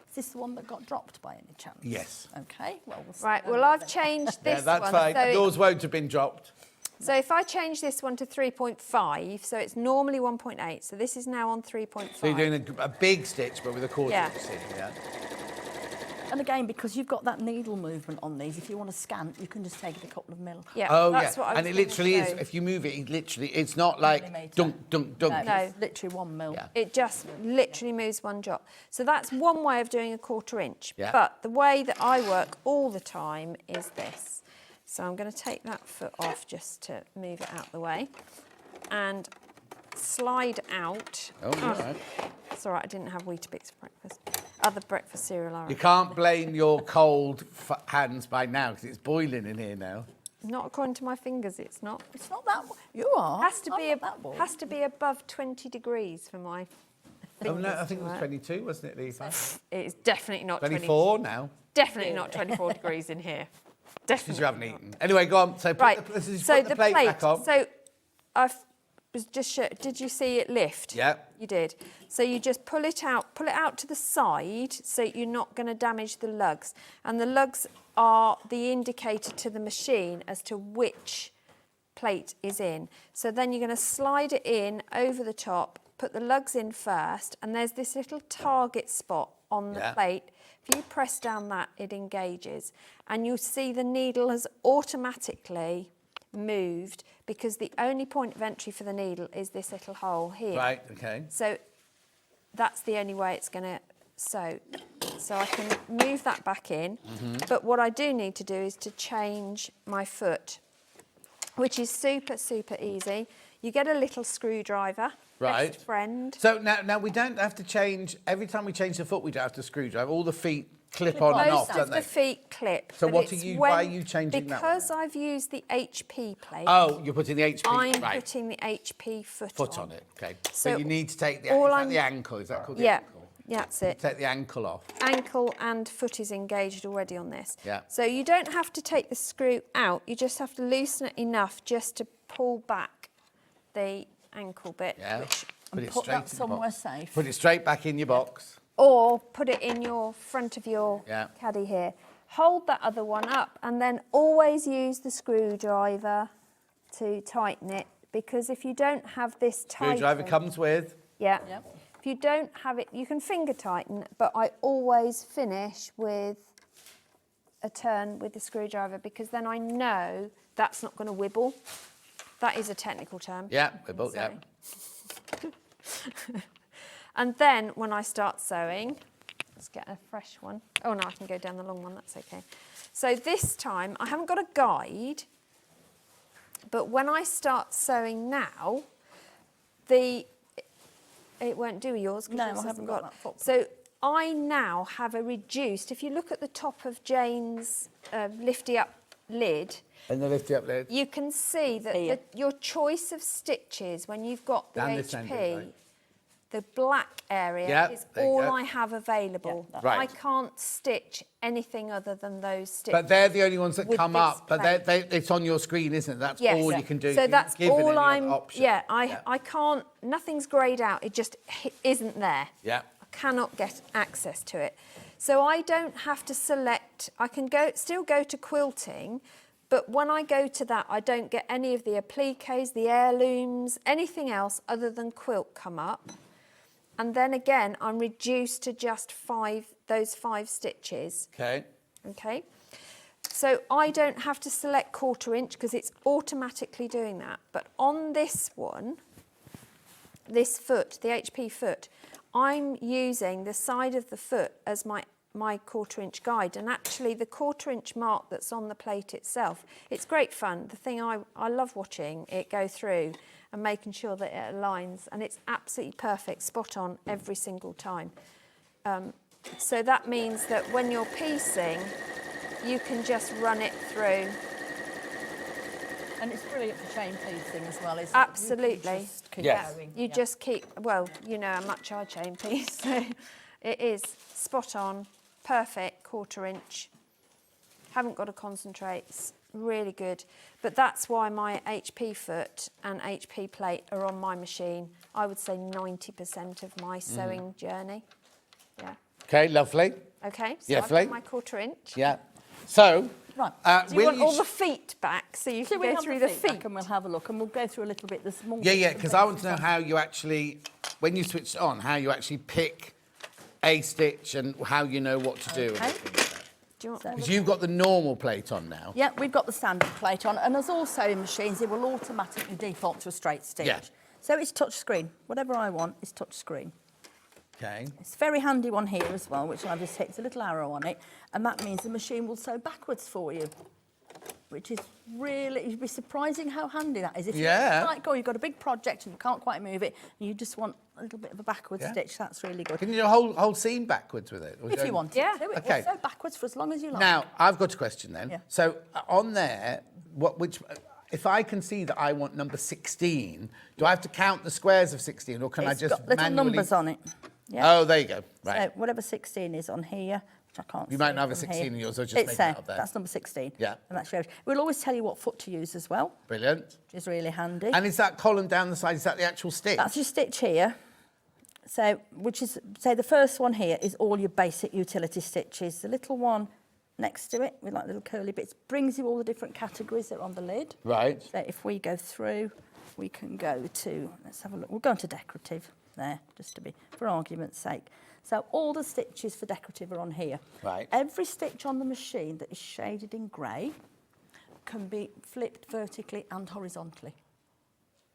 Is this the one that got dropped by any chance? Yes. Okay. Well, I've changed this one. That's fine. So Yours won't have been dropped. So if I change this one to 3.5, so it's normally 1.8, so this is now on 3.5. So you're doing a big stitch, but with a 1/4 inch seam, And again, because you've got that needle movement on these, if you want to scan, you can just take it a couple of mil. Yeah, oh, that's what I was and it literally is, if you move it, it's not like dunk, dunk, dunk. No, it's literally 1 mil. Yeah. It just literally moves one drop. So that's one way of doing a 1/4 inch. Yeah. But the way that I work all the time is this. So I'm going to take that foot off just to move it out the way. and slide out. Oh, all right. It's all right, I didn't have Weetabix for breakfast. Other breakfast cereal. I You can't blame your cold hands by now because it's boiling in here now. Not according to my fingers, it's not. It's not that. You are. Has to I'm be not that bold. has to be above 20 degrees for my Oh, fingers. no, I think it to was work. 22, wasn't it, Lisa? It is definitely not 24 now. Definitely not 24 degrees in here. Because Definitely. you haven't eaten. Anyway, go on. So put, Right. the, this is, So put the plate back on. So I was just did you see it lift? Yeah. You did. So you just pull it out to the side so you're not going to damage the lugs. And the lugs are the indicator to the machine as to which plate is in. So then you're going to slide it in over the top, put the lugs in first, and there's this little target spot on the plate. If you press down that, it engages. And you'll see the needle has automatically moved because the only point of entry for the needle is this little hole here. Right, okay. So that's the only way it's going to sew. So I can move that back in. But what I do need to do is to change my foot, which is super, super easy. You get a little screwdriver, Right. best friend. So now we don't have to change, every time we change the foot, we don't have to screwdrive. All the feet clip on and off, Most don't of they? the feet clip. So but what it's are you, when- why are you changing that one? Because I've used the HP plate. Oh, you're putting the HP, I'm right. putting the HP foot on it, okay. So So you need to take the, all is that I'm- the ankle, is that called the Yeah, ankle? yeah, that's it. Take the ankle off. Ankle and foot is engaged already on this. Yeah. So you don't have to take the screw out, you just have to loosen it enough just to pull back the ankle bit. Yeah. Put it put straight that in the somewhere box. safe. Put it straight back in your box. Or put it in your front of your Yeah. caddy here. Hold that other one up and then always use the screwdriver to tighten it, because if you don't have this tightened... Screwdriver comes with. Yeah. If you don't have it, you can finger tighten, but I always finish with a turn with the screwdriver because then I know that's not going to wibble. That is a technical term. Yeah, wibble, yeah. And then when I start sewing, let's get a fresh one. Oh no, I can go down the long one, that's okay. So this time, I haven't got a guide, but when I start sewing now, it won't do yours. No, yours I haven't got that foot. So I now have a reduced, if you look at the top of Jane's lifty up lid, And the lifty up lid. you can see that your choice of stitches when you've got the Down HP, this end, right? the black area Yeah, is there you all go. I have available. Yeah, right. I can't stitch anything other than those stitches. But they're the only ones that with come this up. But plate. it's on your screen, isn't it? That's Yes. all you can do. So You're that's not given all any I'm. option. Yeah, I can't. Nothing's greyed out. It just isn't there. Yeah. I cannot get access to it. So I don't have to select. I can still go to quilting, but when I go to that, I don't get any of the appliques, the heirlooms, anything else other than quilt come up. And then again, I'm reduced to just those five stitches. Okay. Okay. So I don't have to select 1/4 inch because it's automatically doing that. But on this one, this foot, the HP foot, I'm using the side of the foot as my 1/4 inch guide, and actually the 1/4 inch mark that's on the plate itself, it's great fun. The thing I love watching it go through and making sure that it aligns, and it's absolutely perfect, spot on every single time. So that means that when you're piecing, you can just run it through. And it's brilliant for chain piecing as well, isn't Absolutely. it? You just keep going. You just keep, well, you know how much I chain piece, so it is spot on, perfect 1/4 inch. Haven't got to concentrate, it's really good. But that's why my HP foot and HP plate are on my machine. I would say 90% of my sewing journey. Yeah. Okay, lovely. Okay, so Yeah, I've Flake? got my 1/4 inch. Yeah. So, Right. Do you want all the feet back so you can we'll go have through the feet? back and we'll have a look, and we'll go through a little bit the small. yeah, bits because and I want to know things. how you actually, when you switch it on, how you actually pick a stitch and how you know what to do. Okay. Do you want Because you've got the normal plate on now. Yeah, we've got the standard plate on, and as all sewing machines, it will automatically default to a straight stitch. Yeah. So it's touch screen. Whatever I want is touch screen. Okay. It's a very handy one here as well, which I've just hit a little arrow on it, and that means the machine will sew backwards for you. which is really, you'd be surprising how handy that is. If Yeah. you've got a big project and you can't quite move it, and you just want a little bit of a backwards stitch, that's really good. Can you do a whole seam backwards with it? Or If you want to. Okay. Or sew backwards for as long as you like. Now, I've got a question then. Yeah. So on there, if I can see that I want number 16, do I have to count the squares of 16, or can I It's just got little manually... numbers on it. Yeah. Oh, there you go. Right. So whatever 16 is on here, which I can't You see might not have a from 16 here. in yours, so just It's make there. that up there. That's number 16. Yeah. And that's yours. We'll always tell you what foot to use as well, Brilliant. which is really handy. And is that column down the side, is that the actual stitch? That's your stitch here. So, which is, say the first one here is all your basic utility stitches. The little one next to it with like little curly bits brings you all the different categories that are on the lid. Right. So if we go through, we can go to, let's have a look, we'll go into decorative there, just to be, for argument's sake. So all the stitches for decorative are on here. Right. Every stitch on the machine that is shaded in grey can be flipped vertically and horizontally.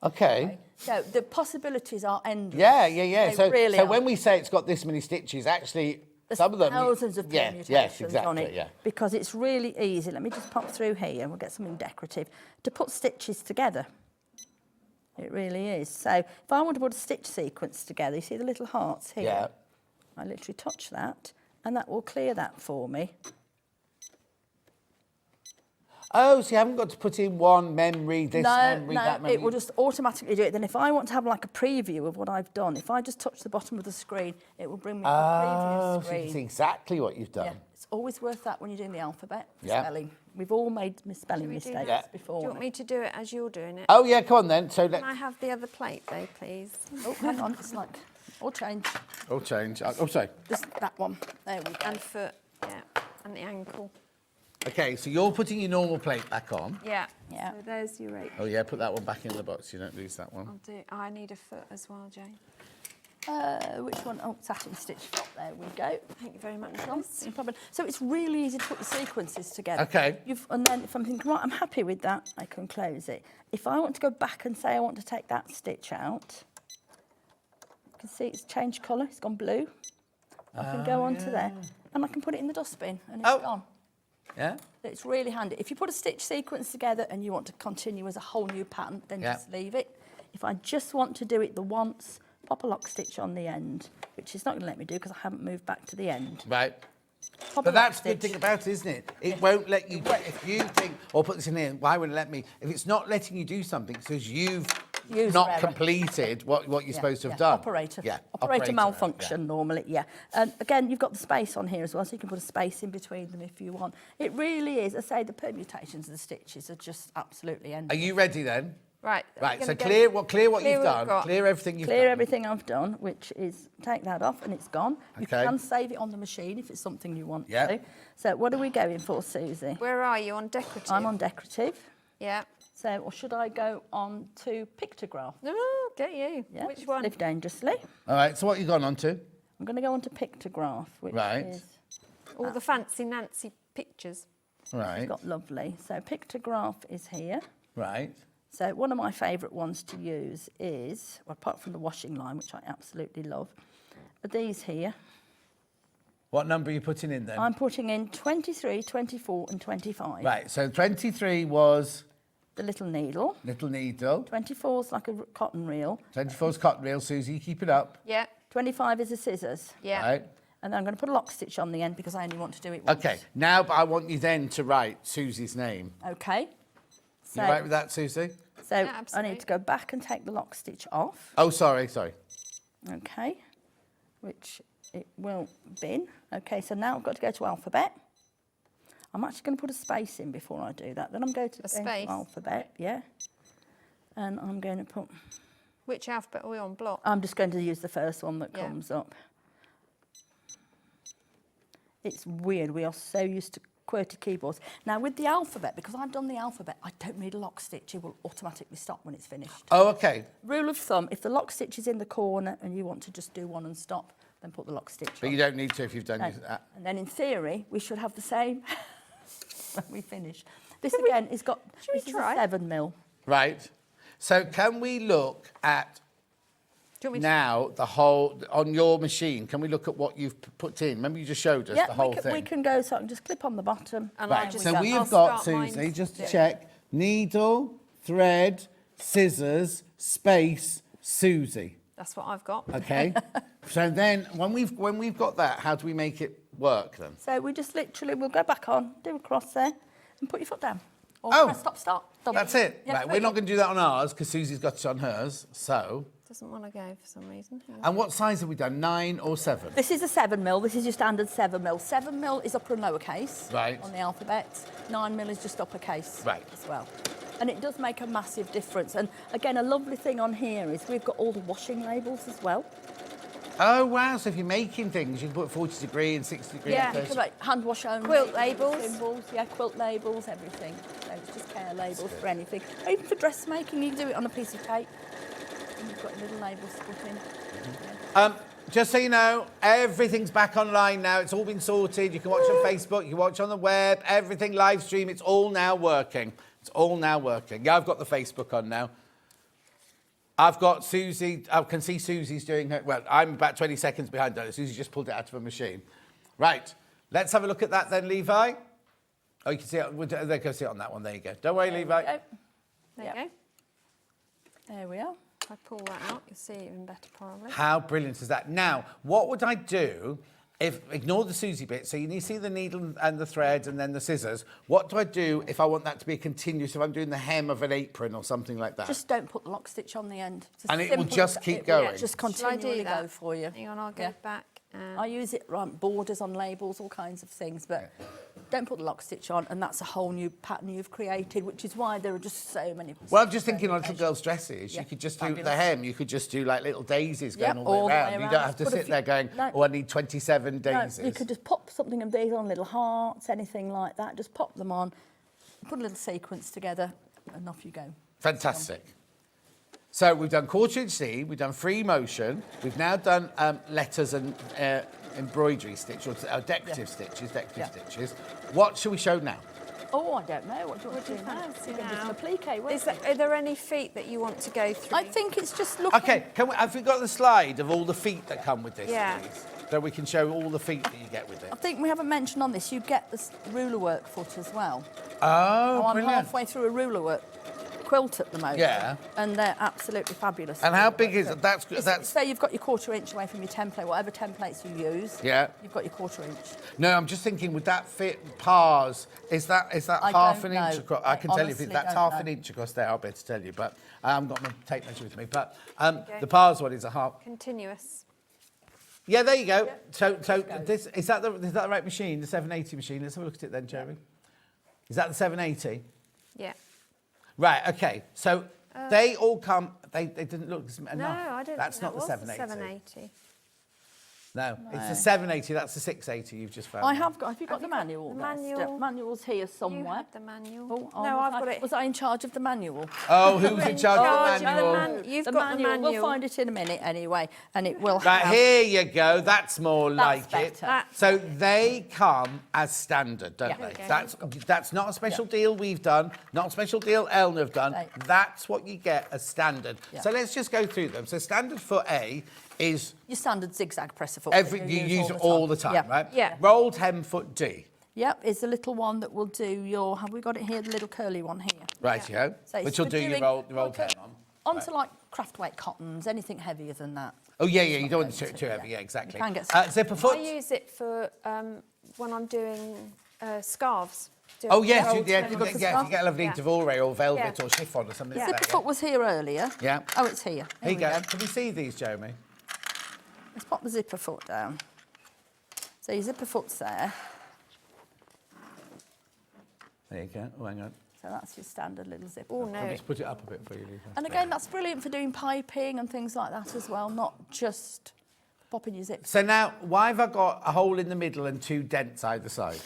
Okay. So the possibilities are endless. Yeah. They So, really so are. when we say it's got this many stitches, actually, There's some of them... thousands of permutations yes, exactly, on it, yeah. because it's really easy. Let me just pop through here and we'll get something decorative to put stitches together. It really is. So if I want to put a stitch sequence together, you see the little hearts here? Yeah. I literally touch that and that will clear that for me. Oh, so you haven't got to put in one memory, this memory, that memory? It will just automatically do it. Then if I want to have like a preview of what I've done, if I just touch the bottom of the screen, it will bring me to the Oh, previous so you screen. can see exactly what you've done. Yeah, it's always worth that when you're doing the alphabet, Yeah. spelling. We've all made spelling mistakes before. Do you want me to do it as you're doing it? Oh, yeah, come on then. So Can I have the other plate though, please? Oh, hang on, it's like, all change. I'll change. Oh, sorry. Just that one. There we go. And foot, yeah, and the ankle. Okay, so you're putting your normal plate back on. Yeah. Yeah. So there's your 8. Oh, yeah, put that one back in the box. You don't lose that one. I'll do. I need a foot as well, Jane. Which one? Oh, satin stitch top. There we go. Thank you very much. No problem. So it's really easy to put the sequences together. Okay. And then if I'm thinking, right, I'm happy with that, I can close it. If I want to go back and say I want to take that stitch out, you can see it's changed colour. It's gone blue. I can go onto there and I can put it in the dustbin and it's gone. Yeah? It's really handy. If you put a stitch sequence together and you want to continue as a whole new pattern, then just leave it. If I just want to do it the once, pop a lock stitch on the end, which is not going to let me do because I haven't moved back to the end. Right. Pop But a lock that's the good stitch. thing about it, isn't it? It won't let you... If you think, I'll put this in here, why wouldn't it let me? If it's not letting you do something, it's because you've not error. completed what you're supposed to have done. Operator. Yeah. Operator error, malfunction normally, yeah. And again, you've got the space on here as well, so you can put a space in between them if you want. It really is. I say the permutations of the stitches are just absolutely endless. Are you ready then? Right. Right, so clear what you've done. got. Clear everything you've done. Clear everything I've done, which is take that off and it's gone. You Okay. can save it on the machine if it's something you want Yeah. to. So what are we going for, Susie? Where are you on decorative? I'm on decorative. Yeah. So, or should I go on to pictograph? No, get you. Yeah, Which one? Live dangerously. All right, so what you gone on to? I'm going to go on to pictograph, which Right. is All the fancy Nancy pictures. Right. got lovely. So pictograph is here. Right. So one of my favourite ones to use is, well, apart from the washing line, which I absolutely love, are these here. What number are you putting in then? I'm putting in 23, 24 and 25. Right, so 23 was... The little needle. Little needle. 24's like a cotton reel. 24's cotton reel, Susie, keep it up. Yeah. 25 is a scissors. Yeah. Right. And then I'm going to put a lock stitch on the end because I only want to do it once. Okay, now I want you then to write Susie's name. Okay. So, You right with that, Susie? So Yeah, I absolutely. need to go back and take the lock stitch off. Oh, sorry. Okay. Which it will bin. Okay, so now I've got to go to alphabet. I'm actually going to put a space in before I do that. Then I'm going to go space? to alphabet, yeah. And I'm going to put... Which alphabet are we on? Block? I'm just going to use the first one that Yeah. comes up. It's weird. We are so used to QWERTY keyboards. Now, with the alphabet, because I've done the alphabet, I don't need a lock stitch. It will automatically stop when it's finished. Oh, okay. Rule of thumb, if the lock stitch is in the corner and you want to just do one and stop, then put the lock stitch But on. you don't need to if you've done No. your... And then in theory, we should have the same when we finish. This again is got, this is a 7mm. Right. So can we look at Do you want me now the whole, on your machine, can we look at what you've put in? Remember you just showed us the whole thing? We can go, so I can just clip on the bottom. And Right, so we have got, Susie, just to check, needle, thread, scissors, space, Susie. That's what I've got. Okay. So then, when we've got that, how do we make it work then? So we just literally, we'll go back on, do a cross there, and put your foot down. Or press stop, start. Double. That's it. Yeah, right, we're not going to do that on ours because Susie's got it on hers. So. Doesn't want to go for some reason. And what size have we done? 9 or 7? This is a 7mm. This is your standard 7mm. 7mm is upper and lower case on the alphabet. 9mm is just uppercase as well. And it does make a massive difference. And again, a lovely thing on here is we've got all the washing labels as well. Oh, wow. So if you're making things, you can put 40 degree and 60 degree. Yeah, you can make hand wash only. Quilt labels. Symbols, yeah, quilt labels, everything. So it's just care labels for anything. Or even for dressmaking, you can do it on a piece of tape. And you've got little labels to put in. Just so you know, everything's back online now. It's all been sorted. You can watch on Facebook, you can watch on the web, everything live stream. It's all now working. It's all now working. Yeah, I've got the Facebook on now. I've got Susie. I can see Susie's doing her. Well, I'm about 20 seconds behind her. Susie just pulled it out of a machine. Right. Let's have a look at that then, Levi. Oh, you can see it. They can see it on that one. There you go. Don't worry, Levi. There you go. There we are. If I pull that out, you'll see it even better probably. How brilliant is that? Now, what would I do if, ignore the Susie bit, so you see the needle and the thread and then the scissors. What do I do if I want that to be continuous, if I'm doing the hem of an apron or something like that? Just don't put the lock stitch on the end. And it will just keep going? Yeah, just continually go for you. Hang on, I'll go back. I use it on borders, on labels, all kinds of things, but don't put the lock stitch on, and that's a whole new pattern you've created, which is why there are just so many. Well, I'm just thinking on little girls' dresses, you could just do the hem, you could just do like little daisies going all the way around. You don't have to sit there going, oh, I need 27 daisies. No, you could just pop something of these on, little hearts, anything like that, just pop them on, put a little sequence together, and off you go. Fantastic. So we've done 1/4 inch seam, we've done free motion, we've now done letters and embroidery stitch, or decorative stitches, stitches. What shall we show now? Oh, I don't know. What do you want to do now? You can just applique, Are there any feet that you want to go through? I think it's just looking... Okay, have we got the slide of all the feet that come with this, Yeah. please? So we can show all the feet that you get with it. I think we haven't mentioned on this, you get the ruler work foot as well. Oh, I'm brilliant. halfway through a ruler work quilt at the moment. Yeah. And they're absolutely fabulous. And how big is it? That's... Say you've got your 1/4 inch away from your template, whatever templates you use. Yeah. You've got your 1/4 inch. No, I'm just thinking, would that fit pars? Is that half an inch across? I can tell you if that's half an inch across there, I'll be able to tell you. But I haven't got my tape measure with me. But the pars one is a half. Continuous. Yeah, there you go. So this is that the right machine? The 780 machine. Let's have a look at it then, Jeremy. Is that the 780? Yeah. Right. Okay. So they all come. They didn't look enough. No, I don't. That's think not that the was 780. The 780. No, it's the 780. That's the 680 you've just found. I have got. Have you got the manual? the there? manual? Manual's here somewhere. You have the manual. Oh, no, I've got it. Was I in charge of the manual? Oh, who's in charge of the manual? You've got the manual. We'll find it in a minute anyway, and it will. Right, here you go. That's more like better. it. So they come as standard, don't they? Okay. That's not a special deal we've done, not a special deal Elna have done. Right. That's what you get as standard. Yeah. So let's just go through them. So standard foot A is... Your standard zigzag presser foot. You use it all the time, right? Yeah. Rolled hem foot D. Yep, it's the little one that will do your... Have we got it here, the little curly one here? Right, yeah. So Which will do your rolled hem on. Onto like craft weight cottons, anything heavier than that. Oh, yeah, you don't want it too heavy, yeah, exactly. You can get zipper foot. I use it for when I'm doing scarves. Oh, yes, if you scarf. get a lovely Devore or velvet or chiffon or something like that. Zipper foot was here earlier. Yeah. Oh, it's here. Here you go. Can we see these, Jeremy? Let's pop the zipper foot down. So your zipper foot's there. There you go. Oh, hang on. So that's your standard little zipper. Oh, no. I'll just put it up a bit for you, Lisa. And again, that's brilliant for doing piping and things like that as well, not just popping your zip. So now, why have I got a hole in the middle and 2 dents either side?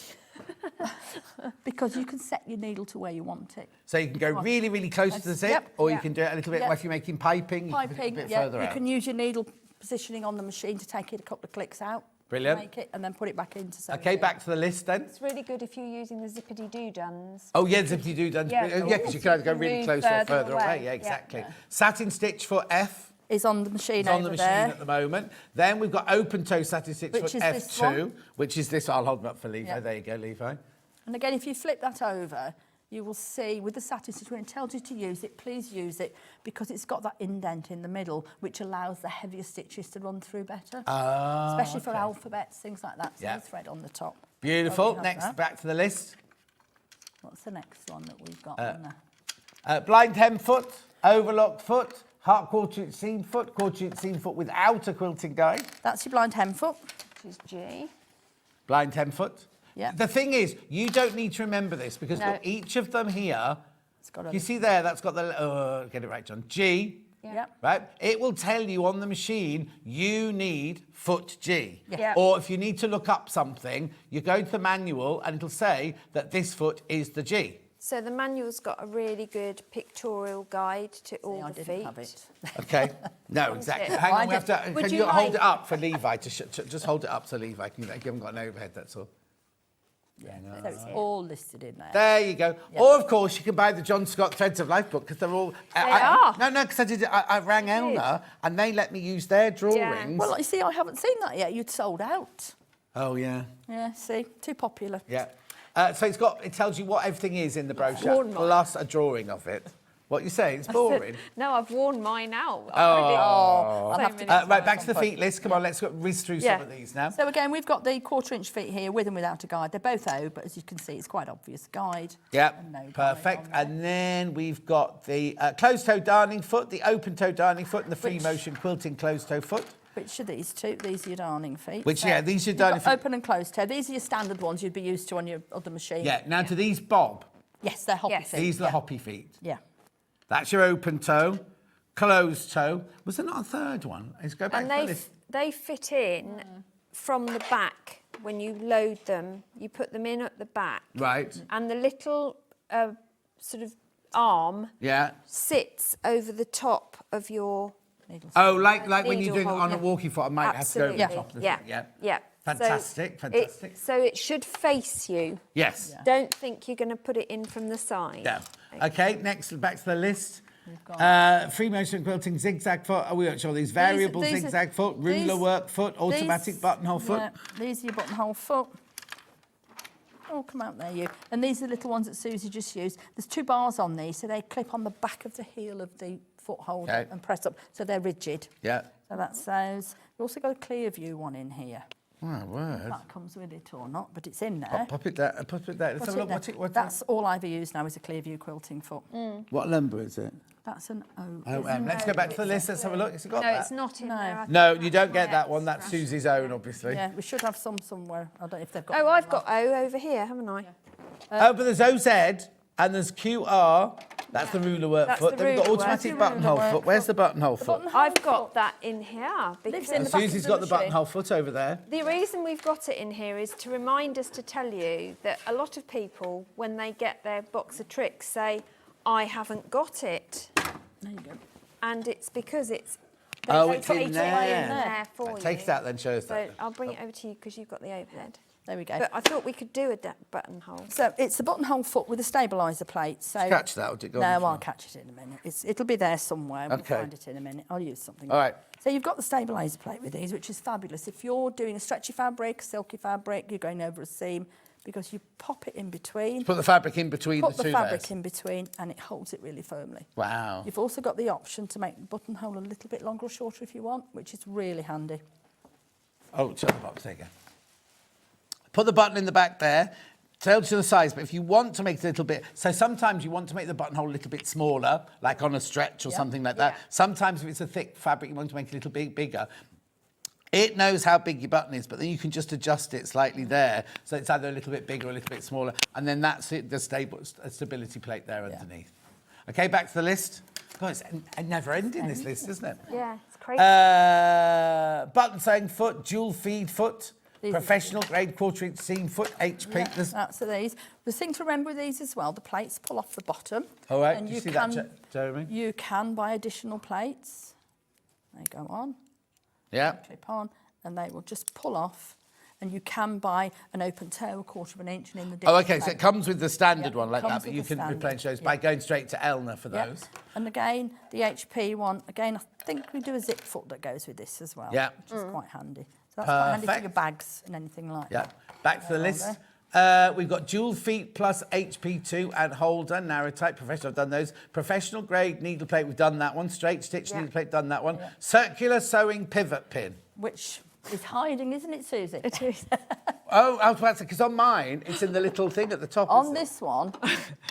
Because you can set your needle to where you want it. So you can go really, really close to the zip, or you can do it a little bit, Yep. if you're making piping, you can put it a bit further you out. can use your needle positioning on the machine to take it a couple of clicks out. Brilliant. Make it, and then put it back into something. Okay, back to the list then. It's really good if you're using the zippity-doo-duns. Oh, yeah, zippity-doo-duns. Yeah, because you can either go really close or further away. Yeah, exactly. Satin stitch for F. is on the machine It's on the over machine there. at the moment. Then we've got open toe satin 6 Which foot is this F2, one. which is this. I'll hold them up for Levi. Yeah. There you go, Levi. And again, if you flip that over, you will see with the satin stitch, when it tells you to use it, please use it because it's got that indent in the middle, which allows the heavier stitches to run through better. Especially for alphabets, things like that. So Yeah. the thread on the top. Beautiful. Have Next, that. back to the list. What's the next one that we've got on there? Blind hem foot, overlocked foot, heart quarter seam foot without a quilting guide. That's your blind hem foot. Which is G. Blind hem foot. Yeah. The thing is, you don't need to remember this because No. look, each of them here, It's got a you see there, that's got the, get it right, John, G. Yeah. Right? It will tell you on the machine, you need foot G. Yeah. Or if you need to look up something, you go to the manual and it'll say that this foot is the G. So the manual's got a really good pictorial guide to all I the didn't feet. have it. Okay. No, exactly. it? Hang on, I we have to. Would Can you you hold like- it up for Levi? Just hold it up so Levi can. You haven't got an overhead, that's all. So it's all listed in there. There you go. Yeah. Or, of course, you can buy the John Scott Threads of Life book because they're all. are. No, because I rang Elna and they let me use their drawings. Well, you see, I haven't seen that yet. You'd sold out. Oh, yeah. Yeah, see, too popular. Yeah. So it tells you what everything is in the brochure, worn mine. plus a drawing of it. What you say? It's boring. No, I've worn mine out. Oh. I'll have to many get Right, back to the some feet list. Come on, let's whiz through some of these now. So again, we've got the 1/4-inch feet here with and without a guide. They're both O, but as you can see, it's quite obvious guide. Yep, and no guide perfect. on there. And then we've got the closed-toe darning foot, the open-toe darning foot, and the free-motion quilting closed-toe foot. Which are these two? These are your darning feet. Which, So yeah, these are you've darning got feet. open and closed toe. These are your standard ones you'd be used to on your other machine. Yeah, now do these bob? Yes, they're hoppy Yes. feet. These are the hoppy feet. Yeah. That's your open toe, closed toe. Was there not a third one? Let's go back And to the they, list. they fit in from the back. When you load them, you put them in at the back. Right, And the little sort of arm yeah. sits over the top of your Needles. Oh, like when you're needle doing it on a hold, walkie foot, I might have to go over the Absolutely. top of the Yeah. thing. Yeah. Yeah. Fantastic, So fantastic. so it should face you. Yes. Don't think you're going to put it in from the side. Yeah. Okay, next, back to the list. Free motion quilting zigzag foot. Oh, we won't show these. Variable these are- zigzag foot, ruler these- work foot, automatic These- buttonhole foot. Yeah, these are your buttonhole foot. Oh, come out there, you. And these are the little ones that Susie just used. There's 2 bars on these, so they clip on the back of the heel of the foothold Okay. and press up, so they're rigid. Yeah. So that's those. We've also got a clear view one in here. My word. That comes with it or not, but it's in there. Pop it there. Pop it there. Let's Put have a it look. there. What's it? What's That's all I've used now is a clear view quilting foot. What number is it? That's an O. Oh, let's go back to the list. Let's have a look. Has it got No, that? it's not in there. I think No, you don't get that's that one. That's Susie's own, obviously. Yeah, we should have some somewhere. I don't know if they've got. Oh, I've got O over here, haven't I? Oh, but there's OZ and there's QR. That's the ruler work That's foot. the Then we've got ruler work. automatic Ruler buttonhole work foot. Where's the foot. buttonhole foot? I've got that in here. Lives Because in the back of Susie's the got the machine. buttonhole foot over there. the reason we've got it in here is to remind us to tell you that a lot of people, when they get their box of tricks, say, I haven't got it. There you go. And it's because it's... Oh, they it's put in it there. in there for you. Take that then, show us So that. I'll bring it over to you because you've got the overhead. There we go. But I thought we could do a buttonhole. So it's the buttonhole foot with a stabiliser plate. So Catch that, or did it go on No, the I'll floor? catch it in a minute. It'll be there somewhere. We'll Okay. find it in a minute. I'll use something. All right. So you've got the stabiliser plate with these, which is fabulous. If you're doing a stretchy fabric, silky fabric, you're going over a seam, because you pop it in between. Put the fabric in between Put the the two fabric layers. in between, and it holds it really firmly. Wow. You've also got the option to make the buttonhole a little bit longer or shorter if you want, which is really handy. Oh, shut the box. There you go. Put the button in the back there. Tells you the size, but if you want to make it a little bit... So sometimes you want to make the buttonhole a little bit smaller, like on a stretch or something like that. Sometimes if it's a thick fabric, you want to make it a little bit bigger. It knows how big your button is, but then you can just adjust it slightly there. So it's either a little bit bigger or a little bit smaller. And then that's it, the stability plate there underneath. OK, back to the list. God, it's a never-ending, this list, isn't it? Yeah, it's crazy. Button sewing foot, dual feed foot, These professional grade 1/4-inch seam foot, HP. Yeah, There's- that's these. The thing to remember with these as well, the plates pull off the bottom. All right, and do you see can, that, Jeremy? You can buy additional plates. They go on. Yeah. Clip on, and they will just pull off. and you can buy an open toe, 1/4 inch, and in the Oh, different okay, so it length. comes with the standard Yeah, one it like that, comes but with you the can standard, replenish those yeah. by going straight to Elna for Yeah. those. And again, the HP one, again, I think we do a zip foot that goes with this as well, Yeah. which is quite handy. So that's quite handy for Perfect. your bags and anything like Yeah, that. back to the There, list. We've got dual feet plus HP2 and holder, narrow type, professional, I've done those. Professional grade needle plate, we've done that one. Straight stitch needle plate, done that one. Circular sewing pivot pin. Which is hiding, isn't it, Susie? It is. Oh, I was about to say, because on mine, it's in the little thing at the top. On this one,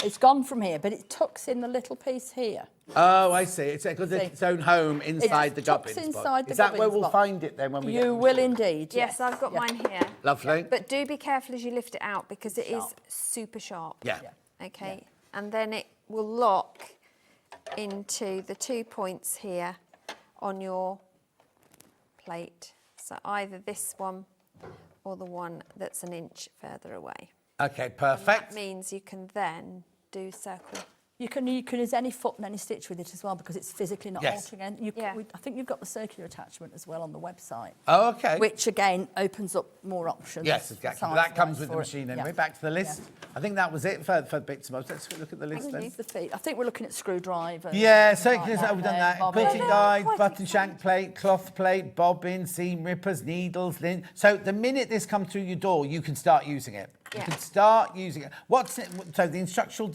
it's gone from here, but it tucks in the little piece here. Oh, I see. It's got its own home inside the tucks gubbins inside box. the Is that where gubbins we'll box. find it then when we get You will indeed. Yes, I've got mine here. Lovely. But do be careful as you lift it out because it is super sharp. Yeah. Okay. And then it will lock into the 2 points here on your plate. So either this one or the one that's an inch further away. Okay, And perfect. that means you can then do circle. You can use any foot and any stitch with it as well because it's physically not Yes. altering. I think you've got the circular attachment as well on the website. Oh, okay. Which again opens up more options. Yes, exactly. size That comes wise with the for it. machine anyway. Yeah. Back to the list. I think that was it for bits and bobs. Let's look at the list then. The feet. I think we're looking at screwdriver. Yeah, circulars, we've done that. bobbin. Quilting guide, button shank plate, cloth plate, bobbin, seam rippers, needles, lint. So the minute this comes through your door, you can start using it. You can start using it. What's it? So the instructional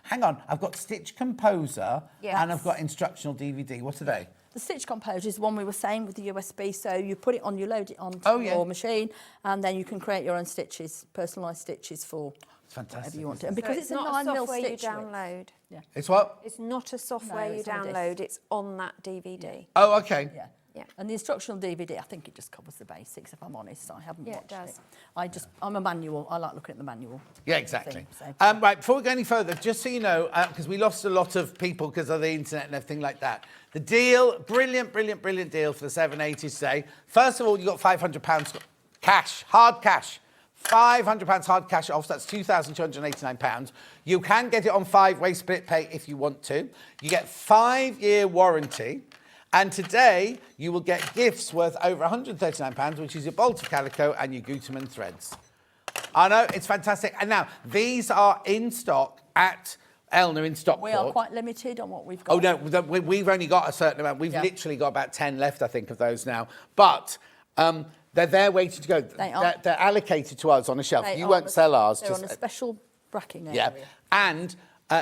hang on, I've got Stitch Composer and I've got instructional DVD. What are they? The Stitch Composer is one we were saying with the USB. So you put it on, you load it onto your machine, and then you can create your own stitches, personalised stitches for whatever you want to. And because So it's a not 9mm software you stitch width. download. Yeah. It's what? It's not a software No, you it's on a disc. download. It's on that DVD. Oh, okay. Yeah. Yeah. And the instructional DVD, I think it just covers the basics, if I'm honest. I haven't watched does. it. I'm a manual. I like looking at the manual. Yeah, exactly. thing, Right, before we go any further, just so you know, because we lost a lot of people because of the internet and everything like that. The deal, brilliant deal for the 780s today. First of all, you got £500 cash, hard cash. £500 hard cash off, so that's £2,289. You can get it on 5-way split pay if you want to. You get 5-year warranty. And today, you will get gifts worth over £139, which is your Bolt of Calico and your Gutermann threads. I know, it's fantastic. And now, these are in stock at Elna in Stockport. We are quite limited on what we've got. Oh, no, we've only got a certain amount. We've literally got about 10 left, I think, of those now. But they're there waiting to go. They are. They're allocated to us on a shelf. They You are, won't but sell ours. They're on a special bracking area. Yeah. And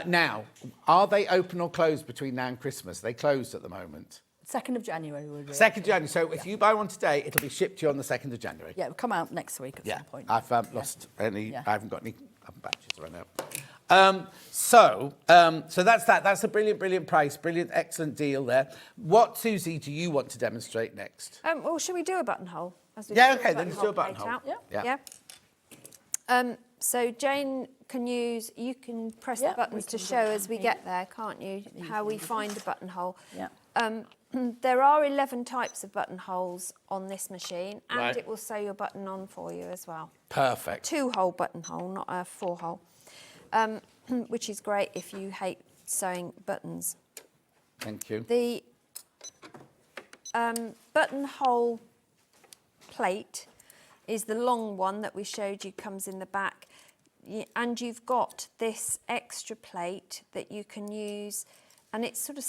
now, are they open or closed between now and Christmas? They're closed at the moment. 2nd of January. We'll do 2nd of January. So if you buy one today, it'll be shipped to you on the 2nd of January. Yeah, it'll come out next week at some point. I've lost any. Yeah. I haven't got any batches to run out. So that's that. That's a brilliant price, brilliant, excellent deal there. What, Susie, do you want to demonstrate next? Well, shall we do a buttonhole? Yeah, okay, then let's do a buttonhole. Yeah. So Jane you can press the buttons to show as we get there, can't you? How we find a buttonhole. Yeah. There are 11 types of buttonholes on this machine, and Right. it will sew your button on for you as well. Perfect. 2-hole buttonhole, not a 4-hole, which is great if you hate sewing buttons. Thank you. The buttonhole plate is the long one that we showed you, comes in the back. And you've got this extra plate that you can use, and it's sort of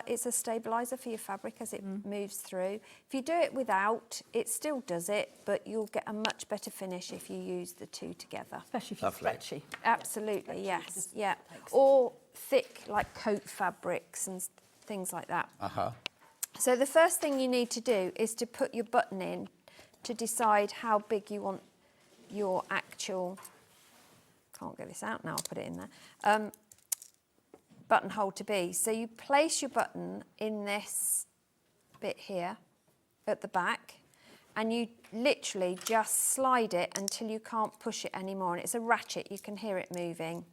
it's a stabiliser for your fabric as it moves through. If you do it without, it still does it, but you'll get a much better finish if you use the two together. Especially if you're stretchy. Absolutely, yes, yeah. Or thick, like coat fabrics and things like that. So the first thing you need to do is to put your button in to decide how big you want your actual... Can't get this out now, I'll put it in there. Buttonhole to be. So you place your button in this bit here at the back, and you literally just slide it until you can't push it anymore. And it's a ratchet, you can hear it moving.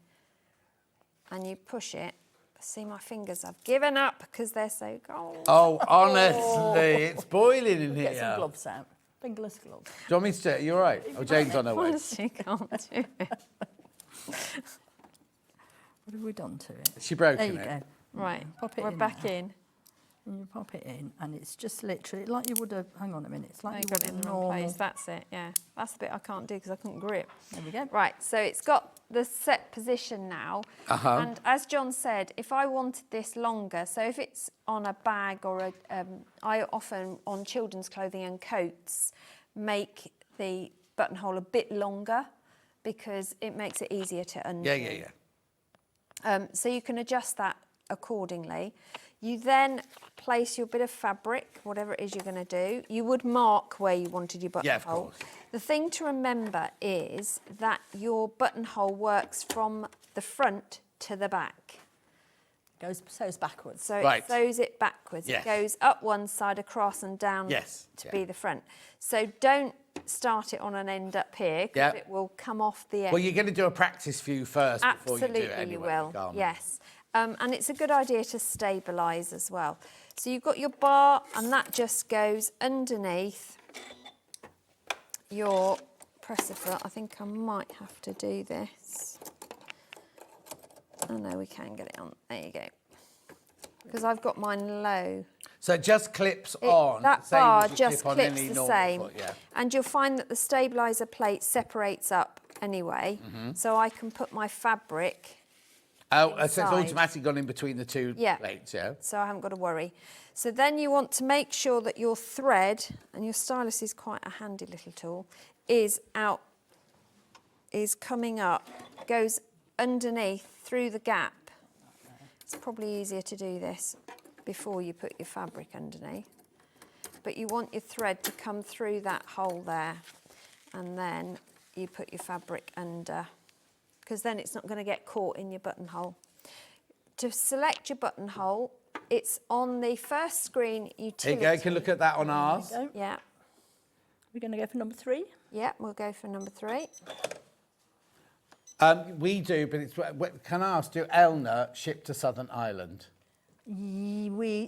And you push it. See, my fingers, I've given up because they're so cold. Oh, honestly, it's boiling in here. Get some gloves out. Fingerless gloves. Do you want me to do it? Are you all right? Oh, Jane's on her way. Honestly, can't do it. What have we done to it? She broken There you it. go. Right, Pop it we're in back there. in. And you pop it in, and it's just literally like you would have. Hang on a minute. It's like You you got would it in a the wrong normal. place. That's it. Yeah, that's the bit I can't do because I couldn't grip. There we go. Right, so it's got the set position now. And as John said, if I wanted this longer, so if it's on a bag or I often on children's clothing and coats make the buttonhole a bit longer because it makes it easier to undo. Yeah. So you can adjust that accordingly. You then place your bit of fabric, whatever it is you're going to do. You would mark where you wanted your buttonhole. Yeah, of course. The thing to remember is that your buttonhole works from the front to the back. Sews backwards. So Right. it sews it backwards. Yes. It goes up one side, across and down to be the front. So don't start it on an end up here because it will come off the end. Well, you're going to do a practice view first before you do it Absolutely, anyway. you will. can't you? Yes. And it's a good idea to stabilise as well. So you've got your bar and that just goes underneath your presser foot. I think I might have to do this. Oh no, we can get it on. There you go. Because I've got mine low. So it just clips on. That same bar as you just clip on clips any the normal same. foot, yeah. And you'll find that the stabiliser plate separates up anyway. So I can put my fabric Oh, so it's inside. automatically gone in between the two plates, yeah? So I haven't got to worry. So then you want to make sure that your thread, and your stylus is quite a handy little tool, is coming up, goes underneath through the gap. It's probably easier to do this before you put your fabric underneath. But you want your thread to come through that hole there, and then you put your fabric under, because then it's not going to get caught in your buttonhole. To select your buttonhole, it's on the first screen, utility. Here you go, you can look at that on ours. Yeah. We're going to go for number 3? Yeah, we'll go for number 3. We do, but it's, can I ask, do Elna ship to Southern Ireland? We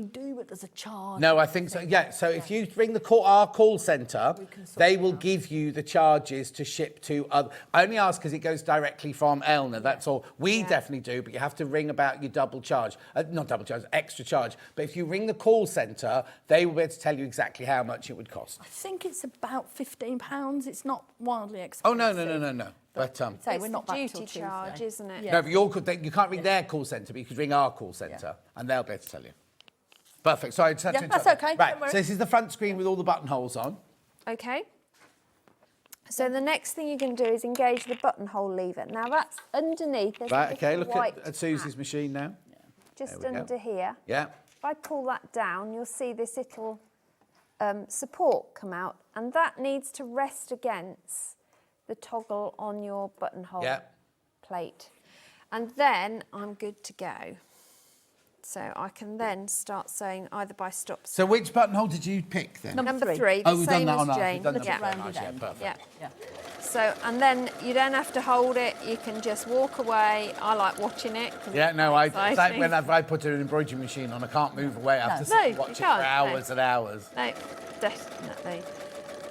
do, but there's a charge. No, I think so. Yeah, so if you ring our call centre, they will give you the charges to ship to other. I only ask because it goes directly from Elna. That's all. We definitely do, but you have to ring about your double charge, not double charge, extra charge. But if you ring the call centre, they will be able to tell you exactly how much it would cost. I think it's about £15. It's not wildly expensive. Oh no. But say we're not back till duty charge, Tuesday. isn't it? Yeah. No, but you can't ring their call centre, but you could ring our call centre, and they'll be able to tell you. Perfect. Sorry, just had to that's interrupt. okay. Right, Don't worry. so this is the front screen with all the buttonholes on. Okay. So the next thing you're going to do is engage the buttonhole lever. Now that's underneath. There's Right, a okay, little look white at Susie's tab machine now. just There we go. under here. Yeah. If I pull that down, you'll see this little support come out, and that needs to rest against the toggle on your buttonhole plate. And then I'm good to go. So I can then start sewing either by stops. So which buttonhole did you pick then? Number 3, Oh, the we've done same that as on ours. Jane. We've done that Yeah. on ours, yeah, perfect. Yeah. So, and then you don't have to hold it. You can just walk away. I like watching it. Yeah, no, it's like exciting. whenever I put an embroidery machine on, I can't move away. I have to sit and watch it for hours and hours. No, definitely.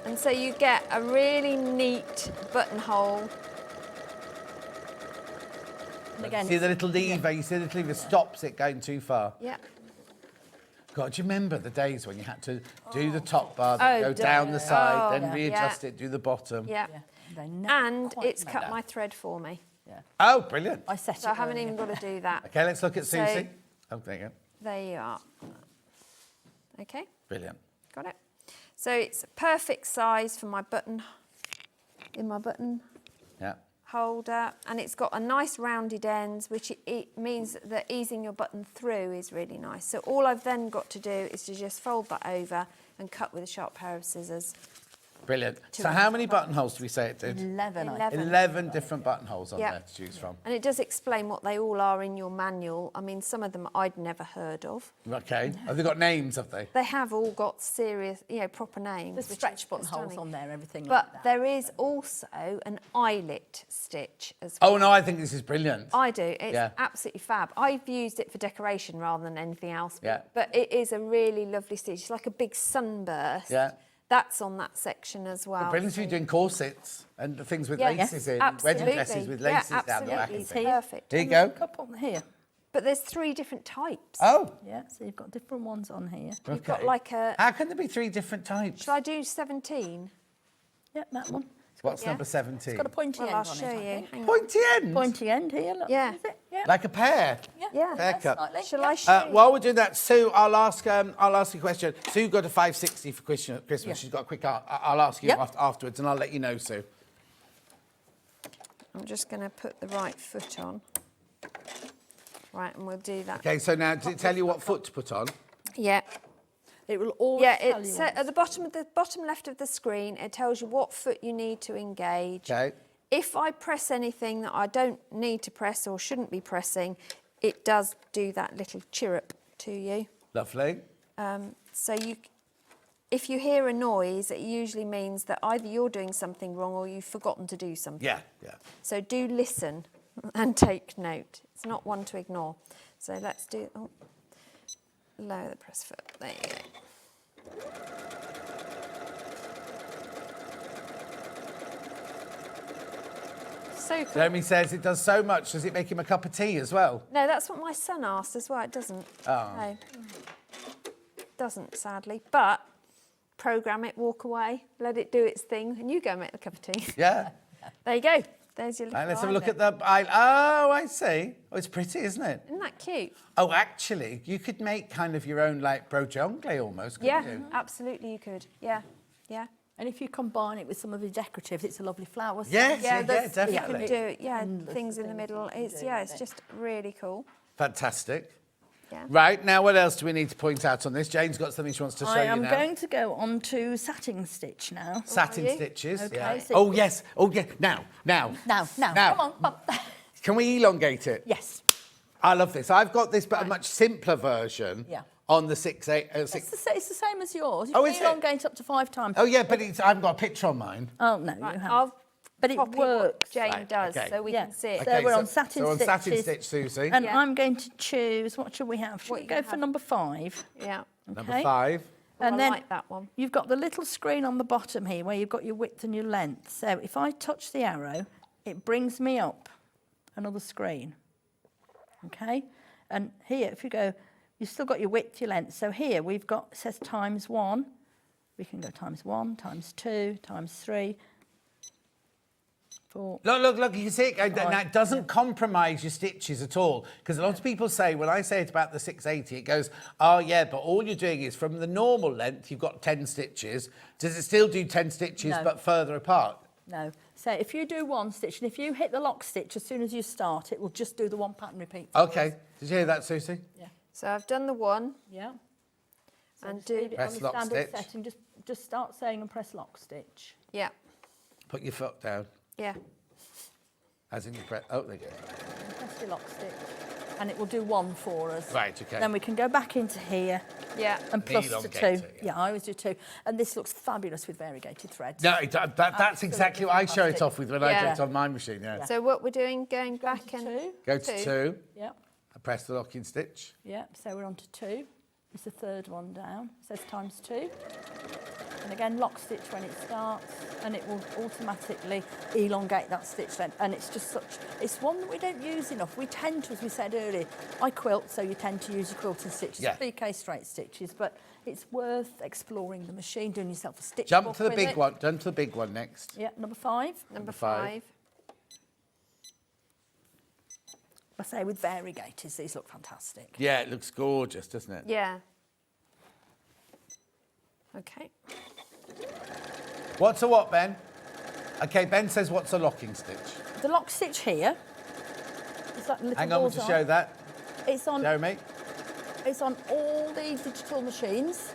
And so you get a really neat buttonhole. And again, See the little lever? You see the little lever stops it going too far. Yeah. God, do you remember the days when you had to do the top bar, then go down the side, then readjust it, do the bottom? Yeah. And it's cut my thread for me. Oh, brilliant. I set it. So I haven't even got to do that. Okay, let's look at So- Susie. Oh, there you go. There you are. Okay, Brilliant. got it. So it's a perfect size for my button, in my button Yeah. holder, and it's got a nice rounded ends, which it means that easing your button through is really nice. So all I've then got to do is to just fold that over and cut with a sharp pair of scissors. Brilliant. So how many buttonholes do we say it did? 11. 11 different buttonholes on Yeah. there to choose from. And it does explain what they all are in your manual. I mean, some of them I'd never heard of. Okay. Have they got names, have they? They have all got serious, proper names. There's which stretch is buttonholes stunning. on there, everything But like that. there is also an eyelet stitch as well. Oh, no, I think this is brilliant. I do. It's Yeah. absolutely fab. I've used it for decoration rather than anything else. Yeah. But it is a really lovely stitch. It's like a big sunburst. Yeah. That's on that section as well. Brilliant if you're doing corsets and the things with Yeah, laces in, absolutely. wedding dresses with Yeah, laces down the back. absolutely. and things. Perfect. Here you There's go. a couple here. But there's 3 different types. Oh. Yeah, so you've got different ones on here. You've got like a... How can there be 3 different types? Shall I do 17? Yep, that one. What's number 17? It's got a pointy end I'll on show it, I you. think. Hang on. Pointy end? Pointy end here, look. Yeah. Is it? Yeah. Like a pear? Yeah. Pear cup. Slightly. Shall I show you? While we're doing that, Sue, I'll ask you a question. Sue got a 560 for Christmas. Yeah. She's got a quick... I'll ask you afterwards, and I'll let you know, Sue. I'm just going to put the right foot on. Right, and we'll do that. Okay, so now, does it tell you what foot to put on? Yeah. It will always Yeah, tell it's you at the bottom left of the screen. It tells you what foot you need to engage. Okay. If I press anything that I don't need to press or shouldn't be pressing, it does do that little chirrup to you. Lovely. So if you hear a noise, it usually means that either you're doing something wrong or you've forgotten to do something. Yeah. So do listen and take note. It's not one to ignore. So let's do... Oh, lower the press foot. There you go. So cool. Jeremy says it does so much. Does it make him a cup of tea as well? No, that's what my son asked as well. It doesn't. Oh. No. It doesn't, sadly. But program it, walk away, let it do its thing, and you go make a cup of tea. Yeah. There you go. There's your little And let's have a look island. at the... Oh, I see. Oh, it's pretty, isn't it? Isn't that cute? Oh, actually, you could make kind of your own, like, brooch anglais almost, couldn't Yeah, you? absolutely you could. Yeah, yeah. And if you combine it with some of the decoratives, it's a lovely flower. Yes, yeah, there's- definitely. You can do it, yeah, Endless things in the things middle. you can It's do yeah, with it's it. just really cool. Fantastic. Yeah. Right, now what else do we need to point out on this? Jane's got something she wants to show I you am now. going to go on to satin stitch now. Satin Are you? stitches. Okay, Yeah. so- Oh, yes. Oh, yeah. Now. Now, Now. come on. Pop. Can we elongate it? Yes. I love this. I've got this, but a much simpler version Yeah. on the 6/8. It's the same as yours. You Oh, can is it? elongate up to 5 times. Oh, yeah, but I haven't got a picture on mine. Oh, no, Right, you haven't. I'll But it copy works. what Jane Right, does okay. so we Yeah. can see it. So we're on so satin on stitches. satin stitch, Susie. And Yeah. I'm going to choose, what should we have? Should What we you go can for have. number 5? Yeah. Number Okay. 5. And I then like that one. you've got the little screen on the bottom here where you've got your width and your length. So if I touch the arrow, it brings me up another screen. Okay? And here, if you go, you've still got your width, your length. So here we've got, it says times 1. We can go times 1, times 2, times 3, 4. Look, you can see it. Now, it doesn't compromise your stitches at all. Because a lot of people say, when I say it about the 680, it goes, oh, yeah, but all you're doing is from the normal length, you've got 10 stitches. Does it still do 10 stitches, No. but further apart? No. So if you do 1 stitch, and if you hit the lock stitch as soon as you start, it will just do the 1 pattern repeat. Okay. Did you hear that, Susie? Yeah. So I've done the one Yeah. So and just do... leave it on Press the lock standard stitch. setting, just start sewing and press lock stitch. Yeah, Put your foot down. yeah. As in you press... Oh, there you go. And press your lock stitch. And it will do 1 for us. Right, okay. Then we can go back into here Yeah. and plus to Elongate 2. it, Yeah, I always do 2. And this looks fabulous with variegated threads. No, that's exactly what I show it off with when I do Yeah. it on my machine, yeah. So what we're doing, going back to and... 2. Go to 2. Yeah. I press the locking stitch. Yeah, so we're on to 2. It's the third one down. It says times 2. And again, lock stitch when it starts, and it will automatically elongate that stitch length. And it's just such, it's one that we don't use enough. We tend to, as we said earlier, I quilt, so you tend to use your quilting stitches, Yeah. 3K straight stitches, but it's worth exploring the machine, doing yourself a stitch Jump book to the with big it. one. Jump to the big one next. Yeah, number 5. Number five. 5. I say with variegators, these look fantastic. Yeah, it looks gorgeous, doesn't it? Yeah. Okay. What's a what, Ben? Okay, Ben says what's a locking stitch? The lock stitch here, it's like little Hang on, we'll just show that. It's on, Jeremy, it's on all the digital machines.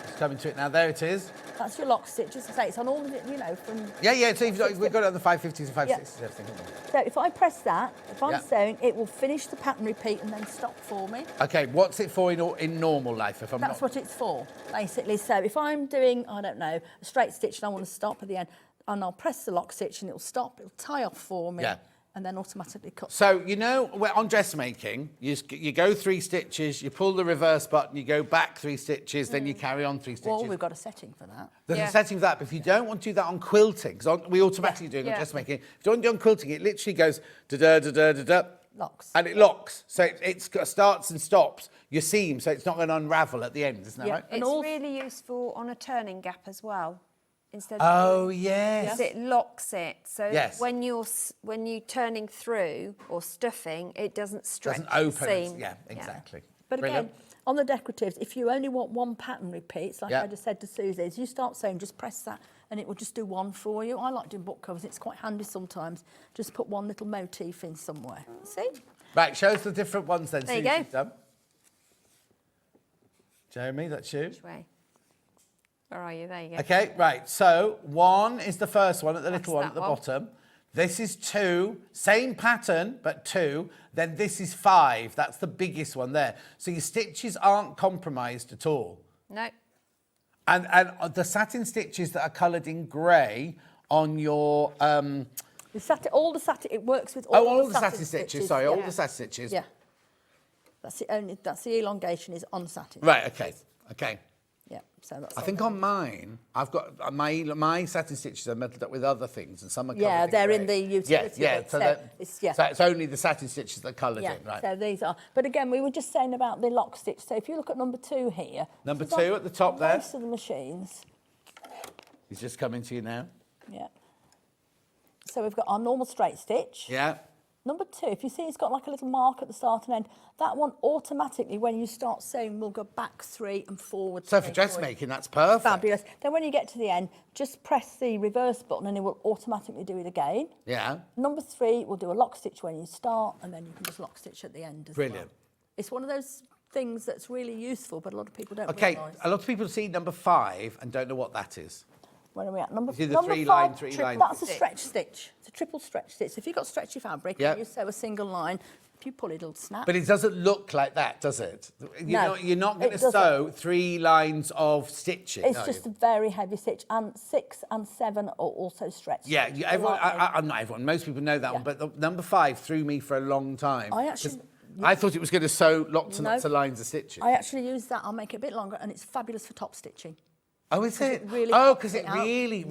it's coming to it now. There it is. That's your lock stitch, as I say, it's on all the, you know, from... Yeah, so we've got it on the 550s and 560s and everything. So if I press that, if I'm Yeah. sewing, it will finish the pattern repeat and then stop for me. Okay, what's it for in normal life if I'm That's not... what it's for, basically. So if I'm doing, I don't know, a straight stitch and I want to stop at the end, and I'll press the lock stitch and it'll stop, it'll tie off for me, Yeah. and then automatically cut. So, you know, on dressmaking, you go 3 stitches, you pull the reverse button, you go back 3 stitches, then you carry on 3 stitches. Well, we've got a setting for that. There's Yeah. a setting for that, but if you don't want to do that on quilting, because we automatically do it on Yeah. dressmaking, if you don't do it on quilting, it literally goes da-da-da-da-da-da, locks. And it locks, so it starts and stops your seam, so it's not going to unravel at the end, isn't that right? It's really useful on a turning gap as well. Instead Oh, of yes. it locks it, so Yes. when you're turning through or stuffing, it doesn't stretch Doesn't open. the seam. Yeah, exactly. But Brilliant. again, on the decoratives, if you only want one pattern repeats, like Yeah. I just said to Susie, as you start sewing, just press that and it will just do one for you. I like doing book covers. It's quite handy sometimes. Just put one little motif in somewhere. See? Right, show us the different ones then. There you Susie's go. done. Jeremy, that's you. Which way? Where are you? There you go. Okay, right. So 1 is the first one at the That's little one at that the one. bottom. This is 2, same pattern, but 2. Then this is 5. That's the biggest one there. So your stitches aren't compromised at all. No. And the satin stitches that are coloured in grey on your... All the satin, it works with all the satin stitches. Sorry, all the satin stitches. Yeah. That's the elongation is on satin. Right, okay, okay. Yeah, so that's... I think on mine, I've got my satin stitches are meddled up with other things, and some are covered Yeah, they're grey. in the utility. Yeah, bit, so it's only the satin stitches that are coloured yeah, in, right? so these are. But again, we were just saying about the lock stitch. So if you look at number 2 here. Number this is 2 on at the top there. Most of the machines. He's just coming to you now. Yeah. So we've got our normal straight stitch. Yeah. Number 2, if you see it's got like a little mark at the start and end, that one automatically, when you start sewing, will go back 3 and forward. So for dressmaking, that's perfect. Fabulous. Then when you get to the end, just press the reverse button and it will automatically do it again. Yeah. Number 3, we'll do a lock stitch when you start, and then you can just lock stitch at the end as Brilliant. well. It's one of those things that's really useful, but a lot of people don't Okay, realise. a lot of people see number 5 and don't know what that is. Where are we at? Number, You do the number 3 5, line, 3 line. That's a stretch stitch. It's a triple stretch stitch. So if you've got stretchy fabric Yep. and you sew a single line, if you pull it, it'll snap. But it doesn't look like that, does it? No, You're not going to it doesn't. sew 3 lines of stitching, It's are just you? a very heavy stitch, and 6 and 7 are also stretched. Yeah, everyone, not everyone, most people know that Yeah. one, but the number 5 threw me for a long time. I actually- 'cause I thought it was going to sew lots and No. lots of lines of stitching. I actually use that. I'll make it a bit longer, and it's fabulous for top stitching. Oh, is it? really Oh, pops because it it out. really,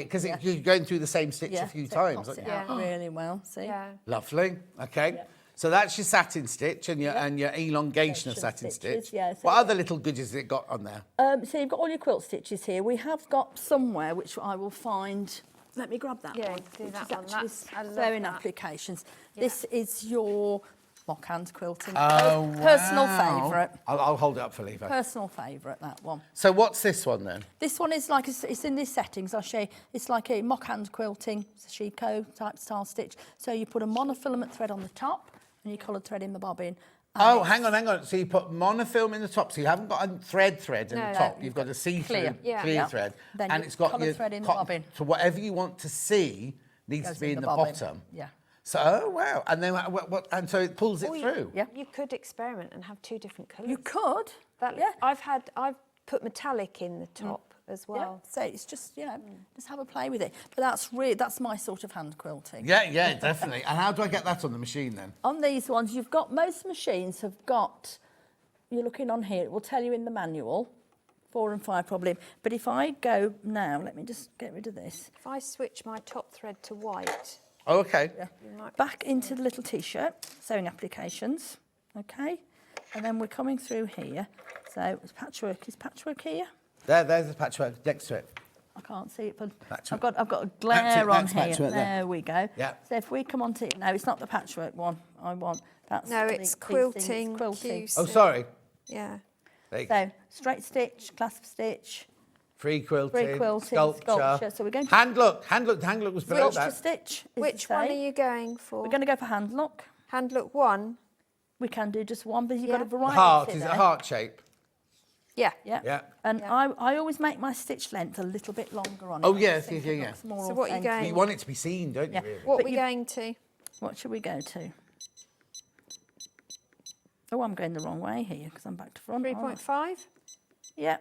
because Yeah. you're going through the same stitch a few so it times, pops aren't it you? out really well. See? Yeah. Lovely. Okay. So that's your satin stitch and your elongation of satin stitches, stitch. yeah, so What other little goodies has it got on there? So you've got all your quilt stitches here. We have got somewhere which I will find. Let me grab that Yeah, one. do which that is one. actually I love sewing that. applications. This is your mock hand quilting. Oh, Personal wow. favourite. I'll hold it up for Levo. Personal favourite, that one. So what's this one then? This one is like, it's in these settings, I'll show you. It's like a mock hand quilting, it's a Chico type style stitch. So you put a monofilament thread on the top and you coloured thread in the bobbin. Oh, hang on. So you put monofilm in the top, so you haven't got a thread in No, the no, top. You've got a see-through clear. clear Yeah. thread. Then and you it's got coloured your thread in the cotton- bobbin. So whatever you want to see needs Goes to be in in the the bobbin. bottom. Yeah. So, oh, wow. And then and so it pulls it Or through. You could experiment and have 2 different colours. You could. Yeah. I've put metallic in the top as well. Yeah, so it's just, just have a play with it. But that's my sort of hand quilting. Yeah, definitely. And how do I get that on the machine then? On these ones, you've got, most machines have got, you're looking on here, it will tell you in the manual, 4 and 5 probably. But if I go now, let me just get rid of this. If I switch my top thread to white. Oh, okay. Yeah. Back into the little T-shirt, sewing applications, okay? And then we're coming through here. So is patchwork here? There's the patchwork next to it. I can't see it, but Patchwork. I've got a glare on That's here. patchwork there. There we go. Yeah. So if we come on to, no, it's not the patchwork one I want. That's No, the- it's these quilting, things, quilting. QC. Oh, sorry. Yeah. There you go. So straight stitch, clasp stitch, Free quilting, sculpture. sculpture. So we're going Hand look was below sculpture that. stitch. is Which the one are same. you going for? We're going to go for hand look. Hand look 1. We can do just one, but you've got a The variety. heart, in is it there. a heart shape? Yeah. Yeah. And I always make my stitch length a little bit longer on it. Oh, I yes, think yeah. it looks more So what are you authentic. going- You want it to be seen, don't you, Yeah. really? What But are we you- going to? What should we go to? Oh, I'm going the wrong way here because I'm back to front. aren't I? 3.5? Yeah,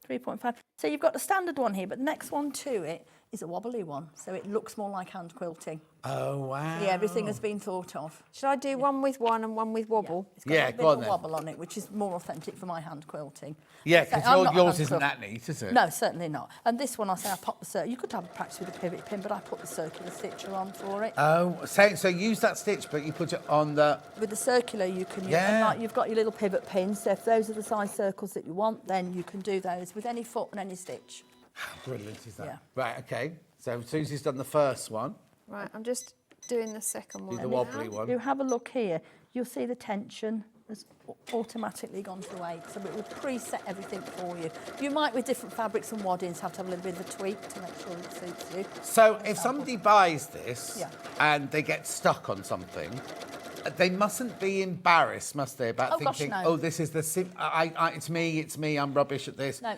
3.5. So you've got the standard one here, but the next one to it is a wobbly one, so it looks more like hand quilting. Oh, wow. So yeah, everything has been thought of. Should I do one with one and one with wobble? It's got a bit of a wobble on it, which is more authentic for my hand quilting. Yeah, So because I'm not a yours hand isn't quilt- that neat, is it? No, certainly not. And this one, I say I pop the circle. You could have a practice with a pivot pin, but I put the circular stitcher on for it. Oh, so use that stitch, but you put it on the... With the circular, you can use, Yeah. and like you've got your little pivot pins, so if those are the size circles that you want, then you can do those with any foot and any stitch. How brilliant is that? Yeah. Right, okay. So Susie's done the first one. Right, I'm just doing the second one. Do the wobbly one. You have a look here, you'll see the tension has automatically gone to 8, so it will preset everything for you. You might, with different fabrics and waddings, have to have a little bit of a tweak to make sure it suits you. So if somebody buys this Yeah. and they get stuck on something, they mustn't be embarrassed, must they, about Oh, gosh, thinking, no. oh, this is the... it's me, I'm rubbish at this. No.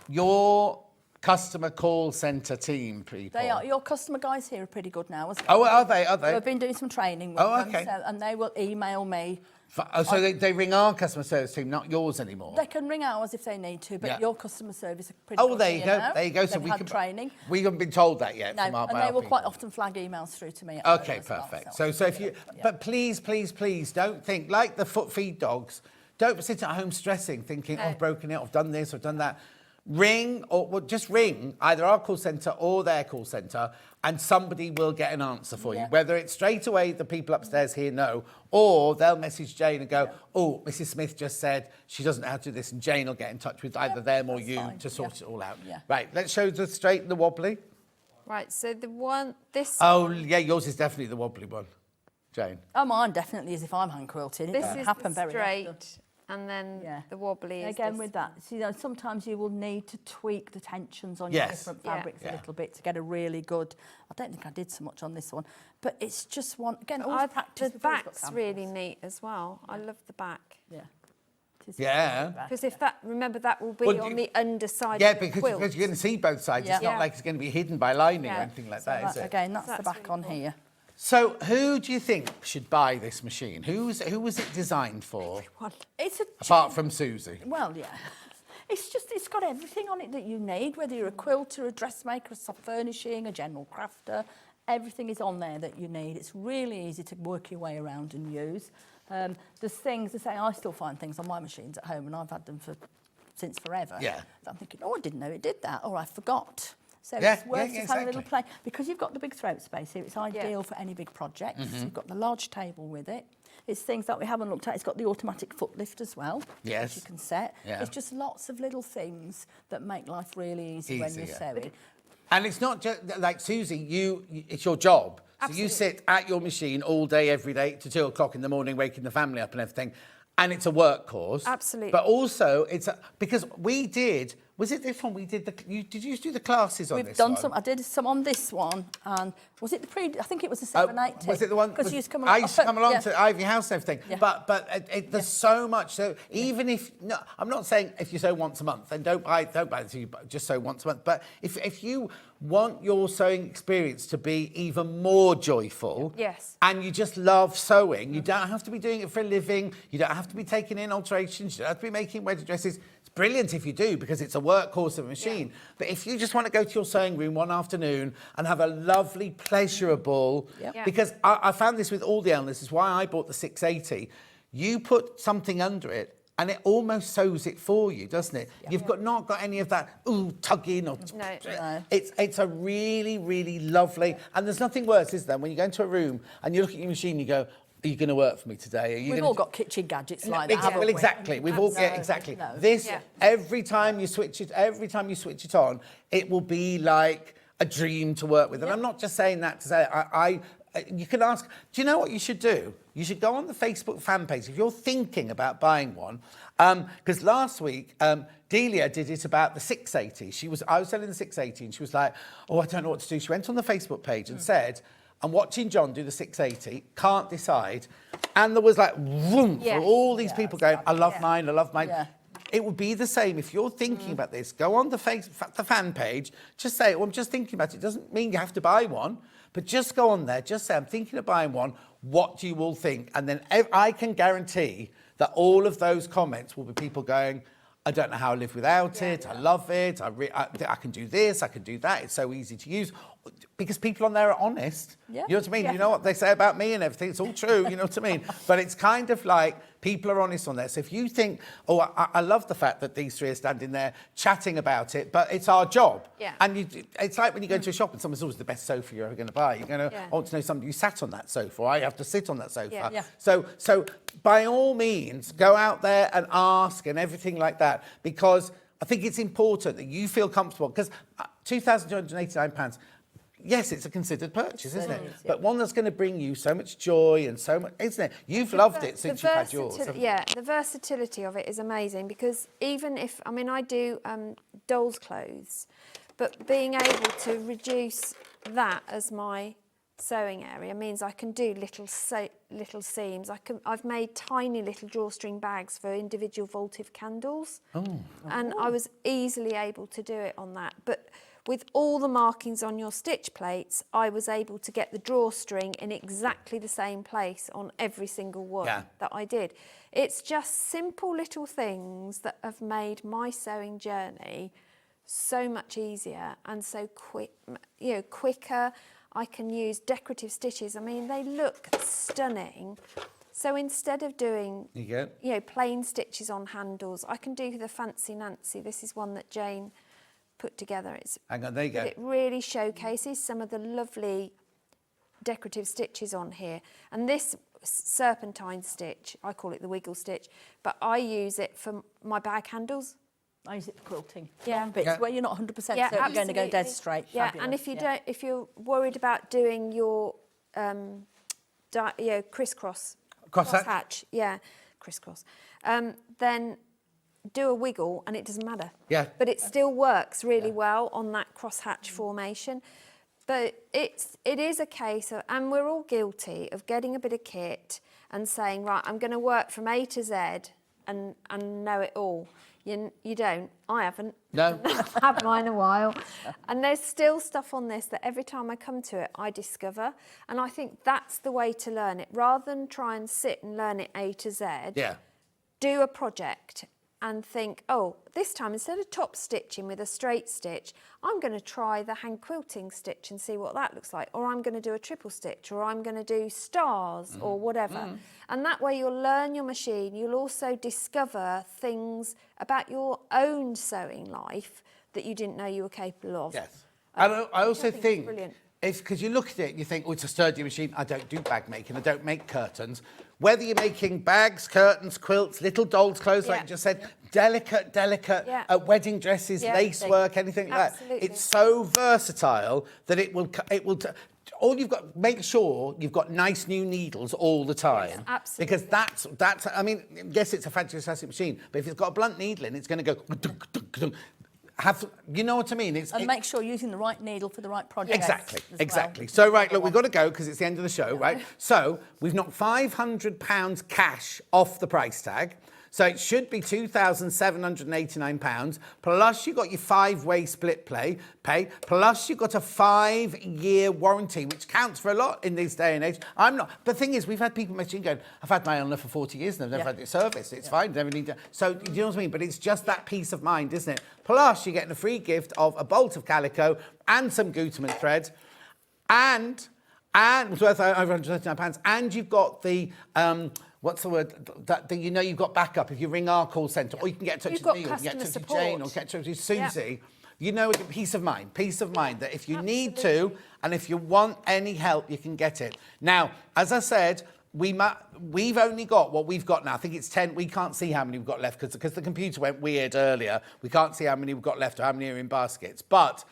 Your customer call centre team people... They are. Your customer guys here are pretty good now as well. Oh, are they? Are they? I've been doing some training with Oh, them, okay. and they will email me. So they ring our customer service team, not yours anymore? They can ring ours if they need to, but Yeah. your customer service are pretty Oh, good there you here go. now. There you go. So They've we had can training. We haven't been told that yet No, from our and by they our will people. quite often flag emails through to me. At Okay, home as well, perfect. so So if you, but please, don't think like the foot feed dogs. Don't sit at home stressing, thinking, oh, I've broken it, I've done this, I've done that. Ring or just ring either our call centre or their call centre, and somebody will get an answer for you. Whether it's straight away the people upstairs here know, or they'll message Jane and go, oh, Mrs. Smith just said she doesn't know how to do this, and Jane will get in touch with either them or you to sort it all out. Yeah. Right, let's show the straight and the wobbly. Right, so the one, this... Oh, yeah, yours is definitely the wobbly one, Jane. Oh, mine definitely is if I'm hand quilting. It This doesn't is happen the very straight, often. and then the wobbly is Again, this. with that, so, you know, sometimes you will need to tweak the tensions on Yes. your different Yeah. fabrics a little bit to get a really good. I don't think I did so much on this one, but it's just one. Again, always practice. The before you've got back's samples. really neat as well. I love the back. Yeah. Yeah. Because if that, remember, that will be Well, on the underside Yeah, of the because quilt. you're going to see both sides. It's Yeah. not like it's going to be hidden by lining or Yeah. anything like So that, is it? Again, that's the That's back really on cool. here. So who do you think should buy this machine? Who was it designed for? It's a Apart from Susie. Well, yeah. It's got everything on it that you need, whether you're a quilter, a dressmaker, a soft furnishing, a general crafter. Everything is on there that you need. It's really easy to work your way around and use. There's things, to say, I still find things on my machines at home, and I've had them since forever. Yeah. So I'm thinking, oh, I didn't know it did that, or I forgot. So Yeah, it's worth yeah, just having a little exactly. play. Because you've got the big throat space here, it's ideal for any big projects. Mm-hmm. You've got the large table with it. It's things that we haven't looked at. It's got the automatic foot lift as well, Yes. which you can set. Yeah. It's just lots of little things that make life really easy when Easy, you're yeah. sewing. And it's not just like Susie, it's your job. So you sit at your machine all day, every day, to 2 o'clock in the morning, waking the family up and everything. And it's a work course. Absolutely. But also, because we did, was it this one we did, did you do the classes on We've this done one? some. I did some on this one, and was it the I think it was the 780. Was it the one? Because you used to come along. I used to come along yeah. to Ivy House and everything. Yeah. But there's so much. So even if I'm not saying if you sew once a month, then don't buy it. You just sew once a month. But if you want your sewing experience to be even more joyful, Yes. and you just love sewing, you don't have to be doing it for a living. You don't have to be taking in alterations. You don't have to be making wedding dresses. It's brilliant if you do, because it's a workhorse of a machine. But if you just want to go to your sewing room one afternoon and have a lovely, pleasurable... Yeah. Because I found this with all the Elnas, this is why I bought the 680. You put something under it, and it almost sews it for you, doesn't it? You've not got any of that, tugging or... No. It's a really, really lovely... And there's nothing worse, is there, when you go into a room and you look at your machine, you go, are you going to work for me today? Are you We've gonna all got kitchen gadgets like that. haven't Well, we? exactly. We've all exactly. No. This every time you switch it on, it will be like a dream to work with. And I'm not just saying that to say you can ask. Do you know what you should do? You should go on the Facebook fan page if you're thinking about buying one. Because last week, Delia did it about the 680. I was selling the 680, and she was like, "Oh, I don't know what to do." She went on the Facebook page and said, I'm watching John do the 680, can't decide. And there was like, vroom, for all these people going, I love mine, I love mine. Yeah. It would be the same if you're thinking about this. Go on the fan page, just say, well, I'm just thinking about it. It doesn't mean you have to buy one, but just go on there, just say, I'm thinking of buying one. What do you all think? And then I can guarantee that all of those comments will be people going, I don't know how I live without it. I love it. I can do this. I can do that. It's so easy to use. Because people on there are honest. Yeah. You know what I mean? Yeah. You know what they say about me and everything. It's all true. You know what I mean? But it's kind of like people are honest on there. So if you think, oh, I love the fact that these three are standing there chatting about it, but it's our job. Yeah. And it's like when you go into a shop and someone's always the best sofa you're ever going to buy. You're going to want to know somebody who sat on that sofa. Or I have to sit on that sofa. Yeah. Yeah. So by all means, go out there and ask and everything like that, because I think it's important that you feel comfortable. Because £2,289, yes, it's a considered purchase, isn't it? But one that's going to bring you so much joy and so much, isn't it? You've loved it since you've had yours. Yeah, the versatility of it is amazing, because even if, I mean, I do dolls' clothes, but being able to reduce that as my sewing area means I can do little seams. I've made tiny little drawstring bags for individual votive candles. And I was easily able to do it on that. But with all the markings on your stitch plates, I was able to get the drawstring in exactly the same place on every single one that I did. It's just simple little things that have made my sewing journey so much easier and so quicker. I can use decorative stitches. I mean, they look stunning. So instead of doing, plain stitches on handles, I can do the Fancy Nancy. This is one that Jane put together. Hang on, there you go. It really showcases some of the lovely decorative stitches on here. And this serpentine stitch, I call it the wiggle stitch, but I use it for my bag handles. I use it for quilting. Yeah. Bits where you're not 100% certain you're going to go dead straight. Yeah, Fabulous. and if you don't, if you're worried about doing your crisscross hatch, crisscross, then do a wiggle and it doesn't matter. Yeah. But it still works really well on that crosshatch formation. But it is a case of, and we're all guilty of getting a bit of kit and saying, right, I'm going to work from A to Z and know it all. You don't. I haven't. No. Had mine a while. And there's still stuff on this that every time I come to it, I discover. And I think that's the way to learn it. Rather than try and sit and learn it A to Z, do a project and think, oh, this time instead of top stitching with a straight stitch, I'm going to try the hand quilting stitch and see what that looks like. Or I'm going to do a triple stitch, or I'm going to do stars or whatever. And that way you'll learn your machine. You'll also discover things about your own sewing life that you didn't know you were capable of. Yes. And I also think, brilliant. because you look at it and you think, oh, it's a sturdy machine. I don't do bag making. I don't make curtains. Whether you're making bags, curtains, quilts, little dolls' clothes, like you just said, delicate wedding dresses, lace work, anything like that. It's so versatile that it will. All you've got, make sure you've got nice new needles all the time. Yes, absolutely. Because that's. I mean, yes, it's a fantastic machine, but if it's got a blunt needle in, it's going to go. You know what I mean? And make sure you're using the right needle for the right project. Exactly. So, right, look, we've got to go because it's the end of the show, right? So, we've knocked £500 cash off the price tag. So, it should be £2,789. Plus, you got your 5-way split pay. Plus, you've got a 5-year warranty, which counts for a lot in this day and age. The thing is, we've had people messaging going, I've had my Elna for 40 years and I've never had it serviced. It's fine, never need to. So, you know what I mean? But it's just that peace of mind, isn't it? Plus, you're getting a free gift of a bolt of calico and some Gutermann thread. And it's worth over £139. And you've got the, what's the word? That you know you've got backup if you ring our call centre, or you can get in touch with me, or you can get in touch with Jane, or get in touch with Suzie. You know, peace of mind that if you need to, and if you want any help, you can get it. Now, as I said, we've only got what we've got now. I think it's 10. We can't see how many we've got left because the computer went weird earlier. We can't see how many we've got left or how many are in baskets. But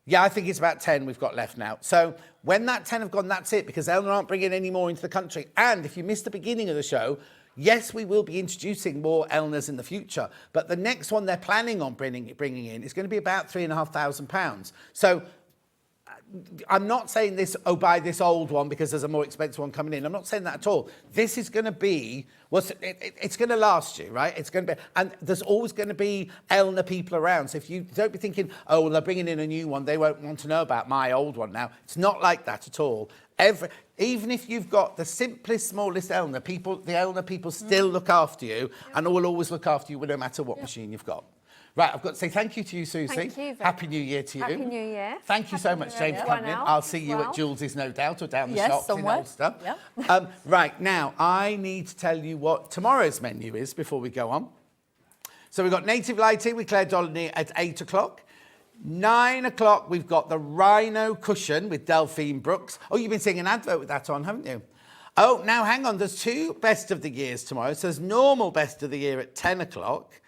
yeah, I think it's about 10 we've got left now. So when that 10 have gone, that's it, because Elna aren't bringing any more into the country. And if you missed the beginning of the show, yes, we will be introducing more Elnas in the future. But the next one they're planning on bringing in is going to be about £3,500. So I'm not saying this, oh, buy this old one because there's a more expensive one coming in. I'm not saying that at all. This is going to be, it's going to last you, right? It's going to be, and there's always going to be Elna people around. So if you don't be thinking, oh, well, they're bringing in a new one, they won't want to know about my old one now. It's not like that at all. Even if you've got the simplest, smallest Elna, the Elna people still look after you and will always look after you no matter what machine you've got. Right, I've got to say thank you to you, Susie. Thank you. Happy New Year to you. Happy New Year. Thank you so much, Jane, for coming in. I'll see you at Jules's, no doubt, or down the shops somewhere. in Ulster. Yeah. Right, now, I need to tell you what tomorrow's menu is before we go on. So we've got Native Lighting with Claire Dolany at 8 o'clock. 9 o'clock, we've got the Rhino Cushion with Delphine Brooks. Oh, you've been seeing an advert with that on, haven't you? Oh, now hang on, there's 2 Best of the Years tomorrow. So there's normal Best of the Year at 10 o'clock.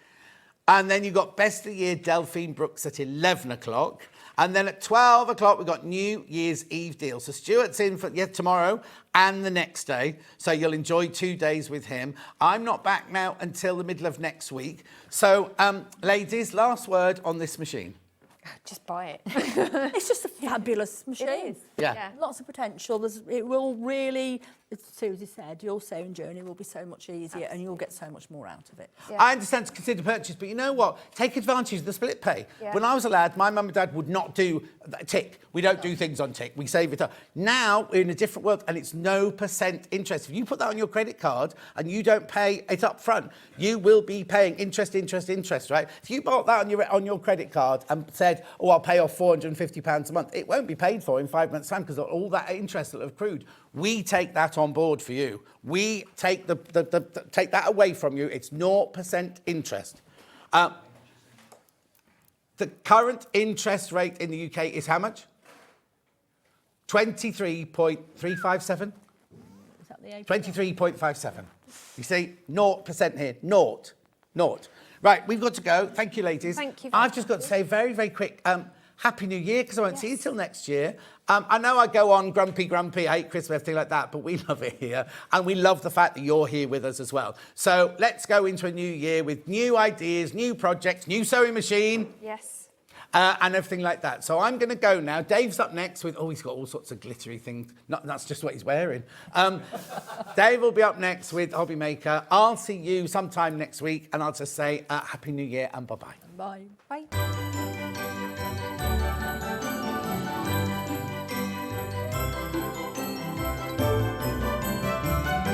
And then you've got Best of the Year Delphine Brooks at 11 o'clock. And then at 12 o'clock, we've got New Year's Eve deal. So Stuart's in for tomorrow and the next day. So you'll enjoy 2 days with him. I'm not back now until the middle of next week. So, ladies, last word on this machine. Just buy it. It's just a fabulous machine. It is. Yeah. Lots of potential. It will really, as Susie said, your sewing journey will be so much easier and you'll get so much more out of it. Yeah. I understand to consider purchase, but you know what? Take advantage of the split pay. Yeah. When I was a lad, my mum and dad would not do tick. We don't do things on tick. We save it up. Now we're in a different world and it's no % interest. If you put that on your credit card and you don't pay it up front, you will be paying interest, right? If you bought that on your credit card and said, oh, I'll pay off £450 a month, it won't be paid for in 5 months' time because all that interest will have accrued. We take that on board for you. We take take that away from you. It's 0% interest. The current interest rate in the UK is how much? 23.357? 23.57. You see, 0% here. Naught. Right, we've got to go. Thank you, ladies. Thank you. I've just got to say very, very quick, Happy New Year, because I won't see you till next year. I know I go on grumpy, I hate Christmas, everything like that, but we love it here. And we love the fact that you're here with us as well. So let's go into a new year with new ideas, new projects, new sewing machine. Yes. And everything like that. So I'm going to go now. Dave's up next with, he's got all sorts of glittery things. That's just what he's wearing. Dave will be up next with Hobby Maker. I'll see you sometime next week, and I'll just say Happy New Year and bye-bye. Bye. Bye.